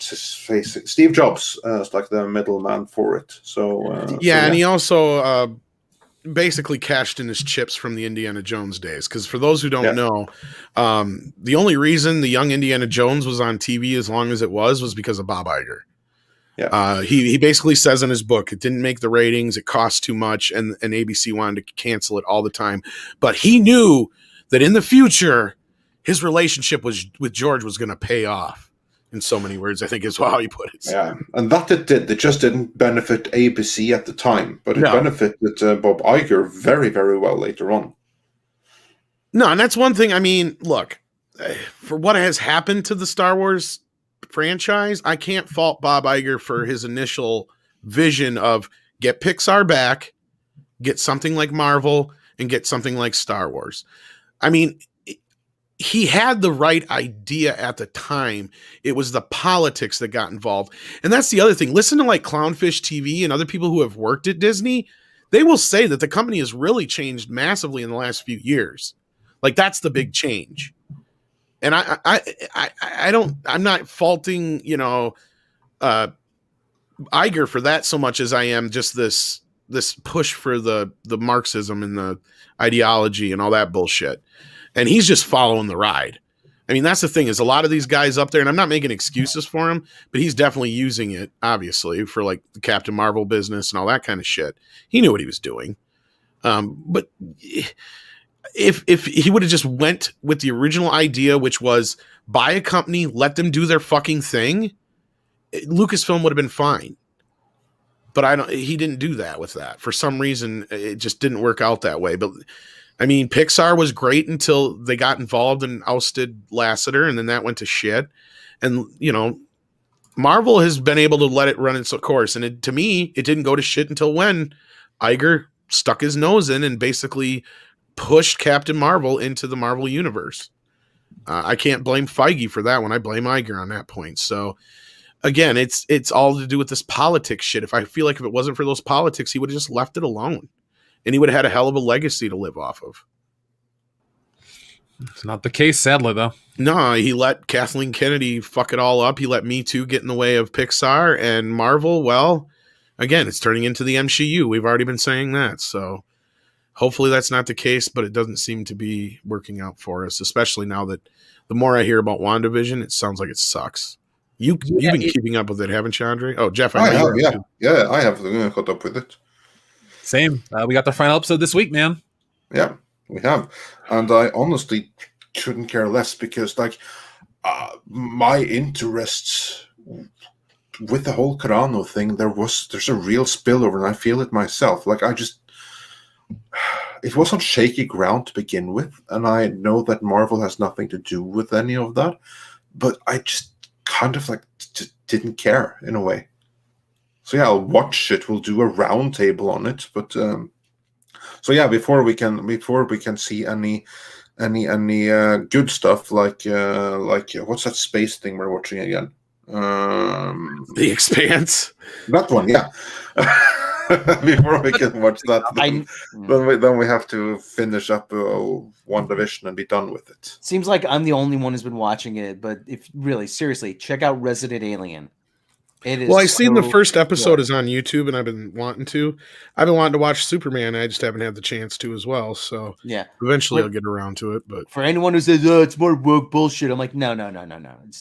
his face? Steve Jobs as like the middleman for it. And he also basically cashed in his chips from the Indiana Jones days. Because for those who don't know, the only reason the young Indiana Jones was on TV as long as it was because of Bob Iger. Yeah. He basically says in his book, it didn't make the ratings, it cost too much, and ABC wanted to cancel it all the time. But he knew that in the future, his relationship with George was going to pay off. In so many words, I think is how he put it. Yeah, and that it did. It just didn't benefit ABC at the time, but it benefited Bob Iger very, very well later on. No, and that's one thing. I mean, look, for what has happened to the Star Wars franchise, I can't fault Bob Iger for his initial vision of get Pixar back, get something like Marvel, and get something like Star Wars. I mean, he had the right idea at the time. It was the politics that got involved. And that's the other thing. Listen to like Clownfish TV and other people who have worked at Disney. They will say that the company has really changed massively in the last few years. Like that's the big change. And I'm not faulting, Iger for that so much as I am just this push for the Marxism and the ideology and all that bullshit. And he's just following the ride. I mean, that's the thing is a lot of these guys up there, and I'm not making excuses for him, but he's definitely using it, obviously, for like the Captain Marvel business and all that kind of shit. He knew what he was doing. But if he would have just went with the original idea, which was buy a company, let them do their fucking thing, Lucasfilm would have been fine. But he didn't do that with that. For some reason, it just didn't work out that way. But I mean, Pixar was great until they got involved and ousted Lasseter, and then that went to shit. And, Marvel has been able to let it run its course. And to me, it didn't go to shit until when Iger stuck his nose in and basically pushed Captain Marvel into the Marvel universe. I can't blame Feige for that one. I blame Iger on that point. So, again, it's all to do with this politics shit. I feel like if it wasn't for those politics, he would have just left it alone. And he would have had a hell of a legacy to live off of. It's not the case, sadly, though. No, he let Kathleen Kennedy fuck it all up. He let Me Too get in the way of Pixar and Marvel. Well, again, it's turning into the MCU. We've already been saying that. So hopefully that's not the case, but it doesn't seem to be working out for us, especially now that the more I hear about WandaVision, it sounds like it sucks. You've been keeping up with it, haven't you, Andre? Oh, Jeff, I have, yeah. Yeah, I have caught up with it. Same. We got the final episode this week, man. Yeah, we have. And I honestly couldn't care less because, my interests with the whole Carano thing, there's a real spillover, and I feel it myself. It was on shaky ground to begin with, and I know that Marvel has nothing to do with any of that, but I just kind of just didn't care in a way. So yeah, I'll watch it. We'll do a round table on it. But so yeah, before we can see any good stuff like what's that space thing we're watching again? The Expanse. That one, yeah. Before we can watch that, then we have to finish up WandaVision and be done with it. Seems like I'm the only one who's been watching it, but seriously, check out Resident Alien. It is. Well, I've seen the first episode is on YouTube, and I've been wanting to watch Superman. I just haven't had the chance to as well. So yeah, eventually I'll get around to it. But for anyone who says, "Oh, it's more woke bullshit," I'm like, no.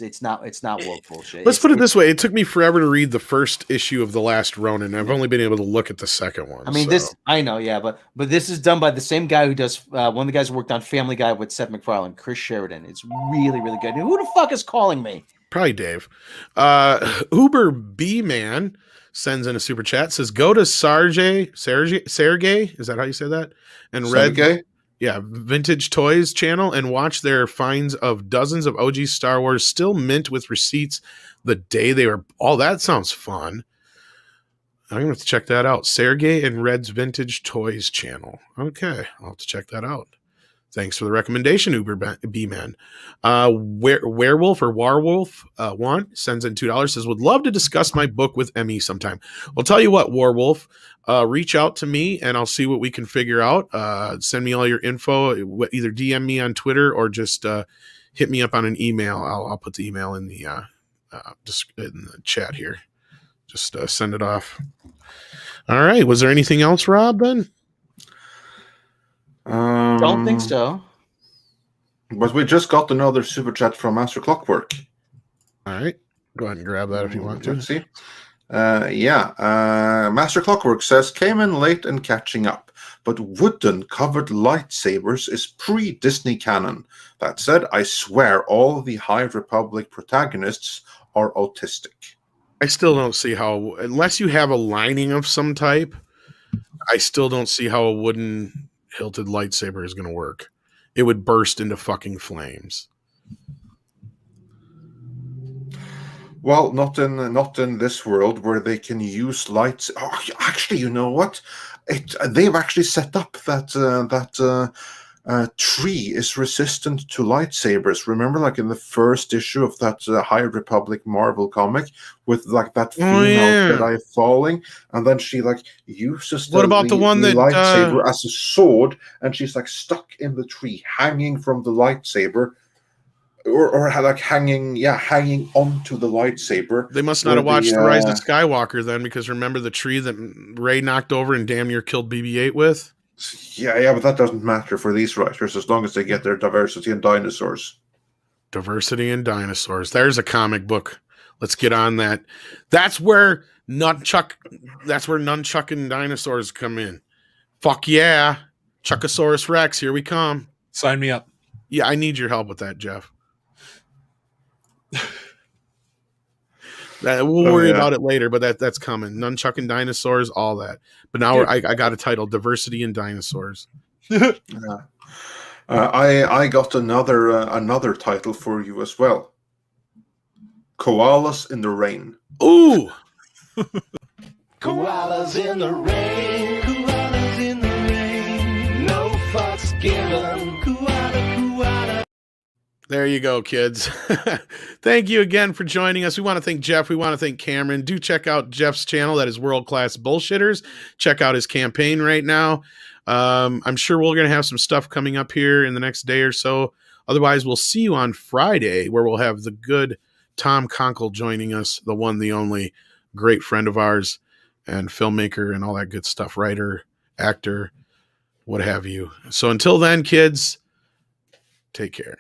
It's not woke bullshit. Let's put it this way: it took me forever to read the first issue of The Last Ronin. I've only been able to look at the second one. I mean, I know, yeah, but this is done by the same guy who does one of the guys who worked on Family Guy with Seth MacFarlane, Chris Sheridan. It's really, really good. And who the fuck is calling me? Probably Dave. Uber B Man sends in a super chat, says go to Sergey, is that how you say that? And Red Vintage Toys channel and watch their finds of dozens of OG Star Wars still mint with receipts the day they were. Oh, that sounds fun. I'm gonna have to check that out. Sergey and Red's Vintage Toys channel. Okay, I'll have to check that out. Thanks for the recommendation, Uber B-Man. Werewolf or Warwolf sends in $2, says, would love to discuss my book with ME sometime. Well, tell you what, Warwolf, reach out to me and I'll see what we can figure out. Send me all your info, either DM me on Twitter or just hit me up on an email. I'll put the email in the chat here. Just send it off. All right. Was there anything else, Rob, then? Don't think so. But we just got another super chat from Master Clockwork. All right. Go ahead and grab that if you want to. Let's see. Master Clockwork says, came in late and catching up, but wooden covered lightsabers is pre-Disney canon. That said, I swear all the High Republic protagonists are autistic. I still don't see how, unless you have a lining of some type, I still don't see how a wooden hilted lightsaber is going to work. It would burst into fucking flames. Well, not in this world where they can use lights. Oh, actually, you know what? They've actually set up that tree is resistant to lightsabers. Remember, like in the first issue of that High Republic Marvel comic, with like that female Jedi falling, and then she like uses what about the one that lightsaber as a sword, and she's like stuck in the tree, hanging from the lightsaber. Or like hanging onto the lightsaber. They must not have watched The Rise of Skywalker then, because remember the tree that Rey knocked over and damn near killed BB-8 with? Yeah, but that doesn't matter for these writers as long as they get their diversity and dinosaurs. Diversity and dinosaurs. There's a comic book. Let's get on that. That's where nunchuck and dinosaurs come in. Fuck yeah. Chuckosaurus Rex, here we come. Sign me up. Yeah, I need your help with that, Jeff. We'll worry about it later, but that's coming. Nunchuck and dinosaurs, all that. But now I got a title: Diversity and Dinosaurs. I got another title for you as well. Koalas in the Rain. Ooh. Koalas in the rain. Koalas in the rain. No fucks given. Koala. There you go, kids. Thank you again for joining us. We want to thank Jeff. We want to thank Cameron. Do check out Jeff's channel. That is World Class Bullshitters. Check out his campaign right now. I'm sure we're going to have some stuff coming up here in the next day or so. Otherwise, we'll see you on Friday, where we'll have the good Tom Conkle joining us, the one, the only, great friend of ours and filmmaker and all that good stuff, writer, actor, what have you. So until then, kids, take care.